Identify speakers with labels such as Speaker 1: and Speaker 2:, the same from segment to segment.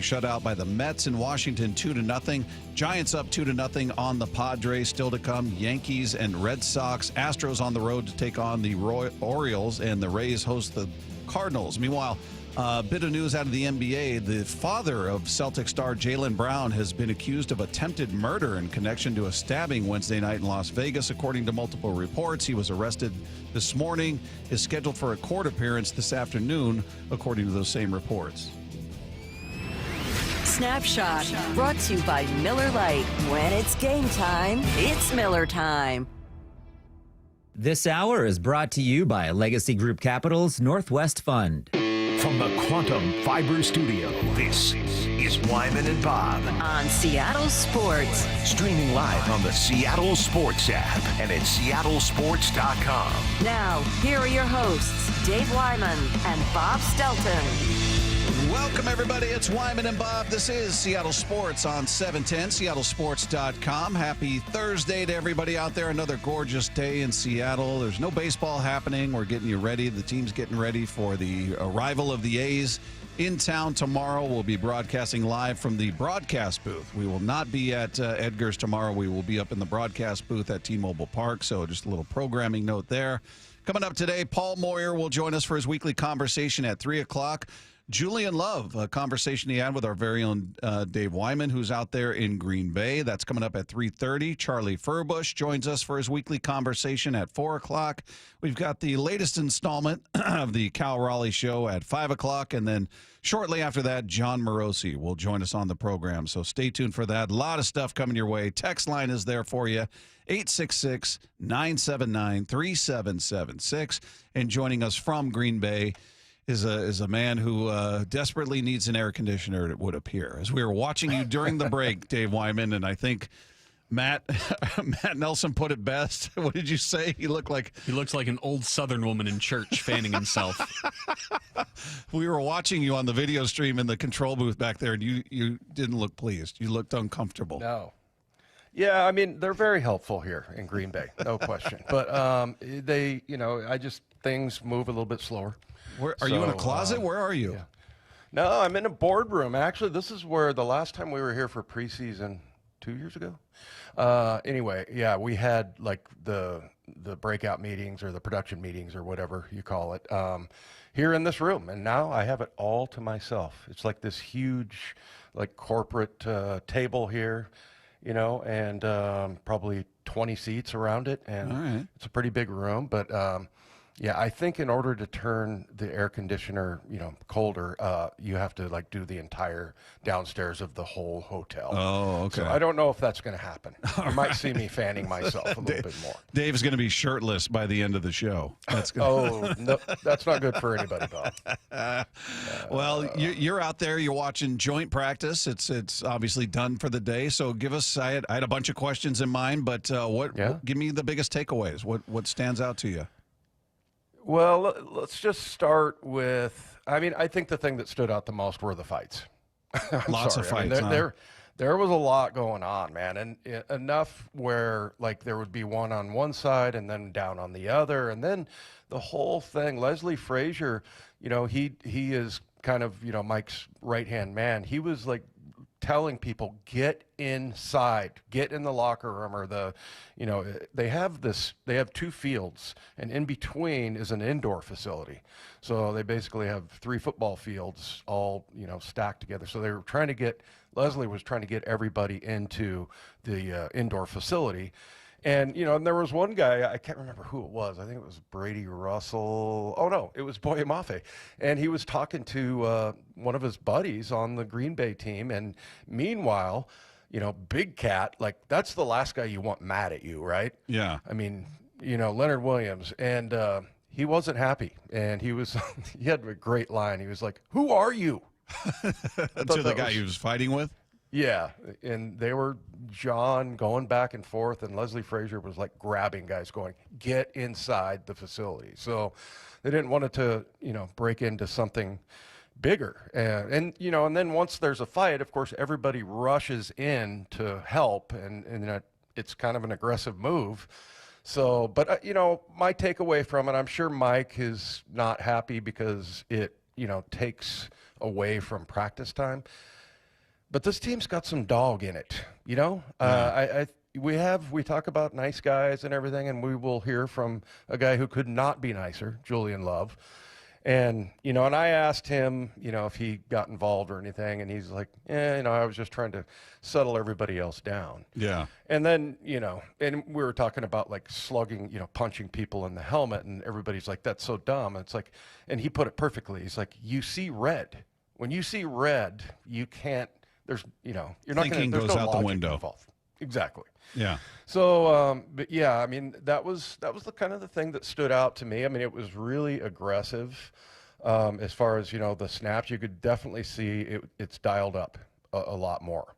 Speaker 1: Shut out by the Mets in Washington 2-0. Giants up 2-0 on the Padres. Still to come, Yankees and Red Sox. Astros on the road to take on the Orioles, and the Rays host the Cardinals. Meanwhile, a bit of news out of the NBA. The father of Celtic star Jaylen Brown has been accused of attempted murder in connection to a stabbing Wednesday night in Las Vegas. According to multiple reports, he was arrested this morning, is scheduled for a court appearance this afternoon, according to those same reports.
Speaker 2: Snapshot, brought to you by Miller Lite. When it's game time, it's Miller time.
Speaker 3: This hour is brought to you by Legacy Group Capital's Northwest Fund.
Speaker 4: From the Quantum Fiber Studio, this is Wyman and Bob.
Speaker 2: On Seattle Sports.
Speaker 4: Streaming live on the Seattle Sports app and at seattlesports.com.
Speaker 2: Now, here are your hosts, Dave Wyman and Bob Stelton.
Speaker 1: Welcome, everybody. It's Wyman and Bob. This is Seattle Sports on 710, seattlesports.com. Happy Thursday to everybody out there. Another gorgeous day in Seattle. There's no baseball happening. We're getting you ready. The team's getting ready for the arrival of the A's in town tomorrow. We'll be broadcasting live from the broadcast booth. We will not be at Edgar's tomorrow. We will be up in the broadcast booth at T-Mobile Park. So just a little programming note there. Coming up today, Paul Moyer will join us for his weekly conversation at 3 o'clock. Julian Love, a conversation he had with our very own Dave Wyman, who's out there in Green Bay. That's coming up at 3:30. Charlie Furbush joins us for his weekly conversation at 4 o'clock. We've got the latest installment of the Raleigh Show at 5 o'clock. And then shortly after that, Jon Morosi will join us on the program. So stay tuned for that. A lot of stuff coming your way. Text line is there for you, 866-979-3776. And joining us from Green Bay is a man who desperately needs an air conditioner, it would appear. As we were watching you during the break, Dave Wyman, and I think Matt Nelson put it best. What did you say? He looks like
Speaker 5: an old Southern woman in church fanning himself.
Speaker 1: We were watching you on the video stream in the control booth back there, and you didn't look pleased. You looked uncomfortable.
Speaker 6: No. Yeah, I mean, they're very helpful here in Green Bay, no question. But things move a little bit slower.
Speaker 1: Are you in a closet? Where are you?
Speaker 6: Yeah. No, I'm in a boardroom. Actually, this is where the last time we were here for preseason 2 years ago. Anyway, yeah, we had like the breakout meetings or the production meetings or whatever you call it here in this room. And now I have it all to myself. It's like this huge like corporate table here, and probably 20 seats around it. And It's a pretty big room, but yeah, I think in order to turn the air conditioner, colder, you have to like do the entire downstairs of the whole hotel.
Speaker 1: Oh, okay.
Speaker 6: So I don't know if that's going to happen. You might see me fanning myself a little bit more.
Speaker 1: Dave's going to be shirtless by the end of the show. That's good.
Speaker 6: Oh, no, that's not good for anybody, Bob.
Speaker 1: Well, you're out there. You're watching joint practice. It's obviously done for the day. So give us. I had a bunch of questions in mind, but give me the biggest takeaways. What stands out to you?
Speaker 6: Well, let's just start with, I think the thing that stood out the most were the fights.
Speaker 1: Lots of fights.
Speaker 6: There was a lot going on, man, and enough where like there would be one on one side and then down on the other, and then the whole thing. Leslie Frazier, he is kind of Mike's right-hand man. He was like telling people, get inside, get in the locker room, or they have two fields, and in between is an indoor facility. So they basically have 3 football fields all, stacked together. So Leslie was trying to get everybody into the indoor facility. And, and there was one guy, I can't remember who it was. I think it was Brady Russell. Oh, no, it was Boye Mafe. And he was talking to one of his buddies on the Green Bay team. And meanwhile, Big Cat, like that's the last guy you want mad at you, right?
Speaker 1: Yeah.
Speaker 6: I mean, Leonard Williams. And he wasn't happy. And he had a great line. He was like, "Who are you?"
Speaker 1: To the guy he was fighting with?
Speaker 6: Yeah, and they were John going back and forth, and Leslie Frazier was like grabbing guys going, get inside the facility. So they didn't want it to, break into something bigger. And then once there's a fight, of course, everybody rushes in to help, and it's kind of an aggressive move. So, but, my takeaway from it, I'm sure Mike is not happy because it, takes away from practice time. But this team's got some dog in it, you know. We talk about nice guys and everything, and we will hear from a guy who could not be nicer, Julian Love. And, you know, and I asked him, you know, if he got involved or anything, and he's like, you know, I was just trying to settle everybody else down.
Speaker 1: Yeah.
Speaker 6: And then, you know, and we were talking about like slugging, you know, punching people in the helmet, and everybody's like, that's so dumb. And it's like, and he put it perfectly. He's like, you see red. When you see red, you can't, there's, you know, you're not going to, there's
Speaker 1: goes
Speaker 6: no
Speaker 1: out the
Speaker 6: logic
Speaker 1: window.
Speaker 6: involved. Exactly.
Speaker 1: Yeah.
Speaker 6: So, but yeah, I mean, that was the kind of the thing that stood out to me. I mean, it was really aggressive. As far as, you know, the snaps, you could definitely see it's dialed up a lot more.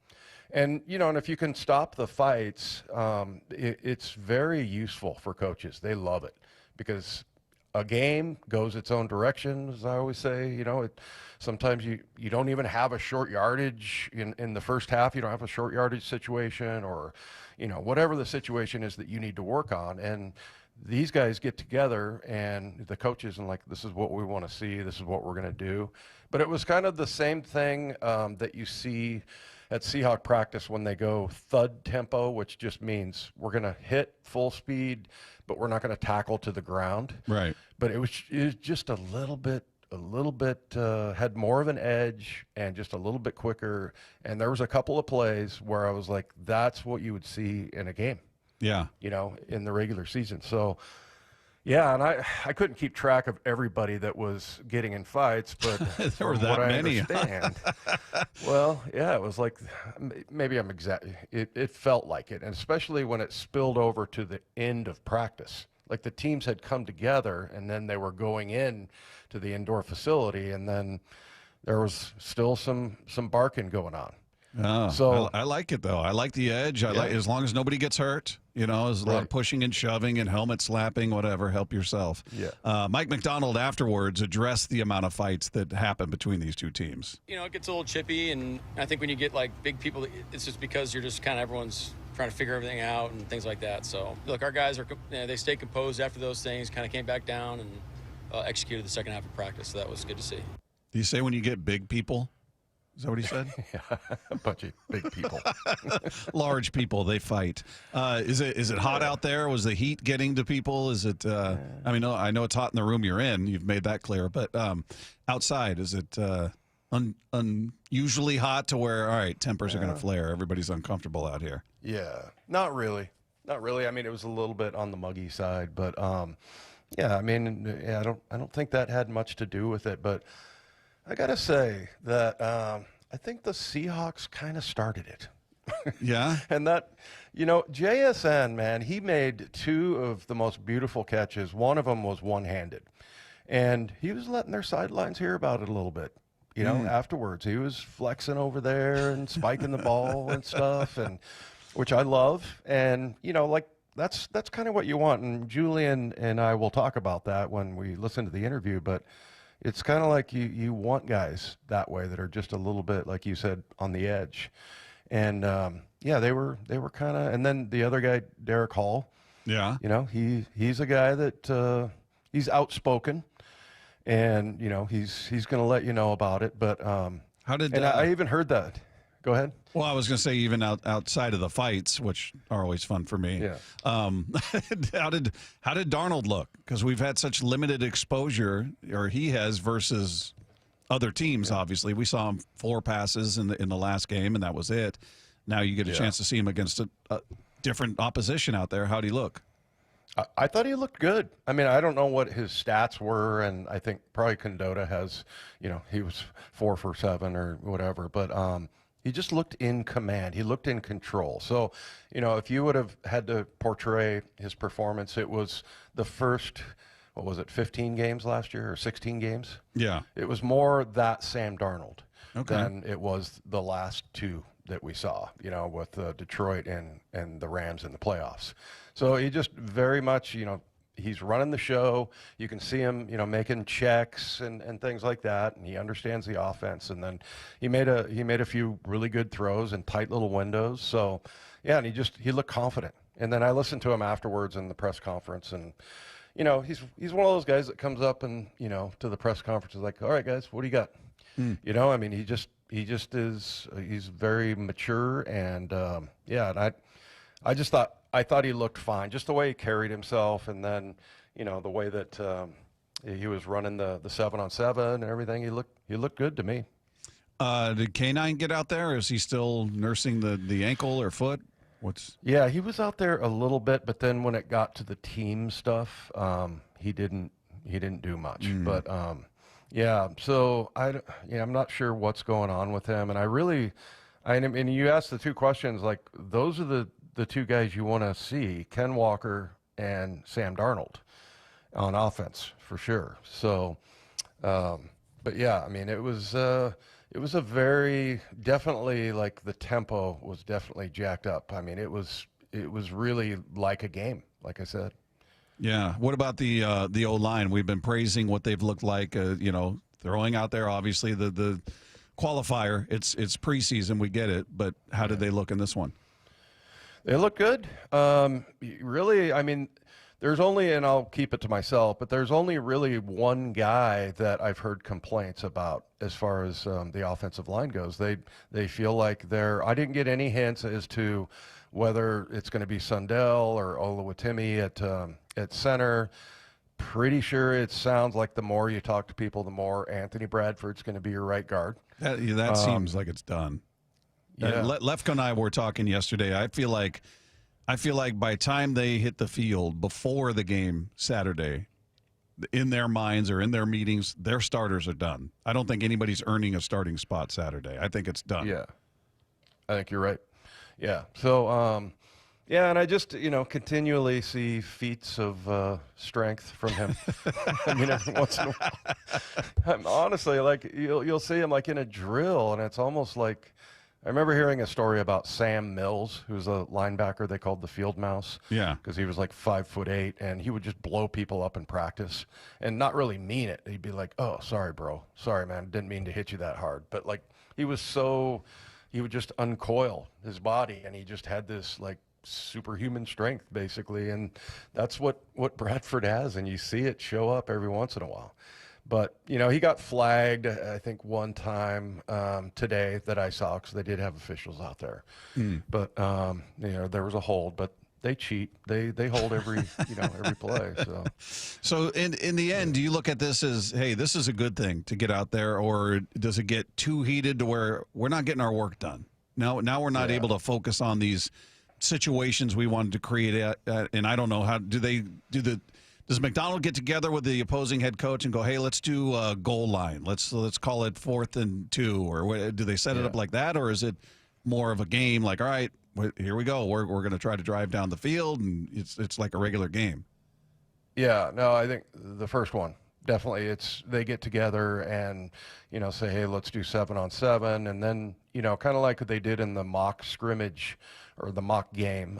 Speaker 6: And, you know, and if you can stop the fights, it's very useful for coaches. They love it because a game goes its own direction, as I always say. You know, sometimes you don't even have a short yardage in the first half. You don't have a short yardage situation, or, you know, whatever the situation is that you need to work on. And these guys get together, and the coaches, and like, this is what we want to see. This is what we're going to do. But it was kind of the same thing that you see at Seahawk practice when they go thud tempo, which just means we're going to hit full speed, but we're not going to tackle to the ground.
Speaker 1: Right.
Speaker 6: But it was just a little bit had more of an edge and just a little bit quicker. And there was a couple of plays where I was like, that's what you would see in a game.
Speaker 1: Yeah.
Speaker 6: You know, in the regular season. So, yeah, and I couldn't keep track of everybody that was getting in fights, but
Speaker 1: there were that many.
Speaker 6: Understand, well, yeah, it was like, maybe I'm it felt like it, and especially when it spilled over to the end of practice. Like the teams had come together, and then they were going in to the indoor facility, and then there was still some barking going on.
Speaker 1: Oh,
Speaker 6: so
Speaker 1: I like it though. I like the edge. I like, as long as nobody gets hurt. You know, there's a lot of pushing and shoving and helmet slapping, whatever. Help yourself.
Speaker 6: Yeah.
Speaker 1: Mike McDonald afterwards addressed the amount of fights that happen between these two teams.
Speaker 7: You know, it gets a little chippy, and I think when you get like big people, it's just because you're just kind of everyone's trying to figure everything out and things like that. So, look, our guys they stayed composed after those things, kind of came back down and executed the second half of practice. So that was good to see.
Speaker 1: Do you say when you get big people? Is that what he said?
Speaker 6: Yeah, a bunch of big people.
Speaker 1: Large people, they fight. Is it hot out there? Was the heat getting to people? Is it, I mean, I know it's hot in the room you're in. You've made that clear. But outside, is it unusually hot to where, all right, tempers are going to flare? Everybody's uncomfortable out here.
Speaker 6: Yeah, not really. Not really. I mean, it was a little bit on the muggy side. But, yeah, I mean, I don't think that had much to do with it. But I got to say that I think the Seahawks kind of started it.
Speaker 1: Yeah.
Speaker 6: And that, you know, JSN, man, he made two of the most beautiful catches. One of them was one-handed. And he was letting their sidelines hear about it a little bit. You know, afterwards, he was flexing over there and spiking the ball and stuff, and which I love. And, you know, like, that's kind of what you want. And Julian and I will talk about that when we listen to the interview, but it's kind of like you want guys that way that are just a little bit, like you said, on the edge. And, yeah, they were kind of – and then the other guy, Derek Hall.
Speaker 1: Yeah.
Speaker 6: You know, he's a guy that he's outspoken, and, you know, he's going to let you know about it. But
Speaker 1: how did
Speaker 6: I even heard that. Go ahead.
Speaker 1: Well, I was going to say even outside of the fights, which are always fun for me.
Speaker 6: Yeah.
Speaker 1: How did Darnold look? Because we've had such limited exposure, or he has, versus other teams. Obviously, we saw him 4 passes in the last game, and that was it. Now you get a chance to see him against a different opposition out there. How'd he look?
Speaker 6: I thought he looked good. I mean, I don't know what his stats were, and I think probably Condota has, you know, he was 4 for 7 or whatever, but he just looked in command. He looked in control. So, you know, if you would have had to portray his performance, it was the first, 15 games last year or 16 games?
Speaker 1: Yeah.
Speaker 6: It was more that Sam Darnold than it was the last 2 that we saw, you know, with Detroit and the Rams in the playoffs. So he just very much, you know, he's running the show. You can see him, you know, making checks and things like that, and he understands the offense. And then he made a few really good throws in tight little windows. So, yeah, and he looked confident. And then I listened to him afterwards in the press conference, and, you know, he's one of those guys that comes up and, you know, to the press conference is like, all right, guys, what do you got? You know, I mean, He just is. He's very mature, and and I thought he looked fine, just the way he carried himself, and then the way that he was running the 7-on-7 and everything. He looked good to me.
Speaker 1: Did K9 get out there? Or is he still nursing the ankle or foot?
Speaker 6: Yeah, he was out there a little bit, but then when it got to the team stuff, he didn't do much. But so I'm not sure what's going on with him, and and you asked the two questions, like those are the two guys you want to see, Ken Walker and Sam Darnold on offense for sure. So, but yeah, I mean, it was a very definitely, like, the tempo was definitely jacked up. I mean, it was really like a game, like I said.
Speaker 1: Yeah. What about the O-line? We've been praising what they've looked like. Throwing out there, obviously the qualifier. It's preseason, we get it, but how did they look in this one?
Speaker 6: They look good. Really, I mean, there's only, and I'll keep it to myself, but there's only really one guy that I've heard complaints about as far as the offensive line goes. They feel like I didn't get any hints as to whether it's going to be Sundell or Oluwatimi at center. Pretty sure it sounds like the more you talk to people, the more Anthony Bradford's going to be your right guard.
Speaker 1: That seems like it's done.
Speaker 6: Yeah.
Speaker 1: Lefko and I were talking yesterday. I feel like by the time they hit the field before the game Saturday, in their minds or in their meetings, their starters are done. I don't think anybody's earning a starting spot Saturday. I think it's done.
Speaker 6: Yeah, I think you're right. Yeah. So, and I just, continually see feats of strength from him. I mean, every once in a while. I'm honestly, like, you'll see him, like, in a drill, and it's almost like, I remember hearing a story about Sam Mills, who's a linebacker they called the field mouse.
Speaker 1: Yeah.
Speaker 6: Because he was like 5'8", and he would just blow people up in practice and not really mean it. He'd be like, "Oh, sorry, bro. Sorry, man. Didn't mean to hit you that hard." But, like, he would just uncoil his body, and he just had this, like, superhuman strength, basically. And that's what Bradford has, and you see it show up every once in a while. But, he got flagged, I think, one time today that I saw, because they did have officials out there. But, there was a hold. But they cheat. They hold every play.
Speaker 1: So in the end, do you look at this as, hey, this is a good thing to get out there, or does it get too heated to where we're not getting our work done? Now we're not able to focus on these situations we wanted to create. And I don't know, how does McDonald get together with the opposing head coach and go, hey, let's do a goal line. Let's call it 4th and 2, or do they set it up like that, or is it more of a game? Like, all right, here we go. We're going to try to drive down the field, and it's like a regular game.
Speaker 6: Yeah, no, I think the first one definitely. They get together and say, hey, let's do 7-on-7, and then kind of like what they did in the mock scrimmage or the mock game.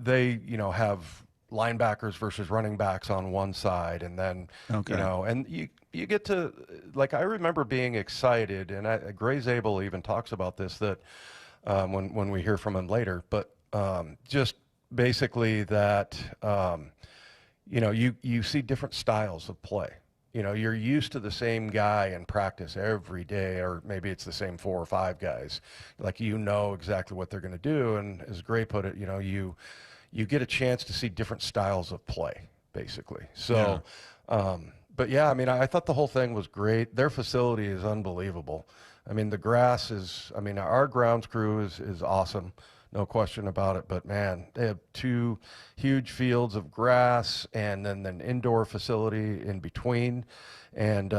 Speaker 6: They have linebackers versus running backs on one side, and then and you get to, like, I remember being excited, and Gray Zabel even talks about this, that when we hear from him later, but just basically that you see different styles of play. You're used to the same guy in practice every day, or maybe it's the same 4 or 5 guys, like, exactly what they're going to do. And as Gray put it, you get a chance to see different styles of play, basically. So, but yeah, I mean, I thought the whole thing was great. Their facility is unbelievable. I mean, the grass is, our grounds crew is awesome, no question about it. But man, they have 2 huge fields of grass and then an indoor facility in between. And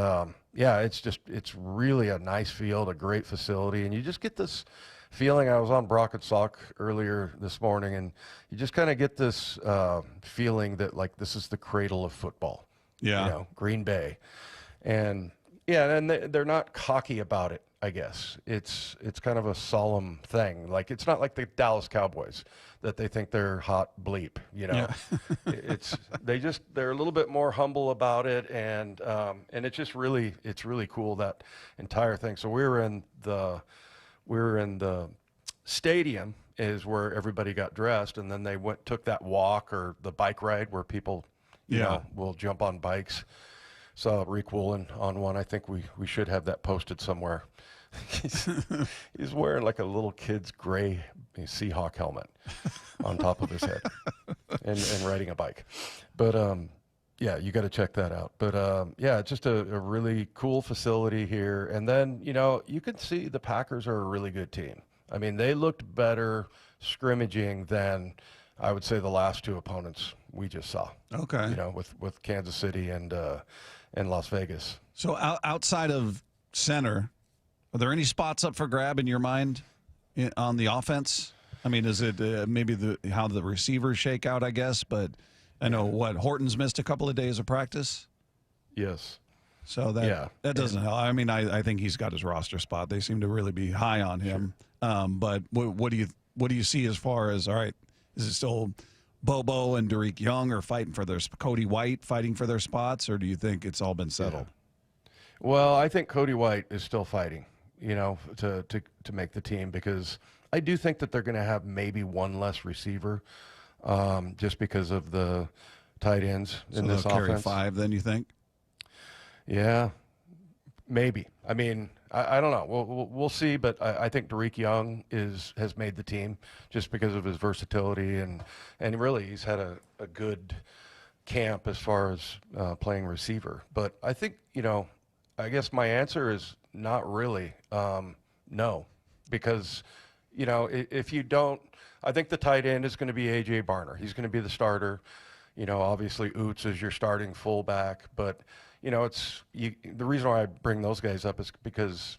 Speaker 6: it's really a nice field, a great facility. And you just get this feeling. I was on Brock and Salk earlier this morning, and you just kind of get this feeling that, like, this is the cradle of football. Yeah. Green Bay. And and they're not cocky about it, I guess. It's kind of a solemn thing. Like, it's not like the Dallas Cowboys that they think they're hot bleep, they're a little bit more humble about it, and it's really cool, that entire thing. So we were in the stadium, is where everybody got dressed, and then they took that walk or the bike ride where people will jump on bikes saw Reek Woolen on one. I think we should have that posted somewhere. He's wearing like a little kid's gray Seahawk helmet on top of his head and riding a bike. But yeah, you got to check that out. But yeah, it's just a really cool facility here. And then, you can see the Packers are a really good team. I mean, they looked better scrimmaging than I would say the last two opponents we just saw.
Speaker 1: Okay.
Speaker 6: With Kansas City and Las Vegas.
Speaker 1: So outside of center, are there any spots up for grab in your mind on the offense? I mean, is it maybe how the receivers shake out, I guess? But I know, Horton's missed a couple of days of practice?
Speaker 6: Yes.
Speaker 1: So that doesn't help. I mean, I think he's got his roster spot. They seem to really be high on him. Sure. But what do you see as far as, all right, is it still Bobo and Derek Young are fighting for their Cody White fighting for their spots, or do you think it's all been settled?
Speaker 6: Yeah. Well, I think Cody White is still fighting, to make the team, because I do think that they're going to have maybe one less receiver, just because of the tight ends in this offense. So they'll carry 5 then, you think? Yeah, maybe. I mean, I don't know. We'll see, but I think Derek Young has made the team just because of his versatility, and really he's had a good camp as far as playing receiver. But I think, I guess my answer is not really no, because, if you don't, I think the tight end is going to be A.J. Barner. He's going to be the starter. Obviously Oots is your starting fullback, but the reason why I bring those guys up is because,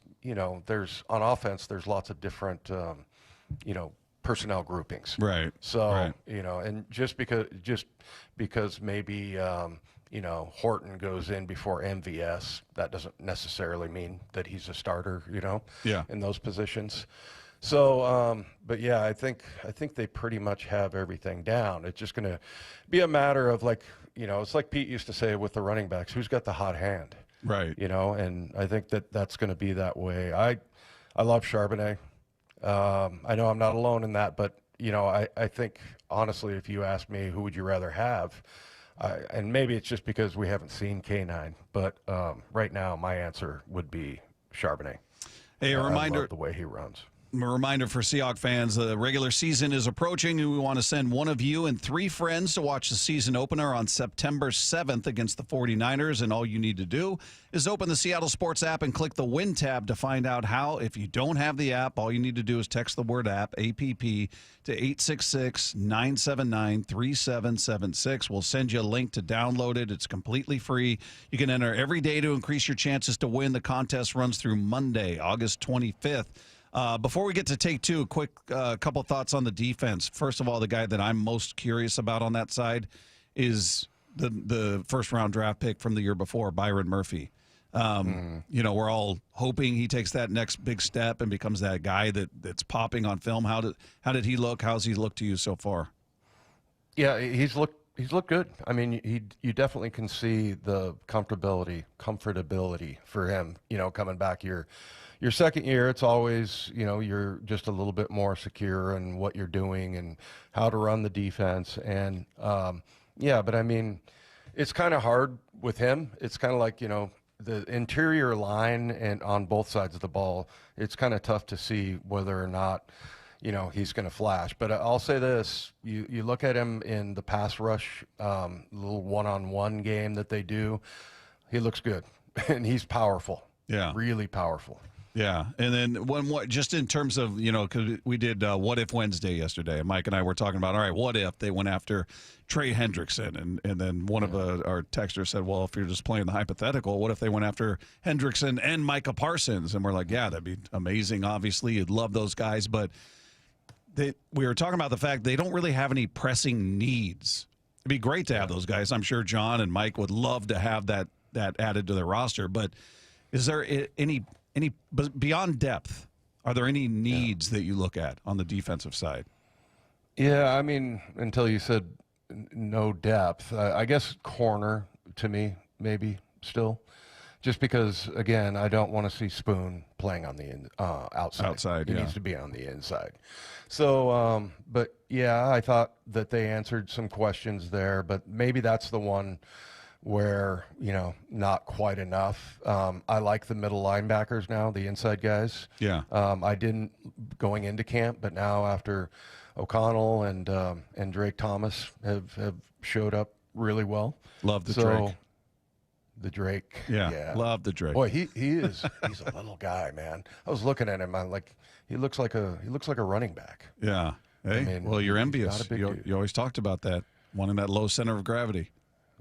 Speaker 6: there's on offense, there's lots of different, personnel groupings. Right. So, right. And just because maybe, Horton goes in before MVS, that doesn't necessarily mean that he's a starter, in those positions. So, but yeah, I think they pretty much have everything down. It's just going to be a matter of it's like Pete used to say with the running backs, who's got the hot hand, right? And I think that's going to be that way. I love Charbonnet. I know I'm not alone in that, but I think honestly, if you ask me, who would you rather have? And maybe it's just because we haven't seen K9, but right now my answer would be Charbonnet.
Speaker 1: Hey, a reminder,
Speaker 6: I love the way he runs.
Speaker 1: A reminder for Seahawks fans, the regular season is approaching, and we want to send one of you and 3 friends to watch the season opener on September 7th against the 49ers, and all you need to do is open the Seattle Sports app and click the Win tab to find out how. If you don't have the app, all you need to do is text the word app, APP, to 866-979-3776. We'll send you a link to download it. It's completely free. You can enter every day to increase your chances to win. The contest runs through Monday, August 25th. Before we get to take 2, a quick couple thoughts on the defense. First of all, the guy that I'm most curious about on that side is the first-round draft pick from the year before, Byron Murphy. We're all hoping he takes that next big step and becomes that guy that's popping on film. How did he look? How's he looked to you so far? Yeah, he's looked good. I mean, you definitely can see the comfortability for him, coming back here. Your second year, it's always, you're just a little bit more secure in what you're doing and how to run the defense. And, but I mean, it's kind of hard with him. It's kind of like, the interior line and on both sides of the ball, it's kind of tough to see whether or not, he's going to flash. But I'll say this, you look at him in the pass rush, little one-on-one game that they do, he looks good, and he's powerful. Yeah. Really powerful. Yeah, and then just in terms of, because we did What If Wednesday yesterday, and Mike and I were talking about, all right, what if they went after Trey Hendrickson? And then one of our texters said, well, if you're just playing the hypothetical, what if they went after Hendrickson and Micah Parsons? And we're like, yeah, that'd be amazing. Obviously, you'd love those guys, but we were talking about the fact they don't really have any pressing needs. It'd be great to have those guys. I'm sure John and Mike would love to have that added to their roster, but is there any beyond depth, are there any needs that you look at on the defensive side? Yeah, I mean, until you said no depth, I guess corner to me, maybe still. Just because, again, I don't want to see Spoon playing on the outside. He needs to be on the inside. So, but yeah, I thought that they answered some questions there, but maybe that's the one
Speaker 6: where, not quite enough. I like the middle linebackers now, the inside guys.
Speaker 1: Yeah.
Speaker 6: I didn't going into camp, but now after O'Connell and Drake Thomas have showed up really well.
Speaker 1: Love the Drake.
Speaker 6: The Drake.
Speaker 1: Yeah. Love the Drake.
Speaker 6: Boy, he's a little guy, man. I was looking at him, I'm like, he looks like a running back.
Speaker 1: Yeah. Hey, well, you're envious. You always talked about that, one in that low center of gravity.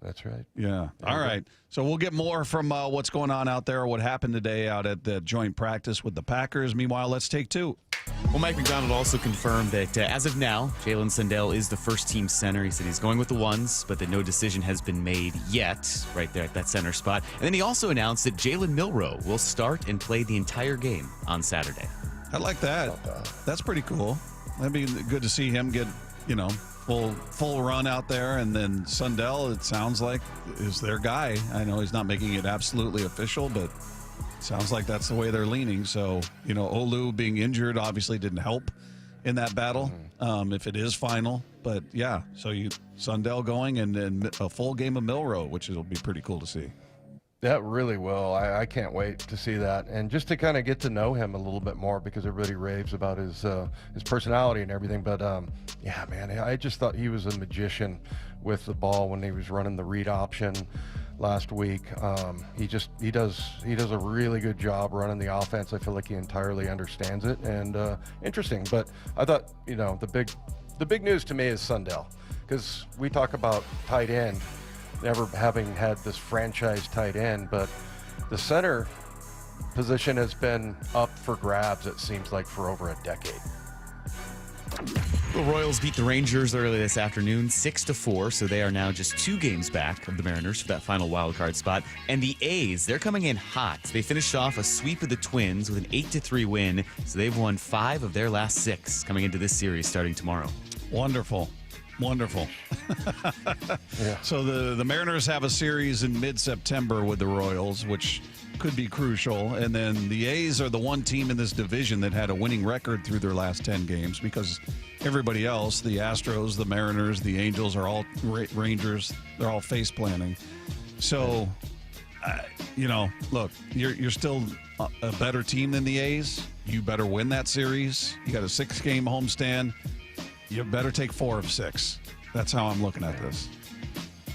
Speaker 6: That's right.
Speaker 1: Yeah. All right. So we'll get more from what's going on out there, what happened today out at the joint practice with the Packers. Meanwhile, let's take two.
Speaker 8: Well, Mike McDonald also confirmed that as of now, Jalen Sundell is the first-team center. He said he's going with the ones, but that no decision has been made yet right there at that center spot. And then he also announced that Jalen Milroe will start and play the entire game on Saturday.
Speaker 1: I like that. That's pretty cool. That'd be good to see him get, full run out there. And then Sundell, it sounds like, is their guy. I know he's not making it absolutely official, but sounds like that's the way they're leaning. So, Olu being injured obviously didn't help in that battle, if it is final. But, yeah, so Sundell going and then a full game of Milroe, which will be pretty cool to see.
Speaker 6: That really will. I can't wait to see that, and just to kind of get to know him a little bit more, because everybody raves about his personality and everything. But yeah, man, I just thought he was a magician with the ball when he was running the read option last week. He does a really good job running the offense. I feel like he entirely understands it, and interesting. But I thought, the big news to me is Sundell, because we talk about tight end never having had this franchise tight end, but the center position has been up for grabs, it seems like, for over a decade.
Speaker 8: The Royals beat the Rangers early this afternoon, 6-4, so they are now just 2 games back of the Mariners for that final wildcard spot. And the A's, they're coming in hot. They finished off a sweep of the Twins with an 8-3 win, so they've won 5 of their last 6 coming into this series starting tomorrow.
Speaker 1: Wonderful. Yeah. So the Mariners have a series in mid-September with the Royals, which could be crucial. And then the A's are the one team in this division that had a winning record through their last 10 games, because everybody else, the Astros, the Mariners, the Angels, are all Rangers. They're all face planting. So, look, you're still a better team than the A's. You better win that series. You got a 6-game homestand. You better take 4 of 6. That's how I'm looking at this.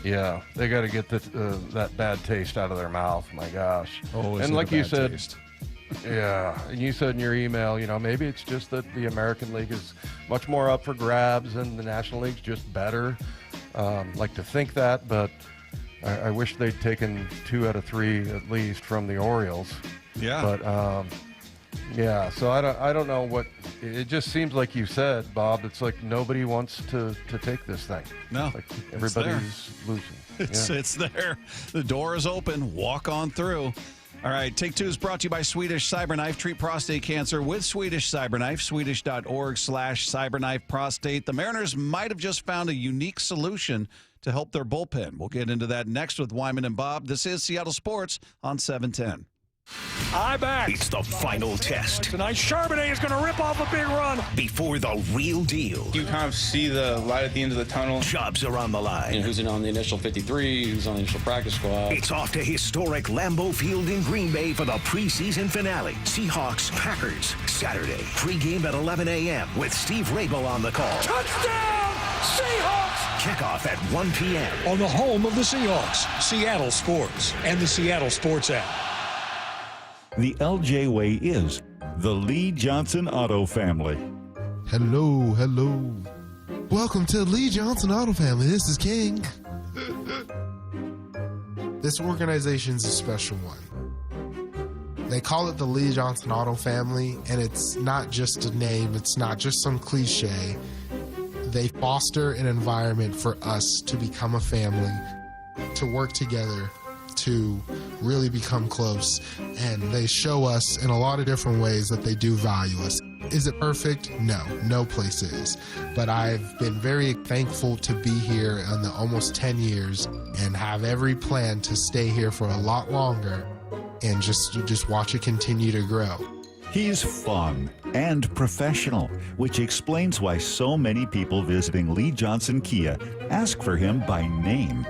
Speaker 6: Yeah, they got to get that bad taste out of their mouth. My gosh.
Speaker 1: Oh,
Speaker 6: and like you said,
Speaker 1: taste?
Speaker 6: Yeah, and you said in your email, maybe it's just that the American League is much more up for grabs and the National League's just better. Like to think that, but I wish they'd taken 2 out of 3 at least from the Orioles.
Speaker 1: Yeah.
Speaker 6: But yeah, so I don't know what it just seems like. You said, Bob, it's like nobody wants to take this thing.
Speaker 1: No,
Speaker 6: like everybody's losing.
Speaker 1: It's there. The door is open. Walk on through. All right, Take Two is brought to you by Swedish Cyberknife. Treat prostate cancer with Swedish Cyberknife. Swedish.org/cyberknife prostate. The Mariners might have just found a unique solution to help their bullpen. We'll get into that next with Wyman and Bob. This is Seattle Sports on 710.
Speaker 4: It's the final test.
Speaker 9: Tonight, Charbonnet is going to rip off a big run.
Speaker 4: Before the real deal.
Speaker 10: You kind of see the light at the end of the tunnel.
Speaker 4: Jobs are on the line.
Speaker 7: Who's on the initial 53, who's on the initial practice squad.
Speaker 4: It's off to historic Lambeau Field in Green Bay for the preseason finale. Seahawks, Packers, Saturday. Pre-game at 11 a.m. with Steve Rabel on the call.
Speaker 9: Touchdown, Seahawks!
Speaker 4: Kickoff at 1 p.m.
Speaker 9: On the home of the Seahawks, Seattle Sports and the Seattle Sports app.
Speaker 11: The LJ Way is the Lee Johnson Auto Family.
Speaker 12: Hello. Welcome to Lee Johnson Auto Family. This is King. This organization's a special one. They call it the Lee Johnson Auto Family, and it's not just a name. It's not just some cliche. They foster an environment for us to become a family, to work together, to really become close, and they show us in a lot of different ways that they do value us. Is it perfect? No place is. But I've been very thankful to be here in the almost 10 years and have every plan to stay here for a lot longer and just watch it continue to grow.
Speaker 11: He's fun and professional, which explains why so many people visiting Lee Johnson Kia ask for him by name.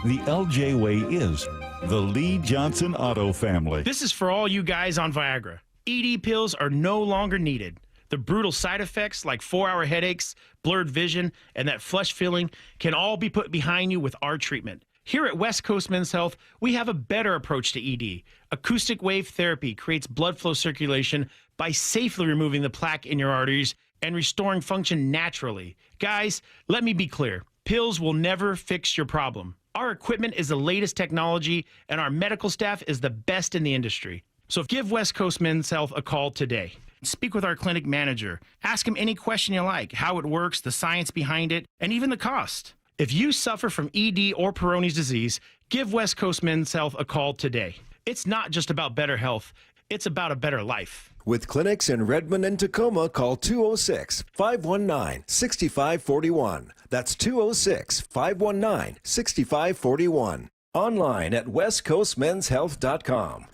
Speaker 11: The LJ way is the Lee Johnson Auto family.
Speaker 13: This is for all you guys on Viagra. ED pills are no longer needed. The brutal side effects like 4-hour headaches, blurred vision, and that flush feeling can all be put behind you with our treatment. Here at West Coast Men's Health, we have a better approach to ED. Acoustic wave therapy creates blood flow circulation by safely removing the plaque in your arteries and restoring function naturally. Guys, let me be clear. Pills will never fix your problem. Our equipment is the latest technology, and our medical staff is the best in the industry. So give West Coast Men's Health a call today. Speak with our clinic manager. Ask him any question you like, how it works, the science behind it, and even the cost. If you suffer from ED or Peyronie's disease, give West Coast Men's Health a call today. It's not just about better health, it's about a better life.
Speaker 14: With clinics in Redmond and Tacoma, call 206-519-6541. That's 206-519-6541. Online at westcoastmenshealth.com.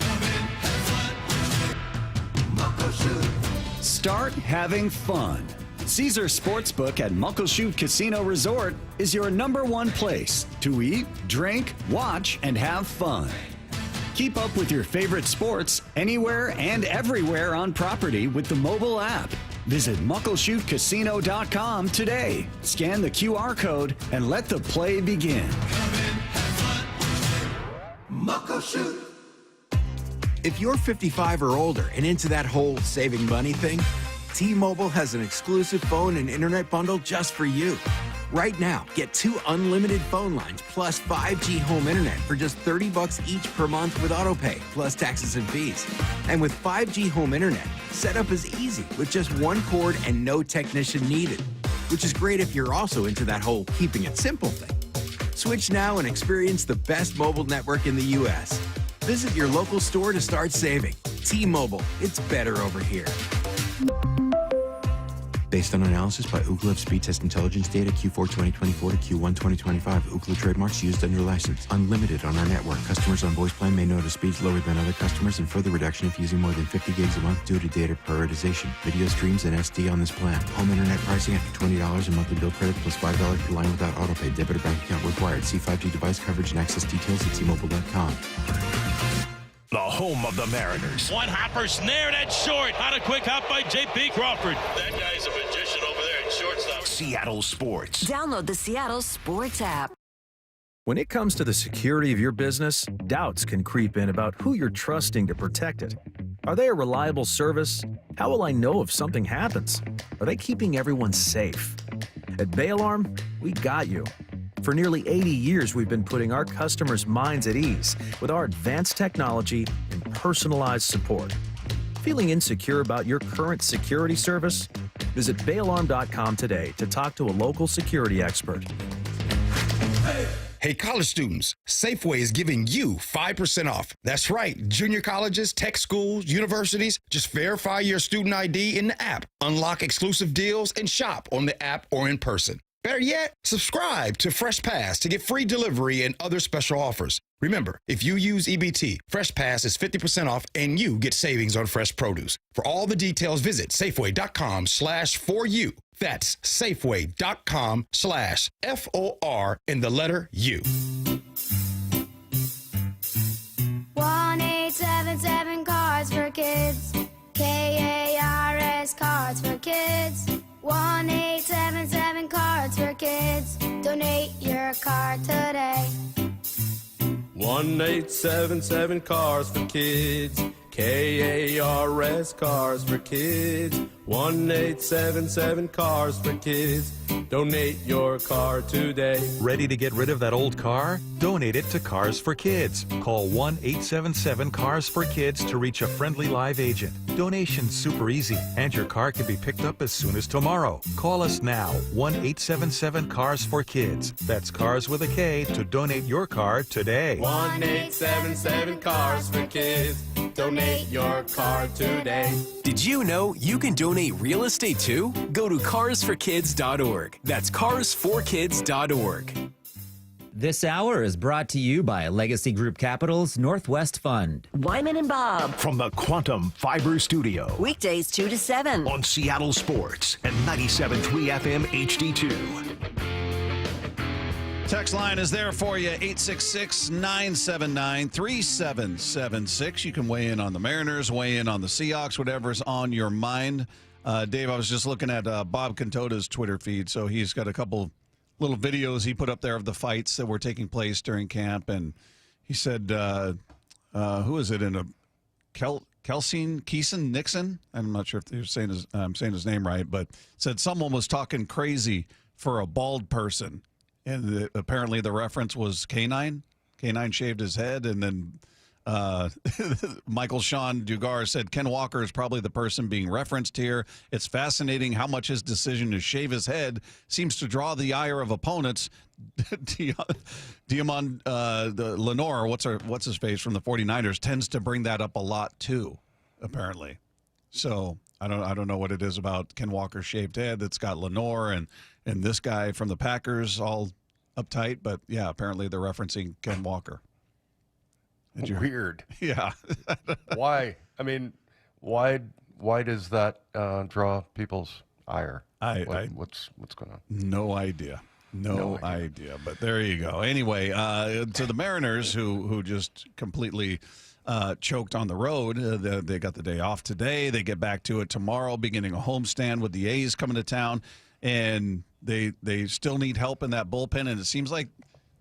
Speaker 15: Start having fun. Caesar Sportsbook at Muckleshoot Casino Resort is your #1 place to eat, drink, watch, and have fun. Keep up with your favorite sports anywhere and everywhere on property with the mobile app. Visit muckleshootcasino.com today. Scan the QR code and let the play begin.
Speaker 16: Muckleshoot. If you're 55 or older and into that whole saving money thing, T-Mobile has an exclusive phone and internet bundle just for you. Right now, get 2 unlimited phone lines plus 5G home internet for just $30 each per month with autopay, plus taxes and fees. And with 5G home internet, setup is easy with just 1 cord and no technician needed, which is great if you're also into that whole keeping it simple thing. Switch now and experience the best mobile network in the U.S. Visit your local store to start saving. T-Mobile, it's better over here.
Speaker 17: Based on analysis by Ookla of speed test intelligence data Q4 2024 to Q1 2025. Ookla trademarks used under license. Unlimited on our network. Customers on voice plan may notice speeds lower than other customers and further reduction if using more than 50 gigs a month due to data prioritization. Video streams and SD on this plan. Home internet pricing after $20 a monthly bill credit plus $5 per line without autopay. Debit or bank account required. See 5G device coverage and access details at T-Mobile.com.
Speaker 4: The home of the Mariners.
Speaker 18: One hopper snared at short. On a quick hop by J.P. Crawford. That guy's a magician over there at shortstop.
Speaker 4: Seattle Sports.
Speaker 2: Download the Seattle Sports app.
Speaker 19: When it comes to the security of your business, doubts can creep in about who you're trusting to protect it. Are they a reliable service? How will I know if something happens? Are they keeping everyone safe? At Bay Alarm, we got you. For nearly 80 years, we've been putting our customers' minds at ease with our advanced technology and personalized support. Feeling insecure about your current security service? Visit bayalarm.com today to talk to a local security expert.
Speaker 20: Hey, college students, Safeway is giving you 5% off. That's right, junior colleges, tech schools, universities. Just verify your student ID in the app, unlock exclusive deals, and shop on the app or in person. Better yet, subscribe to Fresh Pass to get free delivery and other special offers. Remember, if you use EBT, Fresh Pass is 50% off and you get savings on fresh produce. For all the details, visit Safeway.com/4U. That's Safeway.com/FOR in the letter U.
Speaker 21: 1877 Cards for Kids. KARS Cards for Kids. 1877 Cards for Kids. Donate your card today.
Speaker 22: 1877 Cars for Kids. KARS Cars for Kids. 1877 Cars for Kids. Donate your car today.
Speaker 23: Ready to get rid of that old car? Donate it to Cars for Kids. Call 1-877-CARS-FOR-KIDS to reach a friendly live agent. Donation's super easy, and your car can be picked up as soon as tomorrow. Call us now, 1-877-CARS-FOR-KIDS. That's Cars with a K to donate your car today.
Speaker 22: 1877 Cars for Kids. Donate your car today.
Speaker 24: Did you know you can donate real estate too? Go to carsforkids.org. That's carsforkids.org.
Speaker 3: This hour is brought to you by Legacy Group Capital's Northwest Fund.
Speaker 2: Wyman and Bob.
Speaker 4: From the Quantum Fiber Studio.
Speaker 2: Weekdays 2 to 7.
Speaker 4: On Seattle Sports and 97.3 FM HD2.
Speaker 1: Text line is there for you, 866-979-3776. You can weigh in on the Mariners, weigh in on the Seahawks, whatever's on your mind. Dave, I was just looking at Bob Cantota's Twitter feed, so he's got a couple little videos he put up there of the fights that were taking place during camp, and he said, who is it, in a Keeson Nixon? I'm not sure if I'm saying his name right, but said someone was talking crazy for a bald person. And apparently the reference was K9. K9 shaved his head, and then Michael Sean Dugar said Ken Walker is probably the person being referenced here. It's fascinating how much his decision to shave his head seems to draw the ire of opponents. Diamond Lenore, what's his face from the 49ers, tends to bring that up a lot too, apparently. So I don't know what it is about Ken Walker's shaved head that's got Lenore and this guy from the Packers all uptight, but yeah, apparently they're referencing Ken Walker.
Speaker 5: Weird.
Speaker 1: Yeah.
Speaker 5: Why? I mean, why does that draw people's ire? What's going on?
Speaker 1: No idea. No idea. But there you go. Anyway, to the Mariners who just completely choked on the road. They got the day off today. They get back to it tomorrow, beginning a homestand with the A's coming to town, and they still need help in that bullpen. And it seems like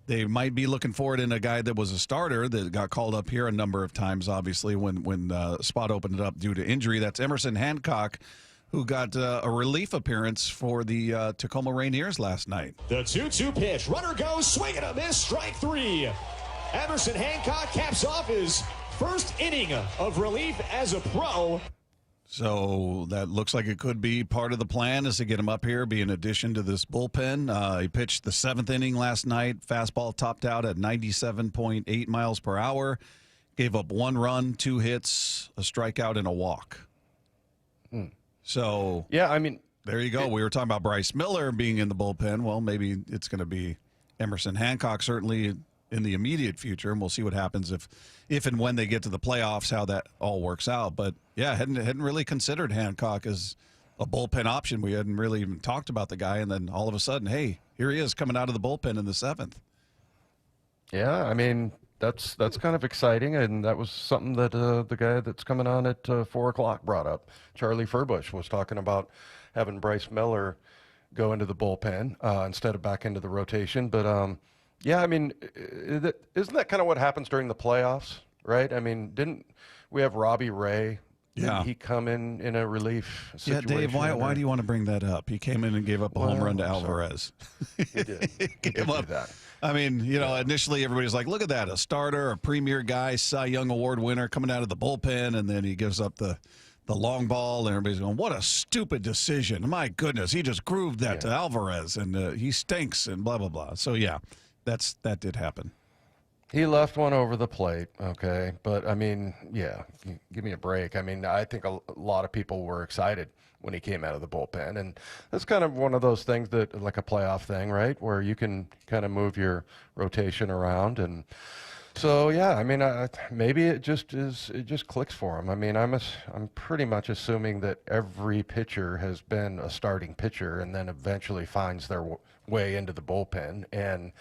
Speaker 1: they might be looking forward in a guy that was a starter that got called up here a number of times, obviously, when spot opened it up due to injury. That's Emerson Hancock, who got a relief appearance for the Tacoma Rainiers last night.
Speaker 6: The 2-2 pitch. Runner goes, swing and a miss, strike three. Emerson Hancock caps off his first inning of relief as a pro.
Speaker 1: So that looks like it could be part of the plan, is to get him up here, be an addition to this bullpen. He pitched the 7th inning last night. Fastball topped out at 97.8 miles per hour. Gave up 1 run, 2 hits, a strikeout, and a walk. So,
Speaker 5: yeah, I mean,
Speaker 1: there you go. We were talking about Bryce Miller being in the bullpen. Well, maybe it's going to be Emerson Hancock, certainly in the immediate future, and we'll see what happens if and when they get to the playoffs, how that all works out. But yeah, hadn't really considered Hancock as a bullpen option. We hadn't really even talked about the guy, and then all of a sudden, hey, here he is coming out of the bullpen in the 7th.
Speaker 5: Yeah, I mean, that's kind of exciting, and that was something that the guy that's coming on at 4 o'clock brought up. Charlie Furbush was talking about having Bryce Miller go into the bullpen instead of back into the rotation. But yeah, I mean, isn't that kind of what happens during the playoffs, right? I mean, didn't we have Robbie Ray?
Speaker 1: Yeah.
Speaker 5: Didn't he come in a relief situation?
Speaker 1: Yeah, Dave, why do you want to bring that up? He came in and gave up a home run to Alvarez.
Speaker 5: He did. He did do that.
Speaker 1: I mean, initially everybody's like, look at that, a starter, a premier guy, Cy Young Award winner coming out of the bullpen, and then he gives up the long ball, and everybody's going, what a stupid decision. My goodness, he just grooved that to Alvarez, and he stinks, and blah, blah, blah. So, yeah, that did happen.
Speaker 5: He left one over the plate, okay. But, I mean, yeah, give me a break. I mean, I think a lot of people were excited when he came out of the bullpen. And that's kind of one of those things that, like a playoff thing, right, where you can kind of move your rotation around. And so, yeah, I mean, maybe it just clicks for him. I mean, I'm pretty much assuming that every pitcher has been a starting pitcher and then eventually finds their way into the bullpen. And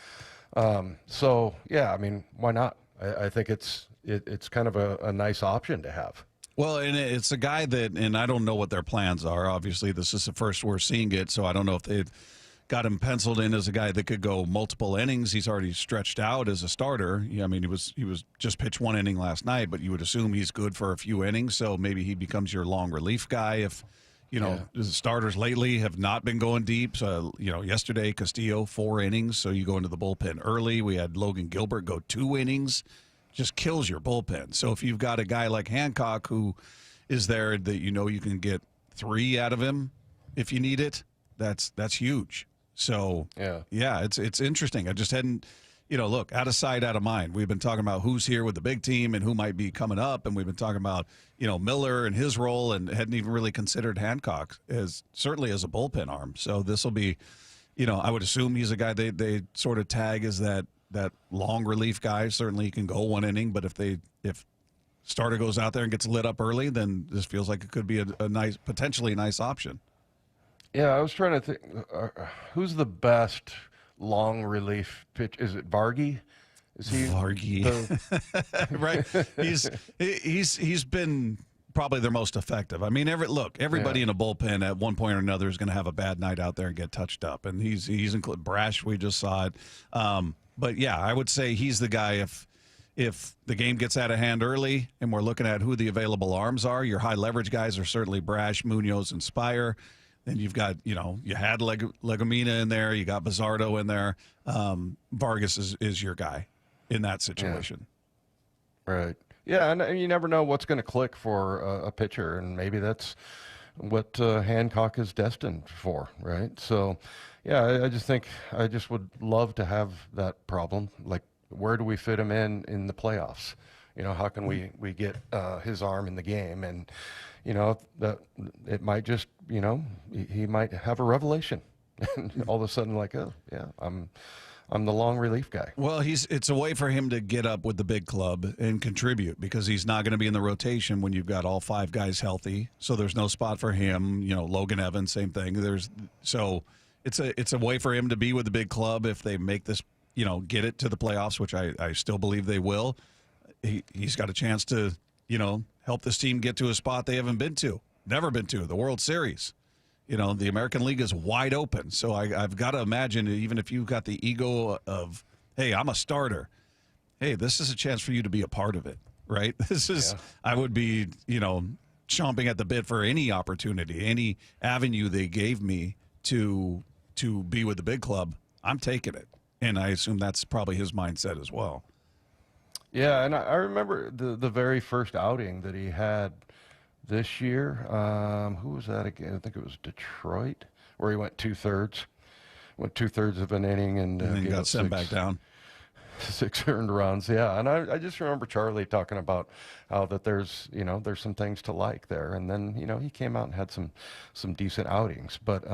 Speaker 5: so, yeah, I mean, why not? I think it's kind of a nice option to have.
Speaker 1: Well, and it's a guy that, and I don't know what their plans are. Obviously, this is the first we're seeing it, so I don't know if they've got him penciled in as a guy that could go multiple innings. He's already stretched out as a starter. I mean, he was just pitched 1 inning last night, but you would assume he's good for a few innings, so maybe he becomes your long relief guy if the starters lately have not been going deep. So, yesterday, Castillo, 4 innings, so you go into the bullpen early. We had Logan Gilbert go 2 innings. Just kills your bullpen. So if you've got a guy like Hancock who is there that you can get 3 out of him if you need it, that's huge. So, yeah, it's interesting. I just hadn't, look, out of sight, out of mind. We've been talking about who's here with the big team and who might be coming up, and we've been talking about, Miller and his role, and hadn't even really considered Hancock certainly as a bullpen arm. So this will be, I would assume he's a guy they sort of tag as that long relief guy. Certainly he can go 1 inning, but if starter goes out there and gets lit up early, then this feels like it could be a nice, potentially nice option.
Speaker 5: Yeah, I was trying to think, who's the best long relief pitch. Is it Vargy? Is he
Speaker 1: Vargy? Right. He's been probably their most effective. I mean, everybody in a bullpen at one point or another is going to have a bad night out there and get touched up, and he's included. Brash, we just saw it. But yeah, I would say he's the guy if the game gets out of hand early and we're looking at who the available arms are. Your high leverage guys are certainly Brash, Munoz, and Spire. Then you've got, you had Legumina in there, you got Bizzardo in there. Vargas is your guy in that situation.
Speaker 5: Yeah. Right. Yeah, and you never know what's going to click for a pitcher, and maybe that's what Hancock is destined for, right? So, yeah, I just would love to have that problem. Like, where do we fit him in the playoffs? How can we get his arm in the game? And, that it might just, he might have a revelation. And all of a sudden, like, oh, yeah, I'm the long relief guy.
Speaker 1: Well, it's a way for him to get up with the big club and contribute, because he's not going to be in the rotation when you've got all 5 guys healthy. So there's no spot for him. Logan Evans, same thing. It's a way for him to be with the big club if they make this, get it to the playoffs, which I still believe they will. He's got a chance to, help this team get to a spot they haven't never been to, the World Series. The American League is wide open. So I've got to imagine, even if you've got the ego of, hey, I'm a starter, hey, this is a chance for you to be a part of it, right? I would be, chomping at the bit for any opportunity, any avenue they gave me to be with the big club. I'm taking it. And I assume that's probably his mindset as well.
Speaker 5: Yeah, and I remember the very first outing that he had this year. Who was that again? I think it was Detroit, where he went 2/3 of an inning and
Speaker 1: then got sent back down.
Speaker 5: 6 earned runs. Yeah, and I just remember Charlie talking about how that there's some things to like there, and then he came out and had some decent outings. But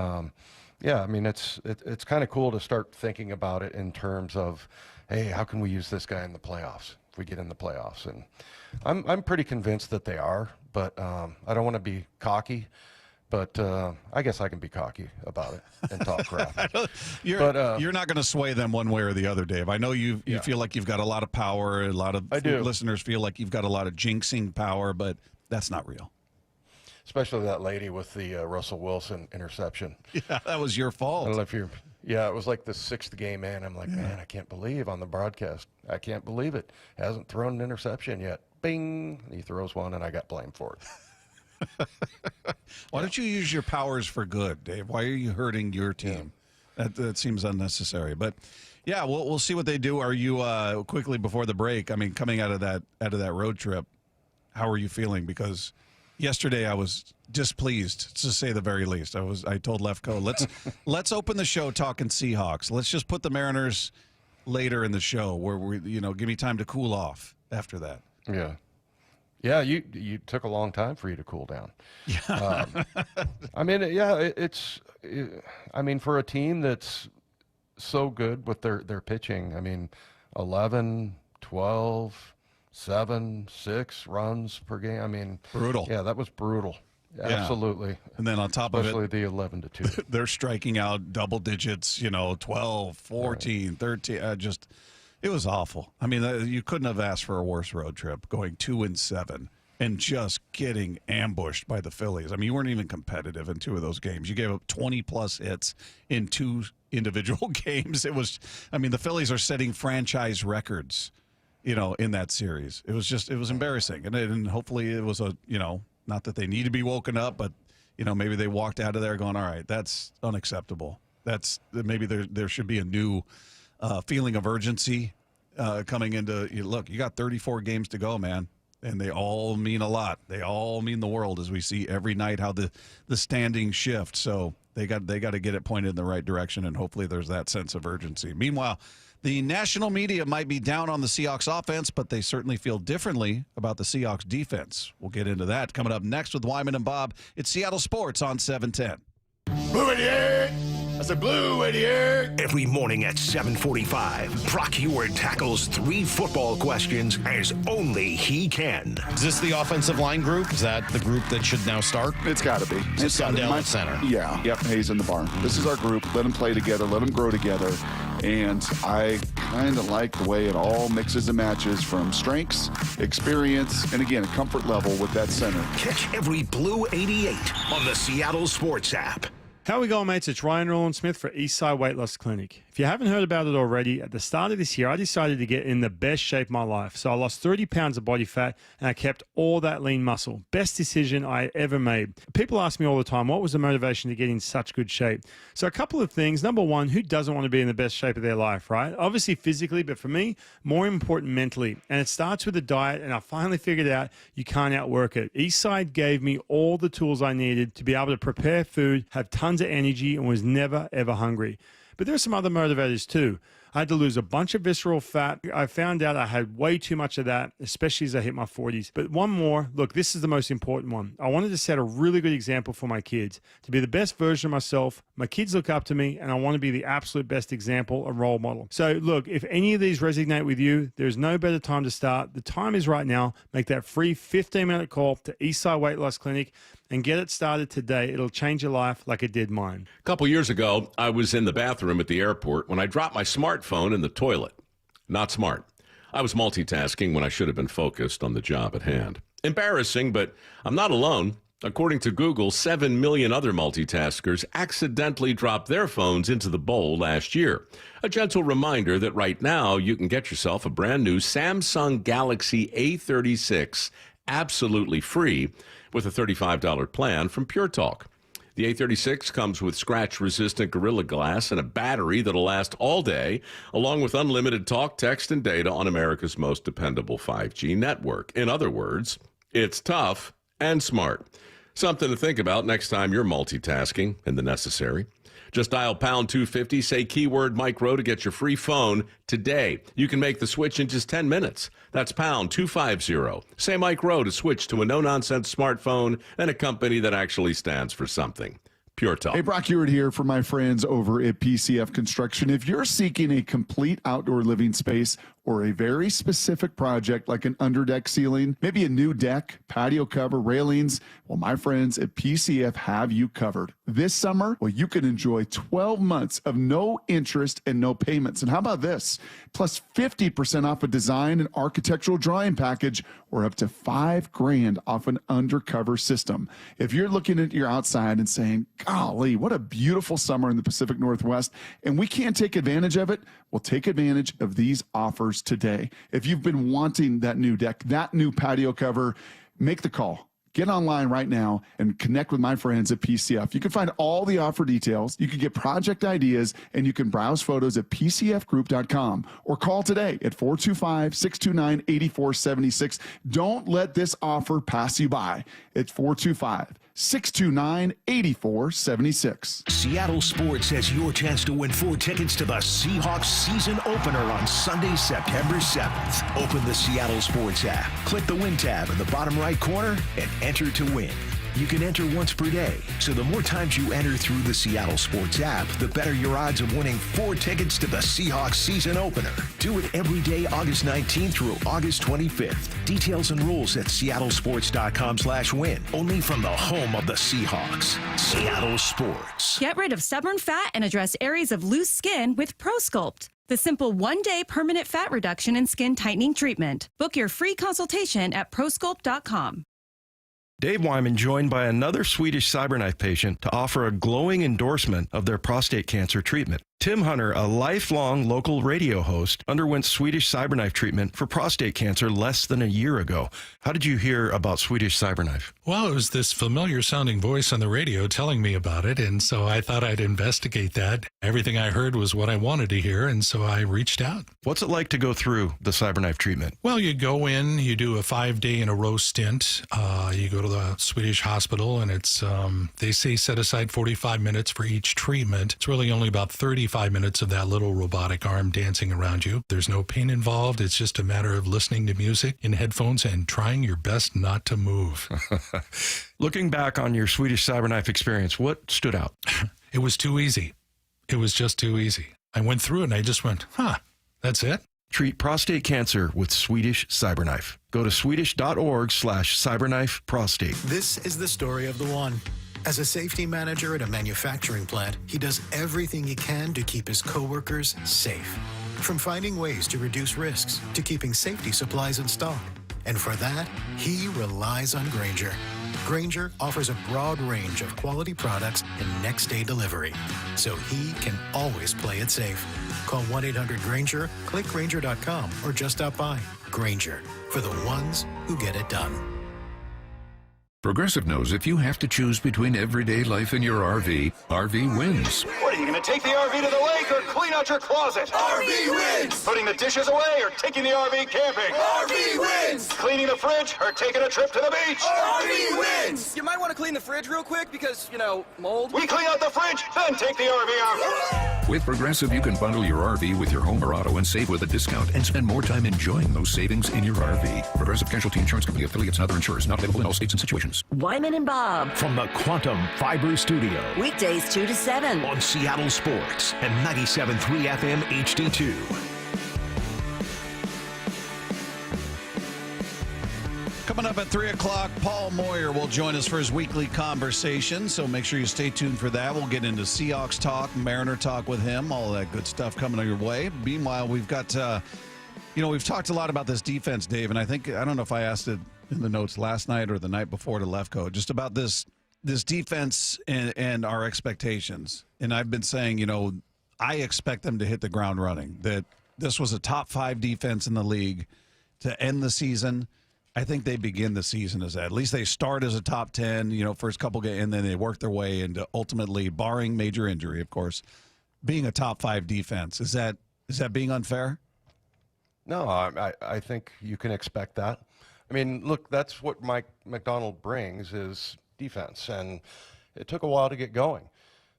Speaker 5: yeah, I mean it's kind of cool to start thinking about it in terms of, hey, how can we use this guy in the playoffs if we get in the playoffs? And I'm pretty convinced that they are. But I don't want to be cocky, but I guess I can be cocky about it and talk crap.
Speaker 1: You're not going to sway them one way or the other, Dave. I know you feel like you've got a lot of power. A lot of listeners feel like you've got a lot of jinxing power, but that's not real.
Speaker 5: Especially that lady with the Russell Wilson interception.
Speaker 1: Yeah, that was your fault.
Speaker 5: I don't know if it was like the 6th game in. I'm like, man, I can't believe on the broadcast. I can't believe it. Hasn't thrown an interception yet. Bing! He throws one, and I got blamed for it.
Speaker 1: Why don't you use your powers for good, Dave? Why are you hurting your team? Yeah. That seems unnecessary. But yeah, we'll see what they do. Are you quickly before the break? I mean, coming out of that road trip, how are you feeling? Because yesterday I was displeased, to say the very least. I told Lefko, let's open the show talking Seahawks. Let's just put the Mariners later in the show, where we give me time to cool off after that.
Speaker 5: Yeah. You took a long time for you to cool down.
Speaker 1: Yeah.
Speaker 5: I mean, I mean, for a team that's so good with their pitching, I mean, 11, 12, 7, 6 runs per game. I mean,
Speaker 1: brutal.
Speaker 5: Yeah, that was brutal. Absolutely.
Speaker 1: And then on top
Speaker 5: especially
Speaker 1: of it,
Speaker 5: the 11-2.
Speaker 1: They're striking out double digits, 12, 14, 13. It was awful. I mean, you couldn't have asked for a worse road trip, going 2-7 and just getting ambushed by the Phillies. I mean, you weren't even competitive in 2 of those games. You gave up 20-plus hits in 2 individual games. The Phillies are setting franchise records, in that series. It was embarrassing. And hopefully it was not that they need to be woken up, but, maybe they walked out of there going, all right, that's unacceptable. Maybe there should be a new feeling of urgency coming into, look, you got 34 games to go, man, and they all mean a lot. They all mean the world, as we see every night how the standings shift. So they got to get it pointed in the right direction, and hopefully there's that sense of urgency. Meanwhile, the national media might be down on the Seahawks offense, but they certainly feel differently about the Seahawks defense. We'll get into that coming up next with Wyman and Bob. It's Seattle Sports on 710.
Speaker 4: Blue 88! I said Blue 88! Every morning at 7:45, Brock Heward tackles 3 football questions as only he can.
Speaker 7: Is this the offensive line group? Is that the group that should now start?
Speaker 8: It's got to be.
Speaker 7: It's Sundell at center.
Speaker 8: Yeah. Yep. Hayes in the barn. This is our group. Let them play together. Let them grow together. And I kind of like the way it all mixes and matches from strengths, experience, and again, comfort level with that center.
Speaker 4: Catch every Blue 88 on the Seattle Sports app.
Speaker 9: How we going, mates? It's Ryan Roland-Smith for Eastside Weight Loss Clinic. If you haven't heard about it already, at the start of this year, I decided to get in the best shape of my life. So I lost 30 pounds of body fat and I kept all that lean muscle. Best decision I ever made. People ask me all the time, what was the motivation to get in such good shape? So a couple of things. Number one, who doesn't want to be in the best shape of their life, right? Obviously physically, but for me, more important mentally. And it starts with a diet, and I finally figured out you can't outwork it. Eastside gave me all the tools I needed to be able to prepare food, have tons of energy, and was never, ever hungry. But there are some other motivators too. I had to lose a bunch of visceral fat. I found out I had way too much of that, especially as I hit my 40s. But one more, look, this is the most important one. I wanted to set a really good example for my kids, to be the best version of myself. My kids look up to me, and I want to be the absolute best example and role model. So look, if any of these resonate with you, there's no better time to start. The time is right now. Make that free 15-minute call to Eastside Weight Loss Clinic and get it started today. It'll change your life like it did mine.
Speaker 10: A couple years ago, I was in the bathroom at the airport when I dropped my smartphone in the toilet. Not smart. I was multitasking when I should have been focused on the job at hand. Embarrassing, but I'm not alone. According to Google, 7 million other multitaskers accidentally dropped their phones into the bowl last year. A gentle reminder that right now you can get yourself a brand new Samsung Galaxy A36 absolutely free with a $35 plan from Pure Talk. The A36 comes with scratch-resistant Gorilla Glass and a battery that'll last all day, along with unlimited talk, text, and data on America's most dependable 5G network. In other words, it's tough and smart. Something to think about next time you're multitasking in the necessary. Just dial pound 250, say keyword Mike Rowe to get your free phone today. You can make the switch in just 10 minutes. That's pound 250. Say Mike Rowe to switch to a no-nonsense smartphone and a company that actually stands for something. Pure Talk.
Speaker 8: Hey, Brock Ewart here for my friends over at PCF Construction. If you're seeking a complete outdoor living space or a very specific project like an underdeck ceiling, maybe a new deck, patio cover, railings, well, my friends at PCF have you covered. This summer, well, you can enjoy 12 months of no interest and no payments. And how about this? Plus 50% off a design and architectural drawing package, or up to $5,000 off an undercover system. If you're looking at your outside and saying, golly, what a beautiful summer in the Pacific Northwest, and we can't take advantage of it, well, take advantage of these offers today. If you've been wanting that new deck, that new patio cover, make the call. Get online right now and connect with my friends at PCF. You can find all the offer details. You can get project ideas, and you can browse photos at pcfgroup.com or call today at 425-629-8476. Don't let this offer pass you by. It's 425-629-8476.
Speaker 4: Seattle Sports has your chance to win 4 tickets to the Seahawks season opener on Sunday, September 7th. Open the Seattle Sports app, click the Win tab in the bottom right corner, and enter to win. You can enter once per day, so the more times you enter through the Seattle Sports app, the better your odds of winning 4 tickets to the Seahawks season opener. Do it every day, August 19th through August 25th. Details and rules at seattlesports.com/win. Only from the home of the Seahawks. Seattle Sports.
Speaker 12: Get rid of stubborn fat and address areas of loose skin with ProSculpt, the simple one-day permanent fat reduction and skin tightening treatment. Book your free consultation at prosculpt.com.
Speaker 25: Dave Wyman joined by another Swedish cyberknife patient to offer a glowing endorsement of their prostate cancer treatment. Tim Hunter, a lifelong local radio host, underwent Swedish cyberknife treatment for prostate cancer less than a year ago. How did you hear about Swedish cyberknife?
Speaker 26: Well, it was this familiar sounding voice on the radio telling me about it, and so I thought I'd investigate that. Everything I heard was what I wanted to hear, and so I reached out.
Speaker 25: What's it like to go through the cyberknife treatment?
Speaker 26: Well, you go in, you do a 5-day-in-a-row stint. You go to the Swedish hospital, and it's they say set aside 45 minutes for each treatment. It's really only about 35 minutes of that little robotic arm dancing around you. There's no pain involved. It's just a matter of listening to music in headphones and trying your best not to move.
Speaker 25: Looking back on your Swedish cyberknife experience, what stood out?
Speaker 26: It was too easy. It was just too easy. I went through it and I just went, that's it?
Speaker 25: Treat prostate cancer with Swedish cyberknife. Go to swedish.org/cyberknifeprostate.
Speaker 27: This is the story of the one.
Speaker 11: As a safety manager at a manufacturing plant, he does everything he can to keep his coworkers safe. From finding ways to reduce risks to keeping safety supplies in stock. And for that, he relies on Grainger. Grainger offers a broad range of quality products and next-day delivery, so he can always play it safe. Call 1-800-GRAINGER, click Grainger.com, or just stop by. Grainger, for the ones who get it done.
Speaker 13: Progressive knows if you have to choose between everyday life and your RV, RV wins.
Speaker 14: What, are you going to take the RV to the lake or clean out your closet? RV wins! Putting the dishes away or taking the RV camping? RV wins! Cleaning the fridge or taking a trip to the beach? RV wins!
Speaker 15: You might want to clean the fridge real quick because, mold.
Speaker 14: We clean out the fridge, then take the RV out.
Speaker 13: With Progressive, you can bundle your RV with your home or auto and save with a discount and spend more time enjoying those savings in your RV. Progressive Casualty Insurance Company affiliates and other insurers not available in all states and situations.
Speaker 2: Wyman and Bob.
Speaker 4: From the Quantum Fiber Studio.
Speaker 2: Weekdays 2 to 7.
Speaker 4: On Seattle Sports and 97.3 FM HD2.
Speaker 1: Coming up at 3 o'clock, Paul Moyer will join us for his weekly conversation, so make sure you stay tuned for that. We'll get into Seahawks talk, Mariner talk with him, all that good stuff coming your way. Meanwhile, we've got, we've talked a lot about this defense, Dave, and I don't know if I asked it in the notes last night or the night before to Lefko, just about this defense and our expectations. And I've been saying, I expect them to hit the ground running, that this was a top 5 defense in the league to end the season. I think they begin the season as that. At least they start as a top 10, first couple games, and then they work their way into ultimately, barring major injury, of course, being a top 5 defense. Is that being unfair?
Speaker 5: No, I think you can expect that. I mean, look, that's what Mike McDonald brings is defense, and it took a while to get going.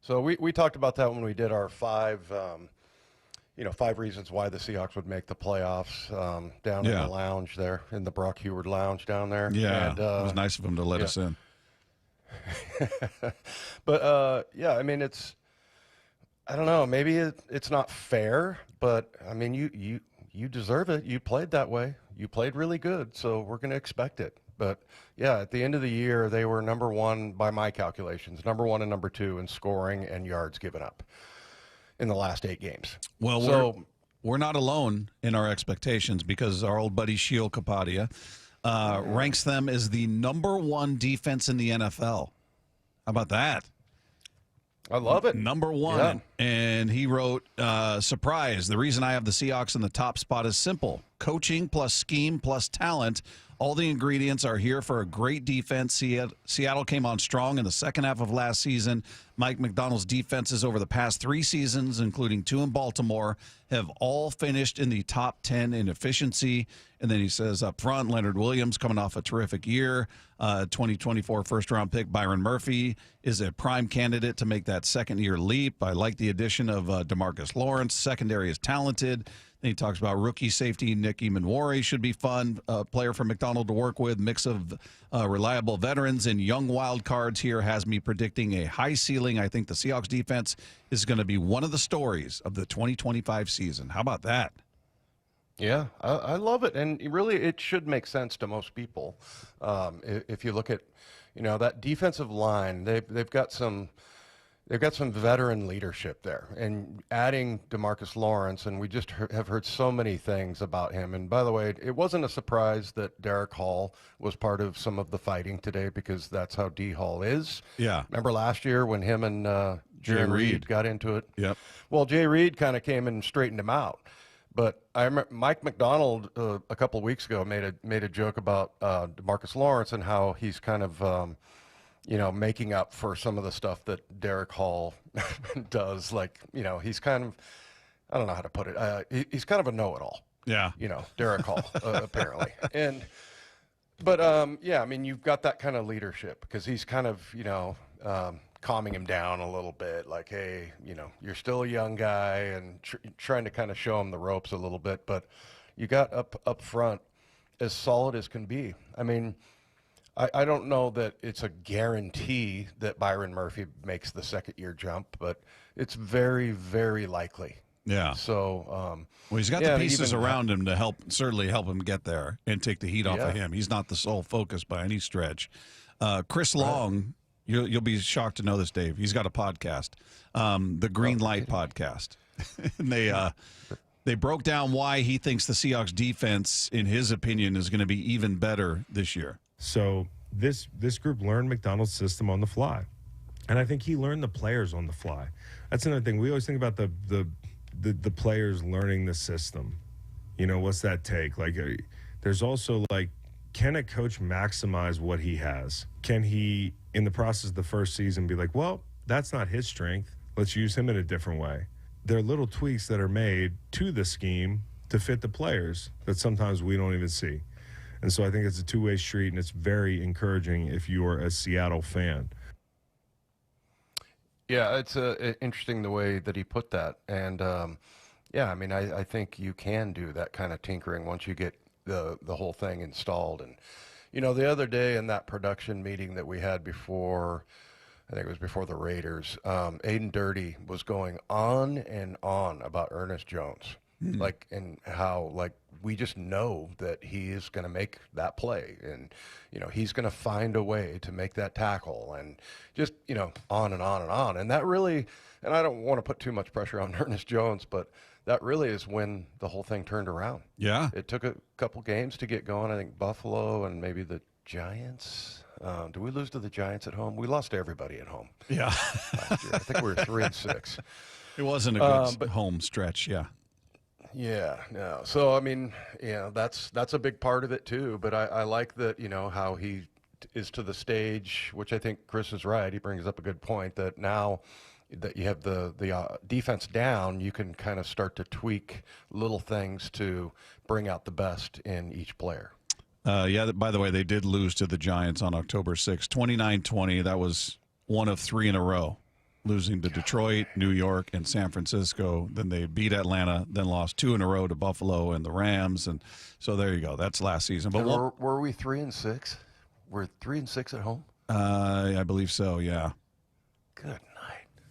Speaker 5: So we talked about that when we did our 5 reasons why the Seahawks would make the playoffs down in the lounge there, in the Brock Heward lounge down there.
Speaker 1: Yeah,
Speaker 5: and,
Speaker 1: it was nice of him to let us in.
Speaker 5: But, I mean, I don't know, maybe it's not fair, but, I mean, you deserve it. You played that way. You played really good, so we're going to expect it. But, yeah, at the end of the year, they were number 1 by my
Speaker 1: calculations,
Speaker 5: number 1 and number 2 in scoring and yards given up in the last 8 games.
Speaker 1: Well, we're not alone in our expectations because our old buddy Sheil Kapadia ranks them as the number 1 defense in the NFL. How about that?
Speaker 5: I love it.
Speaker 1: Number 1.
Speaker 5: Yeah.
Speaker 1: And he wrote, surprise, the reason I have the Seahawks in the top spot is simple. Coaching plus scheme plus talent. All the ingredients are here for a great defense. Seattle came on strong in the second half of last season. Mike McDonald's defenses over the past 3 seasons, including 2 in Baltimore, have all finished in the top 10 in efficiency. And then he says up front, Leonard Williams coming off a terrific year. 2024 first-round pick Byron Murphy is a prime candidate to make that second-year leap. I like the addition of DeMarcus Lawrence. Secondary is talented. Then he talks about rookie safety Nick Emanwari should be fun. Player for McDonald to work with. Mix of reliable veterans and young wild cards here has me predicting a high ceiling. I think the Seahawks defense is going to be one of the stories of the 2025 season. How about that?
Speaker 5: Yeah, I love it. And really, it should make sense to most people. If you look at, that defensive line, they've got some veteran leadership there. And adding DeMarcus Lawrence, and we just have heard so many things about him. And by the way, it wasn't a surprise that Derek Hall was part of some of the fighting today because that's how D. Hall is.
Speaker 1: Yeah.
Speaker 5: Remember last year when him and Jay Reed got into it?
Speaker 1: Yep.
Speaker 5: Well, Jay Reed kind of came and straightened him out. But I remember Mike McDonald a couple of weeks ago made a joke about DeMarcus Lawrence and how he's kind of making up for some of the stuff that Derek Hall does. Like, he's kind of, I don't know how to put it. He's kind of a know-it-all.
Speaker 1: Yeah.
Speaker 5: Derek Hall, apparently. But I mean, you've got that kind of leadership because he's kind of, calming him down a little bit, like, hey, you're still a young guy, and trying to kind of show him the ropes a little bit. But you got up front as solid as can be. I mean, I don't know that it's a guarantee that Byron Murphy makes the second-year jump, but it's very, very likely.
Speaker 1: Yeah.
Speaker 5: So,
Speaker 1: well, he's got the pieces around him to certainly help him get there and take the heat off of him. He's not the sole focus by any stretch. Chris Long You'll be shocked to know this, Dave. He's got a podcast, the Green Light Podcast. And they broke down why he thinks the Seahawks defense, in his opinion, is going to be even better this year.
Speaker 16: So this group learned McDonald's system on the fly. And I think he learned the players on the fly. That's another thing. We always think about the players learning the system. You know, what's that take? Like, there's also, like, can a coach maximize what he has? Can he, in the process of the first season, be like, well, that's not his strength. Let's use him in a different way. There are little tweaks that are made to the scheme to fit the players that sometimes we don't even see. And so I think it's a two-way street, and it's very encouraging if you're a Seattle fan.
Speaker 5: Yeah, it's interesting the way that he put that. And, yeah, I mean, I think you can do that kind of tinkering once you get the whole thing installed. And, you know, the other day in that production meeting that we had before, I think it was before the Raiders, Aiden Dirty was going on and on about Ernest Jones. Like, and how, like, we just know that he is going to make that play, and, you know, he's going to find a way to make that tackle, and just, you know, on and on and on. And that really, and I don't want to put too much pressure on Ernest Jones, but that really is when the whole thing turned around.
Speaker 1: Yeah.
Speaker 5: It took a couple games to get going. I think Buffalo and maybe the Giants. Do we lose to the Giants at home? We lost to everybody at home.
Speaker 1: Yeah.
Speaker 5: Last year. I think we were 3-6.
Speaker 1: It wasn't a good home stretch, yeah.
Speaker 5: Yeah, no. So, I mean, you know, that's a big part of it too. But I like that, you know, how he is to the stage, which I think Chris is right. He brings up a good point that now that you have the defense down, you can kind of start to tweak little things to bring out the best in each player.
Speaker 1: Yeah, by the way, they did lose to the Giants on October 6th, 29-20. That was one of 3 in a row, losing to Detroit, New York, and San Francisco. Then they beat Atlanta, then lost 2 in a row to Buffalo and the Rams. And so there you go. That's last season. But
Speaker 5: were we 3-6? We're 3-6 at home?
Speaker 1: I believe so, yeah.
Speaker 5: Good night.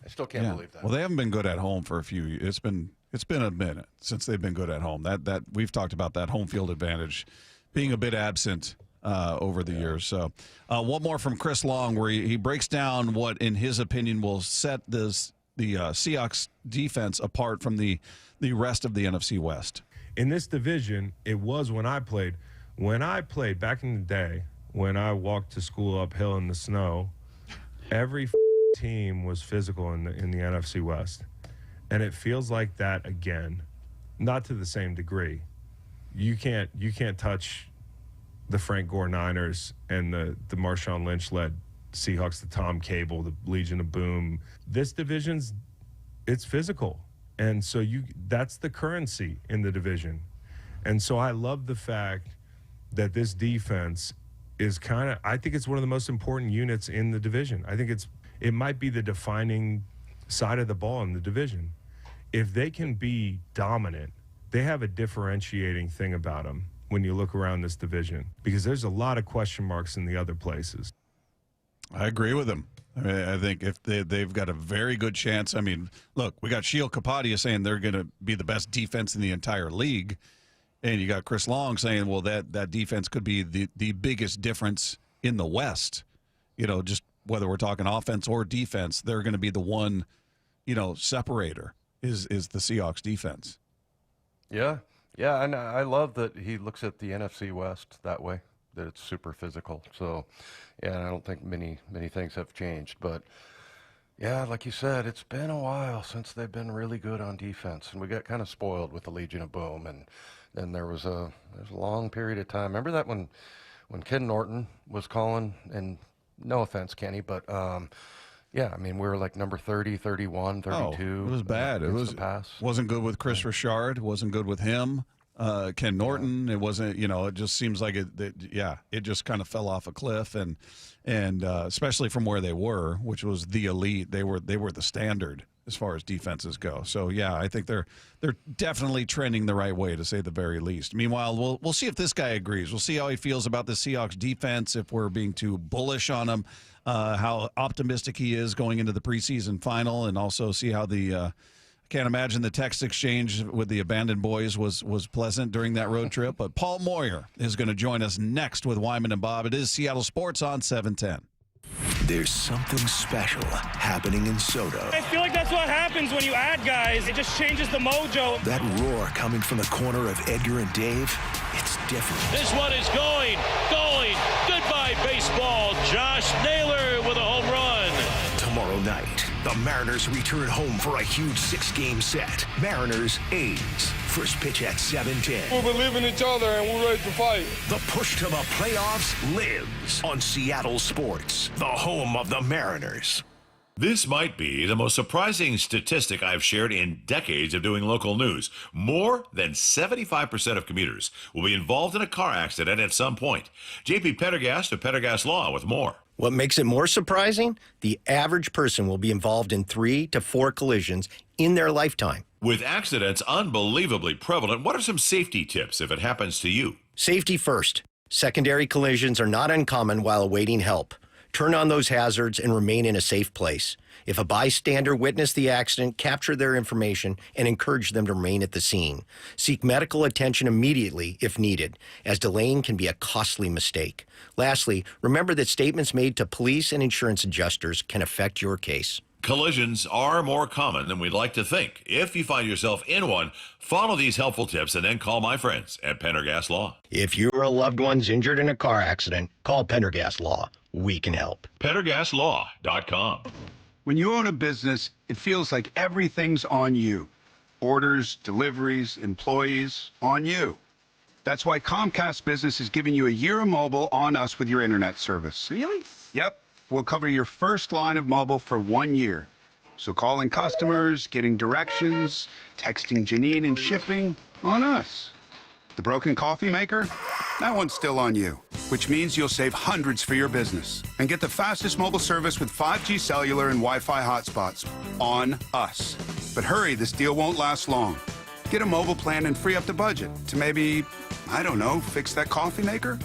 Speaker 5: I still can't believe that.
Speaker 1: Well, they haven't been good at home for a few years. It's been a minute since they've been good at home. That we've talked about that home field advantage being a bit absent over the years. So one more from Chris Long, where he breaks down what, in his opinion, will set the Seahawks defense apart from the rest of the NFC West.
Speaker 16: In this division, it was when I played. When I played back in the day, when I walked to school uphill in the snow, every team was physical in the NFC West. And it feels like that again, not to the same degree. You can't touch the Frank Gore Niners and the Marshawn Lynch-led Seahawks, the Tom Cable, the Legion of Boom. This division's, it's physical. And so that's the currency in the division. And so I love the fact that this defense is I think it's one of the most important units in the division. I think it might be the defining side of the ball in the division. If they can be dominant, they have a differentiating thing about them when you look around this division, because there's a lot of question marks in the other places.
Speaker 1: I agree with him. I mean, I think if they've got a very good chance. I mean, look, we got Sheil Kapadia saying they're going to be the best defense in the entire league, and you got Chris Long saying, well, that defense could be the biggest difference in the West. You know, just whether we're talking offense or defense, they're going to be the one, you know, separator is the Seahawks defense.
Speaker 5: Yeah, and I love that he looks at the NFC West that way, that it's super physical. So, yeah, I don't think many things have changed. But, yeah, like you said, it's been a while since they've been really good on defense. And we got kind of spoiled with the Legion of Boom. And then there was a long period of time. Remember that when Ken Norton was calling, and no offense, Kenny, but yeah, I mean, we were like number 30, 31, 32.
Speaker 1: Oh, it was bad. It wasn't good with Chris Richard. Wasn't good with him. Ken Norton. It wasn't. You know, it just seems like it just kind of fell off a cliff, and especially from where they were, which was the elite. They were the standard as far as defenses go. So yeah, I think they're definitely trending the right way, to say the very least. Meanwhile, we'll see if this guy agrees. We'll see how he feels about the Seahawks defense, if we're being too bullish on him, how optimistic he is going into the preseason final, and also see how I can't imagine the text exchange with the abandoned boys was pleasant during that road trip. But Paul Moyer is going to join us next with Wyman and Bob. It is Seattle Sports on 710.
Speaker 4: There's something special happening in Soto.
Speaker 17: I feel like that's what happens when you add guys. It just changes the mojo.
Speaker 4: That roar coming from the corner of Edgar and Dave, it's different.
Speaker 18: This one is going. Goodbye, baseball. Josh Naylor with a home run.
Speaker 4: Tomorrow night, the Mariners return home for a huge 6-game set. Mariners-A's. First pitch at 7:10.
Speaker 19: We believe in each other and we're ready to fight.
Speaker 4: The push to the playoffs lives on Seattle Sports, the home of the Mariners.
Speaker 20: This might be the most surprising statistic I've shared in decades of doing local news. More than 75% of commuters will be involved in a car accident at some point. JP Pendergast of Pendergast Law with more.
Speaker 21: What makes it more surprising? The average person will be involved in 3 to 4 collisions in their lifetime.
Speaker 20: With accidents unbelievably prevalent, what are some safety tips if it happens to you?
Speaker 21: Safety first. Secondary collisions are not uncommon while awaiting help. Turn on those hazards and remain in a safe place. If a bystander witnessed the accident, capture their information and encourage them to remain at the scene. Seek medical attention immediately if needed, as delaying can be a costly mistake. Lastly, remember that statements made to police and insurance adjusters can affect your case.
Speaker 20: Collisions are more common than we'd like to think. If you find yourself in one, follow these helpful tips and then call my friends at Pendergast Law.
Speaker 21: If your loved one's injured in a car accident, call Pendergast Law. We can help.
Speaker 20: PendergastLaw.com.
Speaker 23: When you own a business, it feels like everything's on you. Orders, deliveries, employees, on you. That's why Comcast Business is giving you a year of mobile on us with your internet service. Really? Yep. We'll cover your first line of mobile for 1 year. So calling customers, getting directions, texting Janine and shipping, on us. The broken coffee maker? That one's still on you, which means you'll save hundreds for your business and get the fastest mobile service with 5G cellular and Wi-Fi hotspots on us. But hurry, this deal won't last long. Get a mobile plan and free up the budget to maybe, I don't know, fix that coffee maker?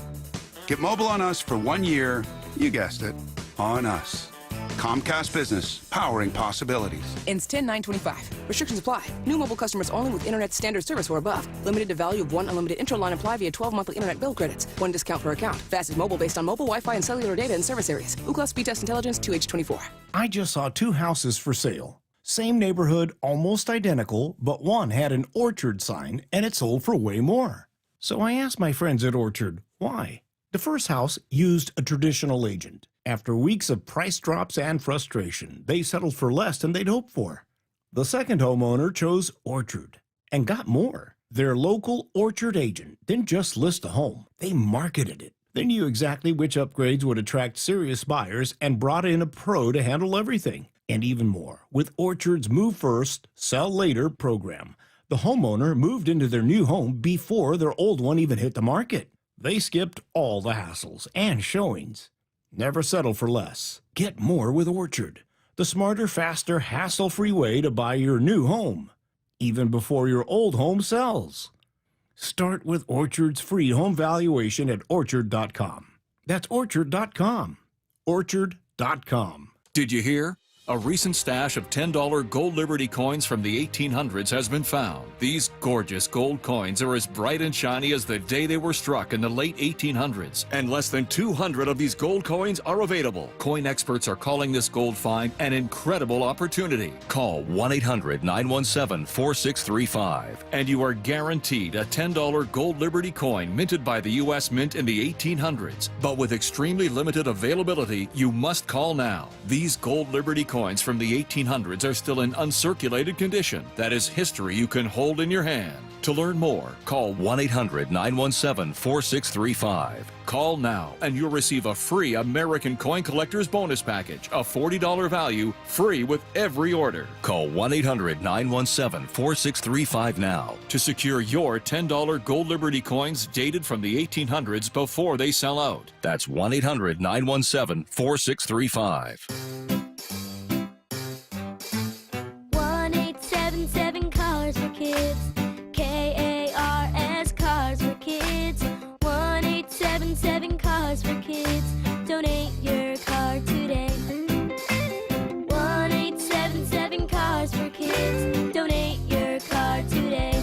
Speaker 23: Get mobile on us for 1 year, you guessed it, on us. Comcast Business, powering possibilities.
Speaker 27: Ends 10/9/25. Restrictions apply. New mobile customers only with internet standard service or above. Limited to value of 1 unlimited intra-line apply via 12 monthly internet bill credits. 1 discount per account. Fastest mobile based on mobile Wi-Fi and cellular data in service areas. Ookla Speed Test Intelligence 2H24.
Speaker 28: I just saw 2 houses for sale. Same neighborhood, almost identical, but one had an Orchard sign and it sold for way more. So I asked my friends at Orchard, why? The first house used a traditional agent. After weeks of price drops and frustration, they settled for less than they'd hoped for. The second homeowner chose Orchard and got more. Their local Orchard agent didn't just list a home, they marketed it. They knew exactly which upgrades would attract serious buyers and brought in a pro to handle everything. And even more, with Orchard's Move First, Sell Later program, the homeowner moved into their new home before their old one even hit the market. They skipped all the hassles and showings. Never settle for less. Get more with Orchard, the smarter, faster, hassle-free way to buy your new home, even before your old home sells. Start with Orchard's free home valuation at Orchard.com. That's Orchard.com. Orchard.com.
Speaker 29: Did you hear? A recent stash of $10 gold Liberty coins from the 1800s has been found. These gorgeous gold coins are as bright and shiny as the day they were struck in the late 1800s. And less than 200 of these gold coins are available. Coin experts are calling this gold find an incredible opportunity. Call 1-800-917-4635 and you are guaranteed a $10 gold Liberty coin minted by the U.S. Mint in the 1800s. But with extremely limited availability, you must call now. These gold Liberty coins from the 1800s are still in uncirculated condition. That is history you can hold in your hand. To learn more, call 1-800-917-4635. Call now and you'll receive a free American Coin Collector's Bonus Package, a $40 value, free with every order. Call 1-800-917-4635 now to secure your $10 gold Liberty coins dated from the 1800s before they sell out. That's 1-800-917-4635.
Speaker 30: 1-877 Cars for Kids. K-A-R-S Cars for Kids. 1-877 Cars for Kids. Donate your car today. 1-877 Cars for Kids. Donate your car today.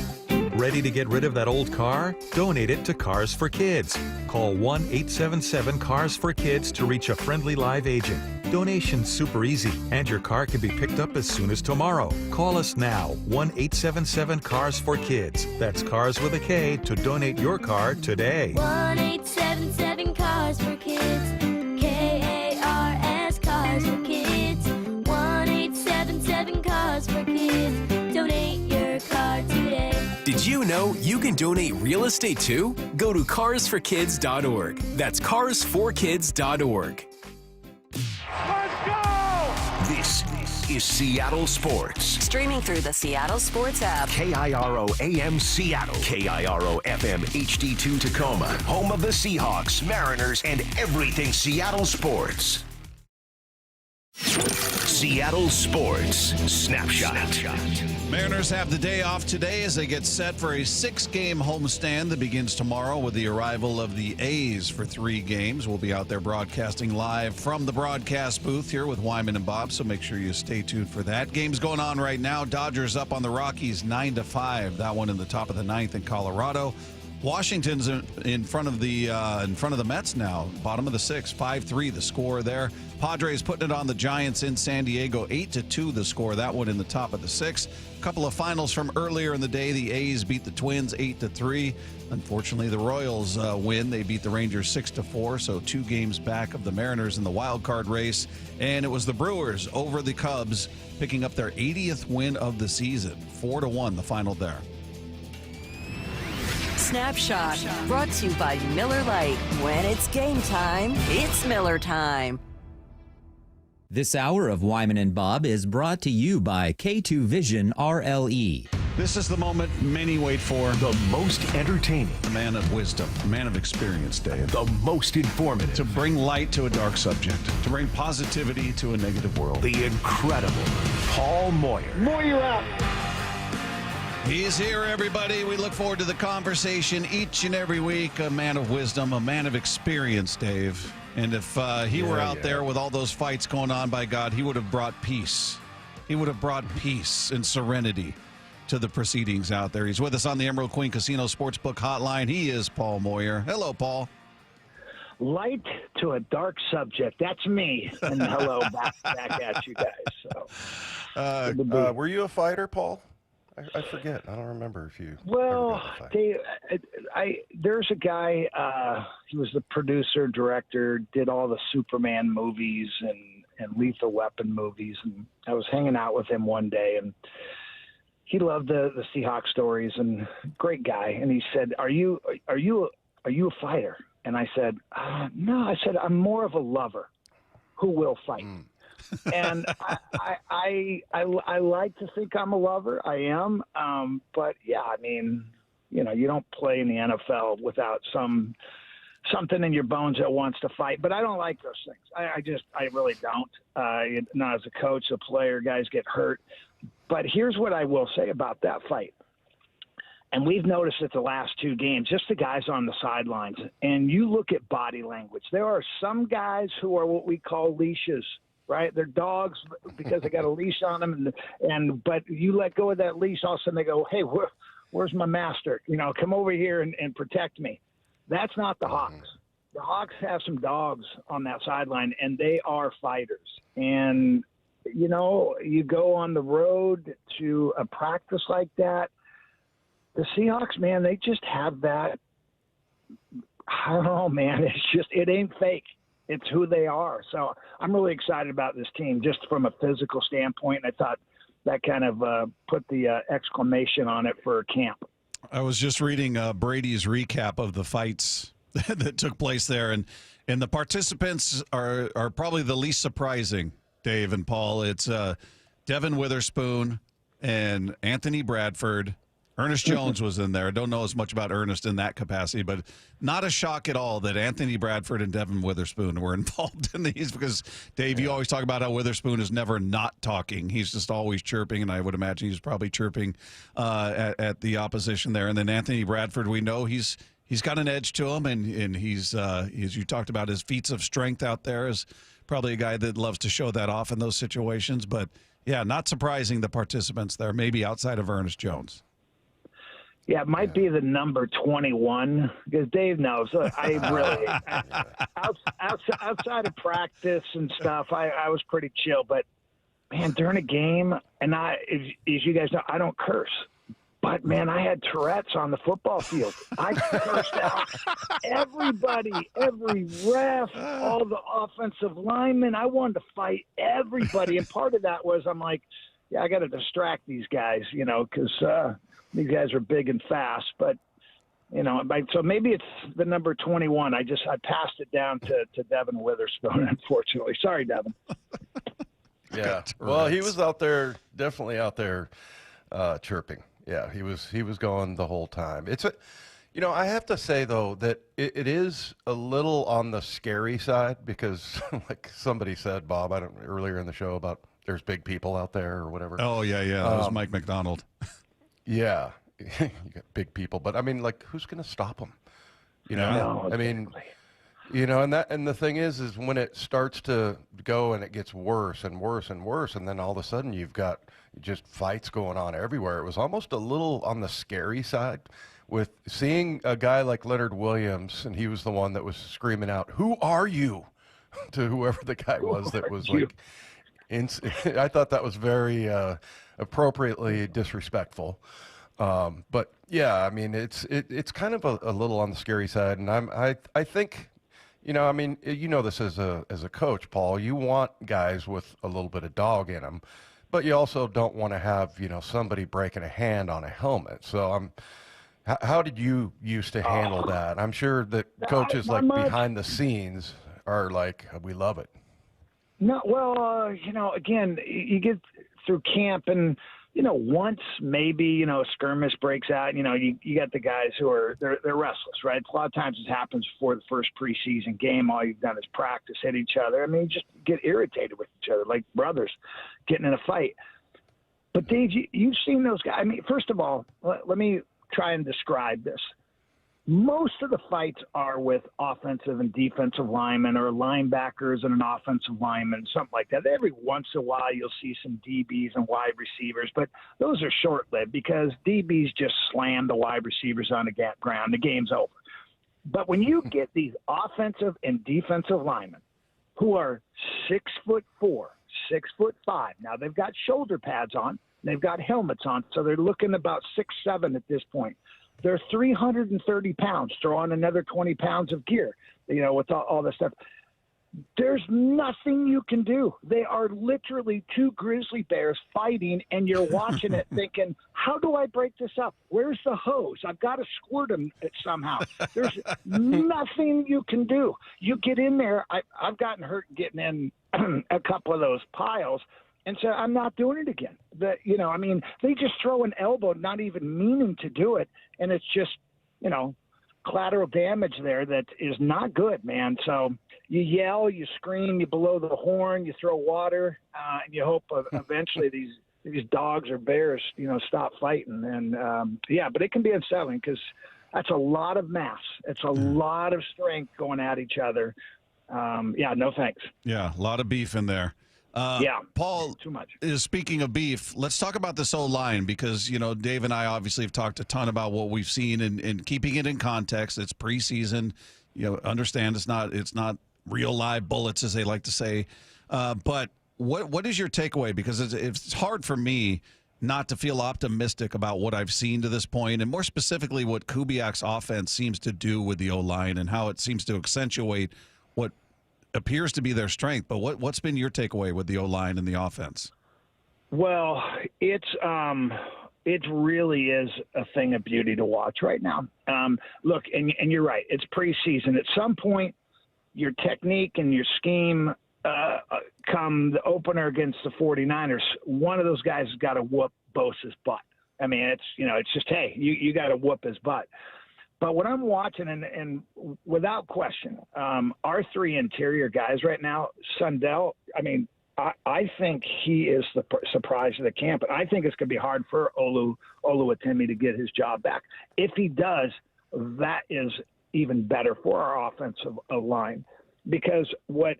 Speaker 3: Ready to get rid of that old car? Donate it to Cars for Kids. Call 1-877-CARS-FOR-KIDS to reach a friendly live agent. Donation's super easy, and your car can be picked up as soon as tomorrow. Call us now, 1-877-CARS-FOR-KIDS. That's Cars with a K to donate your car today.
Speaker 30: 1-877-CARS-FOR-KIDS. K-A-R-S, Cars for Kids. 1-877-CARS-FOR-KIDS. Donate your car today.
Speaker 6: Did you know you can donate real estate too? Go to carsforkids.org. That's carsforkids.org.
Speaker 4: This is Seattle Sports.
Speaker 2: Streaming through the Seattle Sports app.
Speaker 4: KIRO AM Seattle. KIRO FM HD2 Tacoma. Home of the Seahawks, Mariners, and everything Seattle sports. Seattle Sports Snapshot.
Speaker 1: Mariners have the day off today as they get set for a 6-game homestand that begins tomorrow with the arrival of the A's for 3 games. We'll be out there broadcasting live from the broadcast booth here with Wyman and Bob, so make sure you stay tuned for that. Game's going on right now. Dodgers up on the Rockies 9-5. That one in the top of the 9th in Colorado. Washington's in front of the Mets now, bottom of the 6th, 5-3 the score there. Padres putting it on the Giants in San Diego, 8-2 the score, that one in the top of the 6th. A couple of finals from earlier in the day. The A's beat the Twins 8-3. Unfortunately, the Royals win. They beat the Rangers 6-4, so 2 games back of the Mariners in the wild card race. And it was the Brewers over the Cubs, picking up their 80th win of the season, 4-1 the final there.
Speaker 2: Snapshot brought to you by Miller Lite. When it's game time, it's Miller time.
Speaker 7: This hour of Wyman and Bob is brought to you by K2 Vision RLE.
Speaker 1: This is the moment many wait for.
Speaker 4: The most entertaining.
Speaker 1: A man of wisdom. A man of experience, Dave.
Speaker 4: The most informative.
Speaker 1: To bring light to a dark subject. To bring positivity to a negative world.
Speaker 4: The incredible Paul Moyer.
Speaker 8: Moyer out.
Speaker 1: He's here, everybody. We look forward to the conversation each and every week. A man of wisdom, a man of experience, Dave. And if he were out there with all those fights going on, by God, he would have brought peace. He would have brought peace and serenity to the proceedings out there. He's with us on the Emerald Queen Casino Sportsbook Hotline. He is Paul Moyer. Hello, Paul.
Speaker 8: Light to a dark subject. That's me. And hello back at you guys. So,
Speaker 5: were you a fighter, Paul? I forget. I don't remember if you.
Speaker 8: Well, there's a guy. He was the producer, director, did all the Superman movies and Lethal Weapon movies. And I was hanging out with him one day, and he loved the Seahawks stories. And great guy. And he said, "Are you a fighter?" And I said, "No." I said, "I'm more of a lover who will fight." And I like to think I'm a lover. I am. But yeah, I mean, you don't play in the NFL without something in your bones that wants to fight. But I don't like those things. I really don't. Not as a coach, a player, guys get hurt. But here's what I will say about that fight. And we've noticed it the last 2 games, just the guys on the sidelines. And you look at body language. There are some guys who are what we call leashes. Right, they're dogs because they got a leash on them, but you let go of that leash, all of a sudden they go, "Hey, where's my master? Come over here and protect me." That's not the Hawks. The Hawks have some dogs on that sideline, and they are fighters. And you go on the road to a practice like that. The Seahawks, man, they just have that. I don't know, man. It ain't fake. It's who they are. So I'm really excited about this team just from a physical standpoint. And I thought that kind of put the exclamation on it for camp.
Speaker 1: I was just reading Brady's recap of the fights that took place there. And the participants are probably the least surprising, Dave and Paul. It's Devin Witherspoon and Anthony Bradford. Ernest Jones was in there. I don't know as much about Ernest in that capacity, but not a shock at all that Anthony Bradford and Devin Witherspoon were involved in these because, Dave, you always talk about how Witherspoon is never not talking. He's just always chirping, and I would imagine he's probably chirping at the opposition there. And then Anthony Bradford, we know he's got an edge to him, and he's, as you talked about, his feats of strength out there is probably a guy that loves to show that off in those situations. But, yeah, not surprising the participants there, maybe outside of Ernest Jones.
Speaker 8: Yeah, it might be the number 21 because Dave knows. I really outside of practice and stuff, I was pretty chill. But man, during a game, and as you guys know, I don't curse. But man, I had Tourette's on the football field. I cursed out everybody, every ref, all the offensive linemen. I wanted to fight everybody, and part of that was I'm like, yeah, I got to distract these guys, because these guys are big and fast. But so maybe it's the number 21. I passed it down to Devin Witherspoon, unfortunately. Sorry, Devin.
Speaker 5: Yeah. Well, he was definitely out there chirping. Yeah, he was going the whole time. I have to say though that it is a little on the scary side because, like somebody said, Bob, earlier in the show about there's big people out there or whatever.
Speaker 1: Oh yeah, that was Mike McDonald.
Speaker 5: Yeah, you got big people, but I mean, like, who's going to stop them?
Speaker 8: No,
Speaker 5: I mean, and the thing is when it starts to go and it gets worse and worse and worse, and then all of a sudden you've got just fights going on everywhere. It was almost a little on the scary side with seeing a guy like Leonard Williams, and he was the one that was screaming out, "Who are you?" to whoever the guy was that was like, I thought that was very appropriately disrespectful. But yeah, I mean, it's kind of a little on the scary side, and I think, I mean, this as a coach, Paul, you want guys with a little bit of dog in them, but you also don't want to have, somebody breaking a hand on a helmet. So how did you used to handle that? I'm sure that coaches behind the scenes are like, we love it.
Speaker 8: No, well, again, you get through camp and, once maybe, a skirmish breaks out, you got the guys who are, they're restless, right? A lot of times it happens before the first preseason game. All you've done is practice, hit each other. I mean, just get irritated with each other, like brothers getting in a fight. But Dave, you've seen those guys. I mean, first of all, let me try and describe this. Most of the fights are with offensive and defensive linemen or linebackers and an offensive lineman, something like that. Every once in a while, you'll see some DBs and wide receivers, but those are short-lived because DBs just slam the wide receivers on the ground. The game's over. But when you get these offensive and defensive linemen who are 6'4", 6'5", now they've got shoulder pads on, they've got helmets on, so they're looking about 6'7" at this point. They're 330 pounds. Throw on another 20 pounds of gear, with all this stuff. There's nothing you can do. They are literally two grizzly bears fighting, and you're watching it thinking, how do I break this up? Where's the hose? I've got to squirt them somehow. There's nothing you can do. You get in there. I've gotten hurt getting in a couple of those piles. And so I'm not doing it again. They just throw an elbow, not even meaning to do it. And it's just, collateral damage there that is not good, man. So you yell, you scream, you blow the horn, you throw water, and you hope eventually these dogs or bears, stop fighting. And, but it can be unsettling because that's a lot of mass. It's a lot of strength going at each other. No thanks.
Speaker 1: Yeah, a lot of beef in there. Paul,
Speaker 8: too much.
Speaker 1: Speaking of beef, let's talk about this O-line because, Dave and I obviously have talked a ton about what we've seen and keeping it in context. It's preseason. Understand it's not real live bullets, as they like to say. But what is your takeaway? Because it's hard for me not to feel optimistic about what I've seen to this point, and more specifically what Kubiak's offense seems to do with the O-line and how it seems to accentuate what appears to be their strength. But what's been your takeaway with the O-line and the offense?
Speaker 8: Well, it really is a thing of beauty to watch right now. Look, and you're right. It's preseason. At some point, your technique and your scheme come the opener against the 49ers. One of those guys has got to whoop Bosa's butt. I mean, it's just, hey, you got to whoop his butt. But what I'm watching, and without question, our three interior guys right now, Sundell, I think he is the surprise of the camp. And I think it's going to be hard for Oluwatimi to get his job back. If he does, that is even better for our offensive line. Because what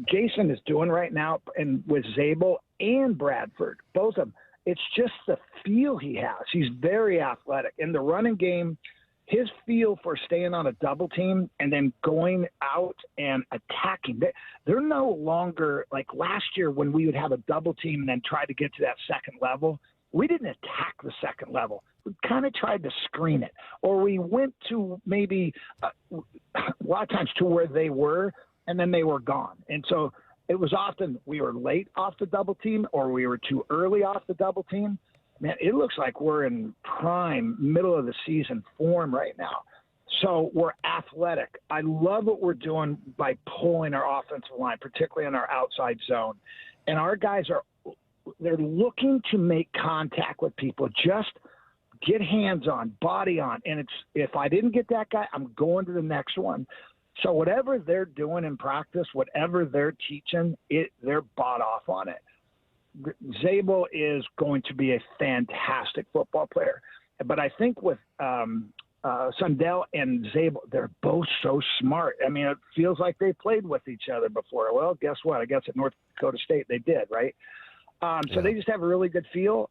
Speaker 8: Jason is doing right now, and with Zabel and Bradford, both of them, It's just the feel he has. He's very athletic. In the running game, his feel for staying on a double team and then going out and attacking. They're no longer like last year when we would have a double team and then try to get to that second level. We didn't attack the second level. We kind of tried to screen it. Or we went to maybe a lot of times to where they were, and then they were gone. And so it was often we were late off the double team or we were too early off the double team. Man, it looks like we're in prime middle of the season form right now. So we're athletic. I love what we're doing by pulling our offensive line, particularly in our outside zone. And our guys they're looking to make contact with people, just get hands on, body on. And if I didn't get that guy, I'm going to the next one. So whatever they're doing in practice, whatever they're teaching, they're bought off on it. Zabel is going to be a fantastic football player. But I think with Sundell and Zabel, they're both so smart. I mean, it feels like they played with each other before. Well, guess what? I guess at North Dakota State they did, right? So they just have a really good feel.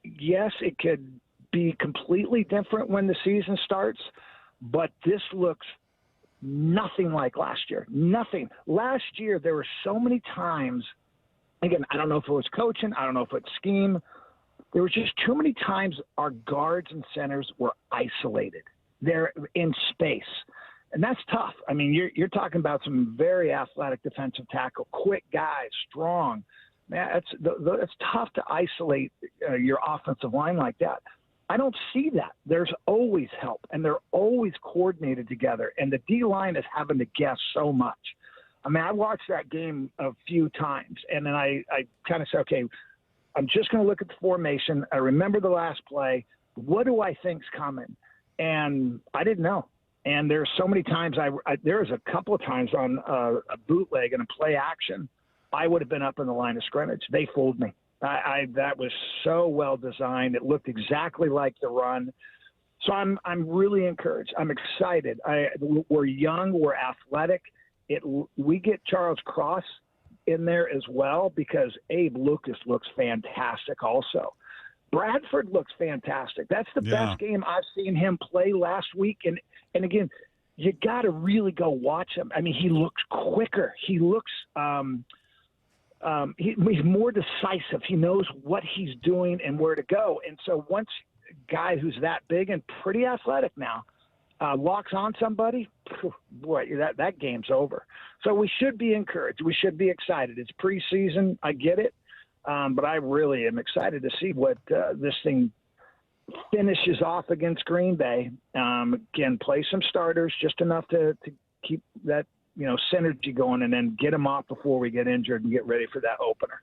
Speaker 8: Yes, it could be completely different when the season starts, but this looks nothing like last year. Nothing. Last year, there were so many times, again, I don't know if it was coaching, I don't know if it's scheme. There was just too many times our guards and centers were isolated. They're in space. And that's tough. I mean, you're talking about some very athletic defensive tackle, quick guys, strong. Man, it's tough to isolate your offensive line like that. I don't see that. There's always help, and they're always coordinated together. And the D-line is having to guess so much. I mean, I watched that game a few times, and then I kind of said, okay, I'm just going to look at the formation. I remember the last play. What do I think's coming? And I didn't know. And there's so many times there was a couple of times on a bootleg and a play action, I would have been up in the line of scrimmage. They fooled me. That was so well designed. It looked exactly like the run. So I'm really encouraged. I'm excited. We're young. We're athletic. We get Charles Cross in there as well because Abe Lucas looks fantastic also. Bradford looks fantastic. That's the best game I've seen him play last week. And again, you got to really go watch him. I mean, he looks quicker. He looks he's more decisive. He knows what he's doing and where to go. And so once a guy who's that big and pretty athletic now locks on somebody, boy, that game's over. So we should be encouraged. We should be excited. It's preseason. I get it. But I really am excited to see what this thing finishes off against Green Bay. Again, play some starters, just enough to keep that synergy going, and then get them off before we get injured and get ready for that opener.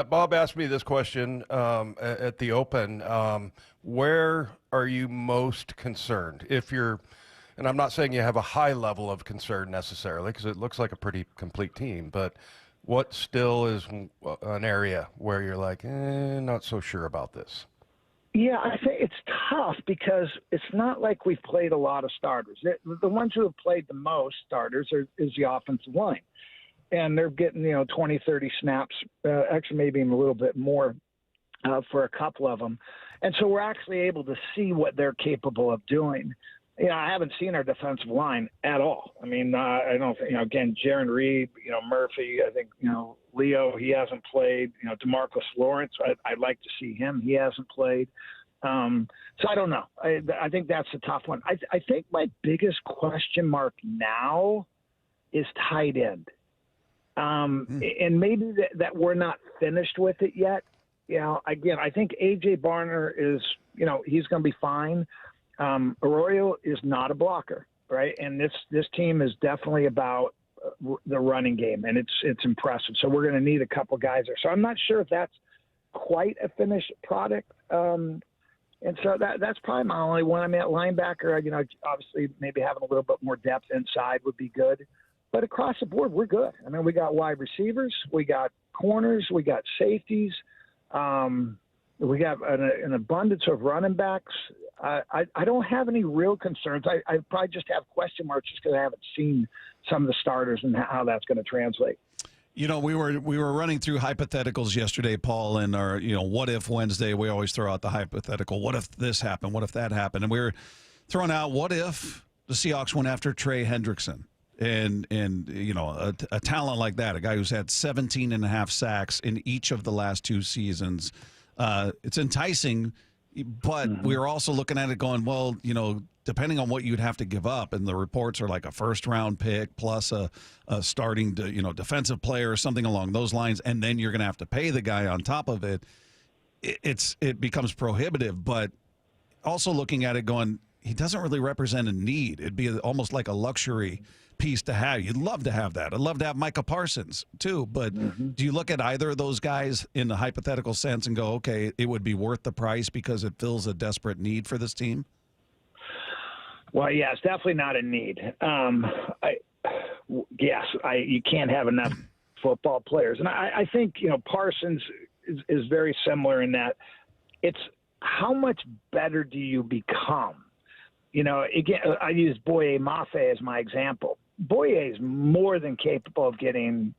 Speaker 5: Bob asked me this question at the Open. Where are you most concerned? And I'm not saying you have a high level of concern necessarily, because it looks like a pretty complete team, but what still is an area where you're like, not so sure about this?
Speaker 8: Yeah, I think it's tough because it's not like we've played a lot of starters. The ones who have played the most starters is the offensive line. And they're getting, 20, 30 snaps, actually maybe even a little bit more for a couple of them. And so we're actually able to see what they're capable of doing. I haven't seen our defensive line at all. I mean, I don't think, again, Jaron Reed, Murphy, I think, Leo, he hasn't played. DeMarcus Lawrence, I'd like to see him. He hasn't played. So I don't know. I think that's a tough one. I think my biggest question mark now is tight end. And maybe that we're not finished with it yet. Again, I think A.J. Barner is, he's going to be fine. Arroyo is not a blocker, right? And this team is definitely about the running game, and it's impressive. So we're going to need a couple guys there. So I'm not sure if that's quite a finished product. And so that's probably my only one. I mean, at linebacker, obviously maybe having a little bit more depth inside would be good. But across the board, we're good. I mean, we got wide receivers, we got corners, we got safeties. We got an abundance of running backs. I don't have any real concerns. I probably just have question marks just because I haven't seen some of the starters and how that's going to translate.
Speaker 1: You know, we were running through hypotheticals yesterday, Paul, and our, what if Wednesday, we always throw out the hypothetical. What if this happened? What if that happened? And we were throwing out, what if the Seahawks went after Trey Hendrickson? And a talent like that, a guy who's had 17 and a half sacks in each of the last 2 seasons. It's enticing, but we're also looking at it going, well, depending on what you'd have to give up, and the reports are like a first-round pick plus a starting, defensive player or something along those lines, and then you're going to have to pay the guy on top of it. It becomes prohibitive, but also looking at it going, he doesn't really represent a need. It'd be almost like a luxury piece to have. You'd love to have that. I'd love to have Micah Parsons too, but do you look at either of those guys in the hypothetical sense and go, okay, it would be worth the price because it fills a desperate need for this team?
Speaker 8: Well, yeah, it's definitely not a need. You can't have enough football players. And I think, Parsons is very similar in that it's how much better do you become? Again, I use Boye Mafe as my example. Boye is more than capable of getting,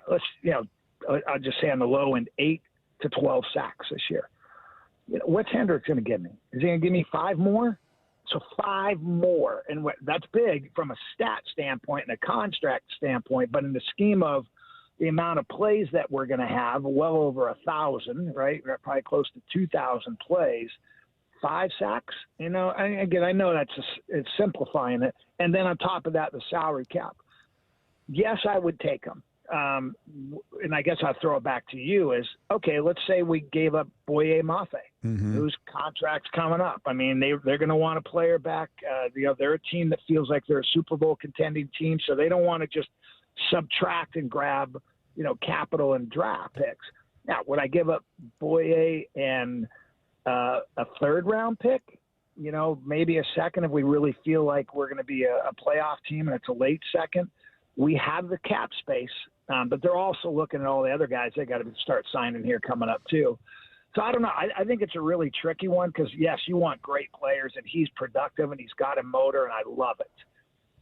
Speaker 8: I'll just say on the low end, 8 to 12 sacks this year. What's Hendricks going to give me? Is he going to give me 5 more? So 5 more. And that's big from a stat standpoint and a contract standpoint, but in the scheme of the amount of plays that we're going to have, well over 1,000, right? We're probably close to 2,000 plays. 5 sacks, and again, I know it's simplifying it. And then on top of that, the salary cap. Yes, I would take them. And I guess I'll throw it back to you is, okay, let's say we gave up Boye Mafe, whose contract's coming up. I mean, they're going to want a player back. They're a team that feels like they're a Super Bowl contending team, so they don't want to just subtract and grab, capital and draft picks. Now, would I give up Boye and a 3rd-round pick, maybe a second if we really feel like we're going to be a playoff team and it's a late second? We have the cap space, but they're also looking at all the other guys they got to start signing here coming up too. So I don't know. I think it's a really tricky one because, yes, you want great players and he's productive and he's got a motor and I love it.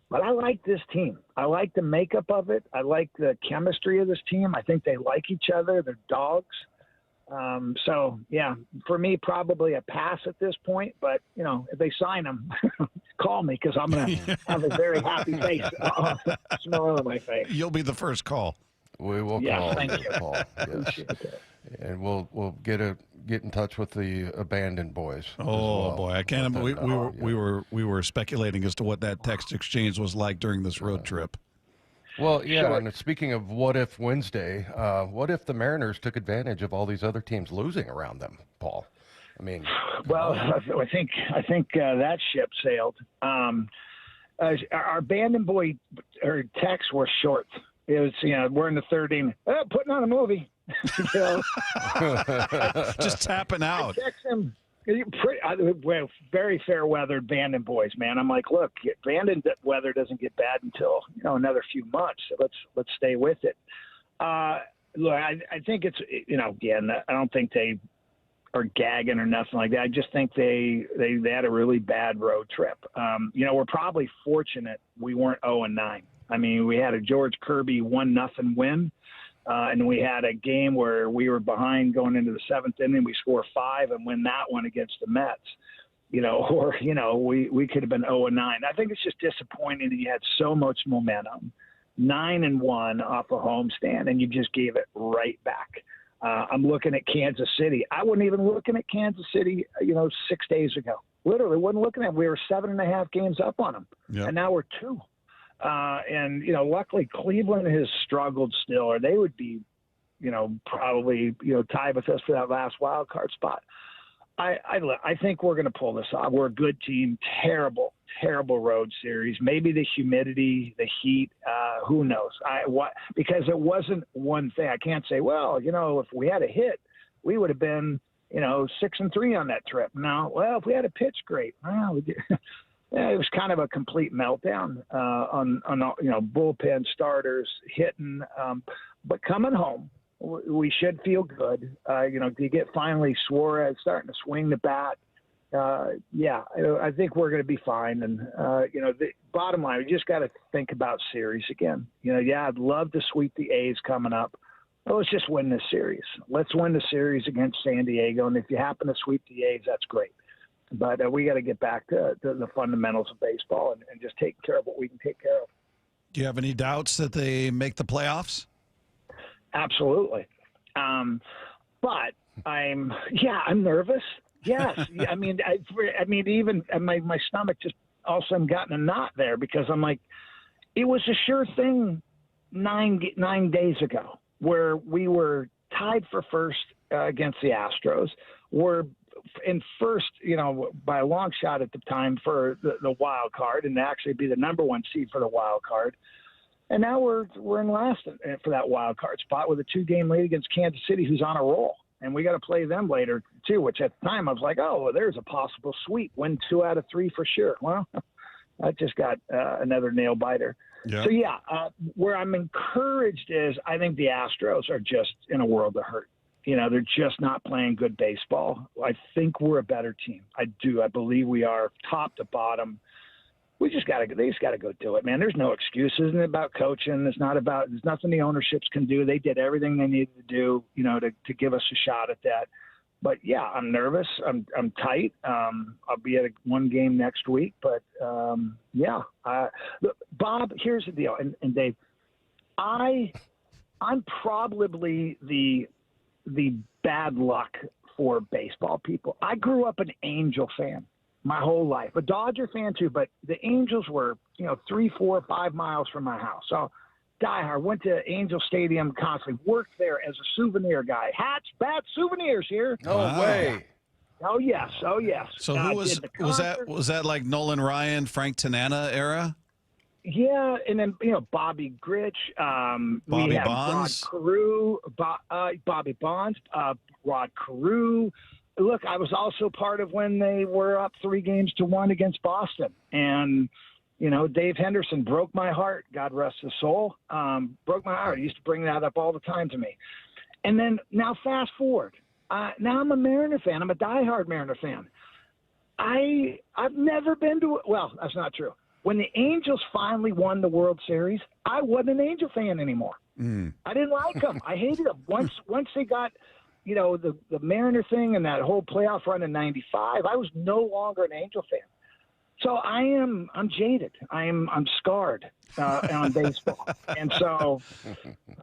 Speaker 8: But I like this team. I like the makeup of it. I like the chemistry of this team. I think they like each other. They're dogs. So, yeah, for me, probably a pass at this point. But, if they sign him, call me because I'm going to have a very happy face, smile on my face.
Speaker 1: You'll be the first call.
Speaker 5: We will call.
Speaker 8: Thank you.
Speaker 5: Paul. Yes. And we'll get in touch with the abandoned boys.
Speaker 1: Oh, boy. I can't. We were speculating as to what that text exchange was like during this road trip.
Speaker 5: Well, yeah, sure. And speaking of what if Wednesday, what if the Mariners took advantage of all these other teams losing around them, Paul? I mean,
Speaker 8: well, I think that ship sailed. Our abandoned boy or texts were short. It was, we're in the 3rd inning, putting on a movie.
Speaker 1: Just tapping out.
Speaker 8: I text him. Very fair-weathered Bandon boys, man. I'm like, look, Bandon weather doesn't get bad until another few months. So let's stay with it. Look, I think it's again, I don't think they are gagging or nothing like that. I just think they had a really bad road trip. We're probably fortunate we weren't 0-9. I mean, we had a George Kirby 1-0 win. And we had a game where we were behind going into the 7th inning. We score 5 and win that one against the Mets, we could have been 0-9. I think it's just disappointing that you had so much momentum, 9-1 off a homestand, and you just gave it right back. I'm looking at Kansas City. I wasn't even looking at Kansas City, 6 days ago. Literally wasn't looking at them. We were 7.5 games up on them, and now we're 2. And luckily Cleveland has struggled still, or they would be, probably, tied with us for that last wild card spot. I think we're going to pull this off. We're a good team. Terrible road series. Maybe the humidity, the heat, who knows? Because it wasn't one thing. I can't say, well, if we had a hit, we would have been, 6-3 on that trip. No, well, if we had a pitch, great. Well, we did. Yeah, it was kind of a complete meltdown on bullpen starters hitting, but coming home, we should feel good. You get finally Suarez starting to swing the bat. I think we're going to be fine. And, the bottom line, we just got to think about series again. I'd love to sweep the A's coming up. But let's just win this series. Let's win the series against San Diego. And if you happen to sweep the A's, that's great. But we got to get back to the fundamentals of baseball and just take care of what we can take care of.
Speaker 1: Do you have any doubts that they make the playoffs?
Speaker 8: Absolutely. But I'm nervous. Yes. I mean, even my stomach just all of a sudden got in a knot there because I'm like, it was a sure thing 9 days ago where we were tied for first against the Astros. We're in first, by a long shot at the time for the wild card and actually be the number one seed for the wild card. And now we're in last for that wild card spot with a 2-game lead against Kansas City, who's on a roll. And we got to play them later, too, which at the time I was like, there's a possible sweep. Win 2 out of 3 for sure. Well, I just got another nail biter.
Speaker 1: Yep.
Speaker 8: So, where I'm encouraged is I think the Astros are just in a world of hurt. They're just not playing good baseball. I think we're a better team. I do. I believe we are top to bottom. They just got to go do it, man. There's no excuses. It's about coaching. There's nothing the ownerships can do. They did everything they needed to do, to give us a shot at that. But yeah, I'm nervous. I'm tight. I'll be at one game next week, but look, Bob, here's the deal. And Dave, I'm probably the bad luck for baseball people. I grew up an Angel fan my whole life, a Dodger fan too, but the Angels were, 3, 4, 5 miles from my house. So diehard, went to Angel Stadium constantly, worked there as a souvenir guy. Hats, bats, souvenirs here.
Speaker 5: No way.
Speaker 8: Oh yes.
Speaker 1: So who was that like Nolan Ryan, Frank Tanana era?
Speaker 8: Yeah, and then Bobby Grich,
Speaker 1: Bobby Bonds,
Speaker 8: Rod Carew, Bobby Bonds, Rod Carew. Look, I was also part of when they were up 3-1 against Boston, and Dave Henderson broke my heart. God rest his soul. Broke my heart. He used to bring that up all the time to me. And then now fast forward. Now I'm a Mariner fan. I'm a diehard Mariner fan. I've never been to – well, that's not true. When the Angels finally won the World Series, I wasn't an Angel fan anymore. I didn't like them. I hated them. Once they got – the Mariner thing and that whole playoff run in '95, I was no longer an Angel fan. So I'm jaded. I'm scarred on baseball, and so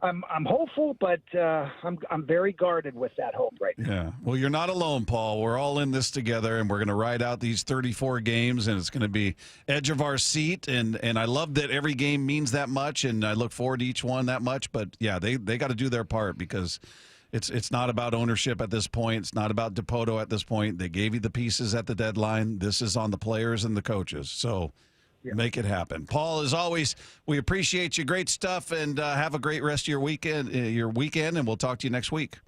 Speaker 8: I'm hopeful, but I'm very guarded with that hope right now.
Speaker 1: Yeah. Well, you're not alone, Paul. We're all in this together, and we're going to ride out these 34 games, and it's going to be edge of our seat. And I love that every game means that much, and I look forward to each one that much. But yeah, they got to do their part because it's not about ownership at this point. It's not about Dipoto at this point. They gave you the pieces at the deadline. This is on the players and the coaches. So make it happen. Paul, as always, we appreciate you. Great stuff, and have a great rest of your weekend, and we'll talk to you next week.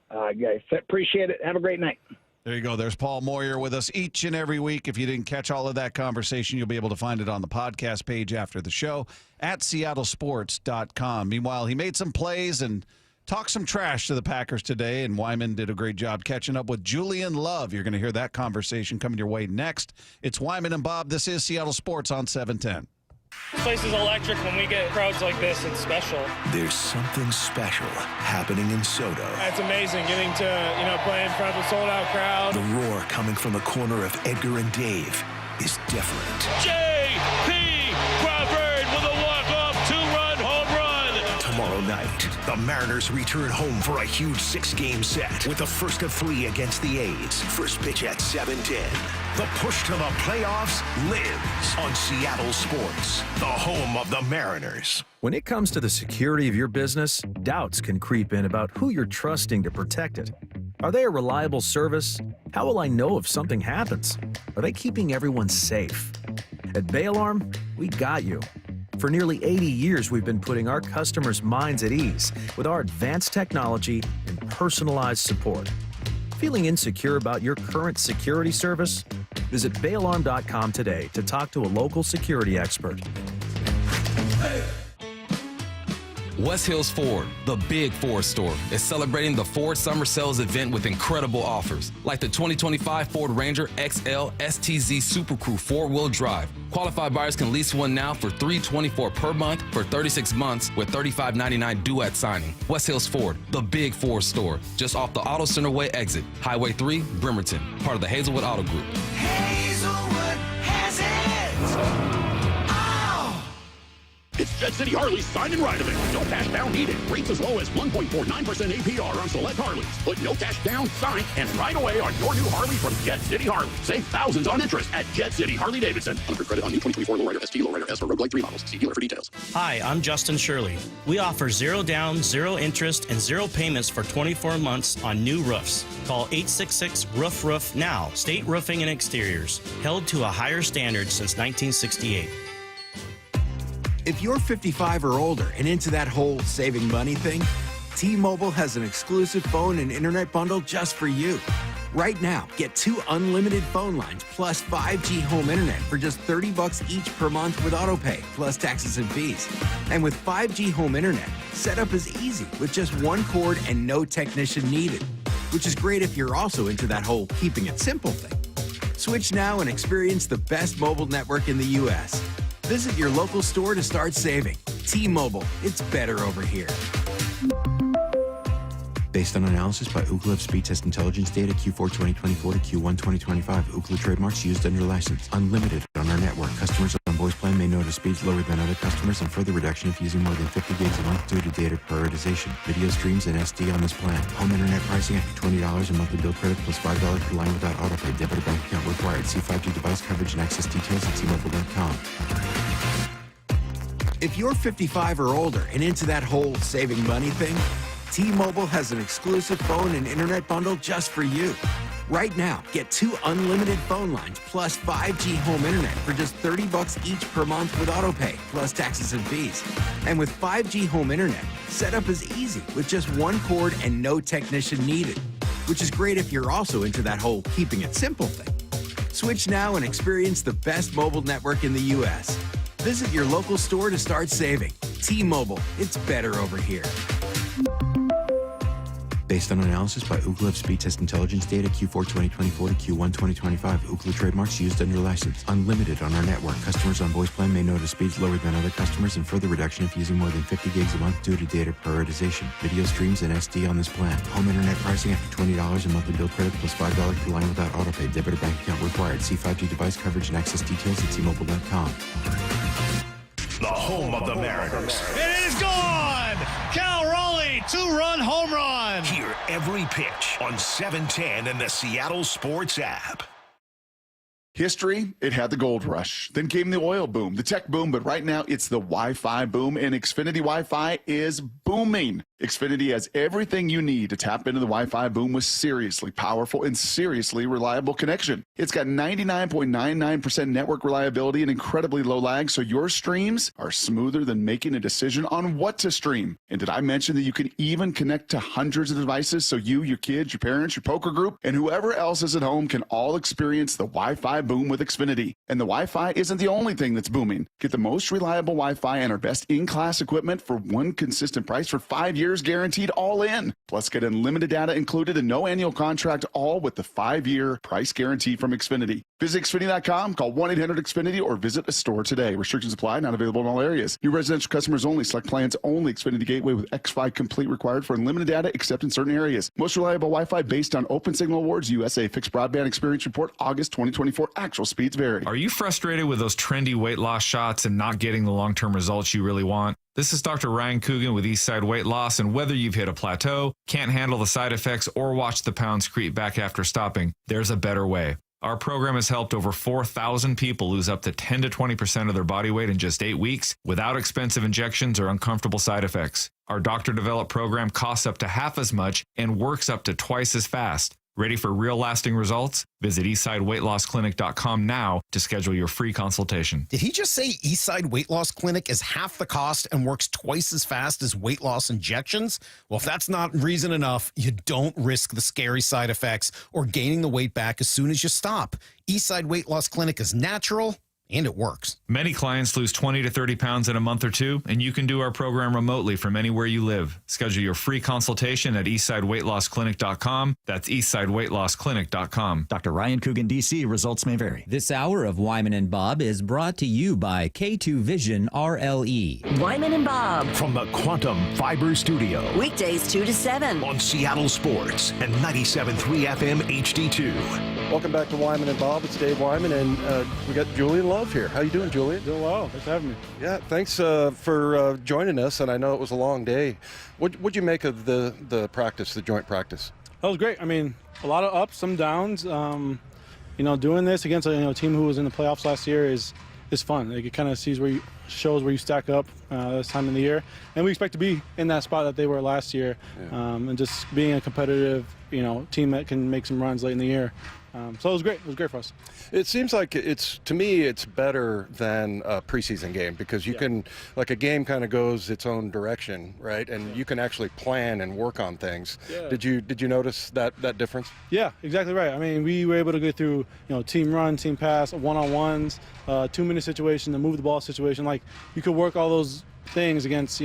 Speaker 8: Guys, appreciate it. Have a great night.
Speaker 1: There you go. There's Paul Moyer with us each and every week. If you didn't catch all of that conversation, you'll be able to find it on the podcast page after the show at seattlesports.com. Meanwhile, he made some plays and talk some trash to the Packers today, and Wyman did a great job catching up with Julian Love. You're going to hear that conversation coming your way next. It's Wyman and Bob. This is Seattle Sports on 710.
Speaker 17: This place is electric. When we get crowds like this, it's special.
Speaker 4: There's something special happening in Soto.
Speaker 17: It's amazing getting to, play in front of a sold-out crowd.
Speaker 4: The roar coming from the corner of Edgar and Dave is different.
Speaker 18: J.P. Crawford with a walk-off 2-run home run.
Speaker 4: Tomorrow night, the Mariners return home for a huge 6-game set with the first of 3 against the A's. First pitch at 7:10. The push to the playoffs lives on Seattle Sports, the home of the Mariners.
Speaker 9: When it comes to the security of your business, doubts can creep in about who you're trusting to protect it. Are they a reliable service? How will I know if something happens? Are they keeping everyone safe? At Bay Alarm, we got you. For nearly 80 years, we've been putting our customers' minds at ease with our advanced technology and personalized support. Feeling insecure about your current security service? Visit bayalarm.com today to talk to a local security expert.
Speaker 10: West Hills Ford, the big Ford store, is celebrating the Ford Summer Sales event with incredible offers, like the 2025 Ford Ranger XL STZ Super Crew 4-wheel drive. Qualified buyers can lease one now for $324 per month for 36 months with $35.99 due at signing. West Hills Ford, the big Ford store, just off the Auto Center Way exit, Highway 3, Bremerton, part of the Hazelwood Auto Group.
Speaker 11: Hazelwood has it!
Speaker 12: It's Jet City Harley's Sign and Ride event. No cash down needed. Rates as low as 1.49% APR on select Harleys. Put no cash down, sign, and ride away on your new Harley from Jet City Harley. Save thousands on interest at Jet City Harley Davidson. Under credit on new 2024 Lowrider ST, Lowrider S, or Rogue Light 3 models. See dealer for details.
Speaker 13: Hi, I'm Justin Shirley. We offer 0 down, 0 interest, and 0 payments for 24 months on new roofs. Call 866-ROOF-ROOF now. State Roofing and Exteriors. Held to a higher standard since 1968.
Speaker 14: If you're 55 or older and into that whole saving money thing, T-Mobile has an exclusive phone and internet bundle just for you. Right now, get 2 unlimited phone lines plus 5G home internet for just $30 each per month with autopay, plus taxes and fees. And with 5G home internet, setup is easy with just 1 cord and no technician needed, which is great if you're also into that whole keeping it simple thing. Switch now and experience the best mobile network in the U.S. Visit your local store to start saving. T-Mobile, it's better over here.
Speaker 15: Based on analysis by Ookla Speed Test Intelligence data Q4 2024 to Q1 2025. Ookla trademarks used under license. Unlimited on our network. Customers on voice plan may notice speeds lower than other customers and further reduction if using more than 50 gigs a month due to data prioritization. Video streams and SD on this plan. Home internet pricing after $20 a monthly bill credit plus $5 per line without autopay. Debit or bank account required. See 5G device coverage and access details at T-Mobile.com.
Speaker 14: If you're 55 or older and into that whole saving money thing, T-Mobile has an exclusive phone and internet bundle just for you. Right now, get 2 unlimited phone lines plus 5G home internet for just $30 each per month with autopay, plus taxes and fees. And with 5G home internet, setup is easy with just 1 cord and no technician needed, which is great if you're also into that whole keeping it simple thing. Switch now and experience the best mobile network in the U.S. Visit your local store to start saving. T-Mobile, it's better over here.
Speaker 15: Based on analysis by Ookla Speed Test Intelligence data Q4 2024 to Q1 2025. Ookla trademarks used under license. Unlimited on our network. Customers on voice plan may notice speeds lower than other customers and further reduction if using more than 50 gigs a month due to data prioritization. Video streams and SD on this plan. Home internet pricing after $20 a monthly bill credit plus $5 per line without autopay. Debit or bank account required. See 5G device coverage and access details at T-Mobile.com.
Speaker 4: The home of the Mariners.
Speaker 18: It is gone! Cal Raleigh, 2-run home run!
Speaker 4: Hear every pitch on 710 and the Seattle Sports app.
Speaker 22: History, it had the gold rush. Then came the oil boom, the tech boom, but right now it's the Wi-Fi boom, and Xfinity Wi-Fi is booming. Xfinity has everything you need to tap into the Wi-Fi boom with seriously powerful and seriously reliable connection. It's got 99.99% network reliability and incredibly low lag, so your streams are smoother than making a decision on what to stream. And did I mention that you can even connect to hundreds of devices so you, your kids, your parents, your poker group, and whoever else is at home can all experience the Wi-Fi boom with Xfinity. And the Wi-Fi isn't the only thing that's booming. Get the most reliable Wi-Fi and our best in-class equipment for one consistent price for 5 years guaranteed, all in. Plus, get unlimited data included and no annual contract, all with the 5-year price guarantee from Xfinity. Visit Xfinity.com, call 1-800-XFINITY, or visit a store today. Restrictions apply, not available in all areas. New residential customers only. Select plans only. Xfinity Gateway with X5 Complete required for unlimited data, except in certain areas. Most reliable Wi-Fi based on Open Signal Awards, USA Fixed Broadband Experience Report, August 2024. Actual speeds vary.
Speaker 24: Are you frustrated with those trendy weight loss shots and not getting the long-term results you really want? This is Dr. Ryan Coogan with Eastside Weight Loss, and whether you've hit a plateau, can't handle the side effects, or watch the pounds creep back after stopping, there's a better way. Our program has helped over 4,000 people lose up to 10 to 20% of their body weight in just 8 weeks without expensive injections or uncomfortable side effects. Our doctor-developed program costs up to half as much and works up to twice as fast. Ready for real lasting results? Visit eastsideweightlossclinic.com now to schedule your free consultation.
Speaker 25: Did he just say Eastside Weight Loss Clinic is half the cost and works twice as fast as weight loss injections? Well, if that's not reason enough, you don't risk the scary side effects or gaining the weight back as soon as you stop. Eastside Weight Loss Clinic is natural, And it works.
Speaker 24: Many clients lose 20 to 30 pounds in a month or two, and you can do our program remotely from anywhere you live. Schedule your free consultation at eastsideweightlossclinic.com. That's eastsideweightlossclinic.com.
Speaker 7: Dr. Ryan Coogan, D.C. Results may vary. This hour of Wyman and Bob is brought to you by K2 Vision RLE.
Speaker 2: Wyman and Bob.
Speaker 4: From the Quantum Fiber Studio.
Speaker 2: Weekdays 2 to 7.
Speaker 4: On Seattle Sports and 97.3 FM HD2.
Speaker 5: Welcome back to Wyman and Bob. It's Dave Wyman, and we got Julian Love here. How you doing, Julian?
Speaker 3: Doing well. Thanks for having me.
Speaker 5: Yeah, thanks for joining us, and I know it was a long day. What'd you make of the practice, the joint practice?
Speaker 3: That was great. I mean, a lot of ups, some downs. Doing this against a team who was in the playoffs last year is fun. Like, it kind of shows where you stack up this time of the year, and we expect to be in that spot that they were last year, and just being a competitive team that can make some runs late in the year. So it was great. It was great for us.
Speaker 5: It seems like to me, it's better than a preseason game because you can, like, a game kind of goes its own direction, right? And you can actually plan and work on things. Yeah. Did you notice that difference?
Speaker 3: Yeah, exactly right. I mean, we were able to go through, team run, team pass, one-on-ones, 2-minute situation, the move the ball situation. Like, you could work all those things against,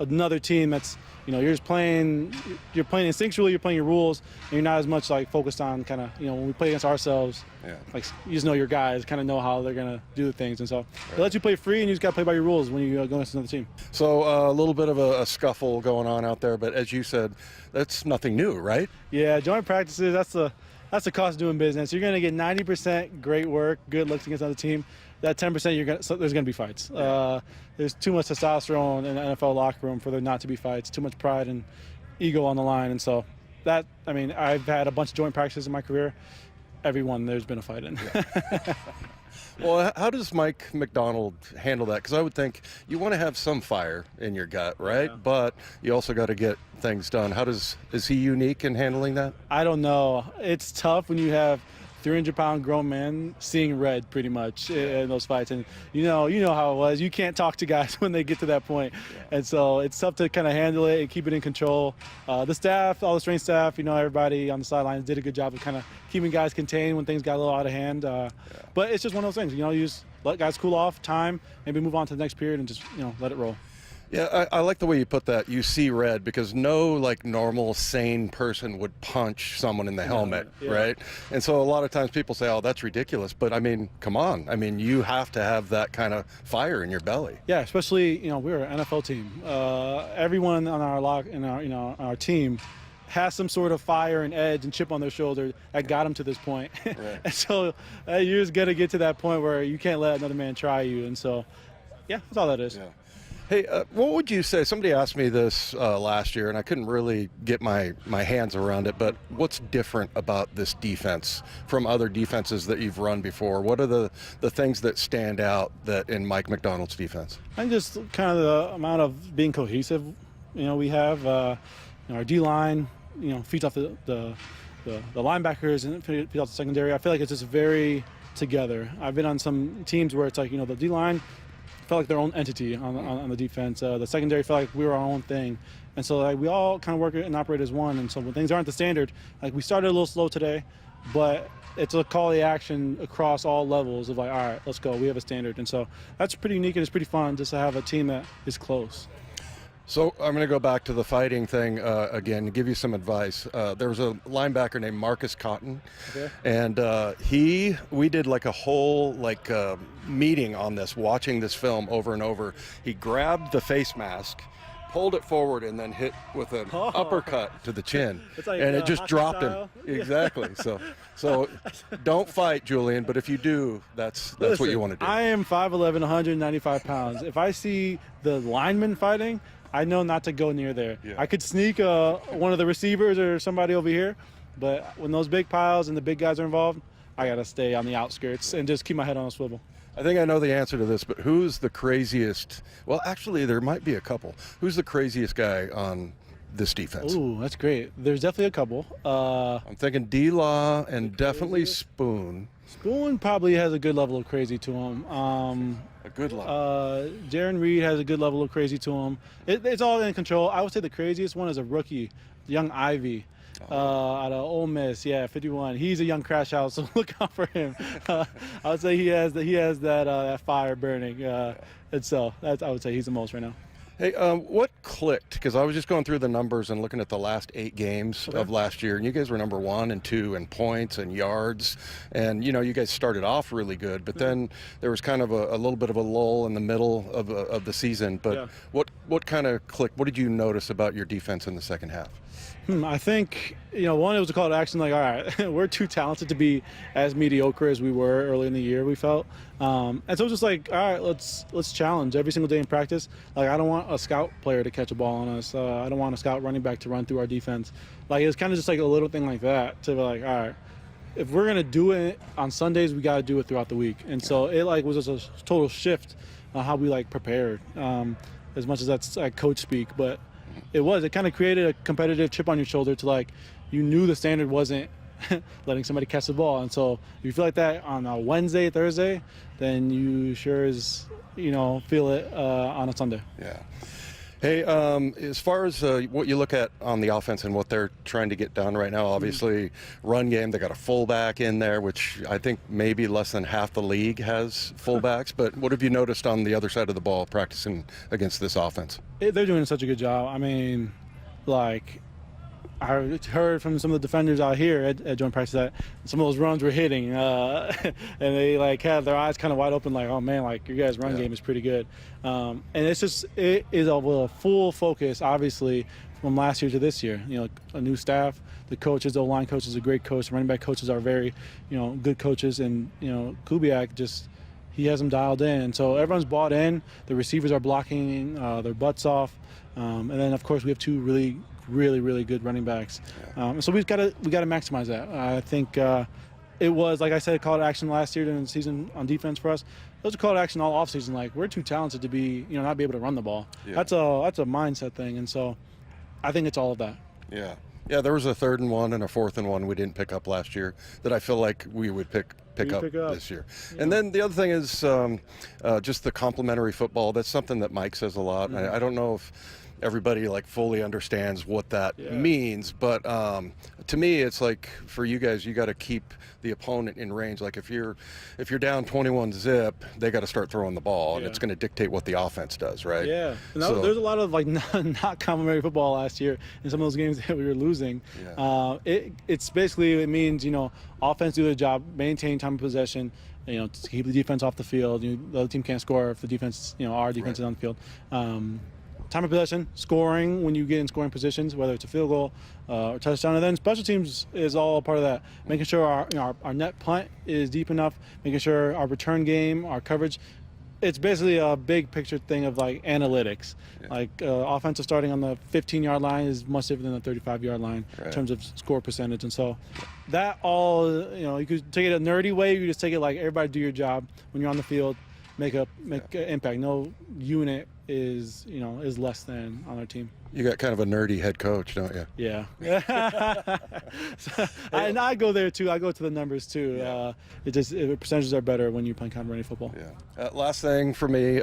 Speaker 3: another team that's, you're playing instinctually, you're playing your rules, and you're not as much like focused on kind of, when we play against ourselves, like, you just know your guys, kind of know how they're going to do the things. And so it lets you play free, and you just got to play by your rules when you go against another team.
Speaker 5: So a little bit of a scuffle going on out there, but as you said, that's nothing new, right?
Speaker 3: Yeah, joint practices, that's the cost of doing business. You're going to get 90% great work, good looks against another team. That 10%, there's going to be fights. There's too much testosterone in the NFL locker room for there not to be fights. Too much pride and ego on the line, and so I've had a bunch of joint practices in my career. Every one there's been a fight in.
Speaker 5: Yeah. Well, how does Mike Macdonald handle that? Because I would think you want to have some fire in your gut, right? Yeah. But you also got to get things done. Is he unique in handling that?
Speaker 3: I don't know. It's tough when you have 300-pound grown men seeing red pretty much in those fights, and you know how it was. You can't talk to guys when they get to that point, and so it's tough to kind of handle it and keep it in control. The staff, all the strength staff, everybody on the sidelines did a good job of kind of keeping guys contained when things got a little out of hand. But it's just one of those things. You just let guys cool off, time, maybe move on to the next period, and just let it roll.
Speaker 5: Yeah, I like the way you put that. You see red, because no normal sane person would punch someone in the helmet, right? And so a lot of times people say, "Oh, that's ridiculous," but I mean, come on. I mean, you have to have that kind of fire in your belly.
Speaker 3: Yeah, especially we're an NFL team. Everyone on our team has some sort of fire and edge and chip on their shoulder that got them to this point. Right. And so you're just gonna get to that point where you can't let another man try you. And so, yeah, that's all that is.
Speaker 5: Yeah. Hey, what would you say? Somebody asked me this last year, and I couldn't really get my hands around it, but what's different about this defense from other defenses that you've run before? What are the things that stand out that in Mike Macdonald's defense?
Speaker 3: And just kind of the amount of being cohesive, we have. Our D-line, feeds off the linebackers and feeds off the secondary. I feel like it's just very together. I've been on some teams where it's like, the D-line felt like their own entity on the defense. The secondary felt like we were our own thing. And so we all kind of work and operate as one. And so when things aren't the standard, we started a little slow today, but it's a call to action across all levels of all right, let's go. We have a standard. And so that's pretty unique, and it's pretty fun just to have a team that is close.
Speaker 5: So I'm going to go back to the fighting thing again and give you some advice. There was a linebacker named Marcus Cotton, and we did a whole meeting on this, watching this film over and over. He grabbed the face mask, pulled it forward, and then hit with an uppercut to the chin, and it just dropped him. Exactly. So don't fight, Julian, but if you do, that's what you want to do.
Speaker 3: I am 5'11", 195 pounds. If I see the lineman fighting, I know not to go near there. Yeah. I could sneak one of the receivers or somebody over here, but when those big piles and the big guys are involved, I got to stay on the outskirts and just keep my head on a swivel.
Speaker 5: I think I know the answer to this, but who's the craziest? Well, actually, there might be a couple. Who's the craziest guy on this defense?
Speaker 3: Ooh, that's great. There's definitely a couple.
Speaker 5: I'm thinking D-Law and definitely Spoon.
Speaker 3: Spoon probably has a good level of crazy to him.
Speaker 5: A good level.
Speaker 3: Jaron Reed has a good level of crazy to him. It's all in control. I would say the craziest one is a rookie, young Ivy. out of Ole Miss. Yeah, 51. He's a young crash out, so look out for him. I would say he has that fire burning. And so I would say he's the most right now.
Speaker 5: Hey, what clicked? Because I was just going through the numbers and looking at the last 8 games of last year, and you guys were number 1 and 2 in points and yards, and you guys started off really good, but then there was kind of a little bit of a lull in the middle of the season. But what kind of clicked? What did you notice about your defense in the second half?
Speaker 3: I think, one, it was a call to action, like, all right, we're too talented to be as mediocre as we were early in the year, we felt. And so it was just like, all right, let's challenge every single day in practice. Like, I don't want a scout player to catch a ball on us. I don't want a scout running back to run through our defense. Like, it was kind of just like a little thing like that to be like, all right, if we're going to do it on Sundays, we got to do it throughout the week. And so it, was just a total shift on how we, prepared, as much as that's coach speak. But it kind of created a competitive chip on your shoulder to you knew the standard wasn't letting somebody catch the ball. And so if you feel like that on a Wednesday, Thursday, then you sure as, feel it on a Sunday.
Speaker 5: Yeah. Hey, as far as what you look at on the offense and what they're trying to get done right now, obviously run game, they got a fullback in there, which I think maybe less than half the league has fullbacks. But what have you noticed on the other side of the ball practicing against this offense?
Speaker 3: They're doing such a good job. I mean, I heard from some of the defenders out here at joint practice that some of those runs were hitting, and they had their eyes kind of wide open, oh man, your guys' run game is pretty good. And it is a full focus, obviously, from last year to this year. A new staff, the coaches, the O-line coach is a great coach, the running back coaches are very, good coaches, and Kubiak he has them dialed in, and so everyone's bought in. The receivers are blocking their butts off, and then of course we have 2 really good running backs. So we got to maximize that. I think it was, like I said, a call to action last year during the season on defense for us. It was a call to action all offseason. We're too talented to be, not be able to run the ball. Yeah. That's a mindset thing, and so I think it's all of that.
Speaker 5: Yeah. Yeah, there was a 3rd and 1 and a 4th and 1 we didn't pick up last year that I feel like we would pick up this year. Yeah. And then the other thing is just the complementary football. That's something that Mike says a lot. Mm-hmm. I don't know if everybody fully understands what that means, but to me it's for you guys, you got to keep the opponent in range. If you're down 21-0, they got to start throwing the ball, and it's going to dictate what the offense does, right?
Speaker 3: Yeah. And there's a lot of not complimentary football last year in some of those games that we were losing. Yeah. It's basically, it means offense do their job, maintain time of possession, to keep the defense off the field. The other team can't score if the defense, our defense is on the field. Time of possession, scoring when you get in scoring positions, whether it's a field goal or touchdown, and then special teams is all part of that. Making sure our net punt is deep enough, making sure our return game, our coverage. It's basically a big picture thing of analytics. Yeah. Offensive starting on the 15-yard line is much different than the 35-yard line in terms of score percentage, and so that all you could take it a nerdy way. You just take it everybody do your job when you're on the field, make an impact. No unit is less than on our team.
Speaker 5: You got kind of a nerdy head coach, don't you?
Speaker 3: Yeah. And I go there too. I go to the numbers too. Yeah. Percentages are better when you're playing complementary football.
Speaker 5: Yeah. Last thing for me,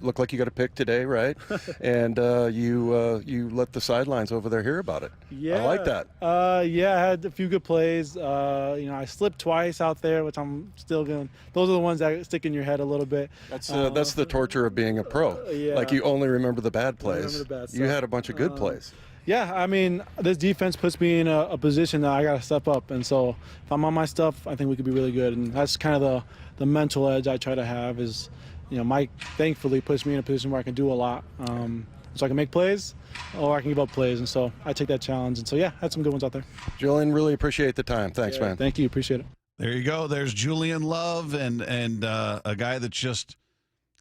Speaker 5: looked like you got a pick today, right? And you let the sidelines over there hear about it.
Speaker 3: Yeah.
Speaker 5: I like that.
Speaker 3: I had a few good plays. I slipped twice out there, which I'm still going. Those are the ones that stick in your head a little bit.
Speaker 5: That's the torture of being a pro. You only remember the bad plays. You had a bunch of good plays.
Speaker 3: Yeah, I mean, this defense puts me in a position that I got to step up. And so if I'm on my stuff, I think we could be really good. And that's kind of the mental edge I try to have is, Mike thankfully puts me in a position where I can do a lot. So I can make plays or I can give up plays. And so I take that challenge. And so, had some good ones out there.
Speaker 5: Julian, really appreciate the time. Thanks, man.
Speaker 3: Thank you. Appreciate it.
Speaker 1: There you go. There's Julian Love and a guy that's just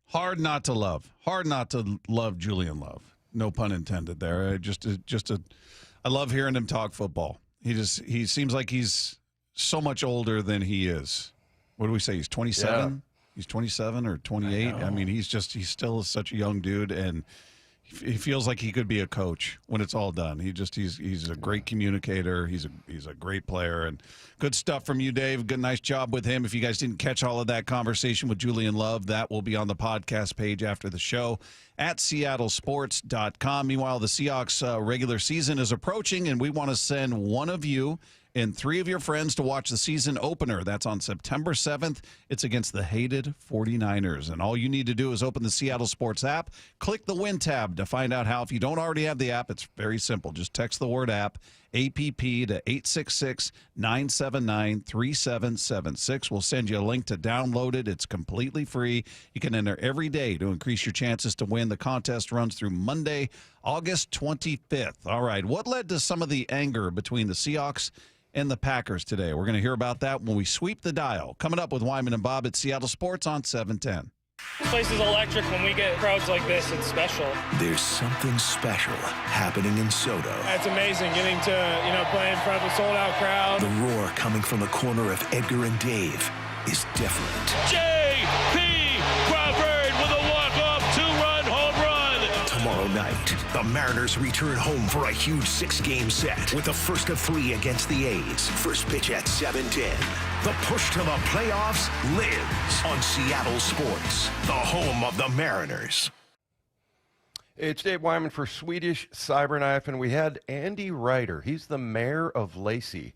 Speaker 1: hard not to love. Hard not to love Julian Love. No pun intended there. I love hearing him talk football. He seems like he's so much older than he is. What do we say? He's 27? Yeah. He's 27 or 28. I mean, he's still such a young dude, and he feels like he could be a coach when it's all done. He's a great communicator. He's a great player, and good stuff from you, Dave. Good, nice job with him. If you guys didn't catch all of that conversation with Julian Love, that will be on the podcast page after the show at seattlesports.com. Meanwhile, the Seahawks regular season is approaching, and we want to send one of you and 3 of your friends to watch the season opener. That's on September 7th. It's against the hated 49ers. And all you need to do is open the Seattle Sports app, click the Win tab to find out how. If you don't already have the app, it's very simple. Just text the word app, APP, to 866-979-3776. We'll send you a link to download it. It's completely free. You can enter every day to increase your chances to win. The contest runs through Monday, August 25th. All right, what led to some of the anger between the Seahawks and the Packers today? We're going to hear about that when we sweep the dial. Coming up with Wyman and Bob at Seattle Sports on 710.
Speaker 17: This place is electric. When we get crowds like this, it's special.
Speaker 4: There's something special happening in Soto.
Speaker 17: It's amazing getting to, play in front of a sold-out crowd.
Speaker 4: The roar coming from the corner of Edgar and Dave is different.
Speaker 18: J.P. Crawford with a walk-off 2-run home run.
Speaker 4: Tomorrow night, the Mariners return home for a huge 6-game set with the first of 3 against the A's. First pitch at 7:10. The push to the playoffs lives on Seattle Sports, the home of the Mariners.
Speaker 5: It's Dave Wyman for Swedish Cyberknife, and we had Andy Ryder. He's the mayor of Lacey,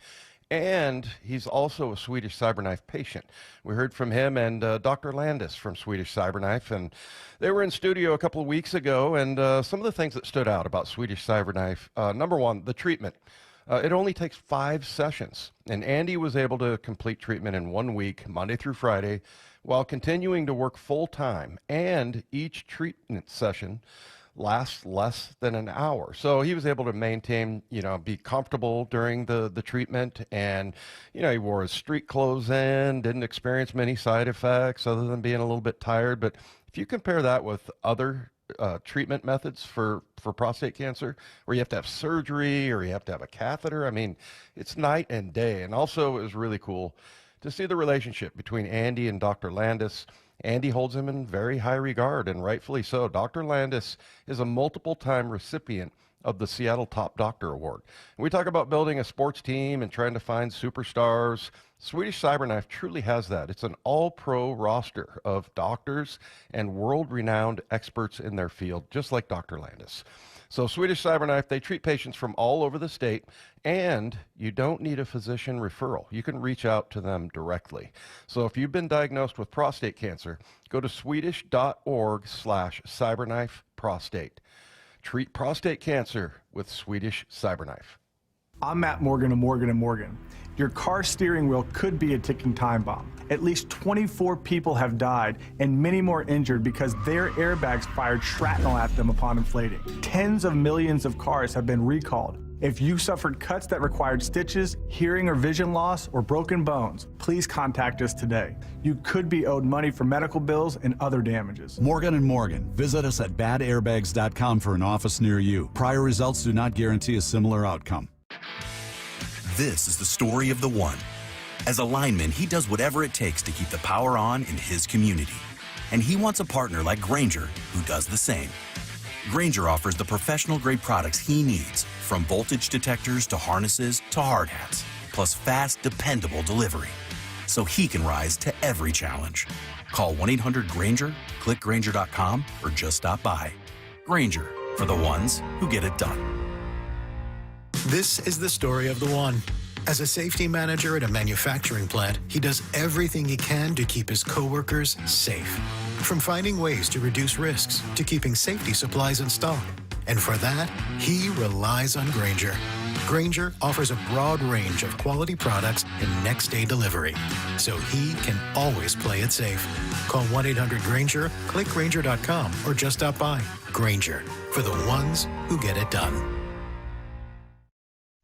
Speaker 5: and he's also a Swedish Cyberknife patient. We heard from him and Dr. Landis from Swedish Cyberknife, and they were in studio a couple of weeks ago, and some of the things that stood out about Swedish Cyberknife, number one, the treatment. It only takes 5 sessions, and Andy was able to complete treatment in 1 week, Monday through Friday, while continuing to work full-time, and each treatment session lasts less than an hour. So he was able to maintain, be comfortable during the treatment, and, he wore his street clothes in, didn't experience many side effects other than being a little bit tired. But if you compare that with other treatment methods for prostate cancer, where you have to have surgery or you have to have a catheter, it's night and day. And also it was really cool to see the relationship between Andy and Dr. Landis. Andy holds him in very high regard, and rightfully so. Dr. Landis is a multiple-time recipient of the Seattle Top Doctor Award. And we talk about building a sports team and trying to find superstars. Swedish Cyberknife truly has that. It's an all-pro roster of doctors and world-renowned experts in their field, just like Dr. Landis. So Swedish Cyberknife, they treat patients from all over the state, and you don't need a physician referral. You can reach out to them directly. So if you've been diagnosed with prostate cancer, go to swedish.org/cyberknifeprostate. Treat prostate cancer with Swedish Cyberknife.
Speaker 16: I'm Matt Morgan of Morgan & Morgan. Your car steering wheel could be a ticking time bomb. At least 24 people have died and many more injured because their airbags fired shrapnel at them upon inflating. Tens of millions of cars have been recalled. If you suffered cuts that required stitches, hearing or vision loss, or broken bones, please contact us today. You could be owed money for medical bills and other damages.
Speaker 19: Morgan & Morgan. Visit us at badairbags.com for an office near you. Prior results do not guarantee a similar outcome.
Speaker 20: This is the story of the one. As a lineman, he does whatever it takes to keep the power on in his community. And he wants a partner like Grainger who does the same. Grainger offers the professional-grade products he needs, from voltage detectors to harnesses to hard hats, plus fast, dependable delivery, so he can rise to every challenge. Call 1-800-GRAINGER, click Grainger.com, or just stop by. Grainger, for the ones who get it done.
Speaker 21: This is the story of the one. As a safety manager at a manufacturing plant, he does everything he can to keep his coworkers safe. From finding ways to reduce risks to keeping safety supplies in stock. And for that, he relies on Grainger. Grainger offers a broad range of quality products and next-day delivery, so he can always play it safe. Call 1-800-GRAINGER, click Grainger.com, or just stop by. Grainger, for the ones who get it done.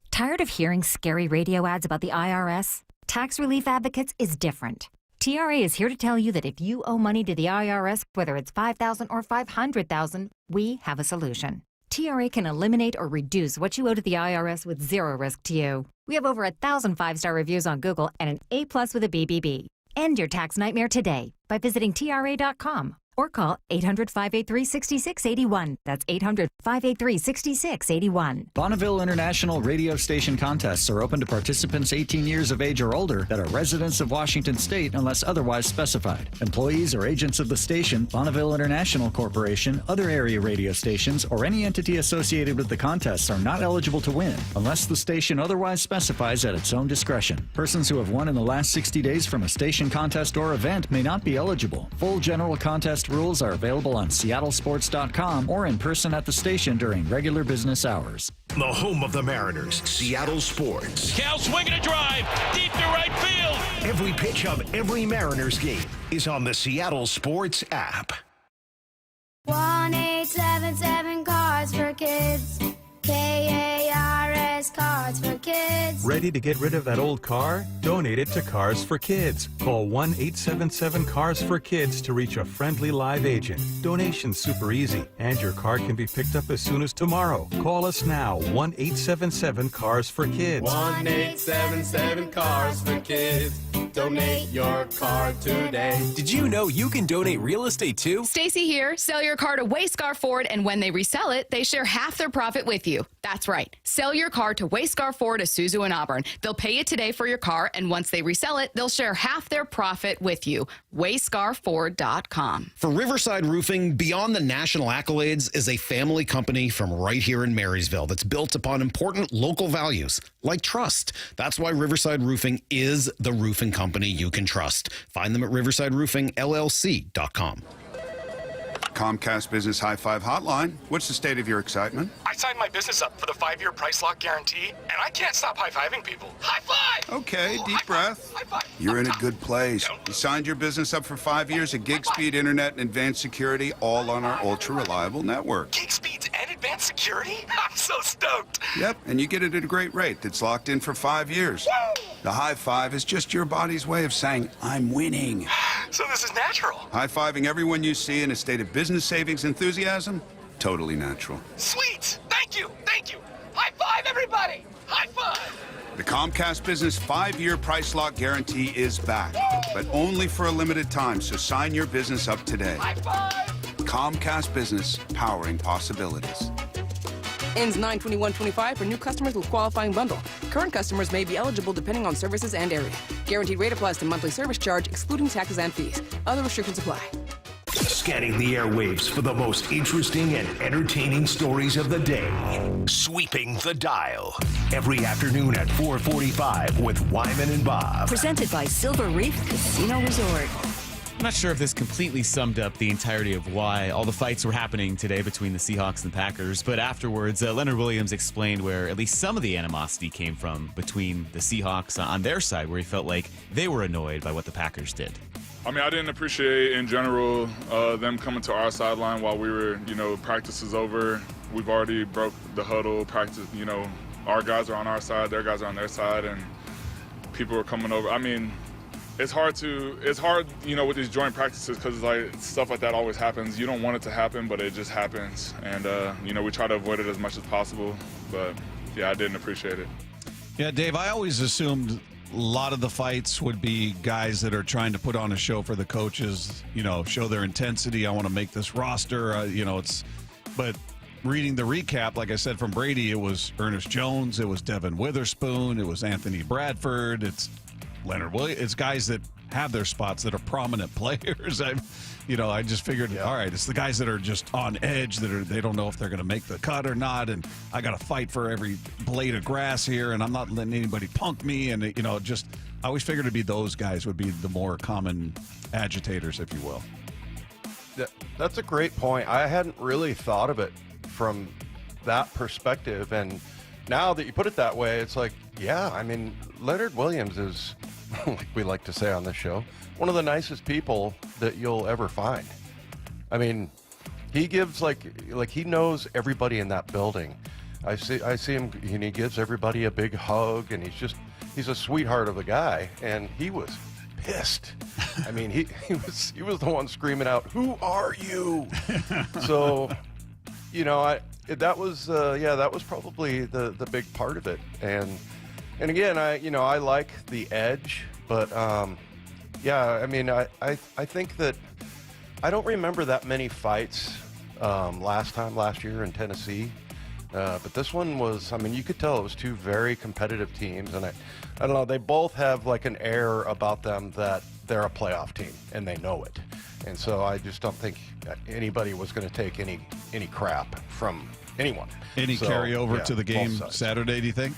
Speaker 23: Tired of hearing scary radio ads about the IRS? Tax Relief Advocates is different. TRA is here to tell you that if you owe money to the IRS, whether it's $5,000 or $500,000, we have a solution. TRA can eliminate or reduce what you owe to the IRS with zero risk to you. We have over 1,000 5-star reviews on Google and an A+ with a BBB. End your tax nightmare today by visiting TRA.com or call 800-583-6681. That's 800-583-6681.
Speaker 6: Bonneville International radio station contests are open to participants 18 years of age or older that are residents of Washington State unless otherwise specified. Employees or agents of the station, Bonneville International Corporation, other area radio stations, or any entity associated with the contests are not eligible to win unless the station otherwise specifies at its own discretion. Persons who have won in the last 60 days from a station contest or event may not be eligible. Full general contest rules are available on seattlesports.com or in person at the station during regular business hours.
Speaker 4: The home of the Mariners, Seattle Sports.
Speaker 18: Cal swinging a drive deep to right field.
Speaker 4: Every pitch of every Mariners game is on the Seattle Sports app.
Speaker 8: 1-877 Cards for Kids. KARS Cards for Kids.
Speaker 9: Ready to get rid of that old car? Donate it to Cars for Kids. Call 1-877-CARS-FOR-KIDS to reach a friendly live agent. Donation's super easy, and your car can be picked up as soon as tomorrow. Call us now, 1-877-CARS-FOR-KIDS.
Speaker 10: 1-877-CARS-FOR-KIDS. Donate your car today.
Speaker 11: Did you know you can donate real estate too?
Speaker 26: Stacy here. Sell your car to Wayscar Ford, and when they resell it, they share half their profit with you. That's right. Sell your car to Wayscar Ford, Isuzu, and Auburn. They'll pay you today for your car, and once they resell it, they'll share half their profit with you. WayscarFord.com.
Speaker 25: For Riverside Roofing, beyond the national accolades, is a family company from right here in Marysville that's built upon important local values like trust. That's why Riverside Roofing is the roofing company you can trust. Find them at riversideroofingllc.com.
Speaker 27: Comcast Business High Five Hotline. What's the state of your excitement?
Speaker 28: I signed my business up for the 5-year price lock guarantee, and I can't stop high-fiving people. High five!
Speaker 27: Okay, deep breath.
Speaker 28: High five.
Speaker 27: You're in a good place. You signed your business up for 5 years of gig speed internet and advanced security, all on our ultra-reliable network.
Speaker 28: Gig speeds and advanced security? I'm so stoked.
Speaker 27: Yep, and you get it at a great rate that's locked in for 5 years.
Speaker 28: Woo!
Speaker 27: The high five is just your body's way of saying, I'm winning.
Speaker 28: So this is natural.
Speaker 27: High-fiving everyone you see in a state of business savings enthusiasm? Totally natural.
Speaker 28: Sweet! Thank you! Thank you! High five, everybody! High five!
Speaker 27: The Comcast Business 5-year price lock guarantee is back, but only for a limited time, so sign your business up today.
Speaker 28: High five!
Speaker 27: Comcast Business, powering possibilities.
Speaker 29: Ends 9/21/25 for new customers with qualifying bundle. Current customers may be eligible depending on services and area. Guaranteed rate applies to monthly service charge, excluding taxes and fees. Other restrictions apply.
Speaker 4: Scanning the airwaves for the most interesting and entertaining stories of the day. Sweeping the dial. Every afternoon at 4:45 with Wyman and Bob.
Speaker 2: Presented by Silver Reef Casino Resort.
Speaker 30: I'm not sure if this completely summed up the entirety of why all the fights were happening today between the Seahawks and the Packers, but afterwards, Leonard Williams explained where at least some of the animosity came from between the Seahawks on their side, where he felt like they were annoyed by what the Packers did.
Speaker 31: I mean, I didn't appreciate, in general, them coming to our sideline while we were, practice is over. We've already broke the huddle, practice, our guys are on our side, their guys are on their side, and people are coming over. I mean, it's hard, with these joint practices because, stuff like that always happens. You don't want it to happen, but it just happens. And, we try to avoid it as much as possible. But, yeah, I didn't appreciate it.
Speaker 1: Yeah, Dave, I always assumed a lot of the fights would be guys that are trying to put on a show for the coaches, show their intensity. I want to make this roster, but reading the recap, like I said, from Brady, it was Ernest Jones, it was Devin Witherspoon, it was Anthony Bradford, it's Leonard Williams. It's guys that have their spots that are prominent players. I just figured, all right, it's the guys that are just on edge, they don't know if they're going to make the cut or not, and I got to fight for every blade of grass here, and I'm not letting anybody punk me, and I always figured it'd be those guys would be the more common agitators, if you will.
Speaker 5: That's a great point. I hadn't really thought of it from that perspective, and now that you put it that way, it's like, yeah, I mean, Leonard Williams is, like we like to say on this show, one of the nicest people that you'll ever find. I mean, he gives like he knows everybody in that building. I see him, and he gives everybody a big hug, and he's a sweetheart of a guy, and he was pissed. I mean, he was the one screaming out, "Who are you?" So, that was probably the big part of it. And again, I like the edge, but I mean, I think that I don't remember that many fights last year in Tennessee. But this one was, I mean, you could tell it was two very competitive teams. And I don't know, they both have like an air about them that they're a playoff team and they know it. And so I just don't think anybody was going to take any crap from anyone.
Speaker 1: Any carryover to the game Saturday, do you think?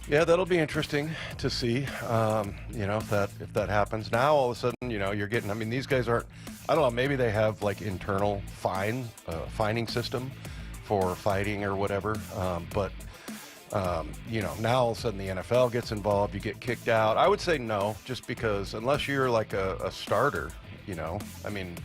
Speaker 5: Yeah, that'll be interesting to see, if that happens. Now, all of a sudden, you're getting, I mean, these guys aren't, I don't know, maybe they have like internal fining system for fighting or whatever. But now all of a sudden the NFL gets involved, you get kicked out. I would say no, just because unless you're like a starter, I mean,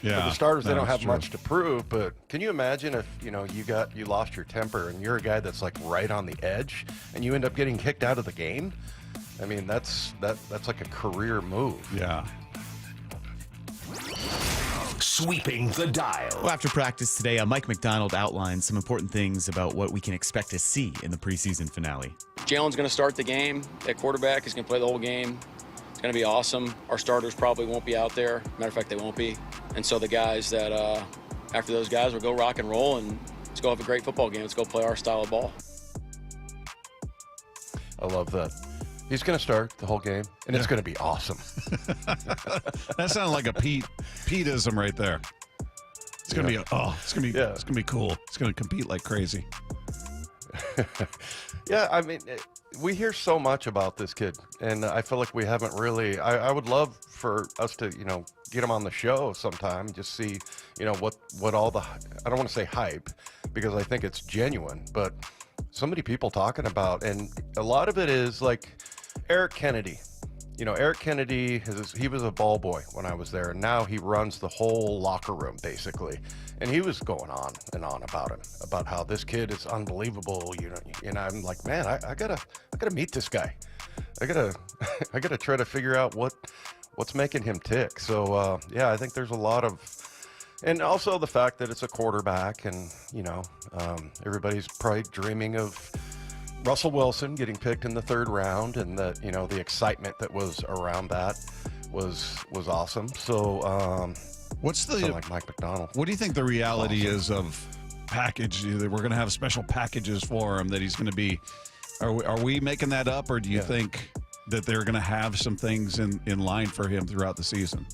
Speaker 5: for the starters, they don't have much to prove. But can you imagine if, you lost your temper and you're a guy that's like right on the edge and you end up getting kicked out of the game? I mean, that's like a career move.
Speaker 1: Yeah.
Speaker 4: Sweeping the dial.
Speaker 30: Well, after practice today, Mike McDonald outlined some important things about what we can expect to see in the preseason finale.
Speaker 3: Jalen's going to start the game at quarterback. He's going to play the whole game. It's going to be awesome. Our starters probably won't be out there. Matter of fact, they won't be. And so the guys that, after those guys, will go rock and roll and let's go have a great football game. Let's go play our style of ball.
Speaker 5: I love that. He's going to start the whole game, and it's going to be awesome.
Speaker 1: That sounded like a Peteism right there. It's going to be it's going to be cool. It's going to compete like crazy.
Speaker 5: Yeah, I mean, we hear so much about this kid, and I feel like we haven't really. I would love for us to, get him on the show sometime, just see, what all the. I don't want to say hype, because I think it's genuine, but so many people talking about, and a lot of it is like Eric Kennedy. Eric Kennedy, he was a ball boy when I was there, and now he runs the whole locker room, basically. And he was going on and on about him, about how this kid is unbelievable, and I'm like, man, I gotta meet this guy. I gotta try to figure out what's making him tick. So, I think there's a lot of, and also the fact that it's a quarterback, and, everybody's probably dreaming of Russell Wilson getting picked in the 3rd round, and that, the excitement that was around that was awesome. So,
Speaker 1: what's the
Speaker 5: like Mike McDonald?
Speaker 1: What do you think the reality is of package? We're going to have special packages for him that he's going to be. Are we making that up, or do you think that they're going to have some things in line for him throughout the season?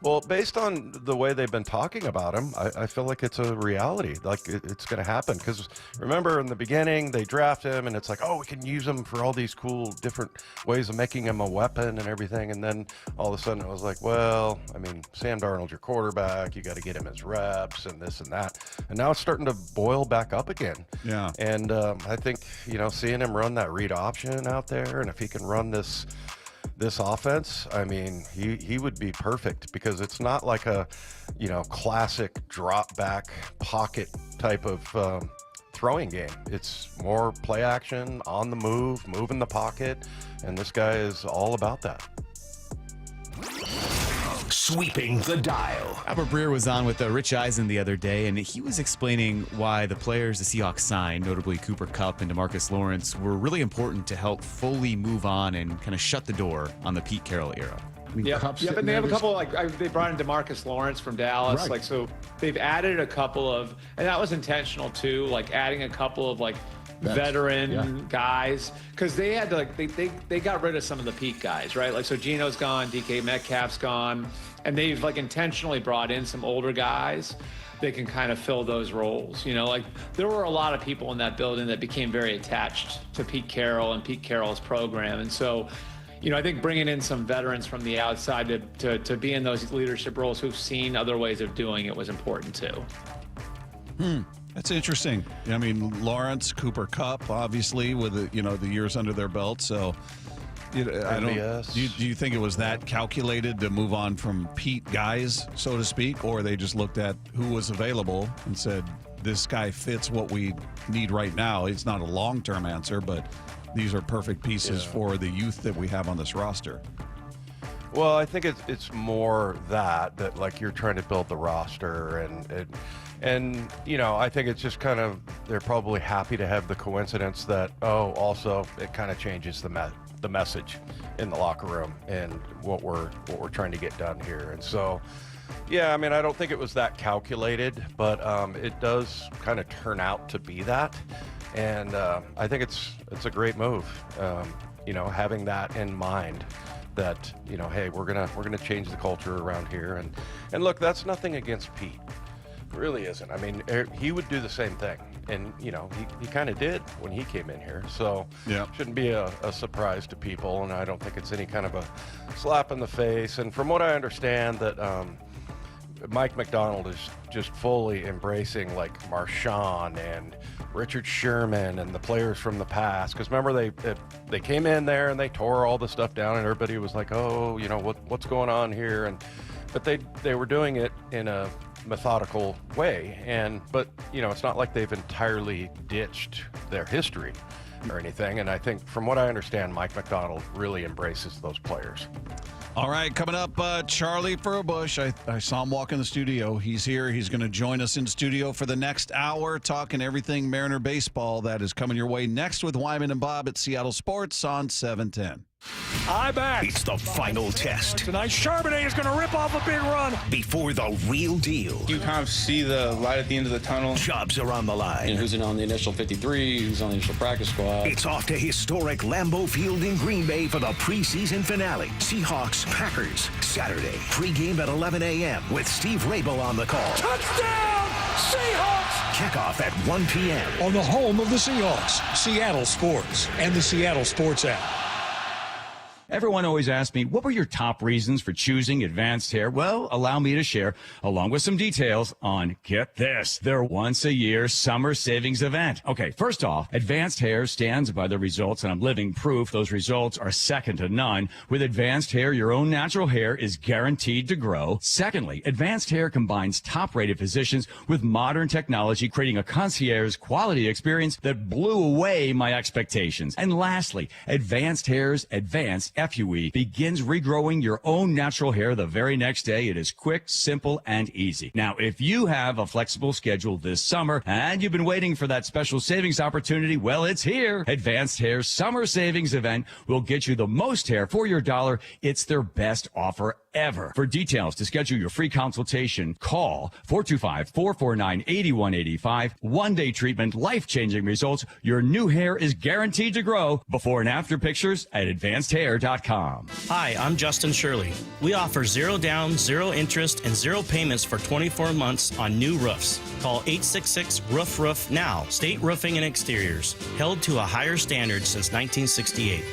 Speaker 5: Well, based on the way they've been talking about him, I feel like it's a reality. Like it's going to happen. Because remember, in the beginning, they draft him, and it's like, oh, we can use him for all these cool different ways of making him a weapon and everything. And then all of a sudden, it was like, well, I mean, Sam Darnold's your quarterback. You got to get him his reps and this and that. And now it's starting to boil back up again.
Speaker 1: Yeah.
Speaker 5: And I think, seeing him run that read option out there, and if he can run this offense, I mean, he would be perfect, because it's not like a, classic drop back pocket type of throwing game. It's more play action, on the move, moving the pocket, and this guy is all about that.
Speaker 4: Sweeping the dial.
Speaker 30: Albert Breer was on with Rich Eisen the other day, and he was explaining why the players the Seahawks signed, notably Cooper Kupp and DeMarcus Lawrence, were really important to help fully move on and kind of shut the door on the Pete Carroll era.
Speaker 7: But they have a couple, they brought in DeMarcus Lawrence from Dallas,
Speaker 1: Right.
Speaker 7: so they've added a couple of, and that was intentional too, adding a couple of veteran guys, because they had to they got rid of some of the Pete guys, right? So Geno's gone, DK Metcalf's gone, and they've intentionally brought in some older guys that can kind of fill those roles. There were a lot of people in that building that became very attached to Pete Carroll and Pete Carroll's program, and so I think bringing in some veterans from the outside to be in those leadership roles who've seen other ways of doing it was important too.
Speaker 1: That's interesting. I mean, Lawrence, Cooper Kupp, obviously, with the years under their belt. So, I don't. Do you think it was that calculated to move on from Pete guys, so to speak, or they just looked at who was available and said, "This guy fits what we need right now"? It's not a long-term answer, but these are perfect pieces for the youth that we have on this roster.
Speaker 5: Well, I think it's more that you're trying to build the roster, and I think it's just kind of, they're probably happy to have the coincidence that, also it kind of changes the the message in the locker room and what we're trying to get done here. And so, yeah, I mean, I don't think it was that calculated, but it does kind of turn out to be that. And I think it's a great move, having that in mind, that, hey, we're gonna change the culture around here. And look, that's nothing against Pete. It really isn't. I mean, he would do the same thing. And, he kind of did when he came in here. So shouldn't be a surprise to people. And I don't think it's any kind of a slap in the face. And from what I understand, that Mike McDonald is just fully embracing like Marshawn and Richard Sherman and the players from the past. Because remember, they came in there and they tore all the stuff down, and everybody was like, oh, what's going on here? But they were doing it in a methodical way. But it's not like they've entirely ditched their history or anything. And I think, from what I understand, Mike McDonald really embraces those players.
Speaker 1: All right, coming up, Charlie Furbush. I saw him walk in the studio. He's here. He's going to join us in studio for the next hour, talking everything Mariner baseball. That is coming your way next with Wyman and Bob at Seattle Sports on 710.
Speaker 4: I'm back. It's the final test.
Speaker 10: Tonight, Charbonnet is going to rip off a big run.
Speaker 4: Before the real deal.
Speaker 12: You kind of see the light at the end of the tunnel.
Speaker 4: Jobs are on the line.
Speaker 3: And who's on the initial 53, who's on the initial practice squad.
Speaker 4: It's off to historic Lambeau Field in Green Bay for the preseason finale. Seahawks, Packers, Saturday. Pre-game at 11 a.m. with Steve Rabel on the call.
Speaker 10: Touchdown, Seahawks!
Speaker 4: Kickoff at 1 p.m.
Speaker 10: On the home of the Seahawks, Seattle Sports and the Seattle Sports app.
Speaker 13: Everyone always asks me, what were your top reasons for choosing Advanced Hair? Well, allow me to share, along with some details on, get this, their once-a-year summer savings event. Okay, first off, Advanced Hair stands by the results, and I'm living proof those results are second to none. With Advanced Hair, your own natural hair is guaranteed to grow. Secondly, Advanced Hair combines top-rated physicians with modern technology, creating a concierge quality experience that blew away my expectations. And lastly, Advanced Hair's Advanced FUE begins regrowing your own natural hair the very next day. It is quick, simple, and easy. Now, if you have a flexible schedule this summer and you've been waiting for that special savings opportunity, well, it's here. Advanced Hair's Summer Savings Event will get you the most hair for your dollar. It's their best offer ever. For details to schedule your free consultation, call 425-449-8185. One-day treatment, life-changing results. Your new hair is guaranteed to grow. Before and after pictures at advancedhair.com.
Speaker 14: Hi, I'm Justin Shirley. We offer 0 down, 0 interest, and 0 payments for 24 months on new roofs. Call 866-ROOF-ROOF now. State Roofing and Exteriors. Held to a higher standard since 1968.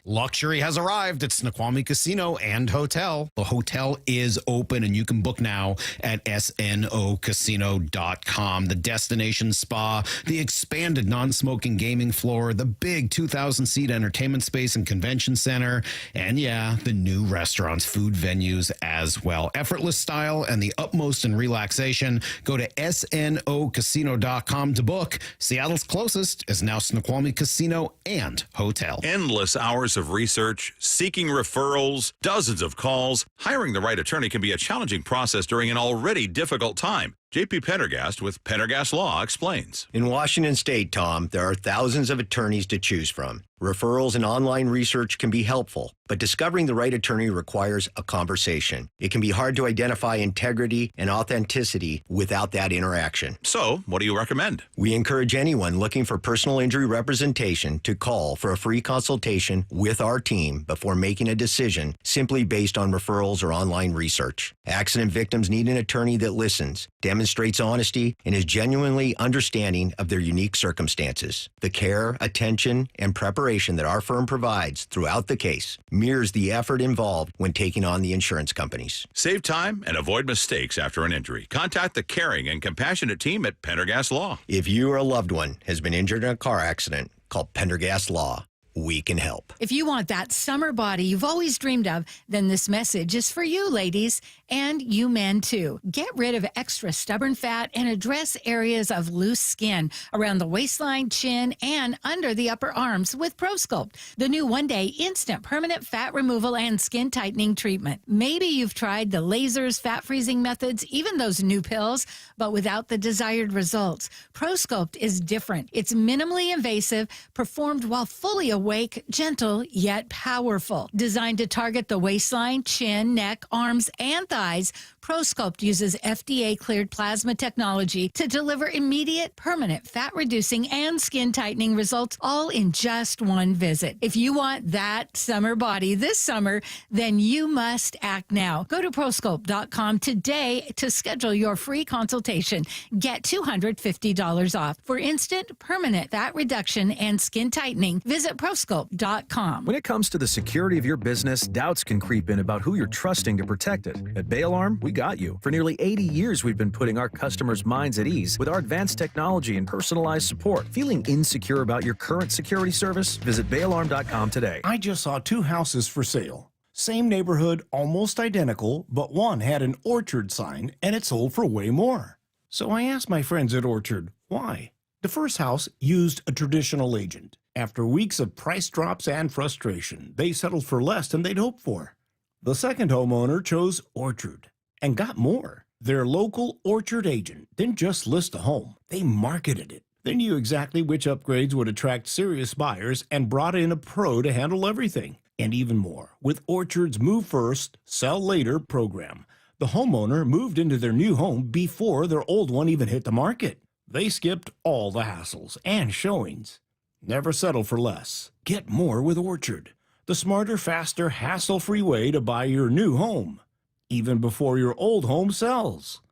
Speaker 25: Luxury has arrived at Snoqualmie Casino and Hotel. The hotel is open and you can book now at snocasino.com. The destination spa, the expanded non-smoking gaming floor, the big 2,000-seat entertainment space and convention center, and yeah, the new restaurants, food venues as well. Effortless style and the utmost in relaxation. Go to snocasino.com to book. Seattle's closest is now Snoqualmie Casino and Hotel.
Speaker 15: Endless hours of research, seeking referrals, dozens of calls. Hiring the right attorney can be a challenging process during an already difficult time. JP Pendergast with Pendergast Law explains.
Speaker 16: In Washington State, Tom, there are thousands of attorneys to choose from. Referrals and online research can be helpful, but discovering the right attorney requires a conversation. It can be hard to identify integrity and authenticity without that interaction.
Speaker 15: So, what do you recommend?
Speaker 16: We encourage anyone looking for personal injury representation to call for a free consultation with our team before making a decision simply based on referrals or online research. Accident victims need an attorney that listens, demonstrates honesty, and is genuinely understanding of their unique circumstances. The care, attention, and preparation that our firm provides throughout the case mirrors the effort involved when taking on the insurance companies.
Speaker 15: Save time and avoid mistakes after an injury. Contact the caring and compassionate team at Pendergast Law.
Speaker 16: If you or a loved one has been injured in a car accident, call Pendergast Law. We can help.
Speaker 17: If you want that summer body you've always dreamed of, then this message is for you, ladies, and you men, too. Get rid of extra stubborn fat and address areas of loose skin around the waistline, chin, and under the upper arms with ProSculpt, the new one-day instant permanent fat removal and skin tightening treatment. Maybe you've tried the lasers, fat-freezing methods, even those new pills, but without the desired results. ProSculpt is different. It's minimally invasive, performed while fully aware awake, gentle, yet powerful. Designed to target the waistline, chin, neck, arms, and thighs, ProSculpt uses FDA-cleared plasma technology to deliver immediate, permanent fat-reducing and skin-tightening results, all in just one visit. If you want that summer body this summer, then you must act now. Go to ProSculpt.com today to schedule your free consultation. Get $250 off. For instant, permanent fat reduction and skin tightening, visit ProSculpt.com.
Speaker 6: When it comes to the security of your business, doubts can creep in about who you're trusting to protect it. At Bay Alarm, we got you. For nearly 80 years, we've been putting our customers' minds at ease with our advanced technology and personalized support. Feeling insecure about your current security service? Visit BayAlarm.com today.
Speaker 8: I just saw 2 houses for sale. Same neighborhood, almost identical, but one had an Orchard sign and it sold for way more. So I asked my friends at Orchard, why? The first house used a traditional agent. After weeks of price drops and frustration, they settled for less than they'd hoped for. The second homeowner chose Orchard and got more. Their local Orchard agent didn't just list a home, they marketed it. They knew exactly which upgrades would attract serious buyers and brought in a pro to handle everything. And even more, with Orchard's Move First, Sell Later program, the homeowner moved into their new home before their old one even hit the market. They skipped all the hassles and showings. Never settle for less. Get more with Orchard, the smarter, faster, hassle-free way to buy your new home, even before your old home sells.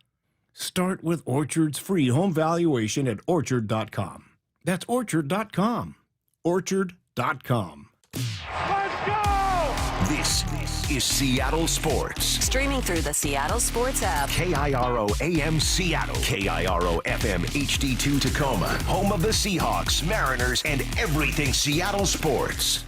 Speaker 8: Start with Orchard's free home valuation at Orchard.com. That's Orchard.com. Orchard.com.
Speaker 4: This is Seattle Sports.
Speaker 2: Streaming through the Seattle Sports app.
Speaker 4: KIRO AM Seattle. KIRO FM HD2 Tacoma. Home of the Seahawks, Mariners, and everything Seattle sports.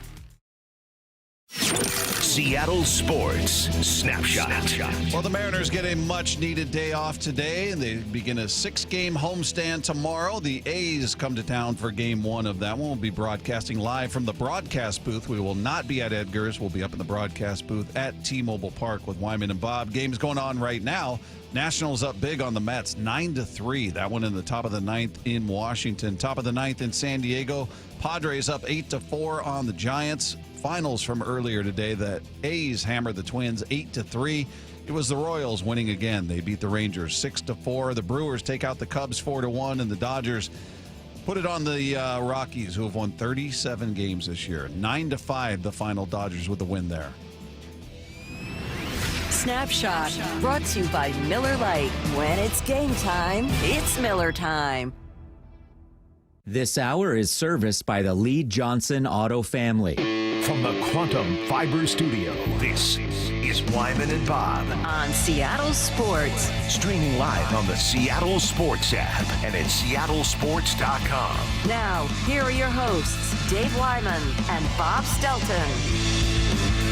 Speaker 4: Seattle Sports Snapshot.
Speaker 1: Well, the Mariners get a much-needed day off today, and they begin a 6-game homestand tomorrow. The A's come to town for Game 1 of that one. We'll be broadcasting live from the broadcast booth. We will not be at Edgar's. We'll be up in the broadcast booth at T-Mobile Park with Wyman and Bob. Game's going on right now. Nationals up big on the Mets, 9-3. That one in the top of the 9th in Washington. Top of the 9th in San Diego. Padres up 8-4 on the Giants. Finals from earlier today, the A's hammered the Twins 8-3. It was the Royals winning again. They beat the Rangers 6-4. The Brewers take out the Cubs 4-1, and the Dodgers put it on the Rockies, who have won 37 games this year. 9-5, the final Dodgers with the win there.
Speaker 2: Snapshot brought to you by Miller Lite. When it's game time, it's Miller time.
Speaker 9: This hour is serviced by the Lee Johnson Auto family.
Speaker 4: From the Quantum Fiber Studio, this is Wyman and Bob.
Speaker 2: On Seattle Sports.
Speaker 4: Streaming live on the Seattle Sports app and at seattlesports.com.
Speaker 2: Now, here are your hosts, Dave Wyman and Bob Stelton.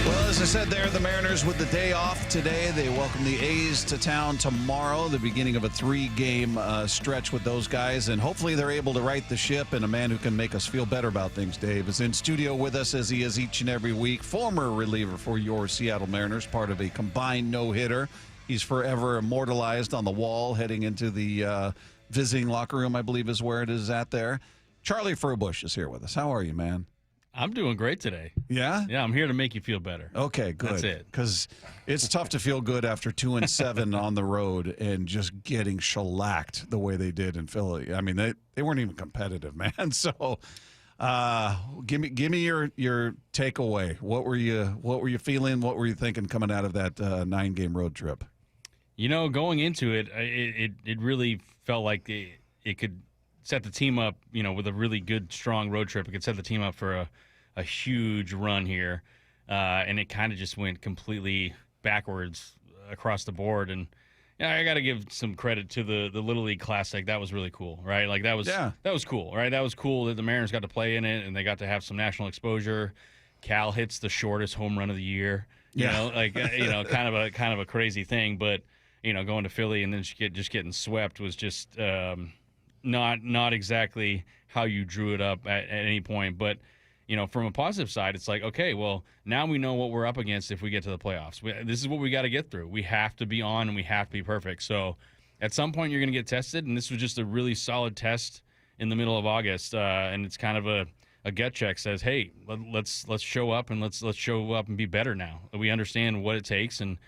Speaker 1: Well, as I said there, the Mariners with the day off today. They welcome the A's to town tomorrow, the beginning of a 3-game stretch with those guys, and hopefully they're able to right the ship. And a man who can make us feel better about things, Dave, is in studio with us as he is each and every week. Former reliever for your Seattle Mariners, part of a combined no-hitter. He's forever immortalized on the wall heading into the visiting locker room, I believe is where it is at there. Charlie Furbush is here with us. How are you, man?
Speaker 11: I'm doing great today.
Speaker 1: Yeah?
Speaker 11: Yeah, I'm here to make you feel better.
Speaker 1: Okay, good.
Speaker 11: That's it.
Speaker 1: Because it's tough to feel good after 2-7 on the road and just getting shellacked the way they did in Philly. I mean, they weren't even competitive, man. So give me your takeaway. What were you feeling? What were you thinking coming out of that 9-game road trip?
Speaker 11: You know, going into it, it really felt like it could set the team up, you know, with a really good, strong road trip. It could set the team up for a huge run here. And it kind of just went completely backwards across the board. And yeah, I got to give some credit to the Little League Classic. That was really cool, right? Like that was cool, right? That was cool that the Mariners got to play in it and they got to have some national exposure. Cal hits the shortest home run of the year. You know, like kind of a crazy thing, but you know, going to Philly and then just getting swept was just not exactly how you drew it up at any point. But you know, from a positive side, it's like, okay, well, now we know what we're up against if we get to the playoffs. This is what we got to get through. We have to be on and we have to be perfect. So at some point you're going to get tested, and this was just a really solid test in the middle of August, and it's kind of a a gut check says, hey, let's show up and let's show up and be better now. We understand what it takes, and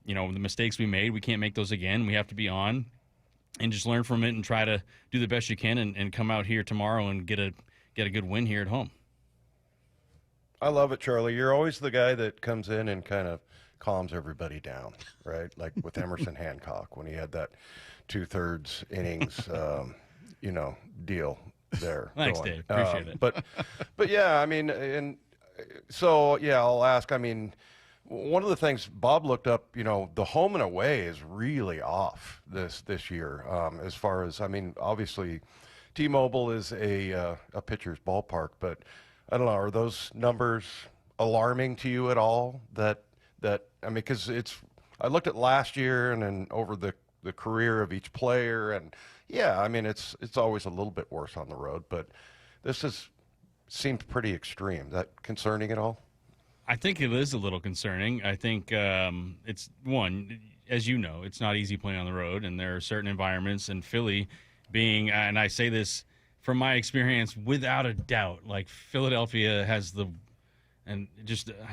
Speaker 11: the mistakes we made, we can't make those again. We have to be on and just learn from it and try to do the best you can and come out here tomorrow and get a good win here at home.
Speaker 5: I love it, Charlie. You're always the guy that comes in and kind of calms everybody down, right? Like with Emerson Hancock when he had that 2/3 innings, deal there.
Speaker 11: Thanks,
Speaker 5: going.
Speaker 11: Dave. Appreciate it.
Speaker 5: But yeah, I mean, and so yeah, I'll ask. I mean, one of the things Bob looked up, the home and away is really off this year. As far as, I mean, obviously, T-Mobile is a pitcher's ballpark, but I don't know, are those numbers alarming to you at all? That I mean, because I looked at last year and then over the career of each player, and yeah, I mean, it's always a little bit worse on the road, but this has seemed pretty extreme. Is that concerning at all?
Speaker 11: I think it is a little concerning. I think it's one, as you know, it's not easy playing on the road, and there are certain environments, and Philly being, and I say this from my experience, without a doubt, like Philadelphia has I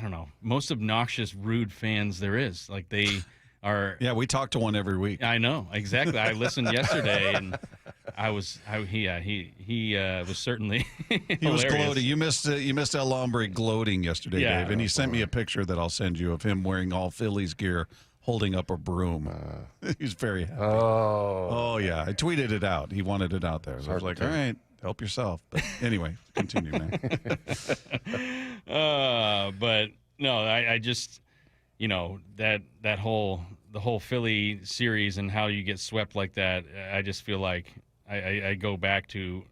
Speaker 11: don't know, most obnoxious, rude fans there is. Like they are.
Speaker 1: Yeah, we talk to one every week.
Speaker 11: I know, exactly. I listened yesterday, and he was certainly
Speaker 1: he was gloating. You missed El Hombre gloating yesterday,
Speaker 11: Yeah.
Speaker 1: Dave, and he sent me a picture that I'll send you of him wearing all Phillies gear, holding up a broom. He's very happy. Oh yeah, I tweeted it out. He wanted it out there. So I was like, all right, help yourself. But anyway, continue, man.
Speaker 11: But no, I just, the whole Philly series and how you get swept like that. I just feel like I go back to,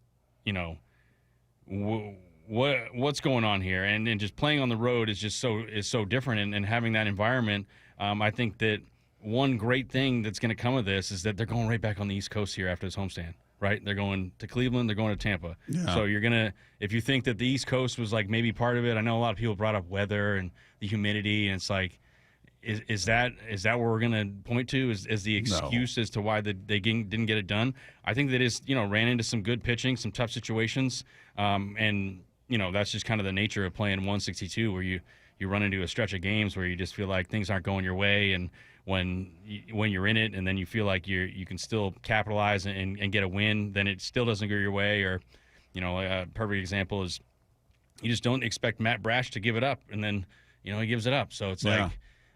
Speaker 11: what's going on here, and just playing on the road is just so different, and having that environment. I think that one great thing that's going to come of this is that they're going right back on the East Coast here after this homestand, right? They're going to Cleveland, they're going to Tampa.
Speaker 1: Yeah.
Speaker 11: So you're going to, if you think that the East Coast was like maybe part of it, I know a lot of people brought up weather and the humidity, and it's like, is that what we're going to point to as the excuse as to why they didn't get it done? I think that is, ran into some good pitching, some tough situations, and that's just kind of the nature of playing 162, where you run into a stretch of games where you just feel like things aren't going your way, and when you're in it, and then you feel like you can still capitalize and get a win, then it still doesn't go your way. Or, a perfect example is you just don't expect Matt Brash to give it up, and then he gives it up. So it's like,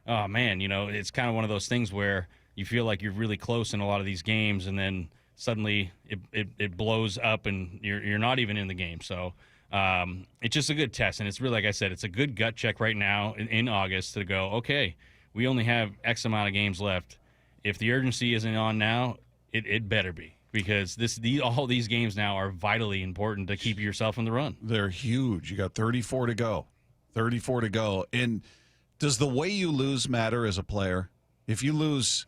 Speaker 11: oh man, it's kind of one of those things where you feel like you're really close in a lot of these games, and then suddenly it blows up, and you're not even in the game. So. It's just a good test, and it's really, like I said, it's a good gut check right now in August to go, okay, we only have X amount of games left. If the urgency isn't on now, it better be, because all these games now are vitally important to keep yourself in the run.
Speaker 1: They're huge. You got 34 to go. And does the way you lose matter as a player? If you lose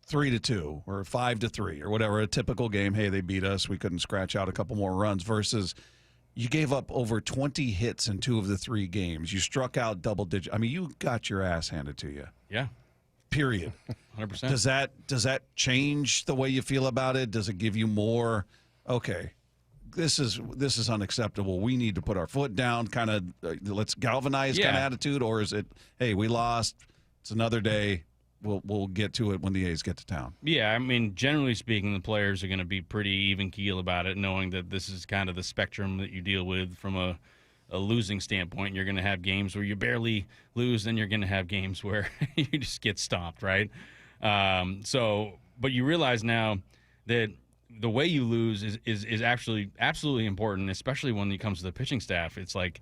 Speaker 1: 3-2 or 5-3 or whatever, a typical game, hey, they beat us, we couldn't scratch out a couple more runs, versus you gave up over 20 hits in 2 of the 3 games. You struck out double digit. I mean, you got your ass handed to you.
Speaker 11: Yeah.
Speaker 1: Period.
Speaker 11: 100%.
Speaker 1: Does that change the way you feel about it? Does it give you more, okay, this is unacceptable, we need to put our foot down, kind of let's galvanize kind of attitude? Or is it, hey, we lost, it's another day, we'll get to it when the A's get to town?
Speaker 11: Yeah, I mean, generally speaking, the players are going to be pretty even keel about it, knowing that this is kind of the spectrum that you deal with from a losing standpoint. You're going to have games where you barely lose, then you're going to have games where you just get stomped, right? But you realize now that the way you lose is actually absolutely important, especially when it comes to the pitching staff. It's like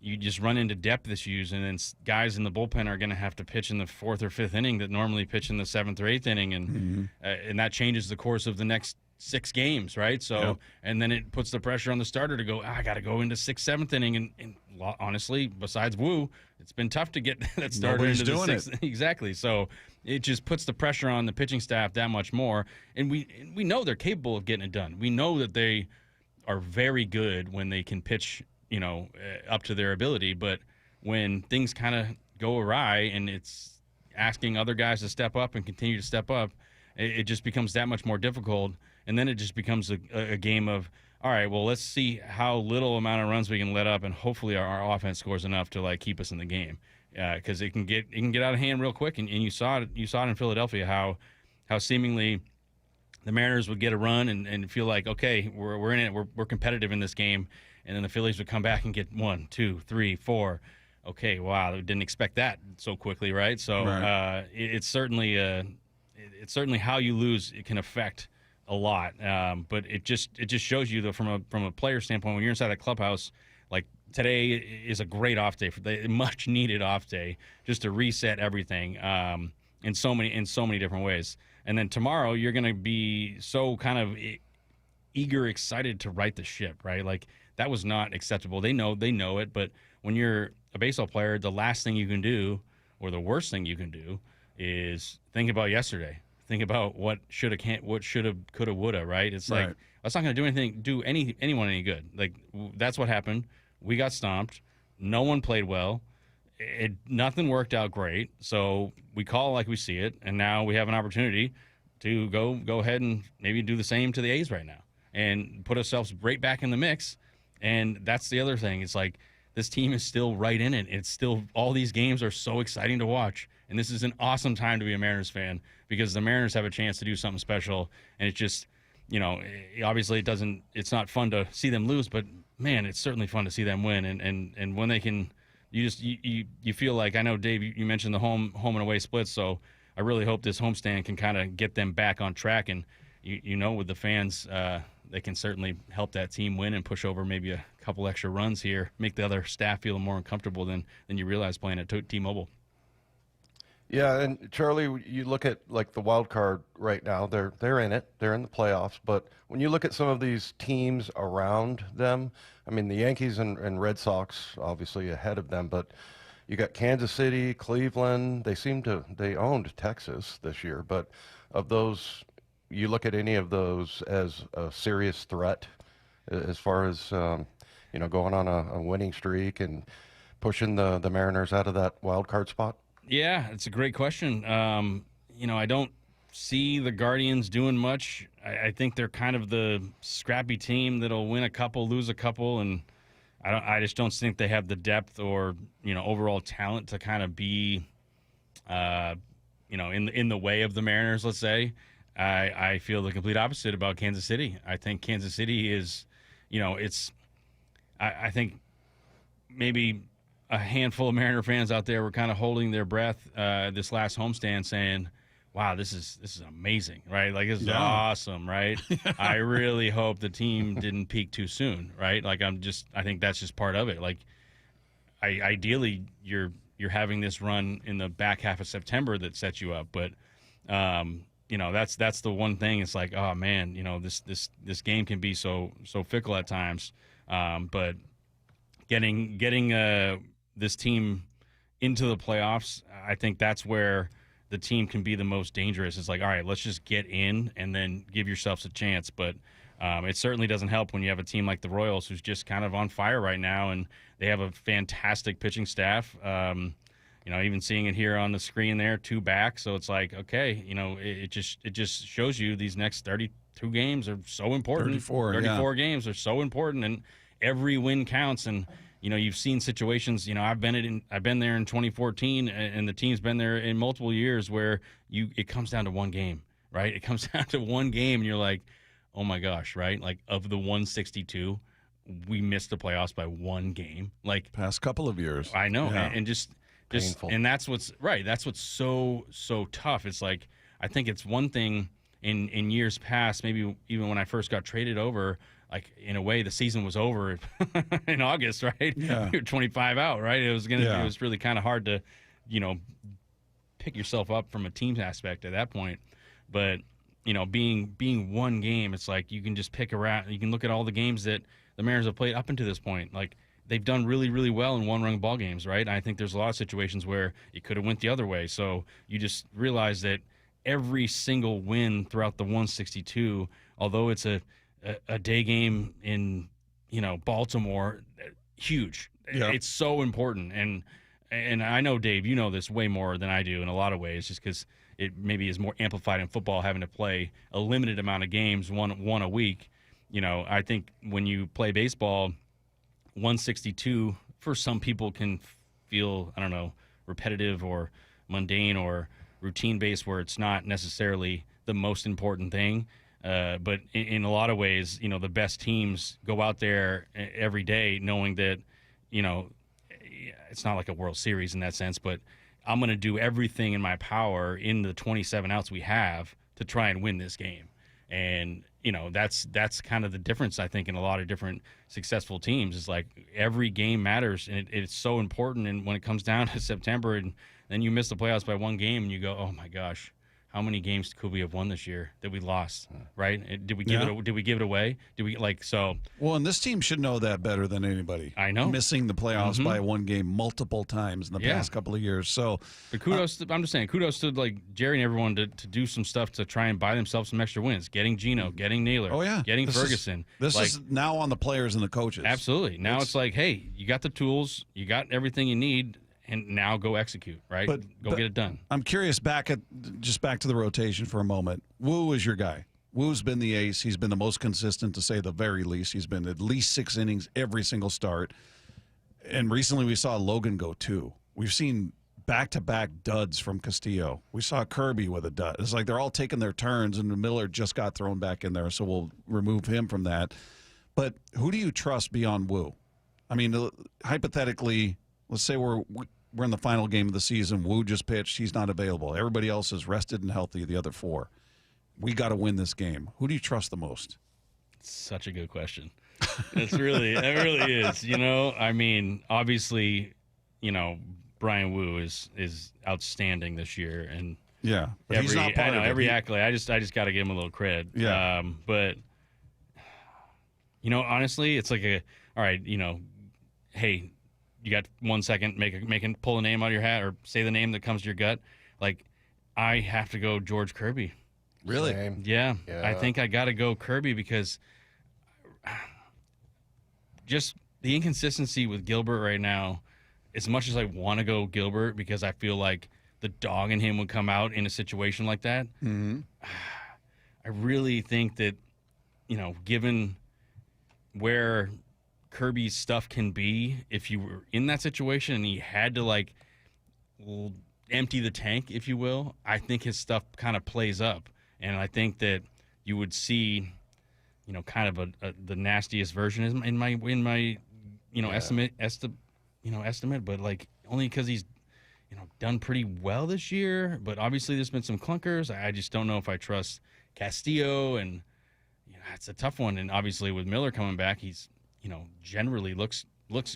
Speaker 11: you just run into depth issues, and then guys in the bullpen are going to have to pitch in the 4th or 5th inning that normally pitch in the 7th or 8th inning, and that changes the course of the next 6 games, right? So, and then it puts the pressure on the starter to go, I got to go into 6th, 7th inning, and honestly, besides Wu, it's been tough to get that starter into the 6th. Exactly. So it just puts the pressure on the pitching staff that much more, and we know they're capable of getting it done. We know that they are very good when they can pitch, up to their ability, but when things kind of go awry and it's asking other guys to step up and continue to step up, it just becomes that much more difficult. And then it just becomes a game of, all right, well, let's see how little amount of runs we can let up, and hopefully our offense scores enough to like keep us in the game, because it can get out of hand real quick. And you saw it in Philadelphia how seemingly the Mariners would get a run and feel like, okay, we're in it, we're competitive in this game, and then the Phillies would come back and get 1, 2, 3, 4. Okay, wow, we didn't expect that so quickly, right? So
Speaker 1: Right.
Speaker 11: It's certainly how you lose. It can affect a lot, but it just shows you that from a player standpoint, when you're inside that clubhouse, like today is a great off day, for the much needed off day, just to reset everything in so many different ways. And then tomorrow you're going to be so kind of eager, excited to right the ship, right? Like that was not acceptable. They know it, but when you're a baseball player, the last thing you can do, or the worst thing you can do, is think about yesterday. Think about what shoulda, coulda, woulda, right? It's like,
Speaker 1: Right.
Speaker 11: that's not going to do anyone any good. Like that's what happened. We got stomped. No one played well. Nothing worked out great. So we call like we see it, and now we have an opportunity to go ahead and maybe do the same to the A's right now and put ourselves right back in the mix. And that's the other thing. It's like this team is still right in it. It's still, all these games are so exciting to watch. And this is an awesome time to be a Mariners fan, because the Mariners have a chance to do something special. And it's just, obviously it's not fun to see them lose, but man, it's certainly fun to see them win. And when they can, you feel like, I know Dave, you mentioned the home and away splits. So I really hope this homestand can kind of get them back on track. And with the fans, they can certainly help that team win and push over maybe a couple extra runs here, make the other staff feel more uncomfortable than you realize playing at T-Mobile.
Speaker 5: Yeah, and Charlie, you look at like the wild card right now. They're in it. They're in the playoffs. But when you look at some of these teams around them, I mean, the Yankees and Red Sox obviously ahead of them, but you got Kansas City, Cleveland. They owned Texas this year. But of those, you look at any of those as a serious threat as far as going on a winning streak and pushing the Mariners out of that wild card spot?
Speaker 11: Yeah, it's a great question. I don't see the Guardians doing much. I think they're kind of the scrappy team that'll win a couple, lose a couple, and I just don't think they have the depth or overall talent to kind of be, in the way of the Mariners. Let's say. I feel the complete opposite about Kansas City. I think Kansas City is, I think maybe a handful of Mariner fans out there were kind of holding their breath this last homestand, saying, wow, this is amazing, right? Like, this is awesome, right? I really hope the team didn't peak too soon, right? Like, I think that's just part of it. Like, ideally, you're having this run in the back half of September that sets you up, but that's the one thing. It's like, oh man, this game can be so fickle at times, but getting this team into the playoffs, I think that's where the team can be the most dangerous. It's like, all right, let's just get in and then give yourselves a chance. But it certainly doesn't help when you have a team like the Royals, who's just kind of on fire right now, and they have a fantastic pitching staff. Even seeing it here on the screen there, 2 back. So it's like, okay, it just shows you these next 32 games are so important. 34 games are so important, and every win counts. And you've seen situations. I've been there in 2014, and the team's been there in multiple years where it comes down to one game, right? It comes down to one game, and you're like, oh my gosh, right? Like, of the 162, we missed the playoffs by one game. Like,
Speaker 1: past couple of years,
Speaker 11: I know,
Speaker 1: yeah.
Speaker 11: and just
Speaker 5: painful.
Speaker 11: And that's what's right. That's what's so tough. It's like, I think it's one thing in years past, maybe even when I first got traded over. Like, in a way, the season was over in August, right?
Speaker 1: Yeah.
Speaker 11: You're 25 out, right? It was really kind of hard to, pick yourself up from a team aspect at that point. But, being one game, it's like you can just pick around. You can look at all the games that the Mariners have played up until this point. Like, they've done really, really well in one-run ball games, right? And I think there's a lot of situations where it could have went the other way. So you just realize that every single win throughout the 162, although it's a day game in Baltimore, huge.
Speaker 1: Yeah.
Speaker 11: It's so important, and I know, Dave, you know this way more than I do in a lot of ways, just because it maybe is more amplified in football, having to play a limited amount of games, one a week. I think when you play baseball, 162 for some people can feel, I don't know, repetitive or mundane or routine-based, where it's not necessarily the most important thing. But in a lot of ways, the best teams go out there every day knowing that, it's not like a World Series in that sense, but I'm going to do everything in my power in the 27 outs we have to try and win this game. And, that's kind of the difference, I think, in a lot of different successful teams. Is like every game matters, and it's so important. And when it comes down to September and then you miss the playoffs by one game and you go, oh, my gosh, how many games could we have won this year that we lost, right? Did we give it? Did we give it away? Did we so?
Speaker 1: Well, and this team should know that better than anybody.
Speaker 11: I know,
Speaker 1: missing the playoffs by one game multiple times in the past couple of years. So,
Speaker 11: but kudos. I'm just saying, kudos to Jerry and everyone to do some stuff to try and buy themselves some extra wins. Getting Gino, getting Naylor, getting Ferguson.
Speaker 1: This is now on the players and the coaches.
Speaker 11: Absolutely. Now it's like, hey, you got the tools, you got everything you need. And now go execute, right? Go get it done.
Speaker 1: I'm curious, back to the rotation for a moment. Wu is your guy. Wu's been the ace. He's been the most consistent, to say the very least. He's been at least 6 innings every single start. And recently we saw Logan go 2. We've seen back-to-back duds from Castillo. We saw Kirby with a dud. It's like they're all taking their turns, and Miller just got thrown back in there, so we'll remove him from that. But who do you trust beyond Wu? I mean, hypothetically, let's say we're in the final game of the season. Wu just pitched. He's not available. Everybody else is rested and healthy, the other 4. We got to win this game. Who do you trust the most?
Speaker 11: Such a good question. It really is. I mean, obviously, Brian Wu is outstanding this year. And
Speaker 1: but he's not part of it.
Speaker 11: Every accolade. I just got to give him a little credit.
Speaker 1: Yeah.
Speaker 11: But, honestly, it's like all right, hey, you got 1 second, pull a name out of your hat or say the name that comes to your gut. Like, I have to go George Kirby.
Speaker 1: Really?
Speaker 11: Yeah. I think I got to go Kirby because just the inconsistency with Gilbert right now, as much as I want to go Gilbert because I feel like the dog in him would come out in a situation like that, I really think that, given where Kirby's stuff can be, if you were in that situation and he had to empty the tank, if you will, I think his stuff kind of plays up, and I think that you would see, kind of the nastiest version in my estimate, but only because he's done pretty well this year, but obviously there's been some clunkers. I just don't know if I trust Castillo, and it's a tough one. And obviously with Miller coming back, he's generally looks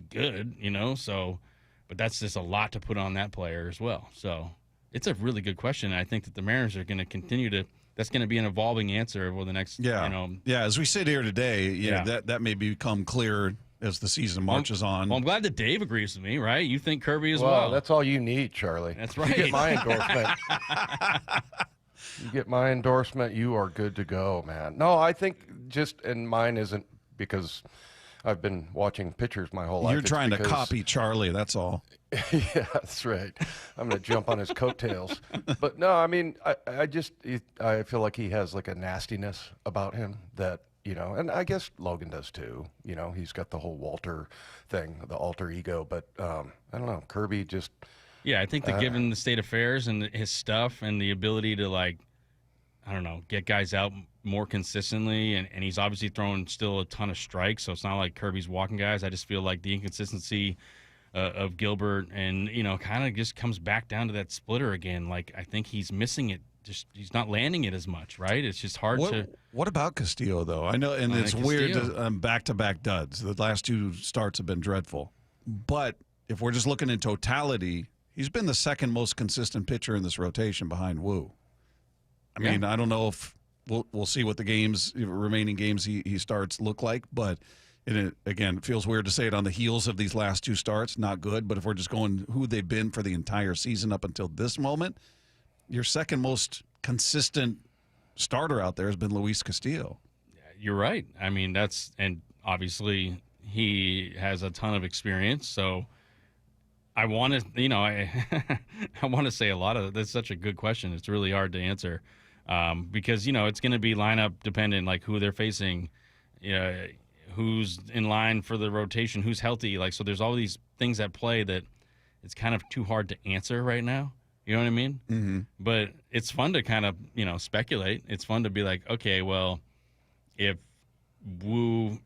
Speaker 11: good, so, but that's just a lot to put on that player as well. So it's a really good question. And I think that the Mariners are going to continue that's going to be an evolving answer over the next,
Speaker 1: as we sit here today, that may become clearer as the season marches on.
Speaker 11: Well, I'm glad that Dave agrees with me, right? You think Kirby as well.
Speaker 5: That's all you need, Charlie.
Speaker 11: That's right.
Speaker 5: You get my endorsement. You get my endorsement, you are good to go, man. No, I think and mine isn't because I've been watching pitchers my whole life.
Speaker 1: You're trying to copy Charlie, that's all.
Speaker 5: Yeah, that's right. I'm going to jump on his coattails. But no, I mean, I feel like he has like a nastiness about him that, and I guess Logan does too. He's got the whole Walter thing, the alter ego. But I don't know, Kirby just.
Speaker 11: Yeah, I think that given the state of affairs and his stuff and the ability to get guys out more consistently, and he's obviously throwing still a ton of strikes, so it's not like Kirby's walking guys. I just feel like the inconsistency of Gilbert and, kind of just comes back down to that splitter again. Like, I think he's missing it. Just he's not landing it as much, right? It's just hard to.
Speaker 1: What about Castillo, though? I know, and it's weird, back-to-back duds. The last 2 starts have been dreadful. But if we're just looking in totality, he's been the second most consistent pitcher in this rotation behind Wu. I mean, I don't know if we'll see what the remaining games he starts look like, but again, it feels weird to say it on the heels of these last 2 starts. Not good, but if we're just going who they've been for the entire season up until this moment, your second most consistent starter out there has been Luis Castillo.
Speaker 11: You're right. I mean, and obviously he has a ton of experience, so I want to, I want to say a lot of that's such a good question. It's really hard to answer because, it's going to be lineup dependent, like who they're facing who's in line for the rotation, who's healthy. Like, so there's all these things at play that it's kind of too hard to answer right now. You know what I mean?
Speaker 1: Mm-hmm.
Speaker 11: But it's fun to kind of, speculate. It's fun to be like, okay, well, if Wu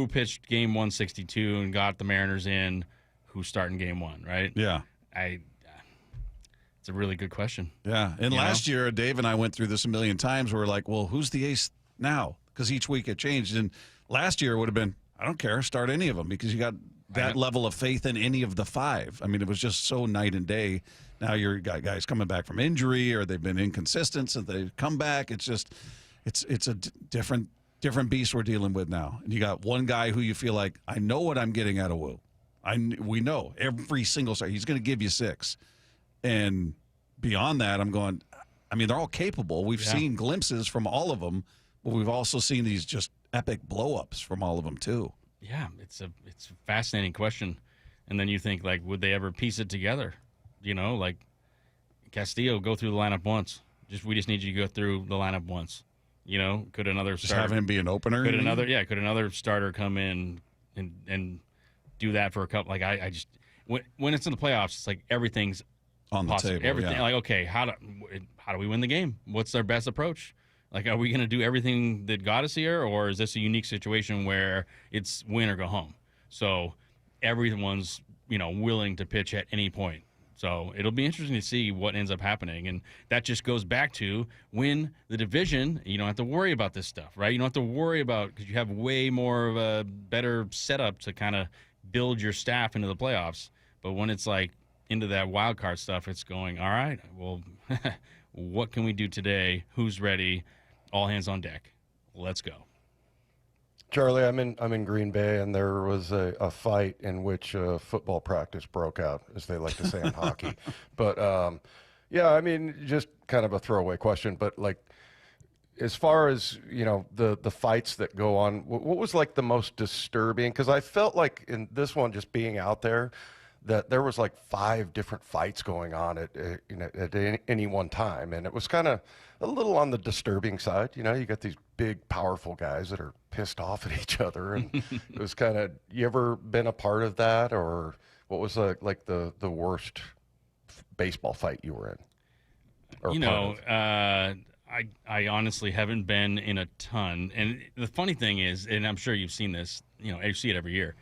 Speaker 11: pitched game 162 and got the Mariners in, who's starting game 1, right?
Speaker 1: Yeah.
Speaker 11: It's a really good question.
Speaker 1: Yeah. And last year, Dave and I went through this a million times. We're like, well, who's the ace now? Because each week it changed. And last year it would have been, I don't care, start any of them, because you got that level of faith in any of the 5. I mean, it was just so night and day. Now you're got guys coming back from injury, or they've been inconsistent, so they come back. It's just, it's a different beast we're dealing with now. And you got one guy who you feel like, I know what I'm getting out of Wu. We know every single start he's going to give you 6. And beyond that, I'm going, I mean, they're all capable. We've seen glimpses from all of them, but we've also seen these just epic blow-ups from all of them too.
Speaker 11: Yeah, it's a fascinating question. And then you think, like, would they ever piece it together? Like Castillo, go through the lineup once. We just need you to go through the lineup once. Could another
Speaker 1: just
Speaker 11: starter
Speaker 1: have him be an opener?
Speaker 11: Could another starter come in and do that for a couple? Like, I just when it's in the playoffs, it's like everything's
Speaker 1: on the
Speaker 11: possible.
Speaker 1: table.
Speaker 11: Everything, like, okay, how do we win the game? What's our best approach? Like, are we going to do everything that got us here, or is this a unique situation where it's win or go home? So everyone's willing to pitch at any point. So it'll be interesting to see what ends up happening. And that just goes back to win the division. You don't have to worry about this stuff, right? You don't have to worry about, because you have way more of a better setup to kind of build your staff into the playoffs. But when it's like into that wild card stuff, it's going, all right, well, what can we do today? Who's ready? All hands on deck. Let's go.
Speaker 5: Charlie, I'm in Green Bay, and there was a fight in which football practice broke out, as they like to say in hockey. But, yeah, I mean, just kind of a throwaway question. But, like, as far as, the fights that go on, what was, like, the most disturbing? Because I felt like in this one, just being out there, that there was, like, 5 different fights going on at any one time. And it was kind of a little on the disturbing side. You got these big, powerful guys that are pissed off at each other. And it was kind of, you ever been a part of that? Or what was like the worst baseball fight you were in?
Speaker 11: I honestly haven't been in a ton. And the funny thing is, and I'm sure you've seen this, you see it every year,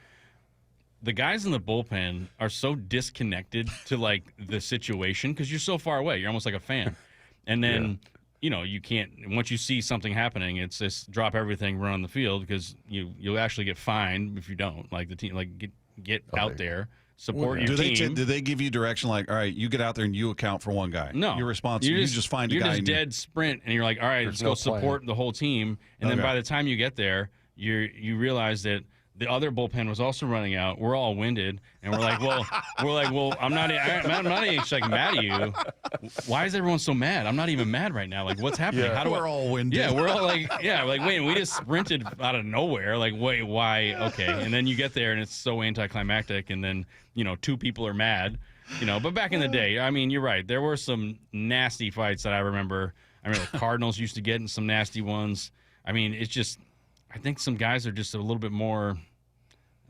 Speaker 11: the guys in the bullpen are so disconnected to, like, the situation, because you're so far away. You're almost like a fan. And then, you can't, once you see something happening, it's just drop everything, run on the field, because you'll actually get fined if you don't. Like, the team, like, get out there, support your team.
Speaker 1: Do they give you direction, like, all right, you get out there and you account for one guy?
Speaker 11: No.
Speaker 1: You're responsible. You just find a guy.
Speaker 11: You're just dead sprint, and you're like, all right, let's go support the whole team. And then by the time you get there, you realize that the other bullpen was also running out. We're all winded, and we're like, well, I'm not actually, like, mad at you. Why is everyone so mad? I'm not even mad right now. Like, what's happening?
Speaker 1: Yeah, we're all winded.
Speaker 11: Yeah, we're all like, wait, we just sprinted out of nowhere. Like, wait, why? Okay, and then you get there, and it's so anticlimactic, and then 2 people are mad. But back in the day, I mean, you're right. There were some nasty fights that I remember. The Cardinals used to get in some nasty ones. I mean, it's just, I think some guys are just a little bit more,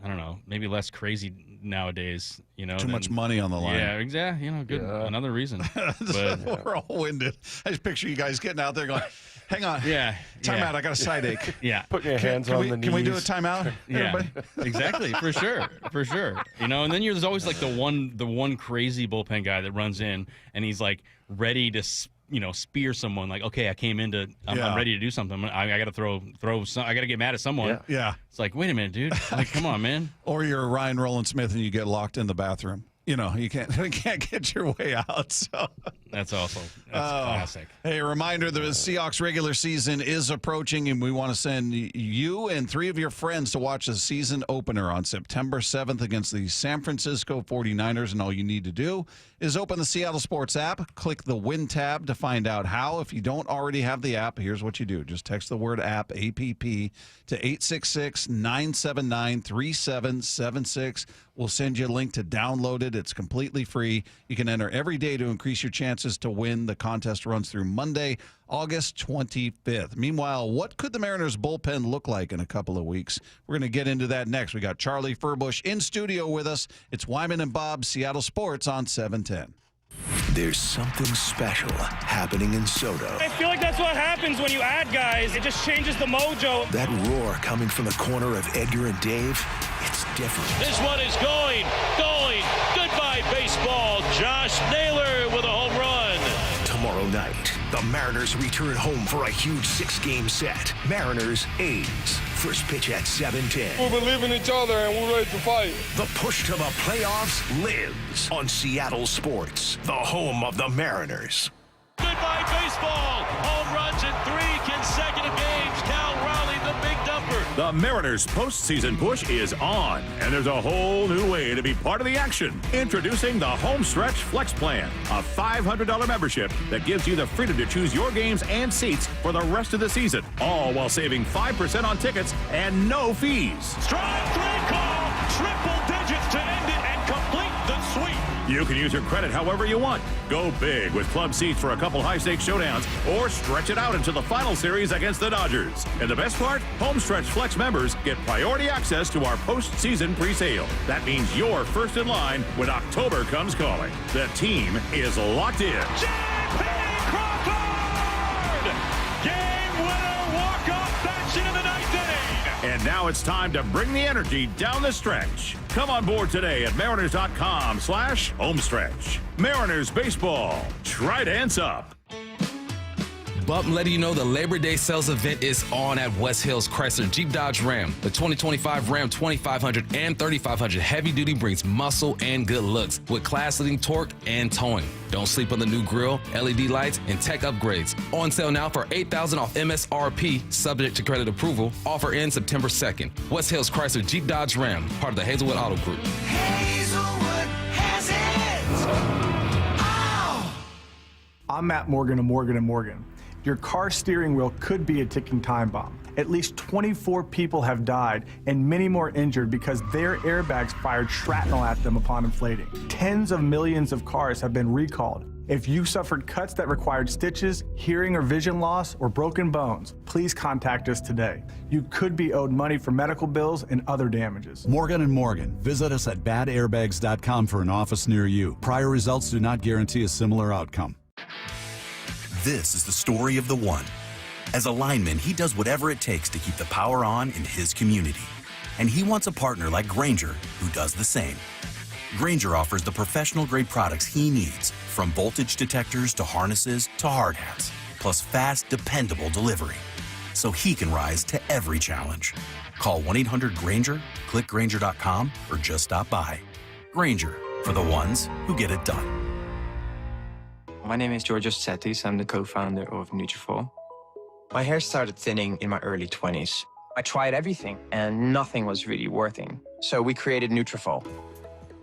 Speaker 11: I don't know, maybe less crazy nowadays.
Speaker 1: Too much money on the line.
Speaker 11: Yeah, exactly. Good. Yeah. Another reason. But
Speaker 1: we're all winded. I just picture you guys getting out there going, hang on.
Speaker 11: Yeah.
Speaker 1: Timeout. I got a side ache.
Speaker 11: Yeah.
Speaker 5: Putting your hands on the knees.
Speaker 1: Can we do a timeout?
Speaker 11: Yeah. Exactly. For sure. And then there's always, like, the one crazy bullpen guy that runs in, and he's, like, ready to spear someone. Like, okay, I'm ready to do something. I got to throw some, I got to get mad at someone.
Speaker 1: Yeah.
Speaker 11: It's like, wait a minute, dude. Like, come on, man.
Speaker 1: Or you're Ryan Roland Smith and you get locked in the bathroom. You can't get your way out. So
Speaker 11: that's classic.
Speaker 1: Hey, a reminder, the Seahawks regular season is approaching, and we want to send you and 3 of your friends to watch the season opener on September 7th against the San Francisco 49ers, and all you need to do is open the Seattle Sports app, click the Win tab to find out how. If you don't already have the app, here's what you do. Just text the word app, APP, to 866-979-3776. We'll send you a link to download it. It's completely free. You can enter every day to increase your chances to win. The contest runs through Monday, August 25th. Meanwhile, what could the Mariners bullpen look like in a couple of weeks? We're going to get into that next. We got Charlie Furbush in studio with us. It's Wyman and Bob, Seattle Sports on 710.
Speaker 4: There's something special happening in Soto.
Speaker 18: I feel like that's what happens when you add guys. It just changes the mojo.
Speaker 4: That roar coming from the corner of Edgar and Dave, it's different.
Speaker 19: This one is going. Goodbye, baseball. Josh Naylor with a home run.
Speaker 4: Tomorrow night, the Mariners return home for a huge 6-game set. Mariners, A's. First pitch at 7:10.
Speaker 20: We believe in each other and we're ready to fight.
Speaker 4: The push to the playoffs lives on Seattle Sports, the home of the Mariners.
Speaker 19: Goodbye, baseball. Home runs in 3 consecutive games. Cal Raleigh, the big dumper.
Speaker 21: The Mariners postseason push is on, and there's a whole new way to be part of the action. Introducing the Homestretch Flex Plan, a $500 membership that gives you the freedom to choose your games and seats for the rest of the season, all while saving 5% on tickets and no fees.
Speaker 19: Strike 3 call. Triple digits to end it and complete the sweep.
Speaker 21: You can use your credit however you want. Go big with club seats for a couple high-stakes showdowns, or stretch it out into the final series against the Dodgers. And the best part? Homestretch Flex members get priority access to our postseason pre-sale. That means you're first in line when October comes calling. The team is locked in.
Speaker 19: J.P. Crawford! Game winner, walk-off action in the 9th inning.
Speaker 21: And now it's time to bring the energy down the stretch. Come on board today at mariners.com/homestretch. Mariners baseball. Try dance up.
Speaker 22: Bump letting you know the Labor Day sales event is on at West Hills Chrysler Jeep Dodge Ram. The 2025 Ram 2500 and 3500 heavy duty brings muscle and good looks with class-leading torque and towing. Don't sleep on the new grille, LED lights, and tech upgrades. On sale now for $8,000 off MSRP, subject to credit approval. Offer ends September 2nd. West Hills Chrysler Jeep Dodge Ram, part of the Hazelwood Auto Group.
Speaker 23: Hazelwood has it! Ow!
Speaker 24: I'm Matt Morgan of Morgan & Morgan. Your car steering wheel could be a ticking time bomb. At least 24 people have died and many more injured because their airbags fired shrapnel at them upon inflating. Tens of millions of cars have been recalled. If you suffered cuts that required stitches, hearing or vision loss, or broken bones, please contact us today. You could be owed money for medical bills and other damages.
Speaker 26: Morgan & Morgan. Visit us at badairbags.com for an office near you. Prior results do not guarantee a similar outcome.
Speaker 27: This is the story of the one. As a lineman, he does whatever it takes to keep the power on in his community. And he wants a partner like Grainger who does the same. Grainger offers the professional-grade products he needs, from voltage detectors to harnesses to hard hats, plus fast, dependable delivery, so he can rise to every challenge. Call 1-800-GRAINGER, click Grainger.com, or just stop by. Grainger, for the ones who get it done.
Speaker 28: My name is Georgios Tsetis. I'm the co-founder of Nutrafol. My hair started thinning in my early 20s. I tried everything, and nothing was really working. So we created Nutrafol.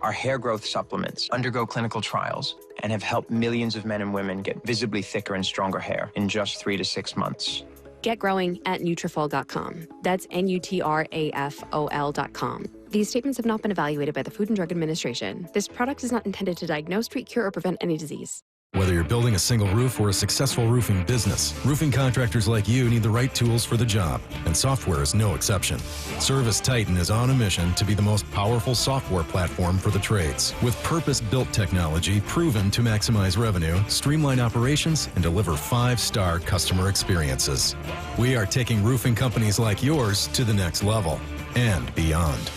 Speaker 28: Our hair growth supplements undergo clinical trials and have helped millions of men and women get visibly thicker and stronger hair in just 3 to 6 months.
Speaker 29: Get growing at Nutrafol.com. That's Nutrafol.com. These statements have not been evaluated by the Food and Drug Administration. This product is not intended to diagnose, treat, cure, or prevent any disease.
Speaker 32: Whether you're building a single roof or a successful roofing business, roofing contractors like you need the right tools for the job, and software is no exception. Service Titan is on a mission to be the most powerful software platform for the trades, with purpose-built technology proven to maximize revenue, streamline operations, and deliver 5-star customer experiences. We are taking roofing companies like yours to the next level and beyond.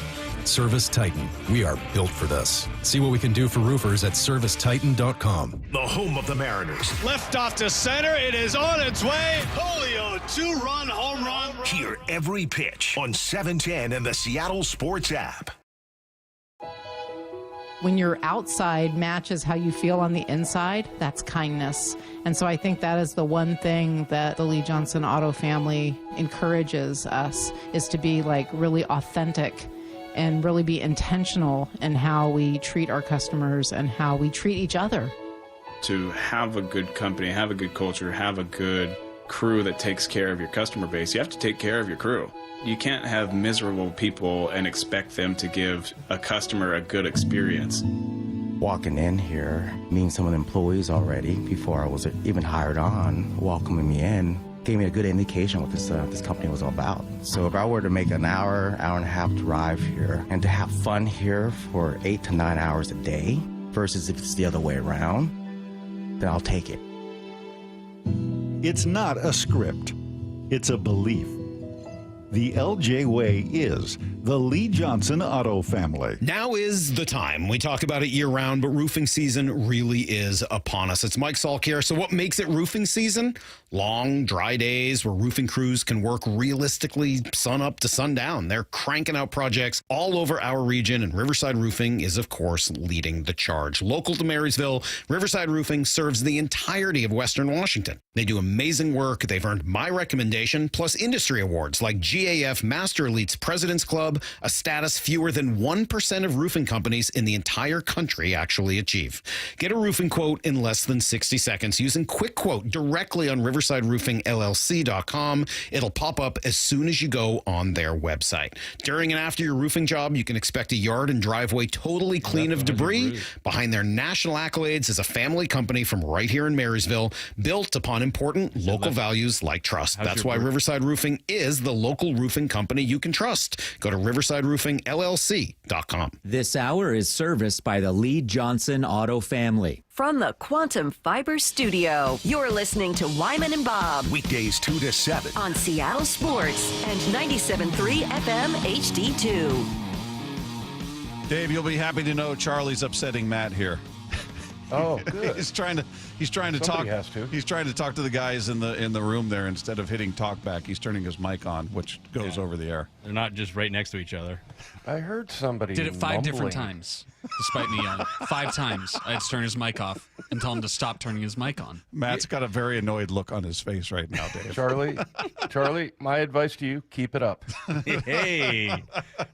Speaker 32: Service Titan. We are built for this. See what we can do for roofers at servicetitan.com.
Speaker 4: The home of the Mariners.
Speaker 33: Left off to center. It is on its way. Julio, 2-run home run.
Speaker 4: Hear every pitch on 710 and the Seattle Sports app.
Speaker 34: When your outside matches how you feel on the inside, that's kindness. And so I think that is the one thing that the Lee Johnson Auto family encourages us, is to be like really authentic and really be intentional in how we treat our customers and how we treat each other.
Speaker 12: To have a good company, have a good culture, have a good crew that takes care of your customer base. You have to take care of your crew. You can't have miserable people and expect them to give a customer a good experience.
Speaker 3: Walking in here, meeting some of the employees already before I was even hired on, welcoming me in, gave me a good indication what this company was all about. So if I were to make an hour and a half drive here and to have fun here for 8 to 9 hours a day versus if it's the other way around, then I'll take it.
Speaker 6: It's not a script. It's a belief. The LJ Way is the Lee Johnson Auto family.
Speaker 7: Now is the time. We talk about it year-round, but roofing season really is upon us. It's Mike Salk here. So what makes it roofing season? Long, dry days where roofing crews can work realistically sun up to sundown. They're cranking out projects all over our region, and Riverside Roofing is, of course, leading the charge. Local to Marysville, Riverside Roofing serves the entirety of Western Washington. They do amazing work. They've earned my recommendation, plus industry awards like GAF Master Elite's President's Club, a status fewer than 1% of roofing companies in the entire country actually achieve. Get a roofing quote in less than 60 seconds using Quick Quote directly on riversideroofingllc.com. It'll pop up as soon as you go on their website. During and after your roofing job, you can expect a yard and driveway totally clean of debris. Behind their national accolades is a family company from right here in Marysville, built upon important local values like trust. That's why Riverside Roofing is the local roofing company you can trust. Go to riversideroofingllc.com.
Speaker 8: This hour is serviced by the Lee Johnson Auto family.
Speaker 2: From the Quantum Fiber Studio, you're listening to Wyman and Bob.
Speaker 4: Weekdays 2 to 7.
Speaker 2: On Seattle Sports and 97.3 FM HD2.
Speaker 1: Dave, you'll be happy to know Charlie's upsetting Matt here.
Speaker 5: Oh, good.
Speaker 1: He's trying to
Speaker 5: Somebody
Speaker 1: talk.
Speaker 5: has to.
Speaker 1: He's trying to talk to the guys in the room there. Instead of hitting talk back, he's turning his mic on, which goes over the air.
Speaker 11: They're not just right next to each other.
Speaker 5: I heard somebody
Speaker 9: did it 5 different
Speaker 5: mumbling.
Speaker 9: times, despite me yelling. 5 times. I had to turn his mic off and tell him to stop turning his mic on.
Speaker 1: Matt's got a very annoyed look on his face right now, Dave.
Speaker 5: Charlie, my advice to you, keep it up.
Speaker 11: Hey,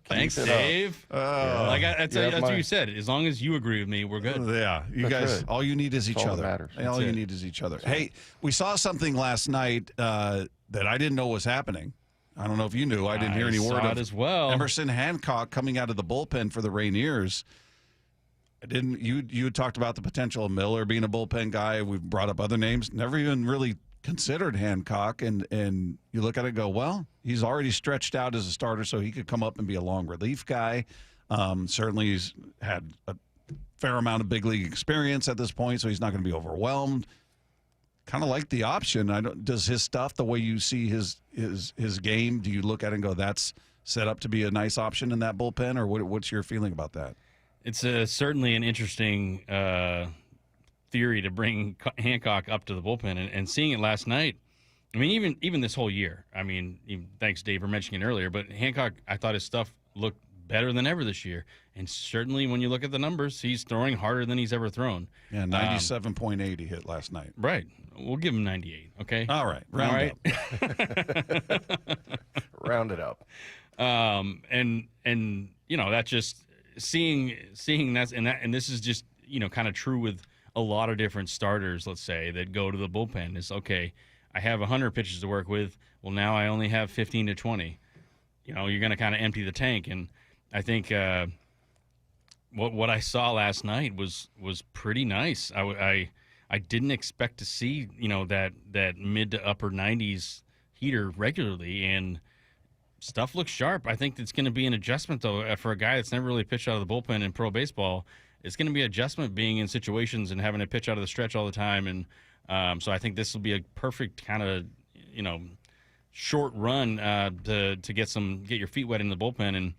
Speaker 11: thanks, Dave. That's what you said. As long as you agree with me, we're good.
Speaker 1: Yeah, you guys,
Speaker 5: right.
Speaker 1: all you need is each
Speaker 5: That's all
Speaker 1: other.
Speaker 5: that matters.
Speaker 1: All you need is each other. Hey, we saw something last night that I didn't know was happening. I don't know if you knew. I didn't hear any word of
Speaker 11: it as well.
Speaker 1: Emerson Hancock coming out of the bullpen for the Rainiers. You had talked about the potential of Miller being a bullpen guy. We've brought up other names. Never even really considered Hancock. And you look at it and go, well, he's already stretched out as a starter, so he could come up and be a long relief guy. Certainly he's had a fair amount of big league experience at this point, so he's not going to be overwhelmed. Kind of like the option. Does his stuff, the way you see his game, do you look at it and go, that's set up to be a nice option in that bullpen, or what's your feeling about that?
Speaker 11: It's certainly an interesting theory to bring Hancock up to the bullpen, and seeing it last night. I mean, even this whole year. I mean, thanks, Dave, for mentioning it earlier. But Hancock, I thought his stuff looked better than ever this year, and certainly when you look at the numbers, he's throwing harder than he's ever thrown.
Speaker 1: Yeah, 97.8 he hit last night.
Speaker 11: Right. We'll give him 98. Okay.
Speaker 1: All right. Round
Speaker 11: up.
Speaker 5: Round it up.
Speaker 11: And that's just seeing that, and this is just kind of true with a lot of different starters. Let's say that go to the bullpen is okay. I have 100 pitches to work with. Well, now I only have 15 to 20. You're going to kind of empty the tank, and I think what I saw last night was pretty nice. I didn't expect to see that mid to upper 90s heater regularly, and stuff looks sharp. I think it's going to be an adjustment though for a guy that's never really pitched out of the bullpen in pro baseball. It's going to be an adjustment being in situations and having to pitch out of the stretch all the time, and so I think this will be a perfect kind of short run to get your feet wet in the bullpen and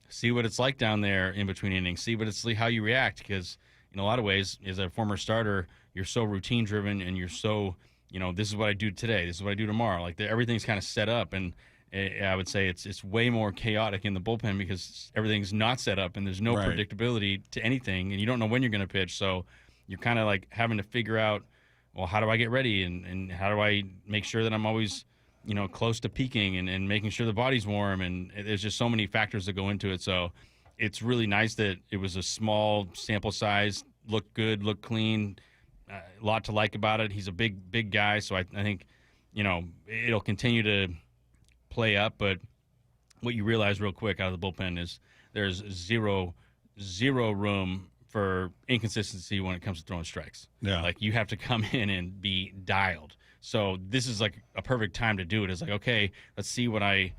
Speaker 11: see what it's like down there in between innings. See how you react, because in a lot of ways, as a former starter, you're so routine driven and you're so this is what I do today, this is what I do tomorrow. Like everything's kind of set up, and I would say it's way more chaotic in the bullpen because everything's not set up and there's no predictability to anything, and you don't know when you're going to pitch. So you're kind of like having to figure out, well, how do I get ready and how do I make sure that I'm always close to peaking and making sure the body's warm, and there's just so many factors that go into it. So it's really nice that it was a small sample size, looked good, looked clean, a lot to like about it. He's a big guy, so I think it'll continue to play up. But what you realize real quick out of the bullpen is there's zero room for inconsistency when it comes to throwing strikes.
Speaker 1: Yeah.
Speaker 11: Like, you have to come in and be dialed. So this is like a perfect time to do it. It's like, okay, let's see when I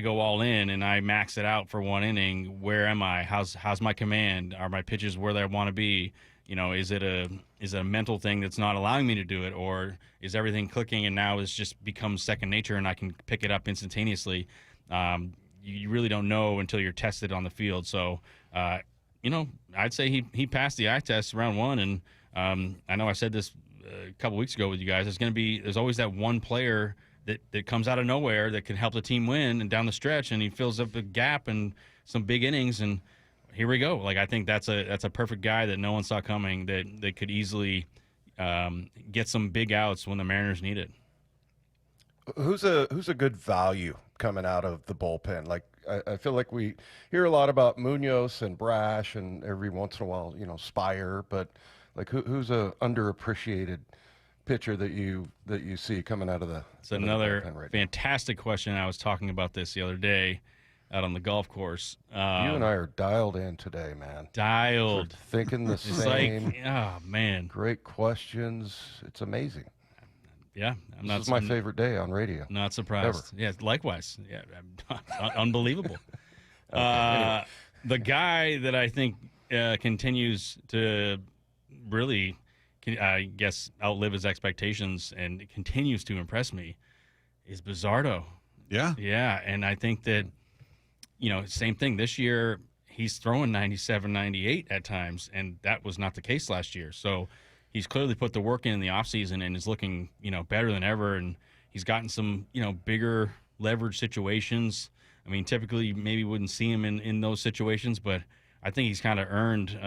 Speaker 11: go all in and I max it out for one inning, where am I? How's my command? Are my pitches where they want to be? Is it a mental thing that's not allowing me to do it, or is everything clicking and now it's just become second nature and I can pick it up instantaneously? You really don't know until you're tested on the field. So, I'd say he passed the eye test round one, and I know I said this a couple weeks ago with you guys. There's always that one player that comes out of nowhere that can help the team win and down the stretch, and he fills up a gap in some big innings, and here we go. Like, I think that's a perfect guy that no one saw coming, that could easily get some big outs when the Mariners need it.
Speaker 5: Who's a good value coming out of the bullpen? Like, I feel like we hear a lot about Munoz and Brash, and every once in a while, Spire, but like, who's a underappreciated pitcher that you see coming out of the?
Speaker 11: It's another fantastic question. I was talking about this the other day out on the golf course.
Speaker 5: You and I are dialed in today, man.
Speaker 11: Dialed.
Speaker 5: We're thinking the same.
Speaker 11: Like, oh man,
Speaker 5: great questions. It's amazing.
Speaker 11: Yeah,
Speaker 5: this is my favorite day on radio.
Speaker 11: Not surprised.
Speaker 5: Ever.
Speaker 11: Yeah, likewise. Yeah, unbelievable.
Speaker 5: Anyway.
Speaker 11: The guy that I think continues to really, I guess, outlive his expectations and continues to impress me is Bizzardo.
Speaker 1: Yeah.
Speaker 11: Yeah, and I think that, same thing. This year, he's throwing 97, 98 at times, and that was not the case last year. So he's clearly put the work in the offseason and is looking, better than ever, and he's gotten some, bigger leverage situations. I mean, typically you maybe wouldn't see him in those situations, but I think he's kind of earned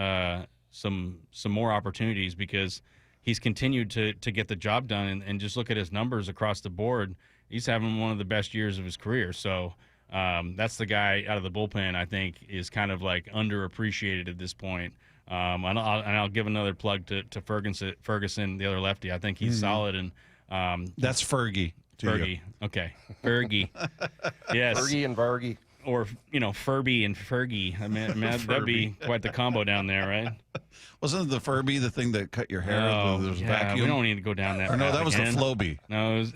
Speaker 11: some more opportunities because he's continued to get the job done, and just look at his numbers across the board. He's having one of the best years of his career. So that's the guy out of the bullpen I think is kind of like underappreciated at this point. And I'll give another plug to Ferguson, the other lefty. I think he's solid. And
Speaker 1: that's Fergie.
Speaker 11: Fergie. Okay. Fergie. Yes.
Speaker 5: Fergie and Vargie.
Speaker 11: Or, Furby and Fergie. I mean, that'd be quite the combo down there, right?
Speaker 1: Wasn't the Furby the thing that cut your hair?
Speaker 11: Oh,
Speaker 1: There was
Speaker 11: yeah,
Speaker 1: vacuum?
Speaker 11: we don't need to go down that
Speaker 1: Or no,
Speaker 11: path
Speaker 1: that was
Speaker 11: again.
Speaker 1: the Floby.
Speaker 11: No, it was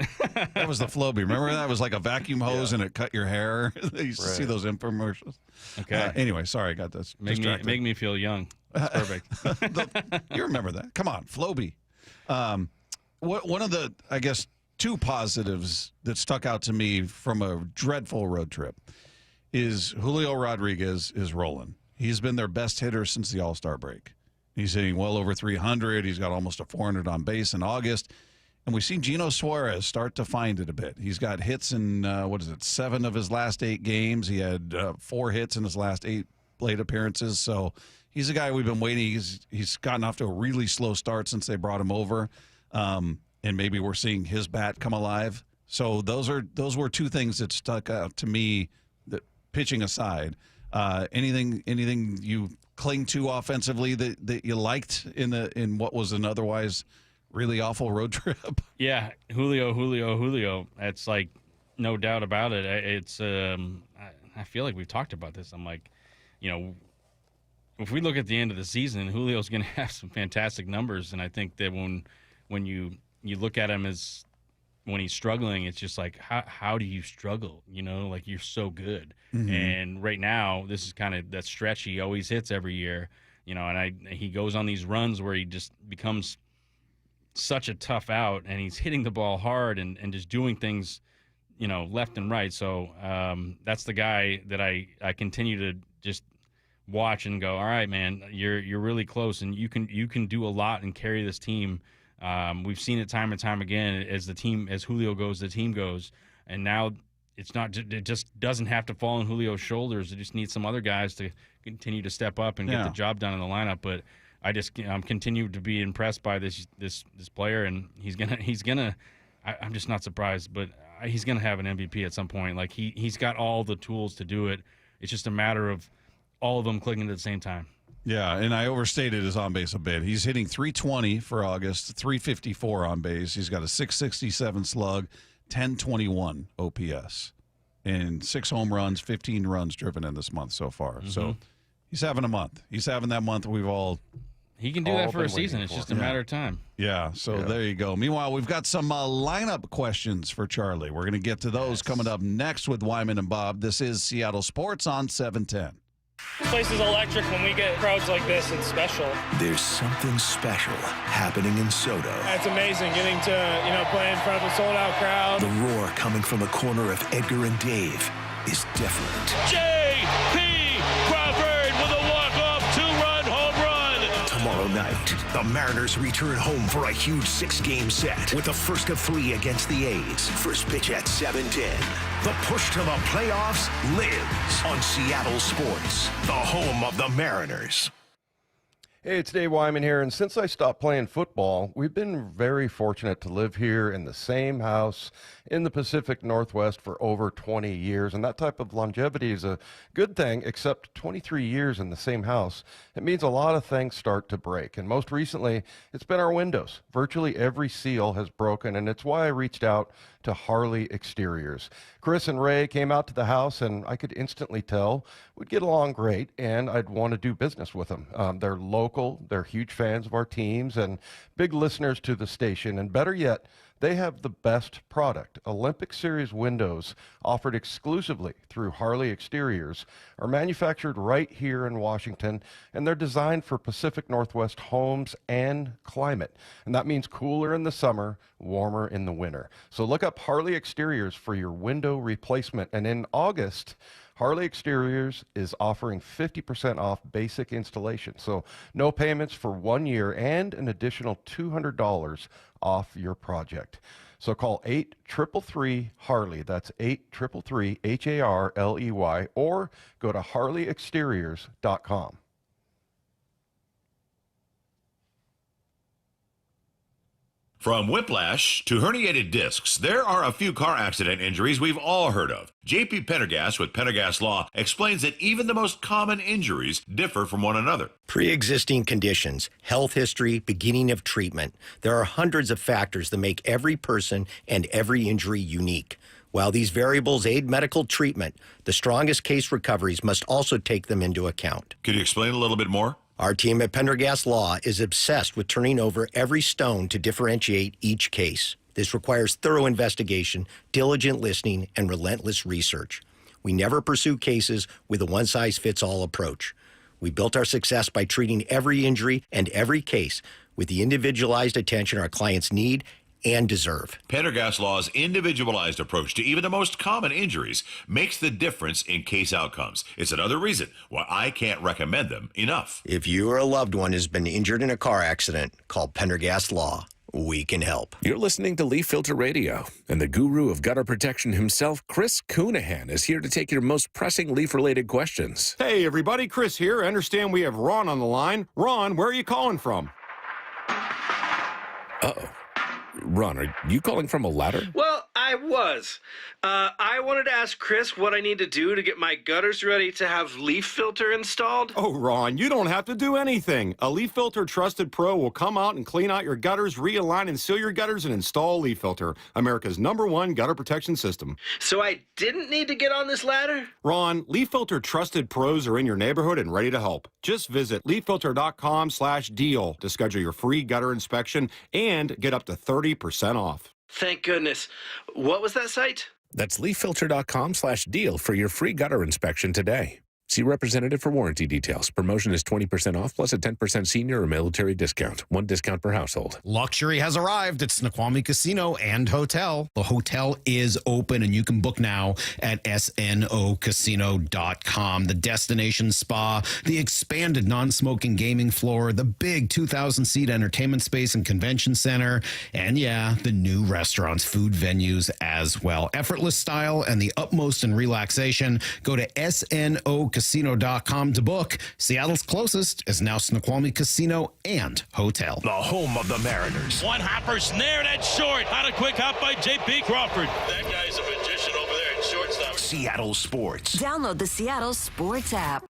Speaker 1: that was the Floby. Remember that? It was like a vacuum hose and it cut your hair. They used to see those infomercials.
Speaker 11: Okay.
Speaker 1: Anyway, sorry, I got this distracted.
Speaker 11: Make me feel young. That's perfect.
Speaker 1: You remember that. Come on, Floby. One of the, I guess, two positives that stuck out to me from a dreadful road trip is Julio Rodriguez is rolling. He's been their best hitter since the All-Star break. He's hitting well over 300. He's got almost a 400 on base in August. And we've seen Gino Suarez start to find it a bit. He's got hits in, 7 of his last 8 games. He had 4 hits in his last 8 plate appearances. So he's a guy we've been waiting. He's gotten off to a really slow start since they brought him over. And maybe we're seeing his bat come alive. So those were two things that stuck out to me, that pitching aside. Anything you cling to offensively that you liked in what was an otherwise really awful road trip?
Speaker 11: Yeah, Julio. It's like no doubt about it. It's I feel like we've talked about this. I'm like, if we look at the end of the season, Julio's going to have some fantastic numbers, and I think that when you look at him as when he's struggling, it's just like, how do you struggle? Like, you're so good. Mm-hmm. And right now, this is kind of that stretch he always hits every year, and he goes on these runs where he just becomes such a tough out, and he's hitting the ball hard and just doing things, left and right. So that's the guy that I continue to just watch and go, all right, man, you're really close, and you can do a lot and carry this team. We've seen it time and time again as Julio goes, the team goes, and now it just doesn't have to fall on Julio's shoulders. It just needs some other guys to continue to step up and get the job done in the lineup. But I'm continue to be impressed by this player, and I'm just not surprised, but he's gonna have an MVP at some point. Like, he's got all the tools to do it. It's just a matter of all of them clicking at the same time.
Speaker 1: Yeah, and I overstated his on base a bit. He's hitting 320 for August, 354 on base. He's got a 667 slug, 1021 OPS, and 6 home runs, 15 runs driven in this month so far.
Speaker 11: Mm-hmm.
Speaker 1: So he's having a month. He's having that month we've all.
Speaker 11: He can do that for a season. It's just a matter of time.
Speaker 1: Yeah, so there you go. Meanwhile, we've got some lineup questions for Charlie. We're going to get to those coming up next with Wyman and Bob. This is Seattle Sports on 710.
Speaker 10: This place is electric. When we get crowds like this, it's special.
Speaker 4: There's something special happening in Soto.
Speaker 10: It's amazing getting to, play in front of a sold-out crowd.
Speaker 4: The roar coming from the corner of Edgar and Dave is different.
Speaker 33: J.P. Crawford with a walk-off 2-run home run.
Speaker 4: Tomorrow night, the Mariners return home for a huge 6-game set with the first of 3 against the A's. First pitch at 7:10. The push to the playoffs lives on Seattle Sports, the home of the Mariners.
Speaker 5: Hey, it's Dave Wyman here, and since I stopped playing football, we've been very fortunate to live here in the same house in the Pacific Northwest for over 20 years, and that type of longevity is a good thing, except 23 years in the same house. It means a lot of things start to break, and most recently, it's been our windows. Virtually every seal has broken, and it's why I reached out to Harley Exteriors. Chris and Ray came out to the house, and I could instantly tell we'd get along great, and I'd want to do business with them. They're local, they're huge fans of our teams, and big listeners to the station, and better yet, they have the best product. Olympic Series windows offered exclusively through Harley Exteriors are manufactured right here in Washington, and they're designed for Pacific Northwest homes and climate. And that means cooler in the summer, warmer in the winter. So look up Harley Exteriors for your window replacement. And in August, Harley Exteriors is offering 50% off basic installation. So no payments for 1 year and an additional $200 off your project. So call 833-HARLEY. That's 833-HARLEY, or go to harleyexteriors.com.
Speaker 13: From whiplash to herniated discs, there are a few car accident injuries we've all heard of. J.P. Pendergast with Pendergast Law explains that even the most common injuries differ from one another.
Speaker 14: Pre-existing conditions, health history, beginning of treatment. There are hundreds of factors that make every person and every injury unique. While these variables aid medical treatment, the strongest case recoveries must also take them into account.
Speaker 13: Could you explain a little bit more?
Speaker 14: Our team at Pendergast Law is obsessed with turning over every stone to differentiate each case. This requires thorough investigation, diligent listening, and relentless research. We never pursue cases with a one-size-fits-all approach. We built our success by treating every injury and every case with the individualized attention our clients need and deserve.
Speaker 13: Pendergast Law's individualized approach to even the most common injuries makes the difference in case outcomes. It's another reason why I can't recommend them enough.
Speaker 14: If you or a loved one has been injured in a car accident, call Pendergast Law. We can help.
Speaker 15: You're listening to Leaf Filter Radio, and the guru of gutter protection himself, Chris Coonahan, is here to take your most pressing leaf-related questions.
Speaker 16: Hey, everybody, Chris here. I understand we have Ron on the line. Ron, where are you calling from?
Speaker 15: Uh-oh. Ron, are you calling from a ladder?
Speaker 17: Well, I was. I wanted to ask Chris what I need to do to get my gutters ready to have Leaf Filter installed.
Speaker 16: Oh, Ron, you don't have to do anything. A Leaf Filter Trusted Pro will come out and clean out your gutters, realign and seal your gutters, and install Leaf Filter, America's #1 gutter protection system.
Speaker 17: So I didn't need to get on this ladder?
Speaker 16: Ron, Leaf Filter Trusted Pros are in your neighborhood and ready to help. Just visit leaffilter.com/deal to schedule your free gutter inspection and get up to 30% off.
Speaker 17: Thank goodness. What was that site?
Speaker 15: That's leaffilter.com/deal for your free gutter inspection today. See representative for warranty details. Promotion is 20% off plus a 10% senior or military discount. One discount per household.
Speaker 7: Luxury has arrived at Snoqualmie Casino and Hotel. The hotel is open and you can book now at snocasino.com. The destination spa, the expanded non-smoking gaming floor, the big 2,000-seat entertainment space and convention center, and yeah, the new restaurants, food venues as well. Effortless style and the utmost in relaxation. Go to snocasino.com to book. Seattle's closest is now Snoqualmie Casino and Hotel.
Speaker 4: The home of the Mariners.
Speaker 33: One hopper snared at short. On a quick hop by J.P. Crawford. That guy's a magician over there at shortstop.
Speaker 4: Seattle Sports.
Speaker 2: Download the Seattle Sports app.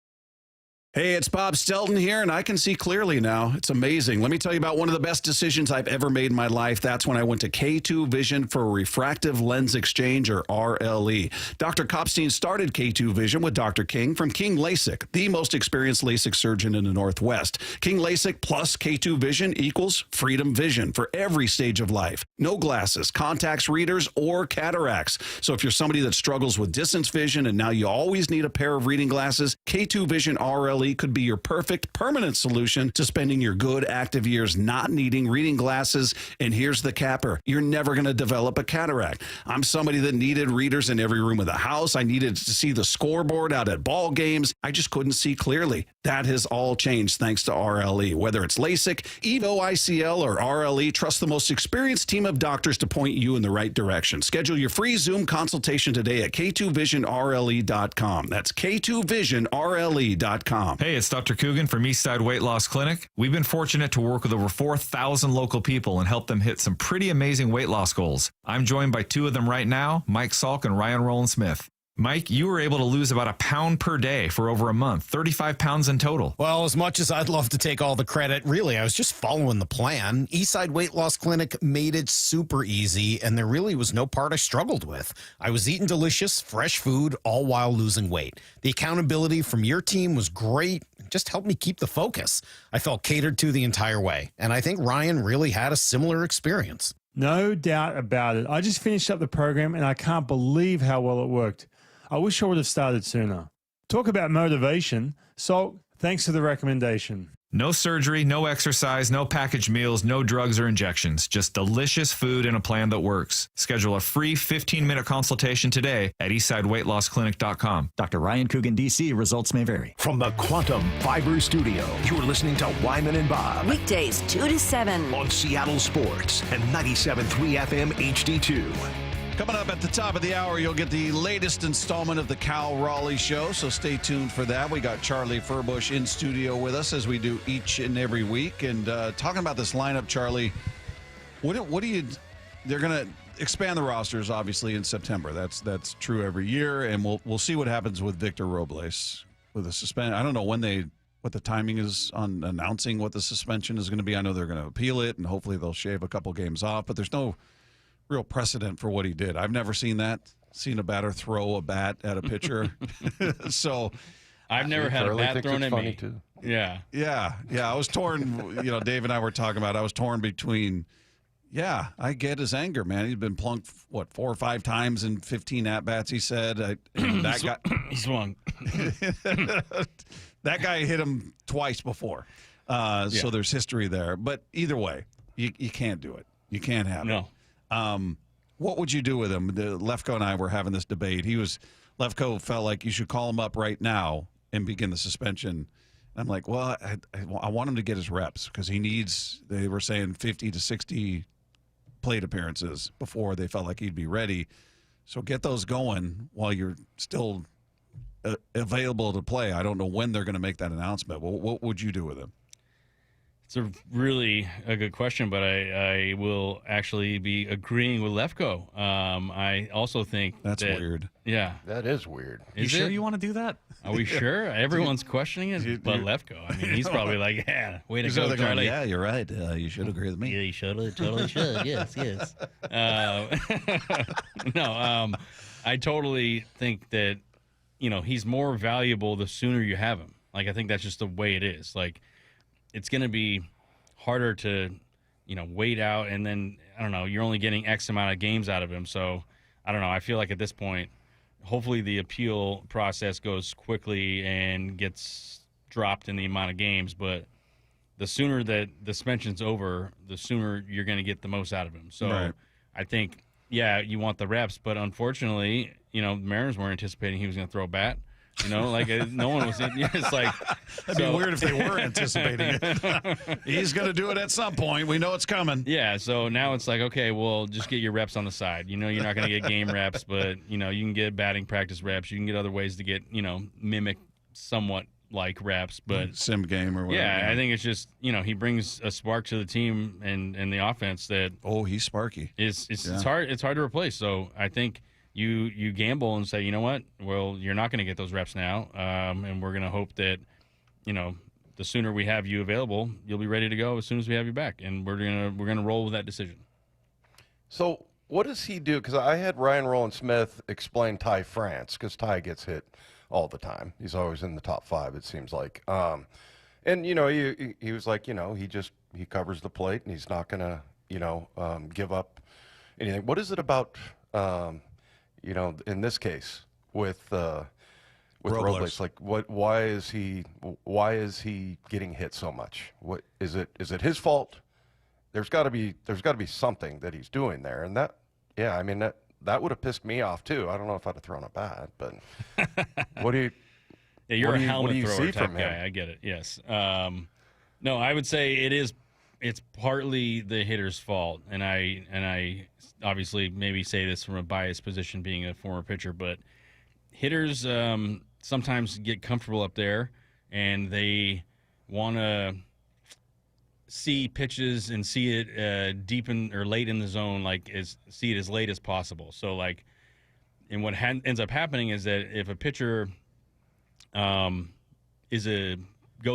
Speaker 1: Hey, it's Bob Stelton here, and I can see clearly now. It's amazing. Let me tell you about one of the best decisions I've ever made in my life. That's when I went to K2 Vision for Refractive Lens Exchange, or RLE. Dr. Kopstein started K2 Vision with Dr. King from King LASIK, the most experienced LASIK surgeon in the Northwest. King LASIK plus K2 Vision equals freedom vision for every stage of life. No glasses, contacts, readers, or cataracts. So if you're somebody that struggles with distance vision and now you always need a pair of reading glasses, K2 Vision RLE could be your perfect permanent solution to spending your good active years not needing reading glasses. And here's the capper. You're never going to develop a cataract. I'm somebody that needed readers in every room of the house. I needed to see the scoreboard out at ball games. I just couldn't see clearly. That has all changed thanks to RLE. Whether it's LASIK, EVO ICL, or RLE, trust the most experienced team of doctors to point you in the right direction. Schedule your free Zoom consultation today at K2VisionRLE.com. That's K2VisionRLE.com.
Speaker 18: Hey, it's Dr. Coogan from Eastside Weight Loss Clinic. We've been fortunate to work with over 4,000 local people and help them hit some pretty amazing weight loss goals. I'm joined by two of them right now, Mike Salk and Ryan Rowland-Smith. Mike, you were able to lose about a pound per day for over a month, 35 pounds in total.
Speaker 19: Well, as much as I'd love to take all the credit, really, I was just following the plan. Eastside Weight Loss Clinic made it super easy, and there really was no part I struggled with. I was eating delicious, fresh food, all while losing weight. The accountability from your team was great. It just helped me keep the focus. I felt catered to the entire way, and I think Ryan really had a similar experience.
Speaker 20: No doubt about it. I just finished up the program, and I can't believe how well it worked. I wish I would have started sooner. Talk about motivation. So, thanks for the recommendation.
Speaker 18: No surgery, no exercise, no packaged meals, no drugs or injections. Just delicious food and a plan that works. Schedule a free 15-minute consultation today at eastsideweightlossclinic.com.
Speaker 21: Dr. Ryan Coogan, D.C. Results may vary.
Speaker 4: From the Quantum Fiber Studio, you're listening to Wyman and Bob.
Speaker 2: Weekdays 2 to 7
Speaker 4: on Seattle Sports and 97.3 FM HD2.
Speaker 1: Coming up at the top of the hour, you'll get the latest installment of the Raleigh Show, so stay tuned for that. We got Charlie Furbush in studio with us, as we do each and every week. And talking about this lineup, Charlie, what do you – they're going to expand the rosters, obviously, in September. That's true every year, and we'll see what happens with Victor Robles with a suspension. I don't know what the timing is on announcing what the suspension is going to be. I know they're going to appeal it, and hopefully they'll shave a couple games off, but there's no – real precedent for what he did. I've never seen that. Seen a batter throw a bat at a pitcher. So
Speaker 11: I've never had a bat thrown at me.
Speaker 5: Too.
Speaker 11: Yeah.
Speaker 1: I was torn. Dave and I were talking about. I was torn between. Yeah, I get his anger, man. He's been plunked 4 or 5 times in 15 at bats. He said that guy.
Speaker 11: He swung.
Speaker 1: That guy hit him twice before. So there's history there. But either way, you can't do it. You can't have it. What would you do with him? Lefko and I were having this debate. Lefko felt like you should call him up right now and begin the suspension. And I'm like, well, I want him to get his reps because he needs, they were saying 50 to 60 plate appearances before they felt like he'd be ready. So get those going while you're still available to play. I don't know when they're going to make that announcement. What would you do with him?
Speaker 11: It's a really good question, but I will actually be agreeing with Lefko. I also think
Speaker 1: that's weird.
Speaker 11: Yeah.
Speaker 5: That is weird.
Speaker 9: You sure you want to do that?
Speaker 11: Are we sure? Everyone's questioning it, but Lefko. I mean, he's probably like, yeah, way to go, Charlie.
Speaker 1: Yeah, you're right. You should agree with me.
Speaker 11: Yeah, you totally should. Yes. No, I totally think that, he's more valuable the sooner you have him. Like, I think that's just the way it is. Like, it's going to be harder to, wait out, and then, I don't know, you're only getting X amount of games out of him. So, I don't know. I feel like at this point, hopefully the appeal process goes quickly and gets dropped in the amount of games. But the sooner that the suspension's over, the sooner you're going to get the most out of him. So, right. I think, you want the reps, but unfortunately, Mariners weren't anticipating he was going to throw a bat. No one was. It's like
Speaker 1: that'd be weird if they were anticipating it. He's going to do it at some point. We know it's coming.
Speaker 11: Yeah. So now it's like, okay, well, just get your reps on the side. You're not going to get game reps, but you can get batting practice reps. You can get other ways to get mimic somewhat like reps, but
Speaker 1: sim game or whatever.
Speaker 11: Yeah, I think it's just he brings a spark to the team and the offense that
Speaker 1: he's sparky.
Speaker 11: It's hard to replace. So I think. You gamble and say, you know what? Well, you're not going to get those reps now, and we're going to hope that the sooner we have you available, you'll be ready to go as soon as we have you back, and we're gonna roll with that decision.
Speaker 5: So what does he do? Because I had Ryan Roland Smith explain Ty France, because Ty gets hit all the time. He's always in the top 5, it seems like. And he was like, he covers the plate and he's not gonna give up anything. What is it about in this case with Robles? Like why is he getting hit so much? What is it his fault? There's got to be something that he's doing there, and that would have pissed me off too. I don't know if I'd have thrown a bat, but what do you?
Speaker 11: Yeah, you're a helmet thrower type
Speaker 5: from
Speaker 11: guy.
Speaker 5: him?
Speaker 11: I get it. Yes. No, I would say it's partly the hitter's fault, and I obviously maybe say this from a biased position, being a former pitcher, but hitters sometimes get comfortable up there, and they want to see pitches and see it deep in or late in the zone, see it as late as possible. So and what ends up happening is that if a pitcher goes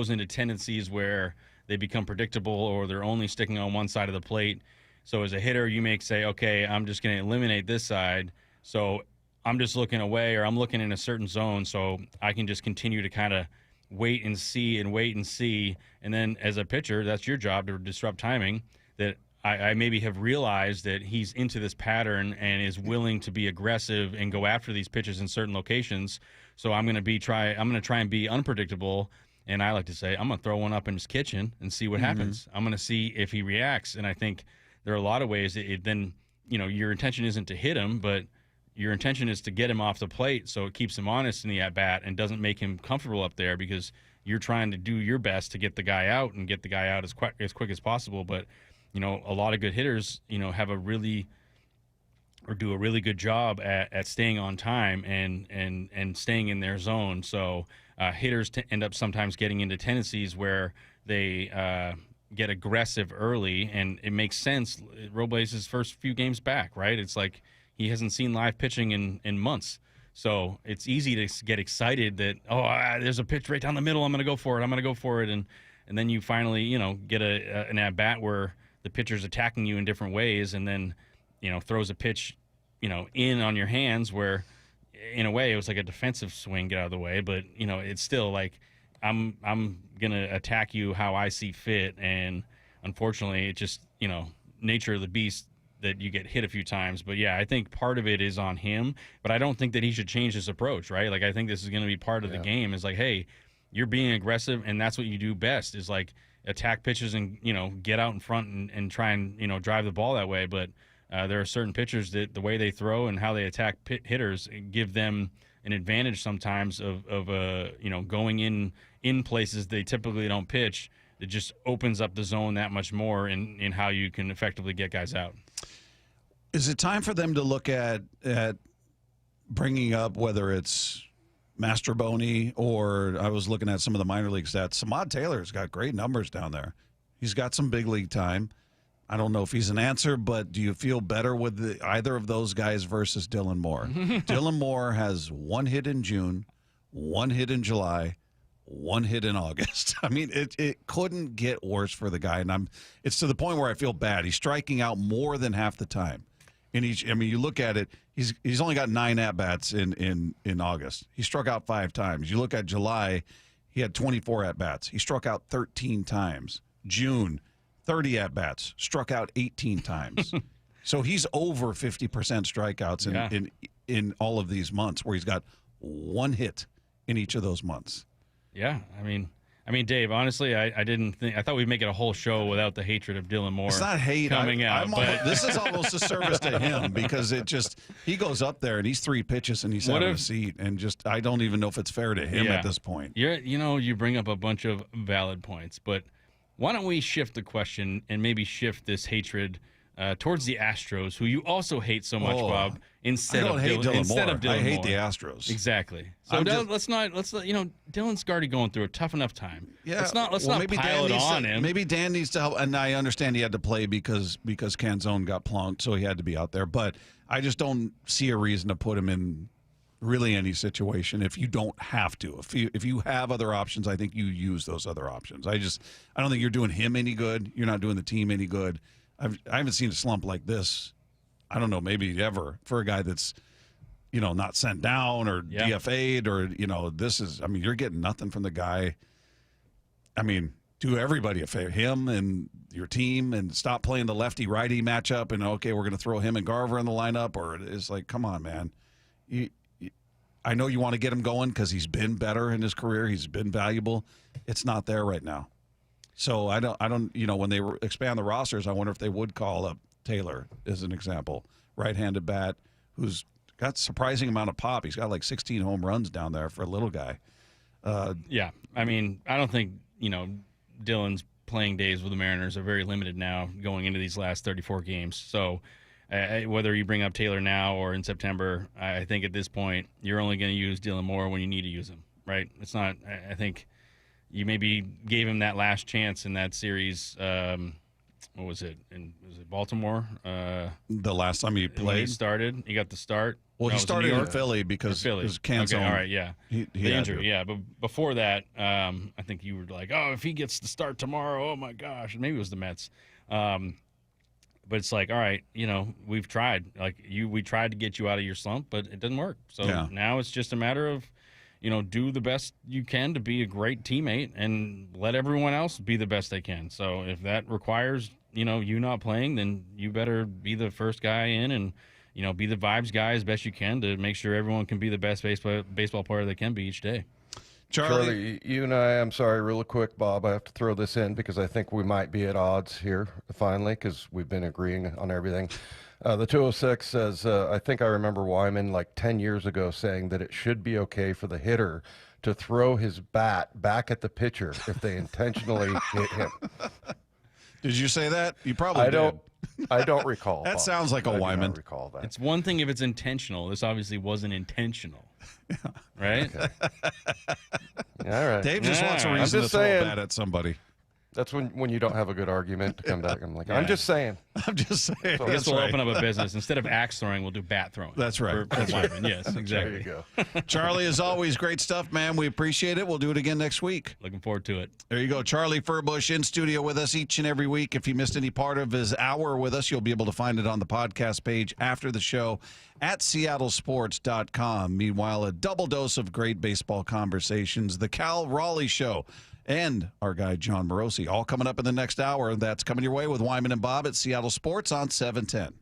Speaker 11: into tendencies where they become predictable, or they're only sticking on one side of the plate. So as a hitter, you may say, okay, I'm just going to eliminate this side, so I'm just looking away, or I'm looking in a certain zone, so I can just continue to kind of wait and see. And then as a pitcher, that's your job, to disrupt timing, that I maybe have realized that he's into this pattern and is willing to be aggressive and go after these pitches in certain locations. So I'm going to try and be unpredictable. And I like to say, I'm going to throw one up in his kitchen and see what happens. I'm going to see if he reacts. And I think there are a lot of ways that your intention isn't to hit him, but your intention is to get him off the plate, so it keeps him honest in the at-bat and doesn't make him comfortable up there, because you're trying to do your best to get the guy out and get the guy out as quick as possible. But, a lot of good hitters, have do a really good job at staying on time and staying in their zone. So hitters end up sometimes getting into tendencies where they get aggressive early, and it makes sense. Robles' first few games back, right? It's like he hasn't seen live pitching in months. So it's easy to get excited that, there's a pitch right down the middle, I'm going to go for it. And then you finally, get an at-bat where the pitcher's attacking you in different ways, and then, throws a pitch, in on your hands where, in a way, it was like a defensive swing, get out of the way. But, it's still like, I'm going to attack you how I see fit. And unfortunately, it just, nature of the beast, that you get hit a few times. But yeah, I think part of it is on him, but I don't think that he should change his approach, right? Like, I think this is going to be part of the game, is like, hey, you're being aggressive, and that's what you do best, is like attack pitches and, get out in front and try and, drive the ball that way. But there are certain pitchers that the way they throw and how they attack hitters give them an advantage sometimes of going in places they typically don't pitch. It just opens up the zone that much more in how you can effectively get guys out.
Speaker 1: Is it time for them to look at bringing up, whether it's Mastroboni, or I was looking at some of the minor league stats, Samad Taylor's got great numbers down there. He's got some big league time. I don't know if he's an answer, but do you feel better with either of those guys versus Dylan Moore? Dylan Moore has 1 hit in June, 1 hit in July, 1 hit in August. I mean, it couldn't get worse for the guy, and it's to the point where I feel bad. He's striking out more than half the time. And you look at it, he's only got 9 at-bats in August. He struck out 5 times. You look at July, he had 24 at-bats. He struck out 13 times. June, 30 at-bats, struck out 18 times. So he's over 50% strikeouts in all of these months, where he's got 1 hit in each of those months.
Speaker 11: Yeah, I mean, Dave, honestly, I thought we'd make it a whole show without the hatred of Dylan Moore.
Speaker 1: It's not hate
Speaker 11: coming out.
Speaker 1: But this is almost a service to him, because he goes up there and he's 3 pitches and he's out of a seat, and I don't even know if it's fair to him at this point.
Speaker 11: You bring up a bunch of valid points, but why don't we shift the question and maybe shift this hatred towards the Astros, who you also hate so much, Bob. Instead of Dylan Moore.
Speaker 1: I hate the Astros.
Speaker 11: Exactly. So Dylan's already going through a tough enough time.
Speaker 1: Yeah.
Speaker 11: Let's not pile it on him.
Speaker 1: Maybe Dan needs to help, and I understand he had to play because Canzone got plonked, so he had to be out there. But I just don't see a reason to put him in really any situation if you don't have to. If you have other options, I think you use those other options. I don't think you're doing him any good. You're not doing the team any good. I haven't seen a slump like this, I don't know, maybe ever, for a guy that's, not sent down or DFA'd or, this is, you're getting nothing from the guy. Do everybody a favor, him and your team, and stop playing the lefty-righty matchup and, okay, we're going to throw him and Garver in the lineup, or it's like, come on, man. I know you want to get him going because he's been better in his career. He's been valuable. It's not there right now. So I don't. When they expand the rosters, I wonder if they would call up Taylor as an example, right-handed bat who's got surprising amount of pop. He's got like 16 home runs down there for a little guy.
Speaker 11: I don't think Dylan's playing days with the Mariners are very limited now going into these last 34 games. So whether you bring up Taylor now or in September, I think at this point you're only going to use Dylan Moore when you need to use him, right? It's not. I think you maybe gave him that last chance in that series. What was it? Was it Baltimore?
Speaker 1: The last time he played?
Speaker 11: He started. He got the start.
Speaker 1: Well, he started in Philly because it was canceled.
Speaker 11: Okay, all right, yeah.
Speaker 1: He
Speaker 11: the injury, yeah. But before that, I think you were like, oh, if he gets the start tomorrow, oh, my gosh. Maybe it was the Mets. But it's like, all right, we've tried. We tried to get you out of your slump, but it didn't work. So now it's just a matter of, do the best you can to be a great teammate and let everyone else be the best they can. So if that requires, you not playing, then you better be the first guy in and, be the vibes guy as best you can to make sure everyone can be the best baseball player they can be each day.
Speaker 5: Charlie, you and I'm sorry, real quick, Bob, I have to throw this in because I think we might be at odds here finally because we've been agreeing on everything. The 206 says, I think I remember Wyman like 10 years ago saying that it should be okay for the hitter to throw his bat back at the pitcher if they intentionally hit him.
Speaker 1: Did you say that? You probably did.
Speaker 5: I don't recall.
Speaker 1: That
Speaker 5: Bob.
Speaker 1: sounds like a Wyman.
Speaker 5: I don't recall that.
Speaker 11: It's one thing if it's intentional. This obviously wasn't intentional. Right?
Speaker 5: Okay. All right.
Speaker 1: Dave just wants a reason to throw a bat at somebody.
Speaker 5: That's when you don't have a good argument to come back. I'm like, I'm just saying.
Speaker 1: I'm just saying.
Speaker 11: So I guess we'll open up a business. Instead of axe throwing, we'll do bat throwing.
Speaker 1: That's right.
Speaker 11: For Wyman. Yes, exactly.
Speaker 5: There you go.
Speaker 1: Charlie, as always, great stuff, man. We appreciate it. We'll do it again next week.
Speaker 11: Looking forward to it.
Speaker 1: There you go. Charlie Furbush in studio with us each and every week. If you missed any part of his hour with us, you'll be able to find it on the podcast page after the show at seattlesports.com. Meanwhile, a double dose of great baseball conversations. The Raleigh Show and our guy Jon Morosi, all coming up in the next hour. That's coming your way with Wyman and Bob at Seattle Sports on 710.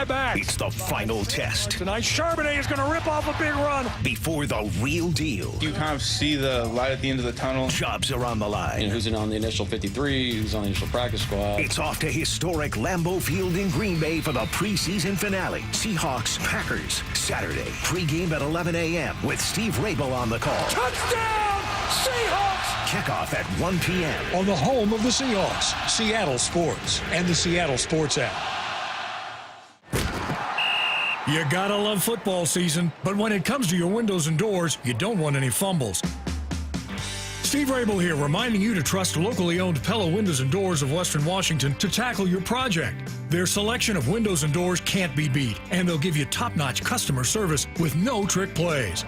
Speaker 4: back. It's the final test.
Speaker 33: Tonight, Charbonnet is going to rip off a big run.
Speaker 4: Before the real deal.
Speaker 3: You kind of see the light at the end of the tunnel.
Speaker 4: Jobs are on the line.
Speaker 12: Who's on the initial 53, who's on the initial practice squad.
Speaker 4: It's off to historic Lambeau Field in Green Bay for the preseason finale. Seahawks, Packers, Saturday. Pre-game at 11 a.m. with Steve Rabel on the call.
Speaker 33: Touchdown, Seahawks!
Speaker 4: Kickoff at 1 p.m.
Speaker 22: on the home of the Seahawks, Seattle Sports, and the Seattle Sports app. You gotta love football season, but when it comes to your windows and doors, you don't want any fumbles. Steve Rabel here, reminding you to trust locally owned Pella Windows and Doors of Western Washington to tackle your project. Their selection of windows and doors can't be beat, and they'll give you top-notch customer service with no trick plays.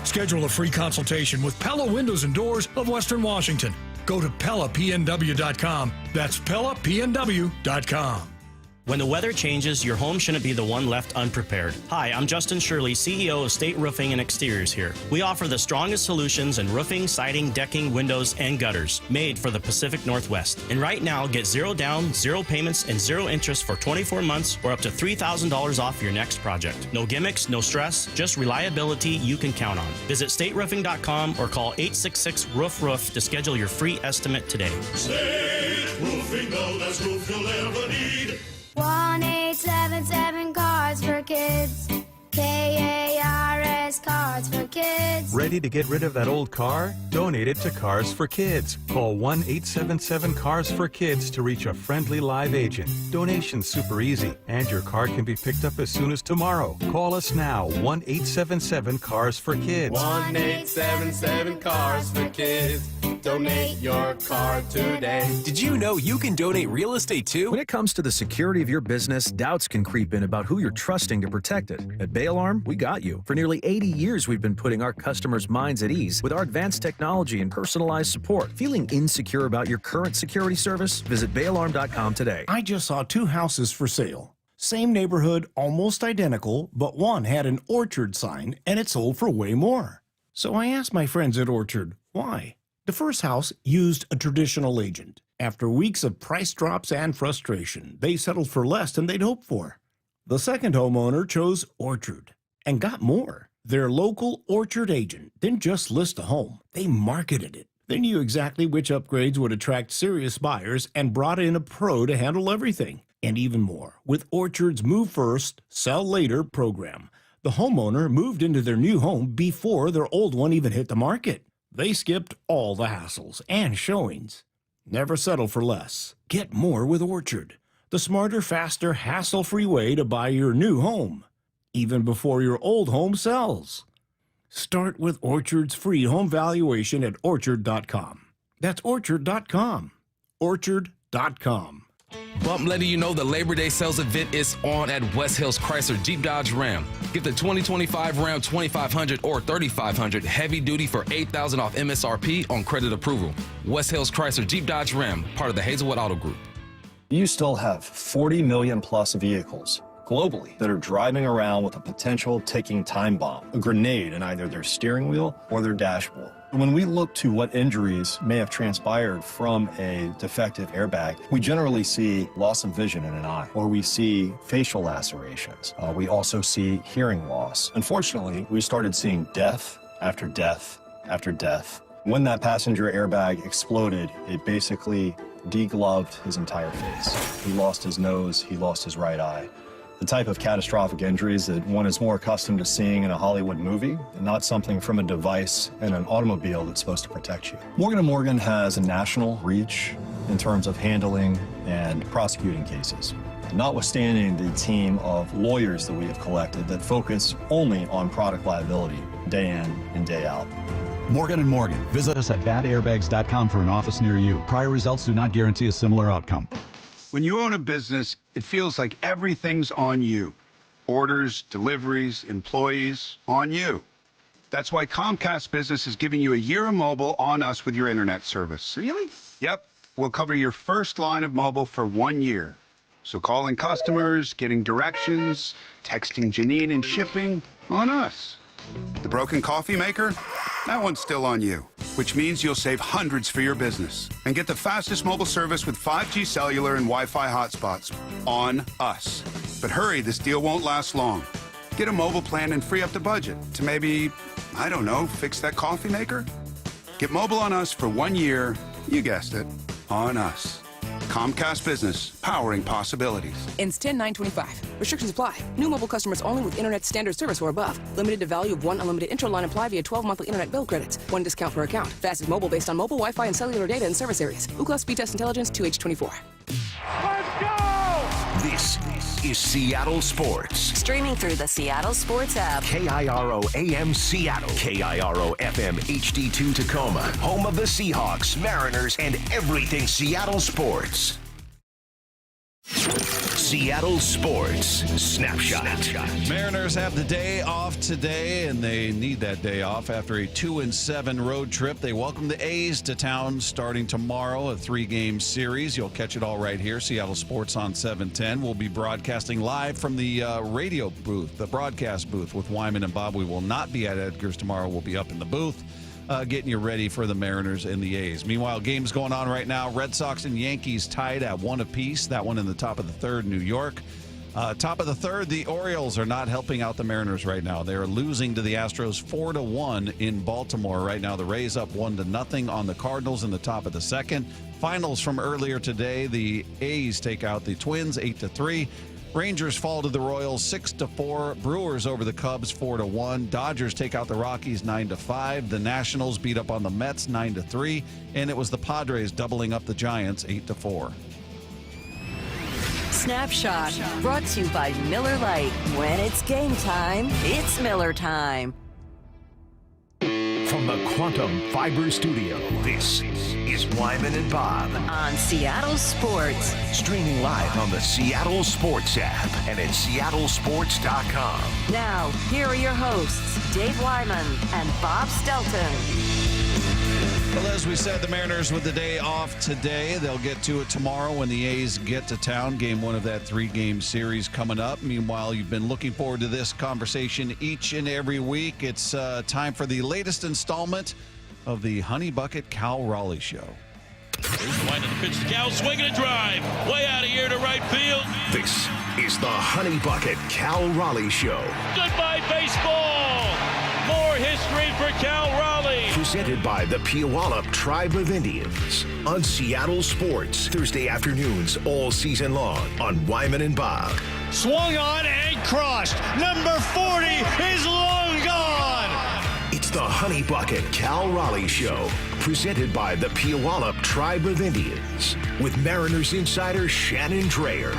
Speaker 22: Schedule a free consultation with Pella Windows and Doors of Western Washington. Go to PellaPNW.com. That's PellaPNW.com.
Speaker 23: When the weather changes, your home shouldn't be the one left unprepared. Hi, I'm Justin Shirley, CEO of State Roofing and Exteriors here. We offer the strongest solutions in roofing, siding, decking, windows, and gutters, made for the Pacific Northwest. And right now, get 0 down, 0 payments, and 0 interest for 24 months or up to $3,000 off your next project. No gimmicks, no stress, just reliability you can count on. Visit stateroofing.com or call 866-ROOF-ROOF to schedule your free estimate today.
Speaker 33: State Roofing, the best roof you'll ever need.
Speaker 24: 1-877 Cards for Kids. KARS Cards for Kids.
Speaker 6: Ready to get rid of that old car? Donate it to Cars for Kids. Call 1-877-CARS-FOR-KIDS to reach a friendly live agent. Donation's super easy, and your car can be picked up as soon as tomorrow. Call us now, 1-877-CARS-FOR-KIDS.
Speaker 8: 1-877-CARS-FOR-KIDS. Donate your car today.
Speaker 10: Did you know you can donate real estate too? When it comes to the security of your business, doubts can creep in about who you're trusting to protect it. At Bail Arm, we got you. For nearly 80 years, we've been putting our customers' minds at ease with our advanced technology and personalized support. Feeling insecure about your current security service? Visit bailarm.com today.
Speaker 13: I just saw 2 houses for sale. Same neighborhood, almost identical, but one had an Orchard sign and it sold for way more. So I asked my friends at Orchard, why? The first house used a traditional agent. After weeks of price drops and frustration, they settled for less than they'd hoped for. The second homeowner chose Orchard and got more. Their local Orchard agent didn't just list a home, they marketed it. They knew exactly which upgrades would attract serious buyers and brought in a pro to handle everything. And even more, with Orchard's Move First, Sell Later program, the homeowner moved into their new home before their old one even hit the market. They skipped all the hassles and showings. Never settle for less. Get more with Orchard, the smarter, faster, hassle-free way to buy your new home, even before your old home sells. Start with Orchard's free home valuation at Orchard.com. That's Orchard.com. Orchard.com.
Speaker 24: Bump letting you know the Labor Day sales event is on at West Hills Chrysler Jeep Dodge Ram. Get the 2025 Ram 2500 or 3500 heavy duty for $8,000 off MSRP on credit approval. West Hills Chrysler Jeep Dodge Ram, part of the Hazelwood Auto Group.
Speaker 25: You still have 40 million plus vehicles globally that are driving around with a potential ticking time bomb, a grenade in either their steering wheel or their dashboard. When we look to what injuries may have transpired from a defective airbag, we generally see loss of vision in an eye, or we see facial lacerations. We also see hearing loss. Unfortunately, we started seeing death after death after death. When that passenger airbag exploded, it basically degloved his entire face. He lost his nose, he lost his right eye. The type of catastrophic injuries that one is more accustomed to seeing in a Hollywood movie, and not something from a device in an automobile that's supposed to protect you. Morgan & Morgan has a national reach in terms of handling and prosecuting cases. Notwithstanding the team of lawyers that we have collected that focus only on product liability day in and day out.
Speaker 26: Morgan & Morgan. Visit us at badairbags.com for an office near you. Prior results do not guarantee a similar outcome.
Speaker 27: When you own a business, it feels like everything's on you. Orders, deliveries, employees, on you. That's why Comcast Business is giving you a year of mobile on us with your internet service. Really? Yep. We'll cover your first line of mobile for 1 year. So calling customers, getting directions, texting Janine and shipping, on us. The broken coffee maker? That one's still on you, which means you'll save hundreds for your business and get the fastest mobile service with 5G cellular and Wi-Fi hotspots on us. But hurry, this deal won't last long. Get a mobile plan and free up the budget to maybe, I don't know, fix that coffee maker? Get mobile on us for 1 year, you guessed it, on us. Comcast Business, powering possibilities.
Speaker 28: Ends 10/9/25. Restrictions apply. New mobile customers only with internet standard service or above. Limited to value of 1 unlimited intro line apply via 12 monthly internet bill credits. 1 discount per account. Fastest mobile based on mobile Wi-Fi and cellular data in service areas. Ookla Speed Test Intelligence 2H24.
Speaker 4: Let's go! This is Seattle Sports.
Speaker 2: Streaming through the Seattle Sports app.
Speaker 4: KIRO AM Seattle. KIRO FM HD2 Tacoma. Home of the Seahawks, Mariners, and everything Seattle sports. Seattle Sports Snapshot.
Speaker 1: Mariners have the day off today, and they need that day off after a 2-7 road trip. They welcome the A's to town starting tomorrow, a 3-game series. You'll catch it all right here. Seattle Sports on 710. We'll be broadcasting live from the radio booth, the broadcast booth with Wyman and Bob. We will not be at Edgar's tomorrow. We'll be up in the booth. Getting you ready for the Mariners and the A's. Meanwhile, games going on right now. Red Sox and Yankees tied at 1 apiece. That one in the top of the third, New York. Top of the third, the Orioles are not helping out the Mariners right now. They're losing to the Astros 4-1 in Baltimore right now. The Rays up 1-0 on the Cardinals in the top of the second. Finals from earlier today, the A's take out the Twins 8-3. Rangers fall to the Royals 6-4. Brewers over the Cubs 4-1. Dodgers take out the Rockies 9-5. The Nationals beat up on the Mets 9-3. And it was the Padres doubling up the Giants 8-4.
Speaker 2: Snapshot brought to you by Miller Lite. When it's game time, it's Miller time.
Speaker 4: From the Quantum Fiber Studio, this is Wyman and Bob.
Speaker 2: On Seattle Sports.
Speaker 4: Streaming live on the Seattle Sports app and at seattlesports.com.
Speaker 2: Now, here are your hosts, Dave Wyman and Bob Stelton.
Speaker 1: Well, as we said, the Mariners with the day off today. They'll get to it tomorrow when the A's get to town. Game 1 of that 3-game series coming up. Meanwhile, you've been looking forward to this conversation each and every week. It's time for the latest installment of the Honey Bucket Cal Raleigh Show.
Speaker 33: Here's the line of the pitch to Cal, swinging a drive. Way out of here to right field.
Speaker 4: This is the Honey Bucket Cal Raleigh Show.
Speaker 33: Goodbye, baseball. More history for Cal Raleigh.
Speaker 4: Presented by the Puyallup Tribe of Indians on Seattle Sports. Thursday afternoons all season long on Wyman and Bob.
Speaker 33: Swung on and crushed. Number 40 is long gone.
Speaker 4: It's the Honey Bucket Cal Raleigh Show. Presented by the Puyallup Tribe of Indians. With Mariners insider Shannon Dreyer.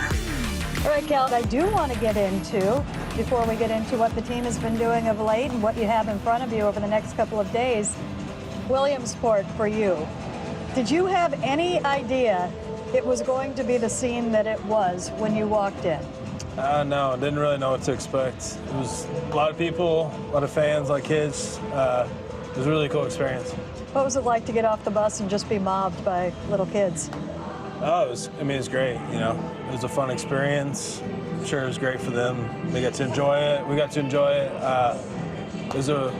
Speaker 7: All right, Cal, I do want to get into, before we get into what the team has been doing of late and what you have in front of you over the next couple of days, Williamsport for you. Did you have any idea it was going to be the scene that it was when you walked in?
Speaker 14: No, didn't really know what to expect. It was a lot of people, a lot of fans, a lot of kids. It was a really cool experience.
Speaker 7: What was it like to get off the bus and just be mobbed by little kids?
Speaker 14: Oh, it was great. You know, it was a fun experience. I'm sure it was great for them. They got to enjoy it. We got to enjoy it. It was a,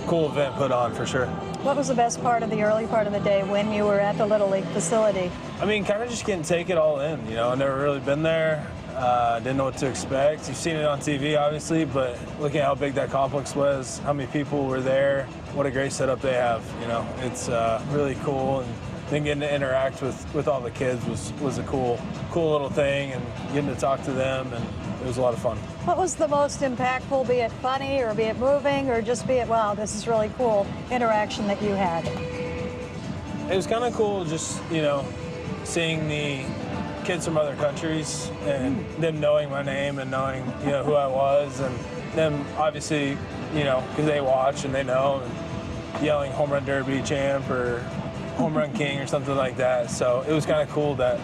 Speaker 14: cool event put on for sure.
Speaker 7: What was the best part of the early part of the day when you were at the Little League facility?
Speaker 14: I mean, kind of just getting to take it all in. I've never really been there. Didn't know what to expect. You've seen it on TV, obviously, but looking at how big that complex was, how many people were there, what a great setup they have. It's really cool. And then getting to interact with all the kids was a cool little thing, and getting to talk to them, and it was a lot of fun.
Speaker 7: What was the most impactful, be it funny or be it moving or just be it, wow, this is really cool interaction that you had?
Speaker 14: It was kind of cool just, seeing the kids from other countries and them knowing my name and knowing, who I was, and them obviously, because they watch and they know, and yelling home run derby champ or home run king or something like that. So it was kind of cool that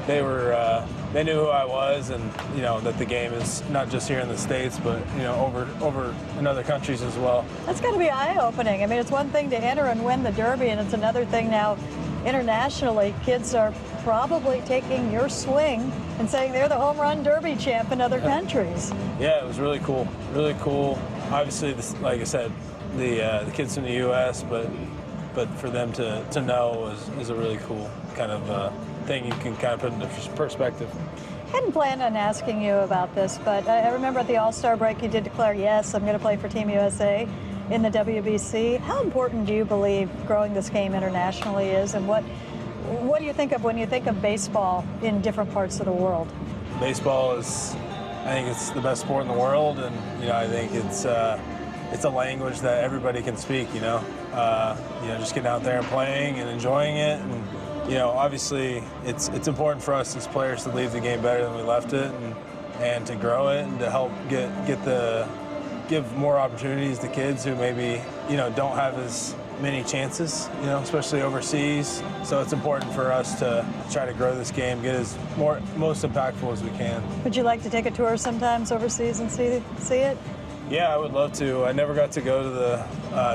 Speaker 14: they knew who I was, and that the game is not just here in the States, but over in other countries as well.
Speaker 7: That's got to be eye-opening. I mean, it's one thing to enter and win the Derby, and it's another thing now internationally. Kids are probably taking your swing and saying they're the home run derby champ in other countries.
Speaker 14: Yeah, it was really cool. Really cool. Obviously, like I said, the kids from the U.S., but for them to know is a really cool kind of thing you can kind of put into perspective.
Speaker 7: I hadn't planned on asking you about this, but I remember at the All-Star break you did declare, yes, I'm going to play for Team USA in the WBC. How important do you believe growing this game internationally is, and what do you think of when you think of baseball in different parts of the world?
Speaker 14: Baseball is, I think it's the best sport in the world, and I think it's a language that everybody can speak. Just getting out there and playing and enjoying it, and obviously it's important for us as players to leave the game better than we left it, and to grow it, and to help give more opportunities to kids who maybe don't have as many chances, especially overseas. So it's important for us to try to grow this game, get as most impactful as we can.
Speaker 7: Would you like to take a tour sometimes overseas and see it?
Speaker 14: Yeah, I would love to. I never got to go to the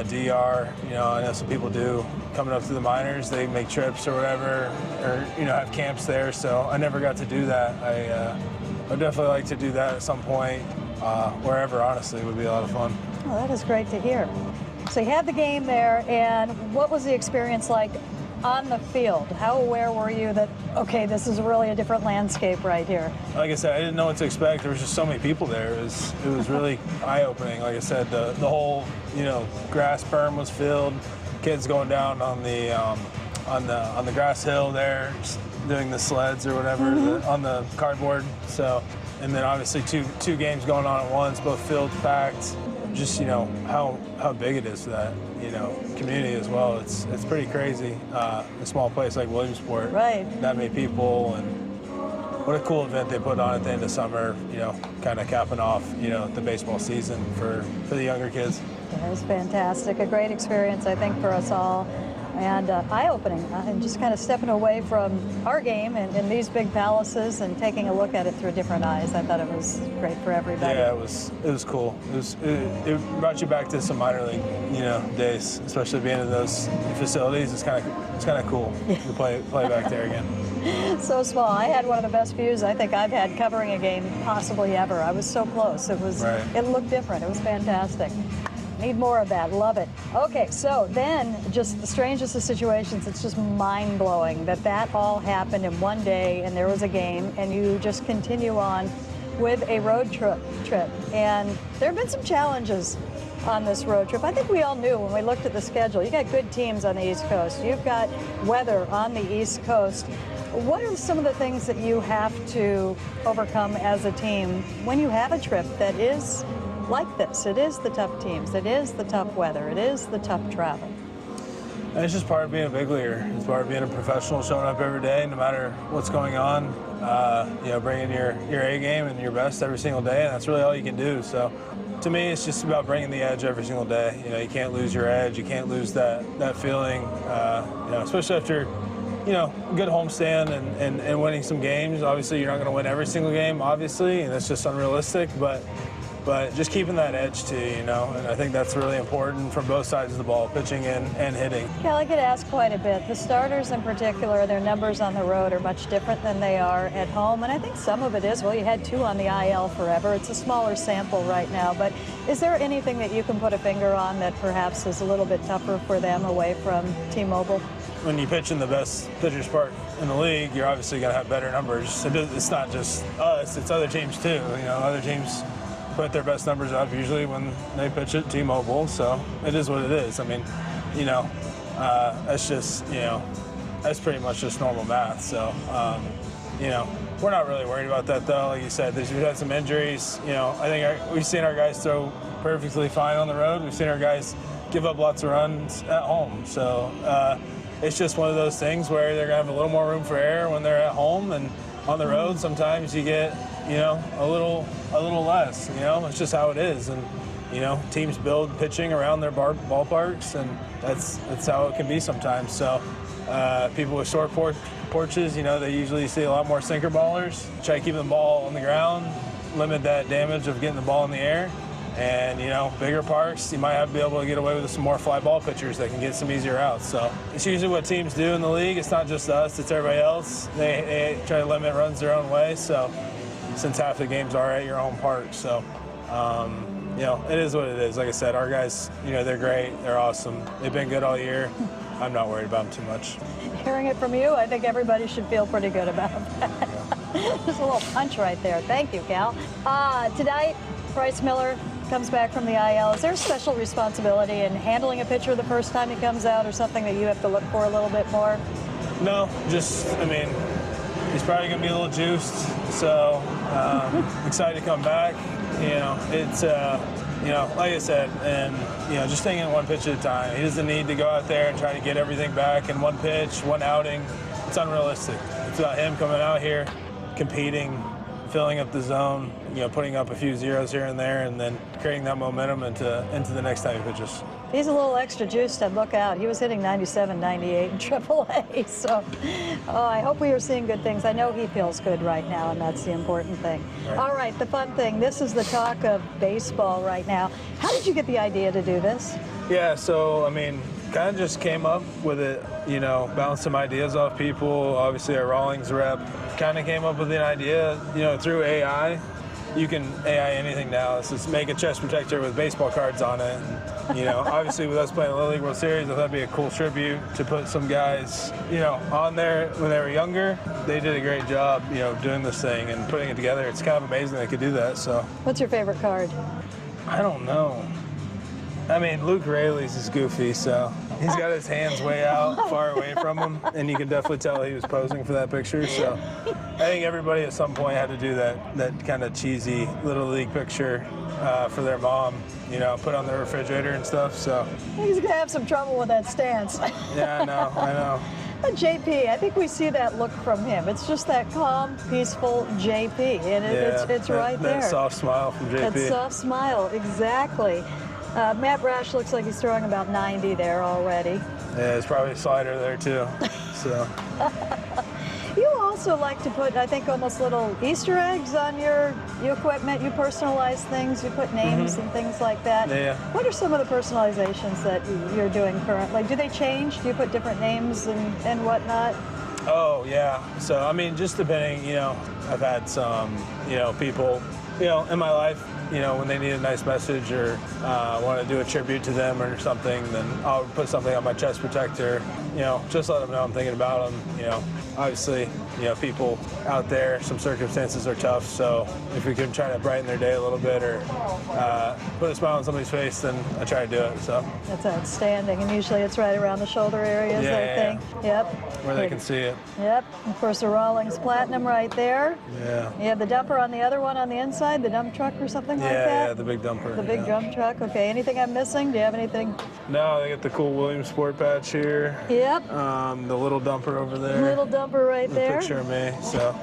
Speaker 14: DR. I know some people do. Coming up to the minors, they make trips or whatever, or have camps there. So I never got to do that. I would definitely like to do that at some point. Wherever, honestly, would be a lot of fun.
Speaker 7: Oh, that is great to hear. So you had the game there, and what was the experience like on the field? How aware were you that, okay, this is really a different landscape right here?
Speaker 14: Like I said, I didn't know what to expect. There was just so many people there. It was really eye-opening. Like I said, the whole grass berm was filled. Kids going down on the grass hill there, doing the sleds or whatever on the cardboard. So and then obviously two games going on at once, both fields packed. Just, you know, how big it is for that, you know, community as well. It's pretty crazy. A small place like Williamsport.
Speaker 7: Right.
Speaker 14: That many people, and what a cool event they put on at the end of summer, you know, kind of capping off, you know, the baseball season for the younger kids.
Speaker 7: Yeah, it was fantastic. A great experience, I think, for us all. And eye-opening, and just kind of stepping away from our game and these big palaces and taking a look at it through different eyes. I thought it was great for everybody.
Speaker 14: Yeah, it was cool. It brought you back to some minor league, you know, days, especially being in those facilities. It's kind of cool to play back there again.
Speaker 7: So small. I had one of the best views I think I've had covering a game possibly ever. I was so close. It was.
Speaker 14: Right.
Speaker 7: It looked different. It was fantastic. Need more of that. Love it. Okay, so then just the strangest of situations. It's just mind-blowing that all happened in one day and there was a game and you just continue on with a road trip. And there have been some challenges on this road trip. I think we all knew when we looked at the schedule. You got good teams on the East Coast. You've got weather on the East Coast. What are some of the things that you have to overcome as a team when you have a trip that is like this? It is the tough teams. It is the tough weather. It is the tough travel.
Speaker 14: And it's just part of being a big leaguer. It's part of being a professional, showing up every day, no matter what's going on. You know, bringing your A game and your best every single day, and that's really all you can do. So, to me, it's just about bringing the edge every single day. You know, you can't lose your edge. You can't lose that feeling. You know, especially after, you know, good homestand and winning some games. Obviously, you're not going to win every single game, obviously, and that's just unrealistic. But just keeping that edge too, you know, and I think that's really important from both sides of the ball, pitching and hitting.
Speaker 7: Cal, I get asked quite a bit. The starters in particular, their numbers on the road are much different than they are at home, and I think some of it is, well, you had 2 on the IL forever. It's a smaller sample right now, but is there anything that you can put a finger on that perhaps is a little bit tougher for them away from T-Mobile?
Speaker 14: When you pitch in the best pitcher's park in the league, you're obviously going to have better numbers. It's not just us, it's other teams too. You know, other teams put their best numbers up usually when they pitch at T-Mobile, so it is what it is. I mean, you know, that's just, you know, that's pretty much just normal math. So, you know, we're not really worried about that though. Like you said, we've had some injuries. You know, I think we've seen our guys throw perfectly fine on the road. We've seen our guys give up lots of runs at home. So it's just one of those things where they're gonna have a little more room for error when they're at home, and on the road sometimes you get, you know, a little less. You know, it's just how it is. And you know, teams build pitching around their ballparks, and that's how it can be sometimes. So people with short porches, you know, they usually see a lot more sinker ballers. Try to keep the ball on the ground, limit that damage of getting the ball in the air. And, you know, bigger parks, you might be able to get away with some more fly ball pitchers that can get some easier outs. So it's usually what teams do in the league. It's not just us, it's everybody else. They try to limit runs their own way. So since half the games are at your own park. So, you know, it is what it is. Like I said, our guys, you know, they're great. They're awesome. They've been good all year. I'm not worried about them too much.
Speaker 7: Hearing it from you, I think everybody should feel pretty good about that. Just a little punch right there. Thank you, Cal. Tonight, Bryce Miller comes back from the IL. Is there a special responsibility in handling a pitcher the first time he comes out, or something that you have to look for a little bit more?
Speaker 14: No, just, I mean, he's probably going to be a little juiced, so excited to come back. You know, it's, you know, like I said, and, you know, just taking it one pitch at a time. He doesn't need to go out there and try to get everything back in one pitch, one outing. It's unrealistic. It's about him coming out here, competing, filling up the zone, you know, putting up a few zeros here and there, and then creating that momentum into the next time he pitches.
Speaker 7: He's a little extra juiced, and look out. He was hitting 97, 98 in AAA, so I hope we are seeing good things. I know he feels good right now, and that's the important thing. Right. All right, the fun thing. This is the talk of baseball right now. How did you get the idea to do this?
Speaker 14: Yeah, so, I mean, kind of just came up with it, you know, bounced some ideas off people. Obviously, our Rawlings rep kind of came up with an idea, you know, through AI. You can AI anything now. It's just make a chest protector with baseball cards on it. And, you know, obviously with us playing the Little League World Series, I thought it'd be a cool tribute to put some guys, you know, on there when they were younger. They did a great job, you know, doing this thing and putting it together. It's kind of amazing they could do that. So.
Speaker 7: What's your favorite card?
Speaker 14: I don't know. I mean, Luke Raley's is goofy, so He's got his hands way out, far away from him, and you can definitely tell he was posing for that picture. So I think everybody at some point had to do that kind of cheesy Little League picture for their mom, you know, put on the refrigerator and stuff. So
Speaker 7: He's going to have some trouble with that stance.
Speaker 14: yeah, I know.
Speaker 7: But JP, I think we see that look from him. It's just that calm, peaceful JP, and it's right there.
Speaker 14: That soft smile from JP.
Speaker 7: That soft smile, exactly. Matt Brash looks like he's throwing about 90 there already.
Speaker 14: Yeah, it's probably a slider there too. So.
Speaker 7: You also like to put, I think, almost little Easter eggs on your equipment. You personalize things. You put names and things like that.
Speaker 14: Yeah.
Speaker 7: What are some of the personalizations that you're doing currently? Do they change? Do you put different names and whatnot?
Speaker 14: Oh, yeah. So, I mean, just depending, you know, I've had some, you know, people, you know, in my life, you know, when they need a nice message or want to do a tribute to them or something, then I'll put something on my chest protector, you know, just let them know I'm thinking about them, you know. Obviously, you know, people out there, some circumstances are tough, so if we can try to brighten their day a little bit or put a smile on somebody's face, then I try to do it, so. That's
Speaker 7: outstanding, and usually it's right around the shoulder areas, I think. Yep.
Speaker 14: Where they can see it.
Speaker 7: Yep. Of course, the Rawlings Platinum right there.
Speaker 14: Yeah.
Speaker 7: You have the dumper on the other one on the inside, the dump truck or something like that?
Speaker 14: Yeah, the big dumper.
Speaker 7: The big dump truck. Okay, anything I'm missing? Do you have anything?
Speaker 14: No, they get the cool Williams sport patch here.
Speaker 7: Yep.
Speaker 14: The little dumper over there.
Speaker 7: Little dumper right there.
Speaker 14: Picture of me. So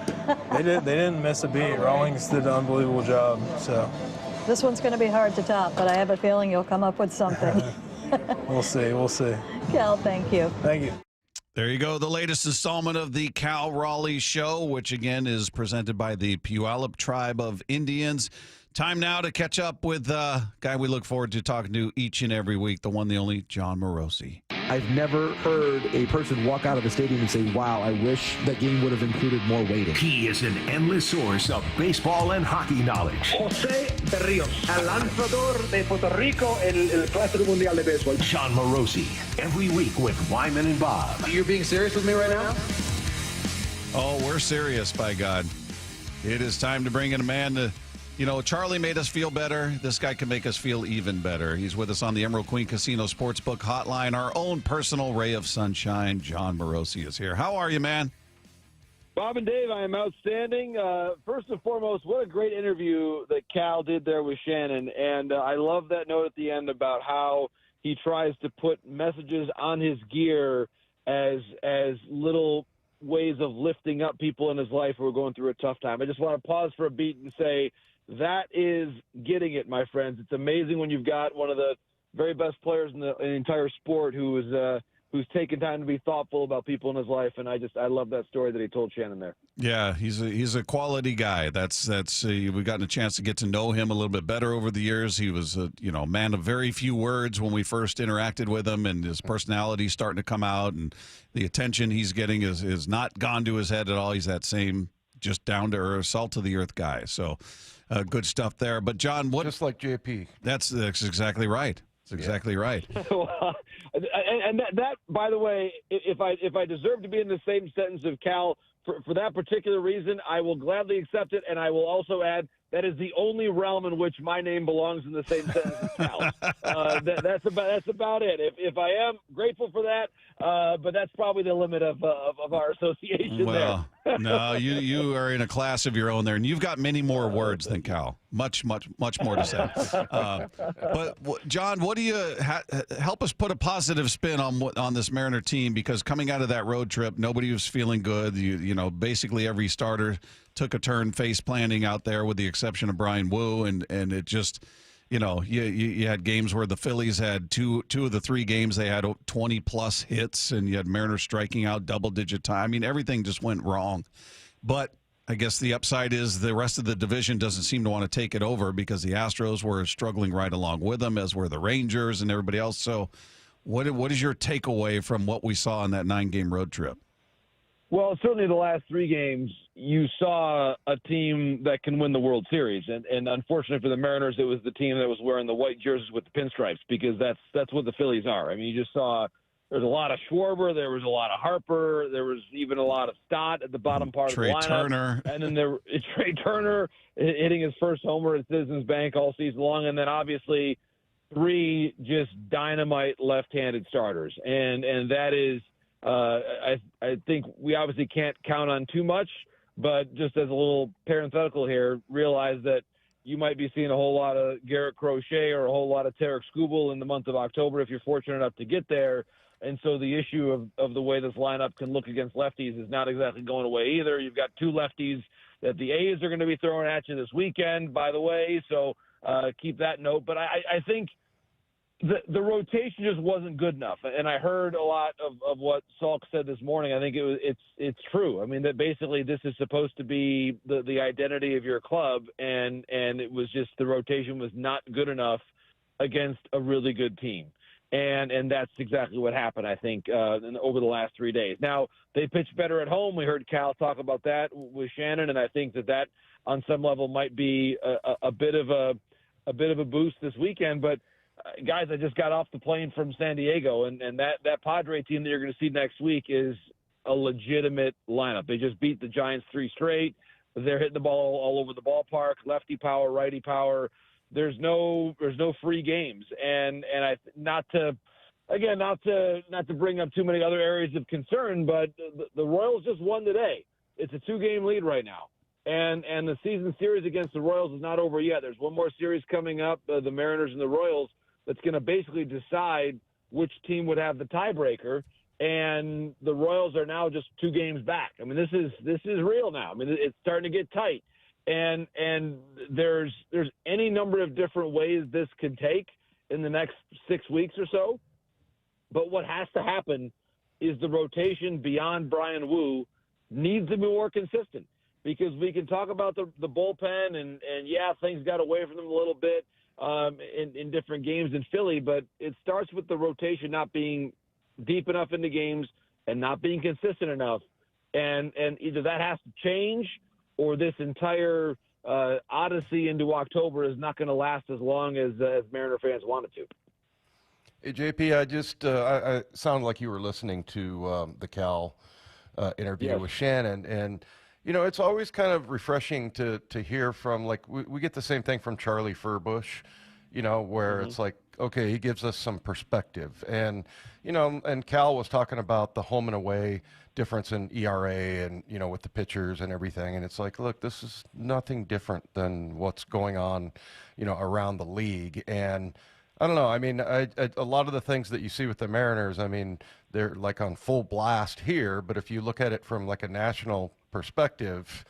Speaker 14: they didn't miss a beat. Rawlings did an unbelievable job. So
Speaker 7: this one's going to be hard to top, but I have a feeling you'll come up with something.
Speaker 14: We'll see.
Speaker 7: Cal, thank you.
Speaker 14: Thank you.
Speaker 1: There you go. The latest installment of the Cal Raleigh Show, which again is presented by the Puyallup Tribe of Indians. Time now to catch up with a guy we look forward to talking to each and every week, the one, the only, Jon Morosi.
Speaker 5: I've never heard a person walk out of a stadium and say, wow, I wish that game would have included more weighting.
Speaker 4: He is an endless source of baseball and hockey knowledge.
Speaker 9: José Berríos, el lanzador de Puerto Rico en el Clásico Mundial de Béisbol.
Speaker 4: Jon Morosi, every week with Wyman and Bob.
Speaker 9: You're being serious with me right now?
Speaker 1: Oh, we're serious, by God. It is time to bring in a man to... You know, Charlie made us feel better. This guy can make us feel even better. He's with us on the Emerald Queen Casino Sportsbook Hotline. Our own personal ray of sunshine, Jon Morosi, is here. How are you, man?
Speaker 15: Bob and Dave, I am outstanding. First and foremost, what a great interview that Cal did there with Shannon. And I love that note at the end about how he tries to put messages on his gear as little ways of lifting up people in his life who are going through a tough time. I just want to pause for a beat and say, that is getting it, my friends. It's amazing when you've got one of the very best players in the entire sport who's taken time to be thoughtful about people in his life, and I love that story that he told Shannon there.
Speaker 1: Yeah, he's a quality guy. That's we've gotten a chance to get to know him a little bit better over the years. He was a man of very few words when we first interacted with him, and his personality starting to come out, and the attention he's getting is not gone to his head at all. He's that same just down to earth, salt of the earth guy. So. Good stuff there. But, John, what...
Speaker 16: Just like JP.
Speaker 1: That's exactly right. That's exactly right.
Speaker 15: and that, by the way, if I deserve to be in the same sentence of Cal, for that particular reason, I will gladly accept it, and I will also add that is the only realm in which my name belongs in the same sentence as Cal. That's about it. If I am grateful for that, but that's probably the limit of our association there.
Speaker 1: No, you are in a class of your own there, and you've got many more words than Cal. Much more to say. But John, what do you help us put a positive spin on this Mariner team? Because coming out of that road trip, nobody was feeling good. You know, basically every starter took a turn face planting out there, with the exception of Brian Wu, and it just. You know, you had games where the Phillies had two of the three games they had 20-plus hits, and you had Mariners striking out double-digit time. I mean, everything just went wrong. But I guess the upside is the rest of the division doesn't seem to want to take it over, because the Astros were struggling right along with them, as were the Rangers and everybody else. So what is your takeaway from what we saw on that 9-game road trip?
Speaker 15: Well, certainly the last 3 games, you saw a team that can win the World Series. And unfortunately for the Mariners, it was the team that was wearing the white jerseys with the pinstripes, because that's what the Phillies are. I mean, you just saw there's a lot of Schwarber, there was a lot of Harper, there was even a lot of Stott at the bottom part of the lineup.
Speaker 1: Turner.
Speaker 15: And then Trey Turner hitting his first homer at Citizens Bank all season long. And then obviously 3 just dynamite left-handed starters, and that is I think we obviously can't count on too much, but just as a little parenthetical here, realize that you might be seeing a whole lot of Garrett Crochet or a whole lot of Tarek Skubal in the month of October if you're fortunate enough to get there. And so the issue of the way this lineup can look against lefties is not exactly going away either. You've got 2 lefties that the A's are going to be throwing at you this weekend, by the way, so keep that note. But I think the rotation just wasn't good enough. And I heard a lot of what Salk said this morning. I think it's true. I mean, that basically this is supposed to be the identity of your club, and it was just the rotation was not good enough against a really good team. And that's exactly what happened, I think, over the last 3 days. Now, they pitched better at home. We heard Cal talk about that with Shannon, and I think that on some level might be a bit of a boost this weekend. But guys, I just got off the plane from San Diego, and that Padre team that you're going to see next week is a legitimate lineup. They just beat the Giants 3 straight. They're hitting the ball all over the ballpark, lefty power, righty power. There's no free games, and I not to bring up too many other areas of concern, but the Royals just won today. It's a 2-game lead right now, and the season series against the Royals is not over yet. There's one more series coming up, the Mariners and the Royals, that's going to basically decide which team would have the tiebreaker. And the Royals are now just 2 games back. I mean, this is real now. I mean, it's starting to get tight. And there's any number of different ways this could take in the next 6 weeks or so. But what has to happen is the rotation beyond Brian Wu needs to be more consistent, because we can talk about the bullpen and things got away from them a little bit in different games in Philly, but it starts with the rotation not being deep enough into games and not being consistent enough. And either that has to change, or this entire odyssey into October is not going to last as long as Mariner fans want it to.
Speaker 3: Hey, JP, I just I sounded like you were listening to the Cal interview with Shannon, and it's always kind of refreshing to hear from, like, we get the same thing from Charlie Furbush, where it's like, okay, he gives us some perspective, and and Cal was talking about the home and away difference in ERA and with the pitchers and everything, and it's like, look, this is nothing different than what's going on around the league. And I don't know, I mean, a lot of the things that you see with the Mariners, I mean, they're like on full blast here, but if you look at it from like a national perspective,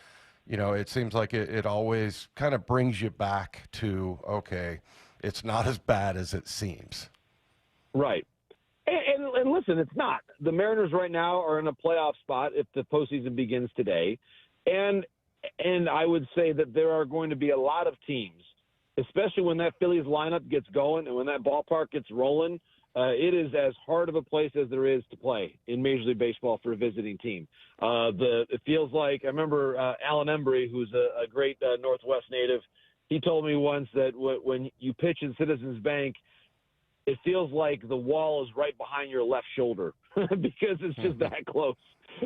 Speaker 3: it seems like it always kind of brings you back to, okay, it's not as bad as it seems.
Speaker 15: Right. And listen, it's not. The Mariners right now are in a playoff spot if the postseason begins today. And I would say that there are going to be a lot of teams, especially when that Phillies lineup gets going and when that ballpark gets rolling. It is as hard of a place as there is to play in Major League Baseball for a visiting team. It feels like, I remember Alan Embry, who's a great Northwest native, he told me once that when you pitch in Citizens Bank, it feels like the wall is right behind your left shoulder because it's just that close.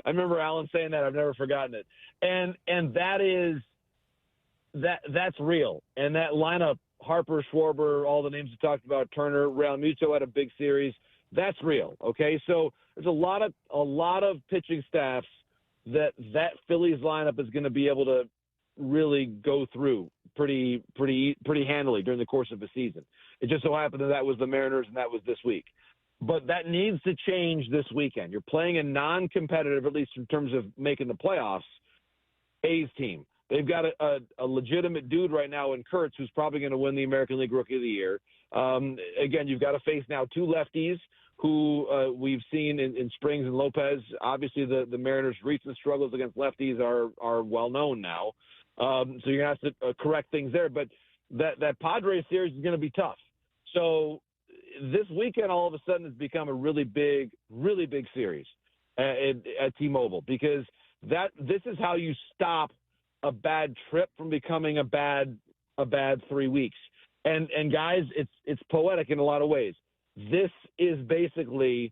Speaker 15: I remember Alan saying that. I've never forgotten it. And that's real. And that lineup, Harper, Schwarber, all the names you talked about, Turner, Realmuto had a big series. That's real. Okay. So there's a lot of pitching staffs that Phillies lineup is going to be able to really go through pretty handily during the course of a season. It just so happened that was the Mariners and that was this week. But that needs to change this weekend. You're playing a non-competitive, at least in terms of making the playoffs, A's team. They've got a legitimate dude right now in Kurtz who's probably going to win the American League Rookie of the Year. Again, you've got to face now 2 lefties who we've seen in Springs and Lopez. Obviously, the Mariners' recent struggles against lefties are well known now. So you're going to have to correct things there. But that Padres series is going to be tough. So this weekend, all of a sudden, has become a really big series at T-Mobile, because this is how you stop a bad trip from becoming a bad 3 weeks. And guys, it's poetic in a lot of ways. This is basically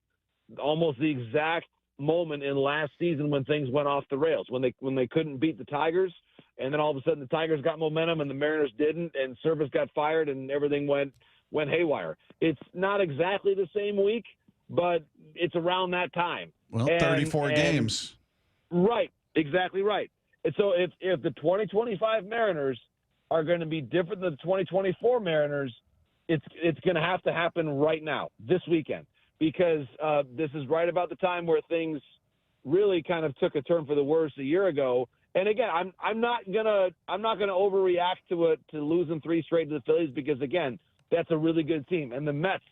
Speaker 15: almost the exact moment in last season when things went off the rails, when they couldn't beat the Tigers, and then all of a sudden the Tigers got momentum and the Mariners didn't, and Service got fired and everything went went haywire. It's not exactly the same week, but it's around that time.
Speaker 1: Well, 34 games.
Speaker 15: Right, exactly right. And so if the 2025 Mariners are going to be different than the 2024 Mariners, it's going to have to happen right now, this weekend, because this is right about the time where things really kind of took a turn for the worse a year ago. And again, I'm not gonna overreact to losing 3 straight to the Phillies, because again, that's a really good team, and the Mets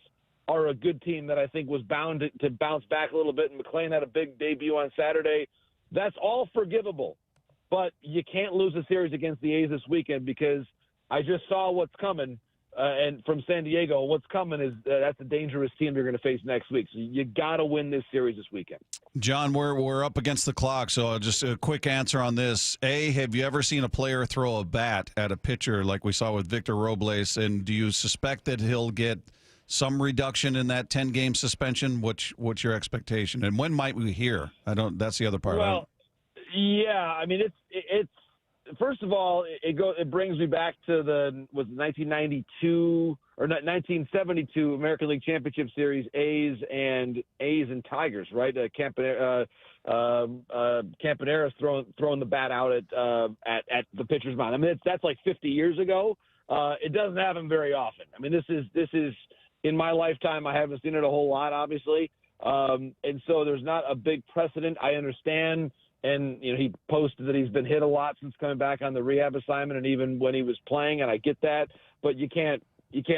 Speaker 15: are a good team that I think was bound to bounce back a little bit. And McClain had a big debut on Saturday. That's all forgivable, but you can't lose a series against the A's this weekend, because I just saw what's coming. And from San Diego, what's coming is that's a dangerous team they're going to face next week. So you got to win this series this weekend.
Speaker 1: John, we're up against the clock, so just a quick answer on this. A, have you ever seen a player throw a bat at a pitcher like we saw with Victor Robles? And do you suspect that he'll get some reduction in that 10-game suspension? What's your expectation? And when might we hear? That's the other part.
Speaker 15: Well, yeah, I mean it's. First of all, it brings me back to the 1992 or 1972 American League Championship Series, A's and Tigers, right? Campaneris throwing the bat out at the pitcher's mound. I mean, that's like 50 years ago. It doesn't happen very often. I mean, this is in my lifetime. I haven't seen it a whole lot, obviously, and so there's not a big precedent. I understand. And, he posted that he's been hit a lot since coming back on the rehab assignment and even when he was playing, and I get that. But you can't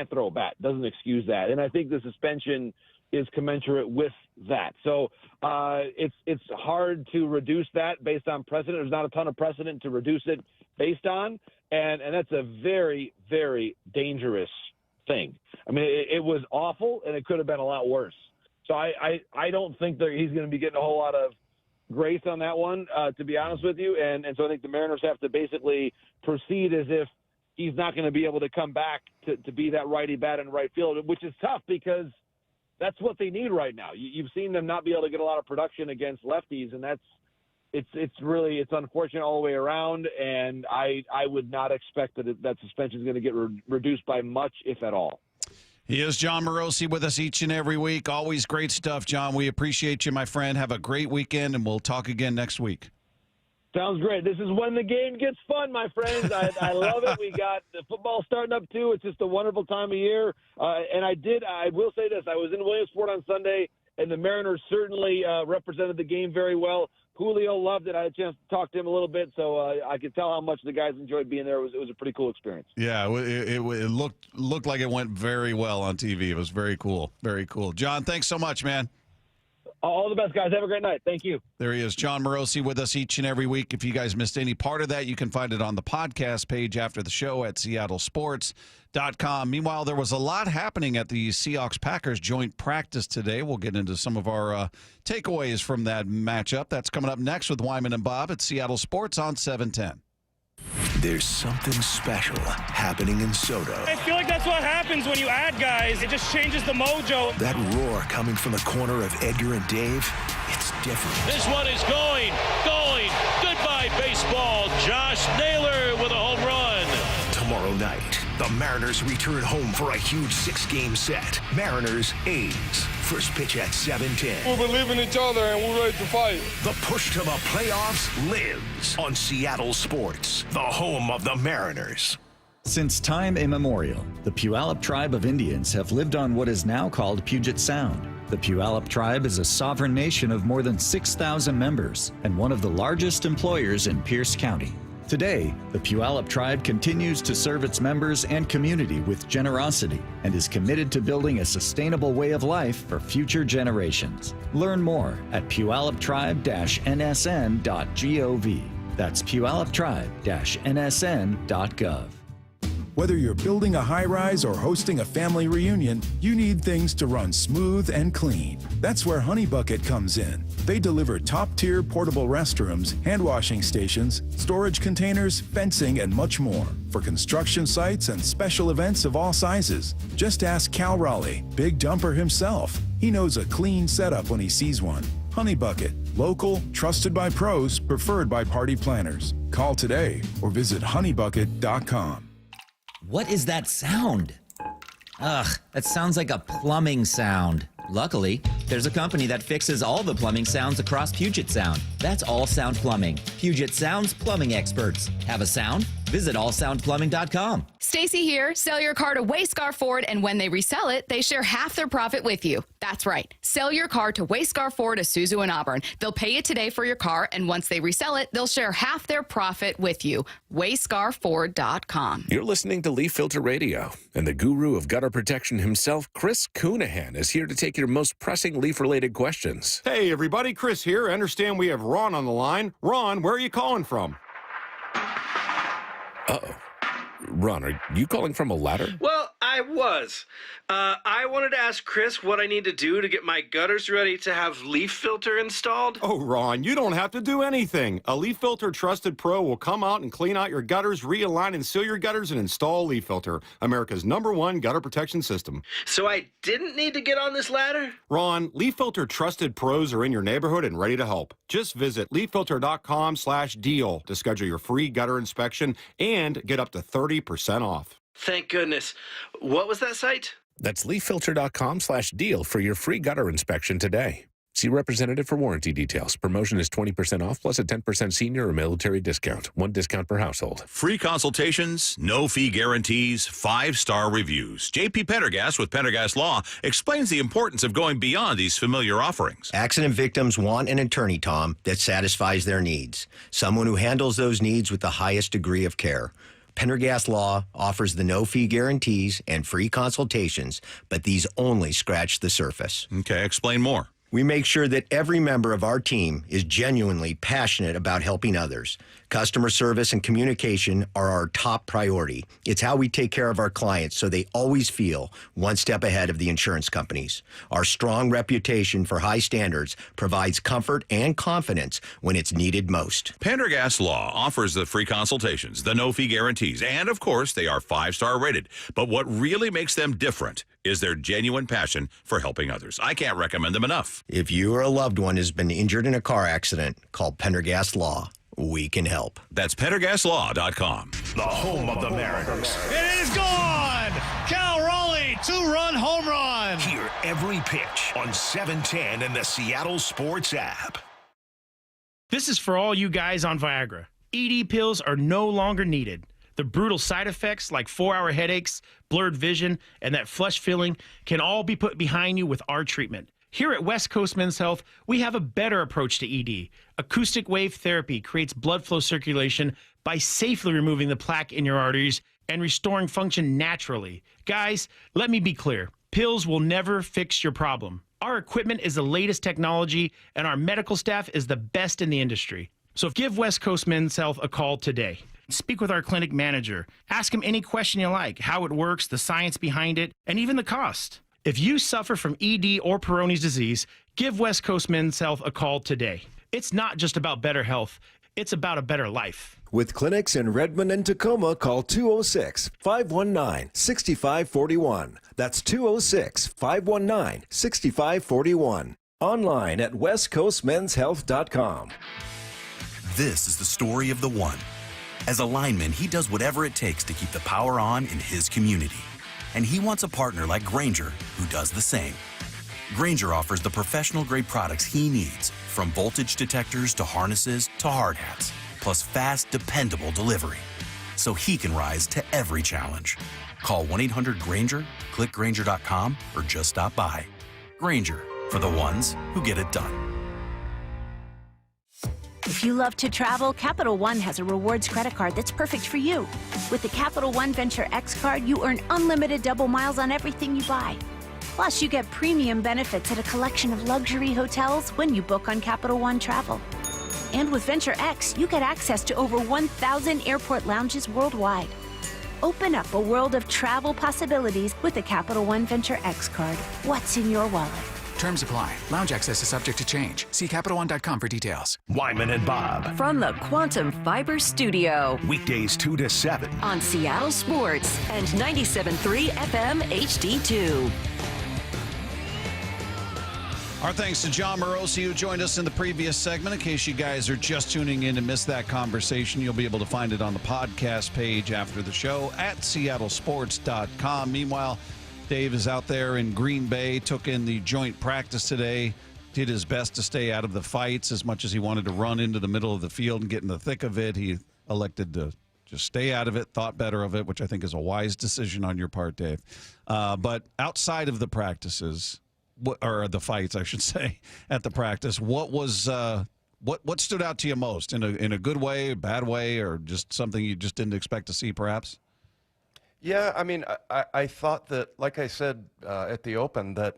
Speaker 15: throw a bat. It doesn't excuse that. And I think the suspension is commensurate with that. So it's hard to reduce that based on precedent. There's not a ton of precedent to reduce it based on. And that's a very, very dangerous thing. I mean, it was awful, and it could have been a lot worse. So I don't think that he's going to be getting a whole lot of grace on that one, to be honest with you. And so I think the Mariners have to basically proceed as if he's not going to be able to come back to be that righty bat in right field, which is tough because that's what they need right now. You've seen them not be able to get a lot of production against lefties, and it's unfortunate all the way around. And I would not expect that suspension is going to get reduced by much, if at all.
Speaker 1: He is Jon Morosi with us each and every week. Always great stuff, John. We appreciate you, my friend. Have a great weekend, and we'll talk again next week.
Speaker 15: Sounds great. This is when the game gets fun, my friends. I love it. We got the football starting up, too. It's just a wonderful time of year. And I will say this. I was in Williamsport on Sunday, and the Mariners certainly represented the game very well. Julio loved it. I had a chance to talk to him a little bit, so I could tell how much the guys enjoyed being there. It was a pretty cool experience.
Speaker 1: Yeah, it looked like it went very well on TV. It was very cool. Very cool. John, thanks so much, man.
Speaker 15: All the best, guys. Have a great night. Thank you.
Speaker 1: There he is, Jon Morosi, with us each and every week. If you guys missed any part of that, you can find it on the podcast page after the show at seattlesports.com. Meanwhile, there was a lot happening at the Seahawks-Packers joint practice today. We'll get into some of our takeaways from that matchup. That's coming up next with Wyman and Bob at Seattle Sports on 710.
Speaker 4: There's something special happening in Soto.
Speaker 11: I feel like that's what happens when you add guys. It just changes the mojo.
Speaker 4: That roar coming from the corner of Edgar and Dave, it's different.
Speaker 33: This one is going. Goodbye, baseball. Josh Naylor with a home run.
Speaker 4: Tomorrow night, the Mariners return home for a huge 6-game set. Mariners-A's. First pitch at 7:10.
Speaker 12: We believe in each other and we're ready to fight.
Speaker 4: The push to the playoffs lives on Seattle Sports, the home of the Mariners.
Speaker 16: Since time immemorial, the Puyallup tribe of Indians have lived on what is now called Puget Sound. The Puyallup tribe is a sovereign nation of more than 6,000 members and one of the largest employers in Pierce County. Today, the Puyallup tribe continues to serve its members and community with generosity and is committed to building a sustainable way of life for future generations. Learn more at puyalluptribe-nsn.gov. That's puyalluptribe-nsn.gov.
Speaker 17: Whether you're building a high-rise or hosting a family reunion, you need things to run smooth and clean. That's where Honey Bucket comes in. They deliver top-tier portable restrooms, hand-washing stations, storage containers, fencing, and much more for construction sites and special events of all sizes. Just ask Cal Raleigh, Big Dumper himself. He knows a clean setup when he sees one. Honey Bucket. Local, trusted by pros, preferred by party planners. Call today or visit honeybucket.com.
Speaker 18: What is that sound?
Speaker 6: Ugh, that sounds like a plumbing sound. Luckily, there's a company that fixes all the plumbing sounds across Puget Sound. That's All Sound Plumbing. Puget Sound's plumbing experts. Have a sound? Visit allsoundplumbing.com.
Speaker 8: Stacy here. Sell your car to Wayscar Ford, and when they resell it, they share half their profit with you. That's right. Sell your car to Wayscar Ford, Isuzu, and Auburn. They'll pay you today for your car, and once they resell it, they'll share half their profit with you. WayscarFord.com.
Speaker 10: You're listening to Leaf Filter Radio, and the guru of gutter protection himself, Chris Coonahan, is here to take your most pressing leaf-related questions.
Speaker 18: Hey, everybody. Chris here. I understand we have Ron on the line. Ron, where are you calling from?
Speaker 10: Uh-oh. Ron, are you calling from a ladder?
Speaker 19: Well, I was. I wanted to ask Chris what I need to do to get my gutters ready to have leaf filter installed.
Speaker 18: Oh, Ron, you don't have to do anything. A Leaf Filter Trusted Pro will come out and clean out your gutters, realign and seal your gutters, and install Leaf Filter, America's #1 gutter protection system.
Speaker 19: So I didn't need to get on this ladder?
Speaker 18: Ron, Leaf Filter Trusted Pros are in your neighborhood and ready to help. Just visit leaffilter.com/deal to schedule your free gutter inspection and get up to 30% off.
Speaker 19: Thank goodness. What was that site?
Speaker 10: That's leaffilter.com/deal for your free gutter inspection today. See representative for warranty details. Promotion is 20% off plus a 10% senior or military discount. One discount per household.
Speaker 20: Free consultations, no fee guarantees, 5-star reviews. J.P. Pendergast with Pendergast Law explains the importance of going beyond these familiar offerings.
Speaker 21: Accident victims want an attorney, Tom, that satisfies their needs. Someone who handles those needs with the highest degree of care. Pendergast Law offers the no-fee guarantees and free consultations, but these only scratch the surface.
Speaker 20: Okay, explain more.
Speaker 21: We make sure that every member of our team is genuinely passionate about helping others. Customer service and communication are our top priority. It's how we take care of our clients so they always feel one step ahead of the insurance companies. Our strong reputation for high standards provides comfort and confidence when it's needed most.
Speaker 20: Pendergast Law offers the free consultations, the no-fee guarantees, and, of course, they are 5-star rated. But what really makes them different is their genuine passion for helping others. I can't recommend them enough.
Speaker 21: If you or a loved one has been injured in a car accident, call Pendergast Law. We can help.
Speaker 20: That's PendergastLaw.com.
Speaker 4: The home of the Mariners.
Speaker 22: It is gone! Cal Raleigh, 2-run home run!
Speaker 4: Hear every pitch on 710 and the Seattle Sports app.
Speaker 23: This is for all you guys on Viagra. ED pills are no longer needed. The brutal side effects like 4-hour headaches, blurred vision, and that flush feeling can all be put behind you with our treatment. Here at West Coast Men's Health, we have a better approach to ED. Acoustic wave therapy creates blood flow circulation by safely removing the plaque in your arteries and restoring function naturally. Guys, let me be clear. Pills will never fix your problem. Our equipment is the latest technology, and our medical staff is the best in the industry. So give West Coast Men's Health a call today. Speak with our clinic manager. Ask him any question you like, how it works, the science behind it, and even the cost. If you suffer from ED or Peyronie's disease, give West Coast Men's Health a call today. It's not just about better health, it's about a better life.
Speaker 29: With clinics in Redmond and Tacoma, call 206-519-6541. That's 206-519-6541. Online at westcoastmenshealth.com.
Speaker 33: This is the story of the one. As a lineman, he does whatever it takes to keep the power on in his community. And he wants a partner like Grainger who does the same. Grainger offers the professional-grade products he needs, from voltage detectors to harnesses to hard hats, plus fast, dependable delivery, so he can rise to every challenge. Call 1-800-GRAINGER, click Grainger.com, or just stop by. Grainger, for the ones who get it done.
Speaker 30: If you love to travel, Capital One has a rewards credit card that's perfect for you. With the Capital One Venture X card, you earn unlimited double miles on everything you buy. Plus, you get premium benefits at a collection of luxury hotels when you book on Capital One Travel. And with Venture X, you get access to over 1,000 airport lounges worldwide. Open up a world of travel possibilities with the Capital One Venture X card. What's in your wallet?
Speaker 31: Terms apply. Lounge access is subject to change. See CapitalOne.com for details.
Speaker 4: Wyman and Bob.
Speaker 2: From the Quantum Fiber Studio.
Speaker 4: Weekdays 2 to 7.
Speaker 2: On Seattle Sports and 97.3 FM HD2.
Speaker 1: Our thanks to Jon Morosi, who joined us in the previous segment. In case you guys are just tuning in and missed that conversation, you'll be able to find it on the podcast page after the show at seattlesports.com. Meanwhile, Dave is out there in Green Bay, took in the joint practice today, did his best to stay out of the fights as much as he wanted to run into the middle of the field and get in the thick of it. He elected to just stay out of it, thought better of it, which I think is a wise decision on your part, Dave. But outside of the practices, or the fights, I should say, at the practice, what was what stood out to you most in a good way, bad way, or just something you just didn't expect to see, perhaps?
Speaker 3: Yeah, I mean, I thought that, like I said at the Open, that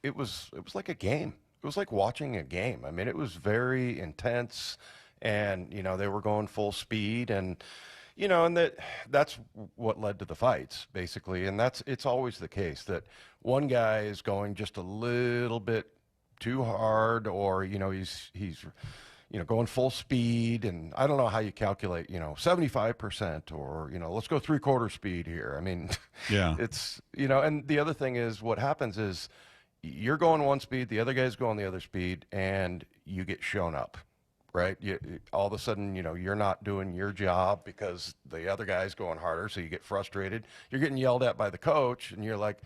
Speaker 3: it was like a game. It was like watching a game. I mean, it was very intense, and they were going full speed, and and that's what led to the fights, basically. And it's always the case that one guy is going just a little bit too hard, or he's going full speed, and I don't know how you calculate 75%, or let's go 3/4 speed here. I mean,
Speaker 1: yeah,
Speaker 3: it's and the other thing is, what happens is you're going one speed, the other guy's going the other speed, and you get shown up, right? All of a sudden, you're not doing your job because the other guy's going harder, so you get frustrated. You're getting yelled at by the coach, and you're like,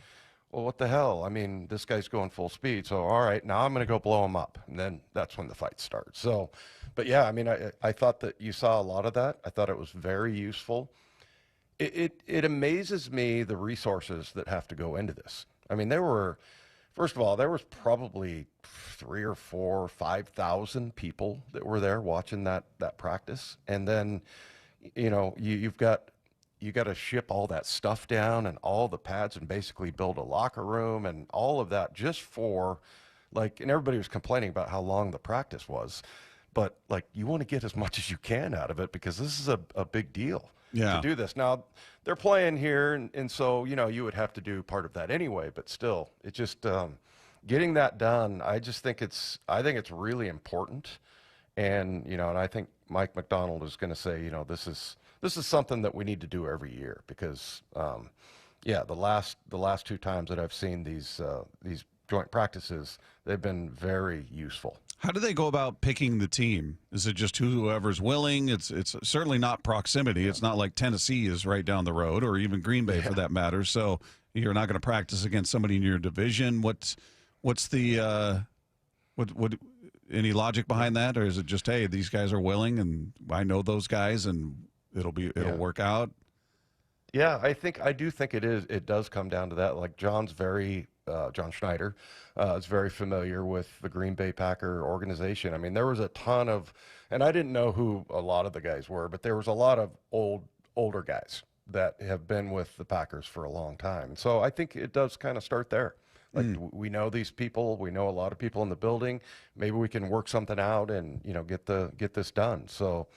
Speaker 3: well, what the hell? I mean, this guy's going full speed, so all right, now I'm going to go blow him up, and then that's when the fight starts. So, but yeah, I mean, I thought that you saw a lot of that. I thought it was very useful. It amazes me the resources that have to go into this. I mean, first of all, there was probably 3,000 or 4,000 or 5,000 people that were there watching that practice, and then you got to ship all that stuff down and all the pads and basically build a locker room and all of that just for and everybody was complaining about how long the practice was, but you want to get as much as you can out of it because this is a big deal to do this. Now they're playing here, and so you would have to do part of that anyway, but still, it just getting that done. I think it's really important, and and I think Mike McDonald is going to say this is something that we need to do every year because the last two times that I've seen these joint practices, they've been very useful.
Speaker 1: How do they go about picking the team? Is it just whoever's willing? It's certainly not proximity. It's not like Tennessee is right down the road, or even Green Bay for that matter. So you're not going to practice against somebody in your division. What's the what any logic behind that, or is it just, hey, these guys are willing and I know those guys and it'll work out?
Speaker 3: Yeah, I do think it does come down to that. Like Jon Schneider is very familiar with the Green Bay Packer organization. I mean, there was a ton of, and I didn't know who a lot of the guys were, but there was a lot of older guys that have been with the Packers for a long time. So I think it does kind of start there. We know these people, we know a lot of people in the building. Maybe we can work something out and get this done. So,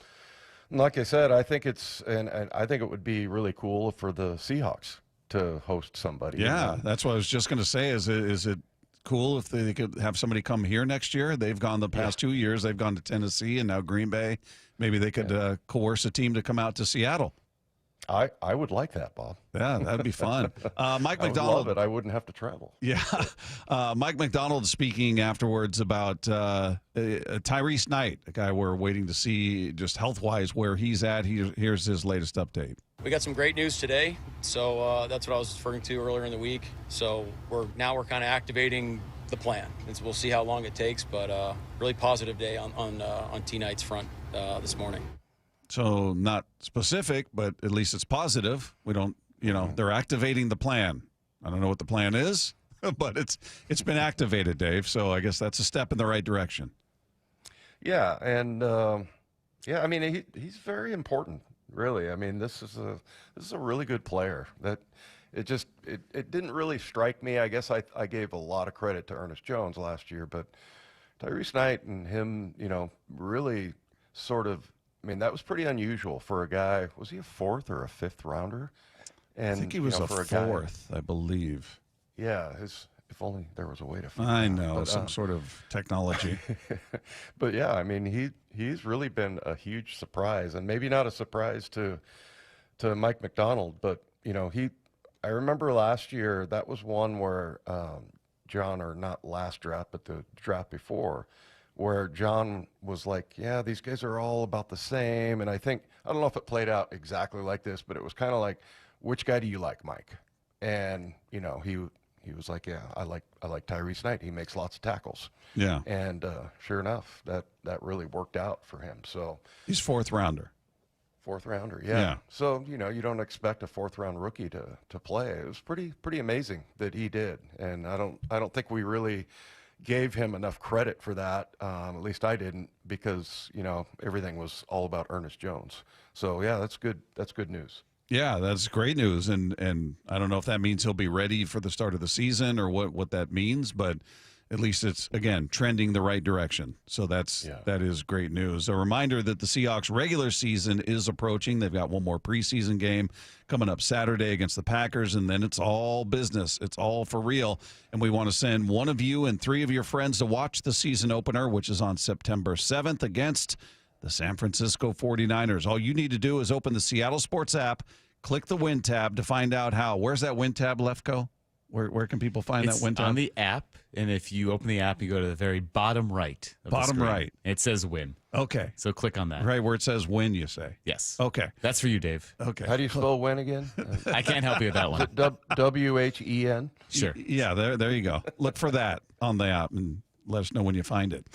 Speaker 3: like I said, I think and I think it would be really cool for the Seahawks to host somebody.
Speaker 1: Yeah, that's what I was just going to say. Is it cool if they could have somebody come here next year? They've gone the past 2 years. They've gone to Tennessee and now Green Bay. Maybe they could coerce a team to come out to Seattle.
Speaker 3: I would like that, Bob.
Speaker 1: Yeah, that'd be fun. Mike
Speaker 3: I
Speaker 1: McDonald.
Speaker 3: would love it. I wouldn't have to travel.
Speaker 1: Yeah. Mike McDonald speaking afterwards about Tyrese Knight, a guy we're waiting to see just health-wise where he's at. Here's his latest update.
Speaker 5: We got some great news today, so that's what I was referring to earlier in the week. So we're kind of activating the plan, and so we'll see how long it takes, but really positive day on T Knight's front this morning.
Speaker 1: So not specific, but at least it's positive. We don't, they're activating the plan. I don't know what the plan is, but it's been activated, Dave. So I guess that's a step in the right direction.
Speaker 3: Yeah, and I mean he's very important, really. I mean this is a really good player. That it didn't really strike me. I guess I gave a lot of credit to Ernest Jones last year, but Tyrese Knight and him, really sort of. I mean, that was pretty unusual for a guy. Was he a 4th or a 5th rounder? And
Speaker 1: I think he was
Speaker 3: for
Speaker 1: a 4th, I believe.
Speaker 3: Yeah, if only there was a way to find
Speaker 1: I
Speaker 3: out.
Speaker 1: know,
Speaker 3: But,
Speaker 1: some sort of technology.
Speaker 3: But yeah, I mean, he's really been a huge surprise, and maybe not a surprise to Mike McDonald, but I remember last year that was one where Jon, or not last draft, but the draft before, where Jon was like, yeah, these guys are all about the same. And I don't know if it played out exactly like this, but it was kind of like, which guy do you like, Mike? And, you know, he was like, yeah, I like Tyrese Knight. He makes lots of tackles.
Speaker 1: Yeah.
Speaker 3: And sure enough, that really worked out for him. So
Speaker 1: he's fourth rounder.
Speaker 3: Fourth rounder, yeah. So, you know, you don't expect a fourth round rookie to play. It was pretty amazing that he did. And I don't think we really gave him enough credit for that. At least I didn't, because, you know, everything was all about Ernest Jones. So yeah, that's good news.
Speaker 1: Yeah, that's great news, and I don't know if that means he'll be ready for the start of the season or what that means, but at least it's, again, trending the right direction. So that is great news. A reminder that the Seahawks regular season is approaching. They've got one more preseason game coming up Saturday against the Packers, and then it's all business. It's all for real, and we want to send one of you and 3 of your friends to watch the season opener, which is on September 7th against the San Francisco 49ers. All you need to do is open the Seattle Sports app, click the Win tab to find out how. Where's that Win tab, Lefko? Where can people find that Win tab?
Speaker 7: On the app, and if you open the app, you go to the very bottom right of the screen.
Speaker 1: Right.
Speaker 7: It says Win.
Speaker 1: Okay.
Speaker 7: So click on that.
Speaker 1: Right where it says Win, you say?
Speaker 7: Yes.
Speaker 1: Okay.
Speaker 7: That's for you, Dave.
Speaker 1: Okay.
Speaker 3: How do you spell win again?
Speaker 7: I can't help you with that one.
Speaker 3: W-H-E-N?
Speaker 7: Sure.
Speaker 1: Yeah, there you go. Look for that on the app and let us know when you find it.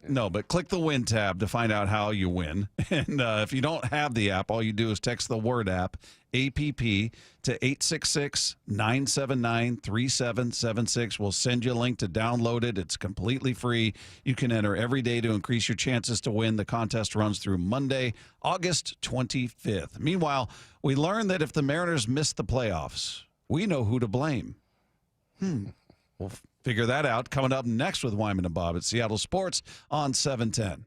Speaker 1: No, but click the Win tab to find out how you win. And if you don't have the app, all you do is text the word app, APP, to 866-979-3776. We'll send you a link to download it. It's completely free. You can enter every day to increase your chances to win. The contest runs through Monday, August 25th. Meanwhile, we learned that if the Mariners miss the playoffs, we know who to blame. We'll figure that out coming up next with Wyman and Bob at Seattle Sports on 710.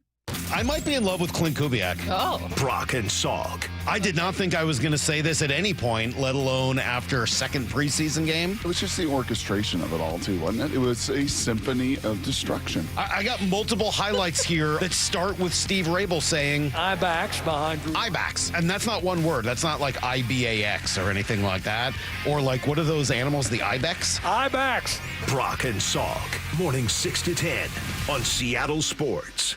Speaker 22: I might be in love with Clint Kubiak.
Speaker 8: Oh.
Speaker 21: Brock and Salk.
Speaker 22: I did not think I was going to say this at any point, let alone after a second preseason game.
Speaker 9: It was just the orchestration of it all, too, wasn't it? It was a symphony of destruction.
Speaker 22: I got multiple highlights here that start with Steve Rabel saying,
Speaker 11: IBAX behind you.
Speaker 22: IBAX. And that's not one word. That's not like IBAX or anything like that. Or like, what are those animals, the ibex?
Speaker 11: IBAX.
Speaker 4: Brock and Salk. Morning 6 to 10 on Seattle Sports.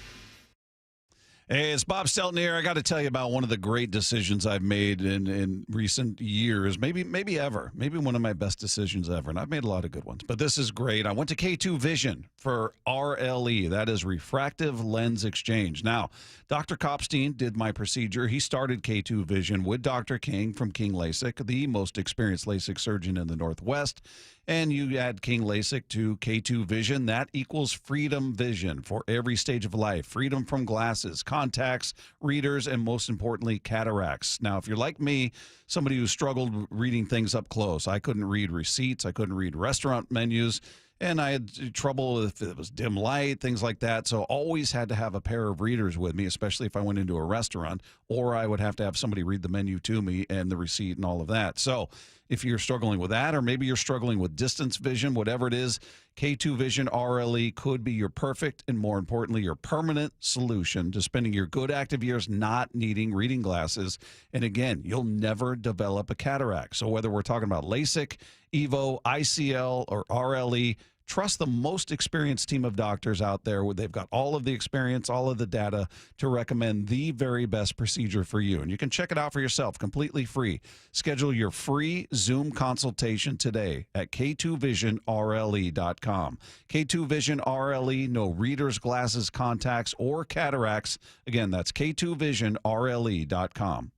Speaker 1: Hey, it's Bob Stelton here. I got to tell you about one of the great decisions I've made in recent years, maybe ever, maybe one of my best decisions ever. And I've made a lot of good ones, but this is great. I went to K2 Vision for RLE. That is refractive lens exchange. Now, Dr. Kopstein did my procedure. He started K2 Vision with Dr. King from King LASIK, the most experienced LASIK surgeon in the Northwest. And you add King LASIK to K2 Vision, that equals freedom vision for every stage of life. Freedom from glasses, contacts, readers, and most importantly, cataracts. Now, if you're like me, somebody who struggled reading things up close, I couldn't read receipts, I couldn't read restaurant menus, and I had trouble if it was dim light, things like that. So always had to have a pair of readers with me, especially if I went into a restaurant, or I would have to have somebody read the menu to me and the receipt and all of that. So if you're struggling with that, or maybe you're struggling with distance vision, whatever it is, K2 Vision RLE could be your perfect and, more importantly, your permanent solution to spending your good active years not needing reading glasses. And again, you'll never develop a cataract. So whether we're talking about LASIK, EVO, ICL, or RLE, trust the most experienced team of doctors out there. They've got all of the experience, all of the data to recommend the very best procedure for you. And you can check it out for yourself completely free. Schedule your free Zoom consultation today at K2VisionRLE.com. K2 Vision RLE, no readers, glasses, contacts, or cataracts. Again, that's K2VisionRLE.com.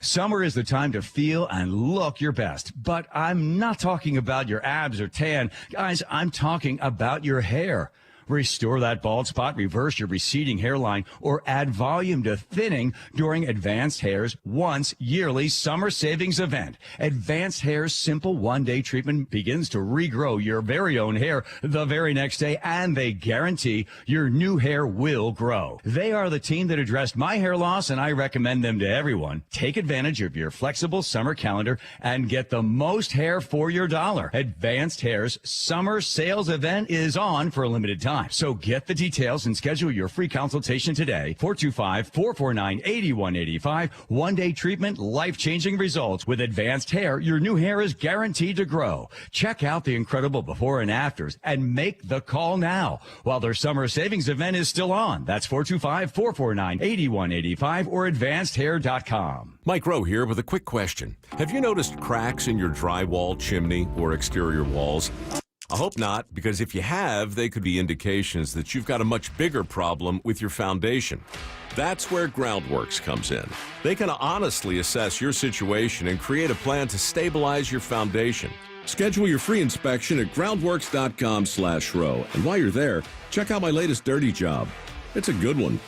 Speaker 12: Summer is the time to feel and look your best, but I'm not talking about your abs or tan. Guys, I'm talking about your hair. Restore that bald spot, reverse your receding hairline, or add volume to thinning during Advanced Hair's once yearly summer savings event. Advanced Hair's simple one-day treatment begins to regrow your very own hair the very next day, and they guarantee your new hair will grow. They are the team that addressed my hair loss, and I recommend them to everyone. Take advantage of your flexible summer calendar and get the most hair for your dollar. Advanced Hair's summer sales event is on for a limited time. time. So get the details and schedule your free consultation today. 425-449-8185. One-day treatment, life-changing results. With advanced hair, your new hair is guaranteed to grow. Check out the incredible before and afters and make the call now while their summer savings event is still on. That's 425-449-8185 or advancedhair.com.
Speaker 6: Mike Rowe here with a quick question. Have you noticed cracks in your drywall, chimney, or exterior walls? I hope not, because if you have, they could be indications that you've got a much bigger problem with your foundation. That's where Groundworks comes in. They can honestly assess your situation and create a plan to stabilize your foundation. Schedule your free inspection at groundworks.com/row. And while you're there, check out my latest dirty job. It's a good one.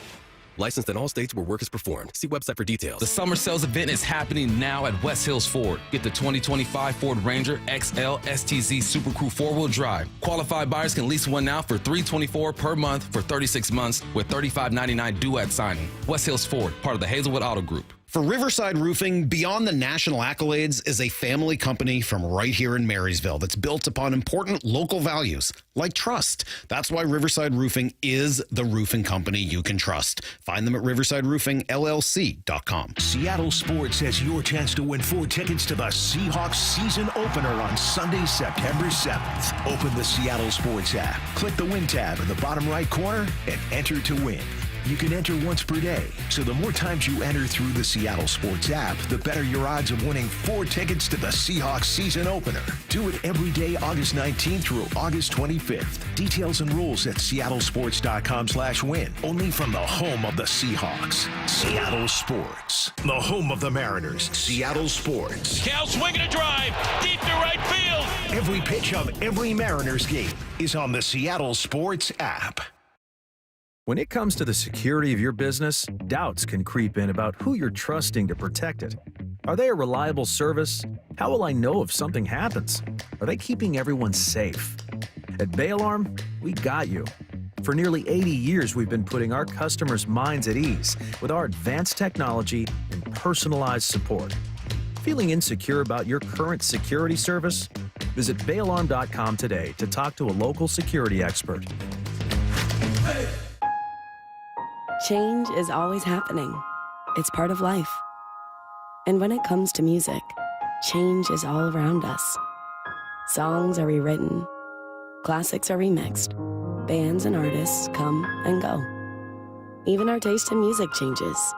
Speaker 13: Licensed in all states where work is performed. See website for details.
Speaker 14: The summer sales event is happening now at West Hills Ford. Get the 2025 Ford Ranger XL STZ Super Crew 4-wheel drive. Qualified buyers can lease one now for $324 per month for 36 months with $35.99 due at signing. West Hills Ford, part of the Hazelwood Auto Group.
Speaker 22: For Riverside Roofing, beyond the national accolades is a family company from right here in Marysville that's built upon important local values like trust. That's why Riverside Roofing is the roofing company you can trust. Find them at riversideroofingllc.com.
Speaker 4: Seattle Sports has your chance to win 4 tickets to the Seahawks season opener on Sunday, September 7th. Open the Seattle Sports app, click the Win tab in the bottom right corner, and enter to win. You can enter once per day, so the more times you enter through the Seattle Sports app, the better your odds of winning 4 tickets to the Seahawks season opener. Do it every day, August 19th through August 25th. Details and rules at seattlesports.com/win. Only from the home of the Seahawks. Seattle Sports, the home of the Mariners. Seattle Sports.
Speaker 11: Cal swinging a drive deep to right field.
Speaker 4: Every pitch of every Mariners game is on the Seattle Sports app.
Speaker 15: When it comes to the security of your business, doubts can creep in about who you're trusting to protect it. Are they a reliable service? How will I know if something happens? Are they keeping everyone safe? At Bay Alarm, we got you. For nearly 80 years, we've been putting our customers' minds at ease with our advanced technology and personalized support. Feeling insecure about your current security service? Visit bayalarm.com today to talk to a local security expert.
Speaker 16: Change is always happening. It's part of life. And when it comes to music, change is all around us. Songs are rewritten. Classics are remixed. Bands and artists come and go. Even our taste in music changes.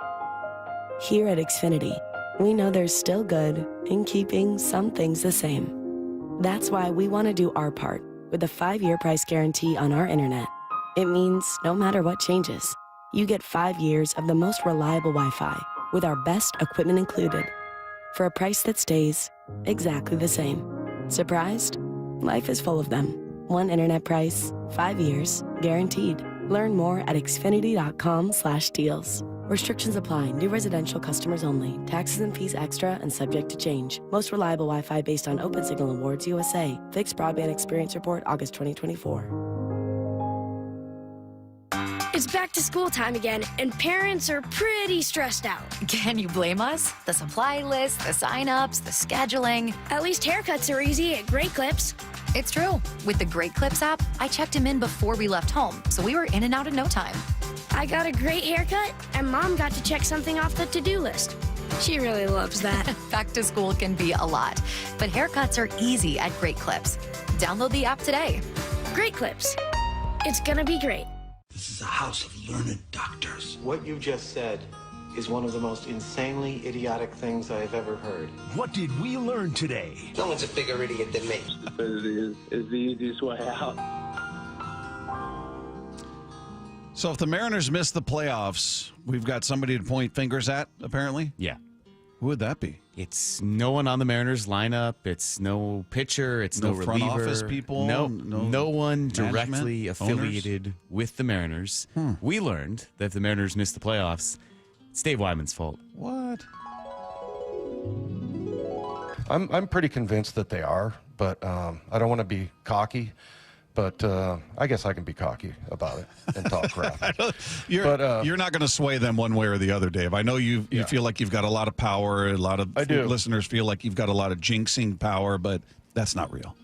Speaker 16: Here at Xfinity, we know there's still good in keeping some things the same. That's why we want to do our part with a 5-year price guarantee on our internet. It means no matter what changes, you get 5 years of the most reliable Wi-Fi with our best equipment included for a price that stays exactly the same. Surprised? Life is full of them. One internet price, 5 years, guaranteed. Learn more at xfinity.com/deals. Restrictions apply. New residential customers only. Taxes and fees extra and subject to change. Most reliable Wi-Fi based on Open Signal Awards USA. Fixed Broadband Experience Report, August 2024.
Speaker 17: It's back to school time again, and parents are pretty stressed out.
Speaker 18: Can you blame us? The supply list, the sign-ups, the scheduling.
Speaker 17: At least haircuts are easy at Great Clips.
Speaker 18: It's true. With the Great Clips app, I checked him in before we left home, so we were in and out in no time.
Speaker 17: I got a great haircut, and Mom got to check something off the to-do list. She really loves that.
Speaker 18: Back to school can be a lot, but haircuts are easy at Great Clips. Download the app today.
Speaker 17: Great Clips. It's gonna be great.
Speaker 24: This is a house of learned doctors.
Speaker 25: What you just said is one of the most insanely idiotic things I have ever heard.
Speaker 4: What did we learn today?
Speaker 24: No one's a bigger idiot than me.
Speaker 25: Stupidity is the easiest way out.
Speaker 1: So if the Mariners miss the playoffs, we've got somebody to point fingers at, apparently?
Speaker 7: Yeah.
Speaker 1: Who would that be?
Speaker 7: It's no one on the Mariners lineup. It's no pitcher. It's no
Speaker 1: front
Speaker 7: reliever.
Speaker 1: office people?
Speaker 7: No one directly
Speaker 1: management?
Speaker 7: affiliated with the Mariners. We learned that if the Mariners miss the playoffs, it's Dave Wyman's fault.
Speaker 1: What?
Speaker 3: I'm pretty convinced that they are, but I don't want to be cocky. But I guess I can be cocky about it and talk crap.
Speaker 1: You're not going to sway them one way or the other, Dave. I know you feel like you've got a lot of power. A lot of listeners feel like you've got a lot of jinxing power, but that's not real.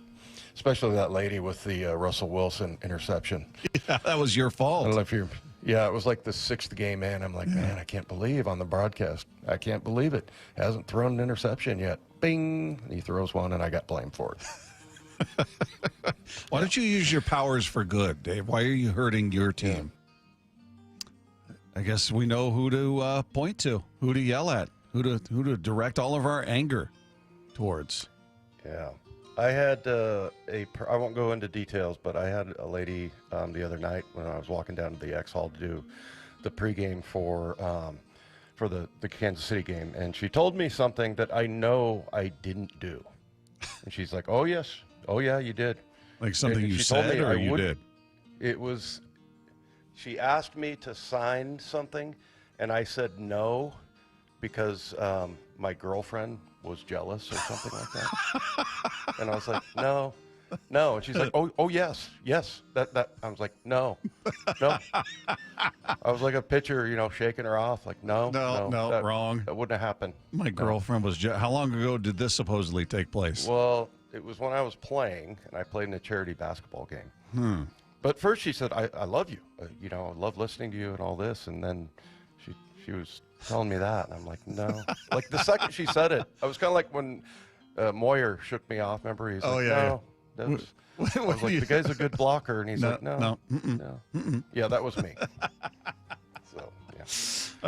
Speaker 3: especially that lady with the Russell Wilson interception.
Speaker 1: Yeah, that was your fault.
Speaker 3: I don't know if you're. Yeah, it was like the 6th game in. I'm like, man, I can't believe on the broadcast. I can't believe it. Hasn't thrown an interception yet. Bing! He throws one, and I got blamed for it.
Speaker 1: Why don't you use your powers for good, Dave? Why are you hurting your team? I guess we know who to point to, who to yell at, who to direct all of our anger towards.
Speaker 3: Yeah. I had I won't go into details, but I had a lady the other night when I was walking down to the X Hall to do the pregame for the Kansas City game, and she told me something that I know I didn't do. And she's like, "Oh yes, oh yeah, you did."
Speaker 1: Like something you said or you did?
Speaker 3: It was. She asked me to sign something, and I said no because my girlfriend was jealous or something like that. And I was like, no. And she's like, oh yes. That. I was like, no. I was like a pitcher, shaking her off, like, no,
Speaker 1: wrong.
Speaker 3: That wouldn't have happened.
Speaker 1: My girlfriend was. How long ago did this supposedly take place?
Speaker 3: Well, it was when I was playing, and I played in a charity basketball game. But first she said, I love you. I love listening to you and all this. And then she was telling me that. And I'm like, no. Like the second she said it, I was kind of like when Moyer shook me off. Remember? He's like, no. That was, I was like, the guy's a good blocker. And he's like, no. Yeah, that was me. So, yeah.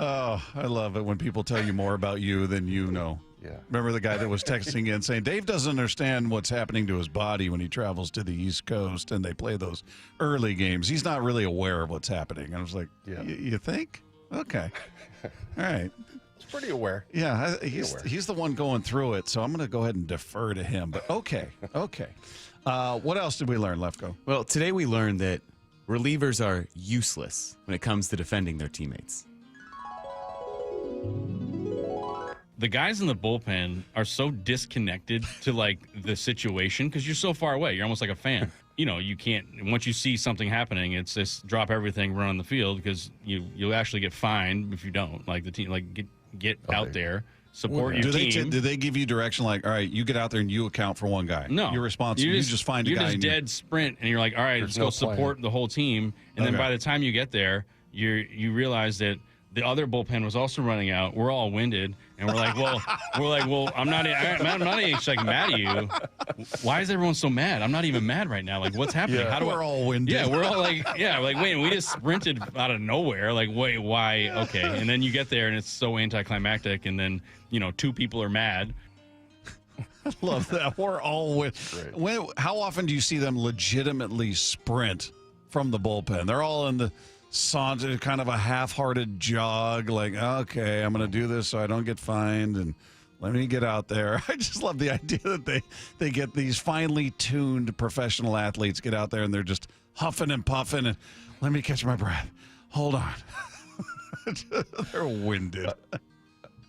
Speaker 1: Oh, I love it when people tell you more about you than you know.
Speaker 3: Yeah.
Speaker 1: Remember the guy that was texting in saying Dave doesn't understand what's happening to his body when he travels to the East Coast and they play those early games. He's not really aware of what's happening. I was like, you think? Okay. All right.
Speaker 3: He's pretty aware.
Speaker 1: Yeah, he's the one going through it, so I'm going to go ahead and defer to him. But okay. What else did we learn, Lefko?
Speaker 7: Well, today we learned that relievers are useless when it comes to defending their teammates.
Speaker 2: The guys in the bullpen are so disconnected to like the situation because you're so far away. You're almost like a fan. You can't. Once you see something happening, it's just drop everything, run on the field because you'll actually get fined if you don't. Like the team, like get out there, support your team.
Speaker 1: Do they give you direction like, all right, you get out there and you account for one guy?
Speaker 2: No,
Speaker 1: you're responsible. You just find a guy.
Speaker 2: You're just dead sprint, and you're like, all right, let's go support the whole team. And then by the time you get there, you realize that the other bullpen was also running out. We're all winded, and we're like, well, I'm not like mad at you. Why is everyone so mad? I'm not even mad right now. Like, what's happening?
Speaker 1: Yeah, we're all winded.
Speaker 2: Yeah, we're all like, wait, we just sprinted out of nowhere. Like, wait, why? Okay, and then you get there, and it's so anticlimactic, and then 2 people are mad.
Speaker 1: I love that. We're all how often do you see them legitimately sprint from the bullpen? They're all in the saunter, kind of a half-hearted jog, like, okay, I'm going to do this so I don't get fined, and let me get out there. I just love the idea that they get these finely tuned professional athletes get out there and they're just huffing and puffing and let me catch my breath. Hold on. They're winded.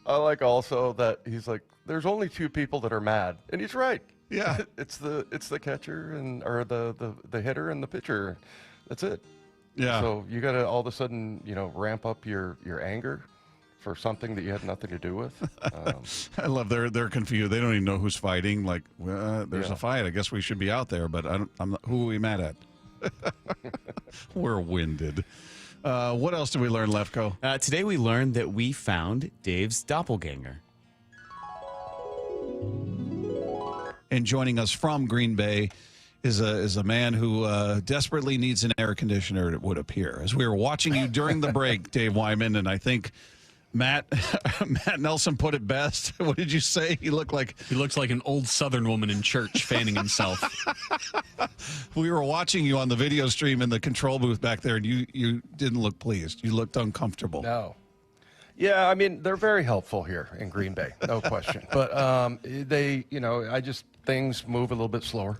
Speaker 3: I like also that he's like, there's only 2 people that are mad, and he's right.
Speaker 1: Yeah,
Speaker 3: it's the catcher or the hitter and the pitcher. That's it.
Speaker 1: Yeah.
Speaker 3: So you got to all of a sudden, ramp up your anger for something that you had nothing to do with.
Speaker 1: I love they're confused. They don't even know who's fighting. Like, there's a fight. I guess we should be out there, but I'm not, who are we mad at? We're winded. What else did we learn, Lefko?
Speaker 7: Today we learned that we found Dave's doppelganger.
Speaker 1: And joining us from Green Bay is a man who desperately needs an air conditioner, it would appear. As we were watching you during the break, Dave Wyman, and I think Matt Nelson put it best. What did you say? He looks like
Speaker 10: an old Southern woman in church fanning himself.
Speaker 1: We were watching you on the video stream in the control booth back there, and you didn't look pleased. You looked uncomfortable.
Speaker 3: No. Yeah, I mean, they're very helpful here in Green Bay, no question. But things move a little bit slower.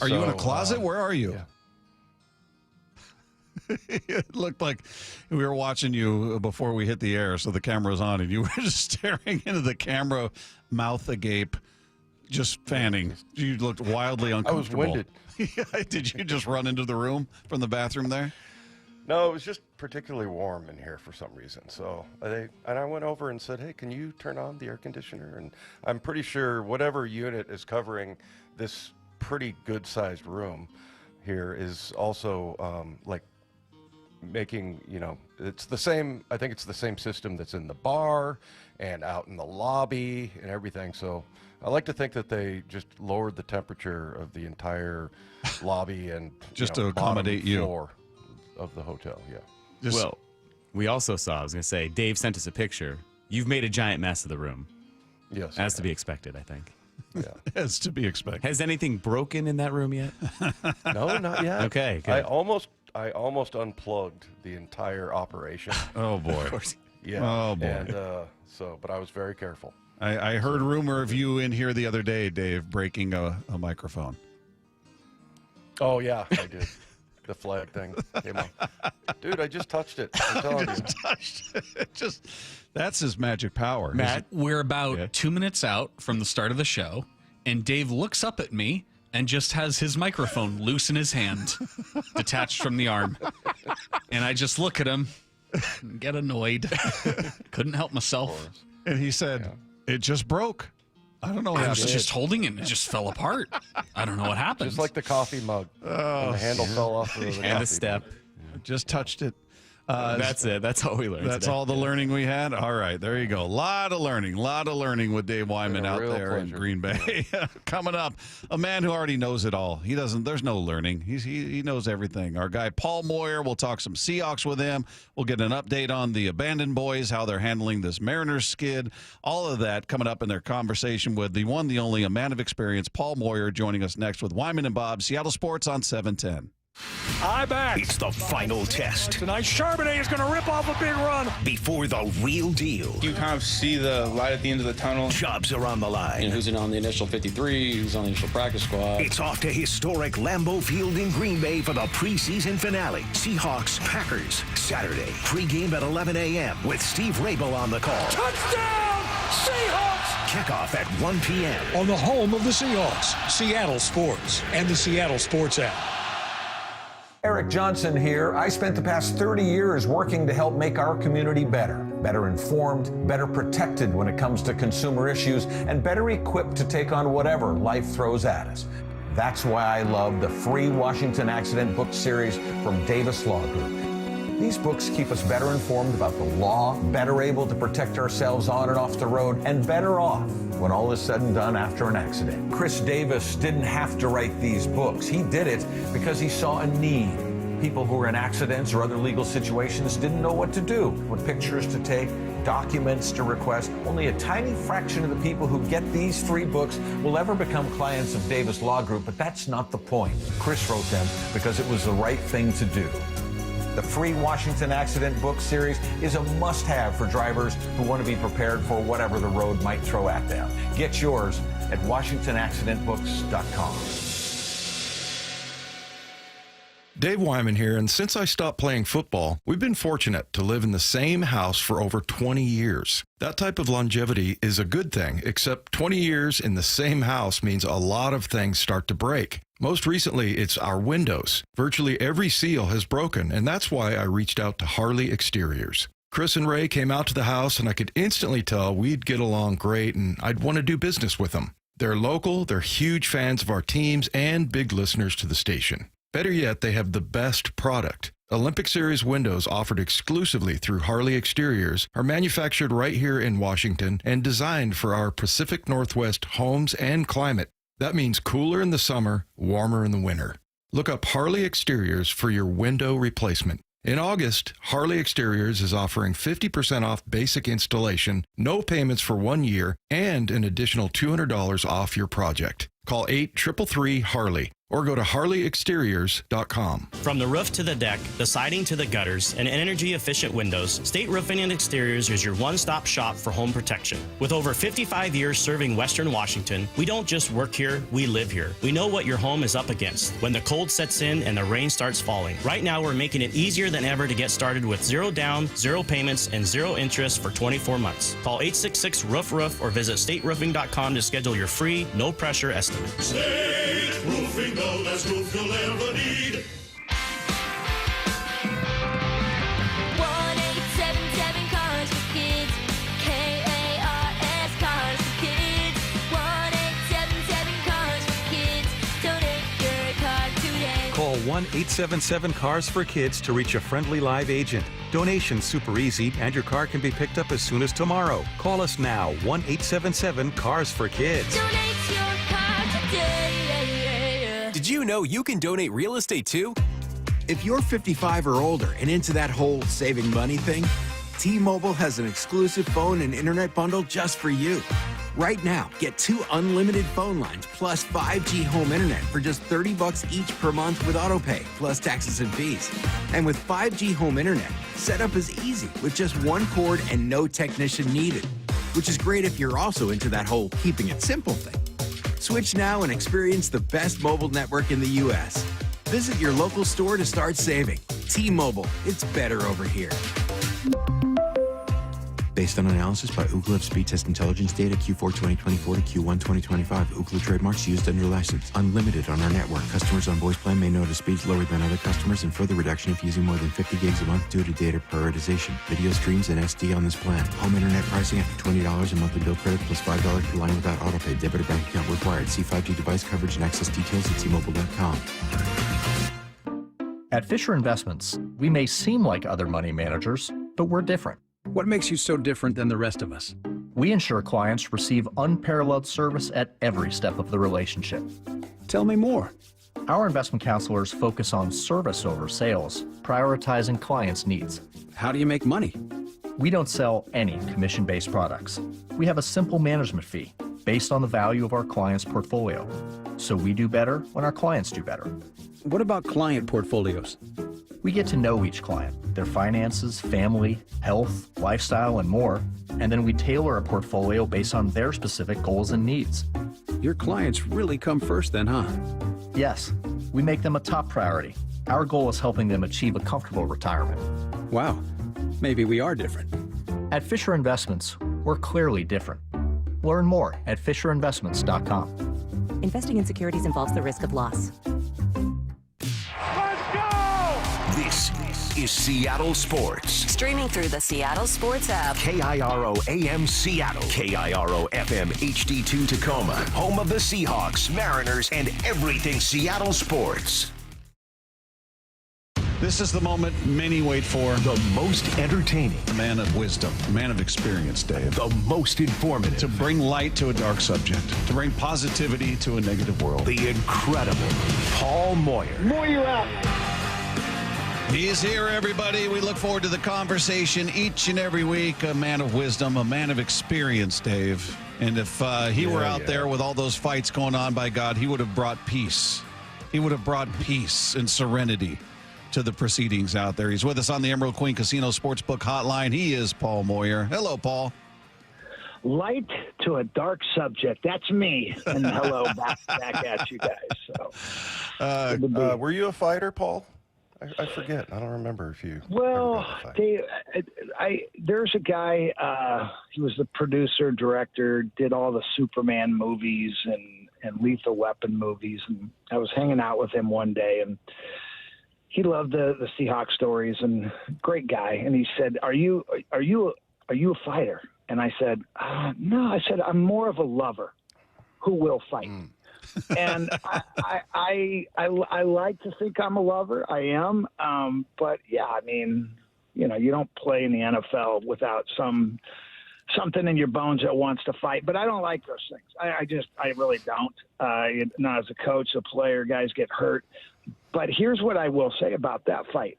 Speaker 1: Are you in a closet? Where are you? Yeah. It looked like we were watching you before we hit the air, so the camera was on, and you were just staring into the camera, mouth agape, just fanning. You looked wildly uncomfortable.
Speaker 3: I was winded.
Speaker 1: Did you just run into the room from the bathroom there?
Speaker 3: No, it was just particularly warm in here for some reason. So I went over and said, hey, can you turn on the air conditioner? And I'm pretty sure whatever unit is covering this pretty good-sized room here is also like making, it's the same. I think it's the same system that's in the bar and out in the lobby and everything. So I like to think that they just lowered the temperature of the entire lobby and
Speaker 1: just to accommodate you
Speaker 3: floor of the hotel. Yeah.
Speaker 7: Well, we also saw. I was going to say, Dave sent us a picture. You've made a giant mess of the room.
Speaker 3: Yes,
Speaker 7: as to be expected, I think.
Speaker 3: Yeah,
Speaker 1: as to be expected.
Speaker 7: Has anything broken in that room yet?
Speaker 3: No, not yet.
Speaker 7: Okay, good.
Speaker 3: I almost unplugged the entire operation.
Speaker 1: Oh boy.
Speaker 7: Of course.
Speaker 3: Yeah.
Speaker 1: Oh boy.
Speaker 3: And but I was very careful.
Speaker 1: I heard rumor of you in here the other day, Dave, breaking a microphone.
Speaker 3: Oh yeah, I did. The flag thing came on. Dude, I just touched it. I'm telling you.
Speaker 1: That's his magic power.
Speaker 10: Matt, we're about 2 minutes out from the start of the show, and Dave looks up at me and just has his microphone loose in his hand, detached from the arm. And I just look at him and get annoyed. Couldn't help myself.
Speaker 1: And he said, it just broke. I don't know what
Speaker 10: I was
Speaker 1: happened.
Speaker 10: just holding it and it just fell apart. I don't know what happened.
Speaker 3: Just like the coffee mug. And the handle fell off.
Speaker 7: And the step.
Speaker 1: Just touched it.
Speaker 7: That's it. That's all we learned.
Speaker 1: That's
Speaker 7: today.
Speaker 1: all the learning we had. All right, there you go. A lot of learning with Dave Wyman out there in Green Bay. Coming up, a man who already knows it all. There's no learning. He knows everything. Our guy Paul Moyer. We'll talk some Seahawks with him. We'll get an update on the Abandoned Boys, how they're handling this Mariners skid. All of that coming up in their conversation with the one, the only, a man of experience, Paul Moyer, joining us next with Wyman and Bob, Seattle Sports on 710.
Speaker 4: It's the final test.
Speaker 5: Tonight, Charbonnet is going to rip off a big run.
Speaker 4: Before the real deal.
Speaker 8: You kind of see the light at the end of the tunnel.
Speaker 4: Jobs are on the line.
Speaker 19: Who's on the initial 53, who's on the initial practice squad.
Speaker 4: It's off to historic Lambeau Field in Green Bay for the preseason finale. Seahawks, Packers, Saturday. Pre-game at 11 a.m. with Steve Rabel on the call.
Speaker 5: Touchdown, Seahawks!
Speaker 4: Kickoff at 1 p.m.
Speaker 5: On the home of the Seahawks, Seattle Sports and the Seattle Sports app.
Speaker 20: Eric Johnson here. I spent the past 30 years working to help make our community better informed, better protected when it comes to consumer issues, and better equipped to take on whatever life throws at us. That's why I love the free Washington Accident book series from Davis Law Group. These books keep us better informed about the law, better able to protect ourselves on and off the road, and better off when all is said and done after an accident. Chris Davis didn't have to write these books. He did it because he saw a need. People who were in accidents or other legal situations didn't know what to do, what pictures to take, documents to request. Only a tiny fraction of the people who get these free books will ever become clients of Davis Law Group, but that's not the point. Chris wrote them because it was the right thing to do. The free Washington Accident book series is a must-have for drivers who want to be prepared for whatever the road might throw at them. Get yours at WashingtonAccidentBooks.com.
Speaker 23: Dave Wyman here, and since I stopped playing football, we've been fortunate to live in the same house for over 20 years. That type of longevity is a good thing, except 20 years in the same house means a lot of things start to break. Most recently, it's our windows. Virtually every seal has broken, and that's why I reached out to Harley Exteriors. Chris and Ray came out to the house, and I could instantly tell we'd get along great, and I'd want to do business with them. They're local, they're huge fans of our teams, and big listeners to the station. Better yet, they have the best product. Olympic Series windows offered exclusively through Harley Exteriors are manufactured right here in Washington and designed for our Pacific Northwest homes and climate. That means cooler in the summer, warmer in the winter. Look up Harley Exteriors for your window replacement. In August, Harley Exteriors is offering 50% off basic installation, no payments for 1 year, and an additional $200 off your project. Call 833-HARLEY or go to harleyexteriors.com.
Speaker 26: From the roof to the deck, the siding to the gutters, and energy-efficient windows, State Roofing and Exteriors is your one-stop shop for home protection. With over 55 years serving Western Washington, we don't just work here, we live here. We know what your home is up against when the cold sets in and the rain starts falling. Right now, we're making it easier than ever to get started with 0 down, 0 payments, and 0 interest for 24 months. Call 866-ROOF-ROOF or visit stateroofing.com to schedule your free, no-pressure estimate.
Speaker 27: State Roofing, the best roof you'll ever need.
Speaker 28: 1-877 Cars for Kids. KARS Cars for Kids. 1-877 Cars for Kids.
Speaker 6: 1-877-CARS-FOR-KIDS to reach a friendly live agent. Donation's super easy, and your car can be picked up as soon as tomorrow. Call us now, 1-877-CARS-FOR-KIDS.
Speaker 28: Donate your car today.
Speaker 9: Did you know you can donate real estate too? If you're 55 or older and into that whole saving money thing, T-Mobile has an exclusive phone and internet bundle just for you. Right now, get 2 unlimited phone lines plus 5G home internet for just $30 each per month with autopay, plus taxes and fees. And with 5G home internet, setup is easy with just one cord and no technician needed, which is great if you're also into that whole keeping it simple thing. Switch now and experience the best mobile network in the U.S. Visit your local store to start saving. T-Mobile, it's better over here.
Speaker 11: Based on analysis by Ookla of speed test intelligence data Q4 2024 to Q1 2025. Ookla trademarks used under license. Unlimited on our network. Customers on voice plan may notice speeds lower than other customers and further reduction if using more than 50 gigs a month due to data prioritization. Video streams and SD on this plan. Home internet pricing after $20 a monthly bill credit plus $5 per line without autopay. Debit or bank account required. See 5G device coverage and access details at T-Mobile.com.
Speaker 12: At Fisher Investments, we may seem like other money managers, but we're different.
Speaker 13: What makes you so different than the rest of us?
Speaker 12: We ensure clients receive unparalleled service at every step of the relationship.
Speaker 13: Tell me more.
Speaker 12: Our investment counselors focus on service over sales, prioritizing clients' needs.
Speaker 13: How do you make money?
Speaker 12: We don't sell any commission-based products. We have a simple management fee based on the value of our client's portfolio. So we do better when our clients do better.
Speaker 13: What about client portfolios?
Speaker 12: We get to know each client, their finances, family, health, lifestyle, and more, and then we tailor a portfolio based on their specific goals and needs.
Speaker 13: Your clients really come first then, huh?
Speaker 12: Yes, we make them a top priority. Our goal is helping them achieve a comfortable retirement.
Speaker 13: Wow, maybe we are different.
Speaker 12: At Fisher Investments, we're clearly different. Learn more at FisherInvestments.com.
Speaker 14: Investing in securities involves the risk of loss.
Speaker 4: This is Seattle Sports.
Speaker 14: Streaming through the Seattle Sports app.
Speaker 4: KIRO AM Seattle. KIRO FM HD2 Tacoma. Home of the Seahawks, Mariners, and everything Seattle sports.
Speaker 1: This is the moment many wait for.
Speaker 4: The most entertaining.
Speaker 1: A man of wisdom. A man of experience, Dave.
Speaker 4: The most informative.
Speaker 1: To bring light to a dark subject. To bring positivity to a negative world.
Speaker 4: The incredible Paul Moyer.
Speaker 21: Moyer out.
Speaker 1: He's here, everybody. We look forward to the conversation each and every week. A man of wisdom, a man of experience, Dave. And if he were out there with all those fights going on, by God, he would have brought peace. He would have brought peace and serenity to the proceedings out there. He's with us on the Emerald Queen Casino Sportsbook Hotline. He is Paul Moyer. Hello, Paul.
Speaker 21: Light to a dark subject. That's me. And hello back at you guys. So,
Speaker 3: were you a fighter, Paul? I forget. I don't remember if you.
Speaker 21: Well, there's a guy. He was the producer, director, did all the Superman movies and Lethal Weapon movies. And I was hanging out with him one day, and he loved the Seahawks stories. And great guy. And he said, "Are you a fighter?" And I said, "No." I said, "I'm more of a lover who will fight." And I like to think I'm a lover. I am. But yeah, I mean, you don't play in the NFL without something in your bones that wants to fight. But I don't like those things. I really don't. Not as a coach, a player, guys get hurt. But here's what I will say about that fight.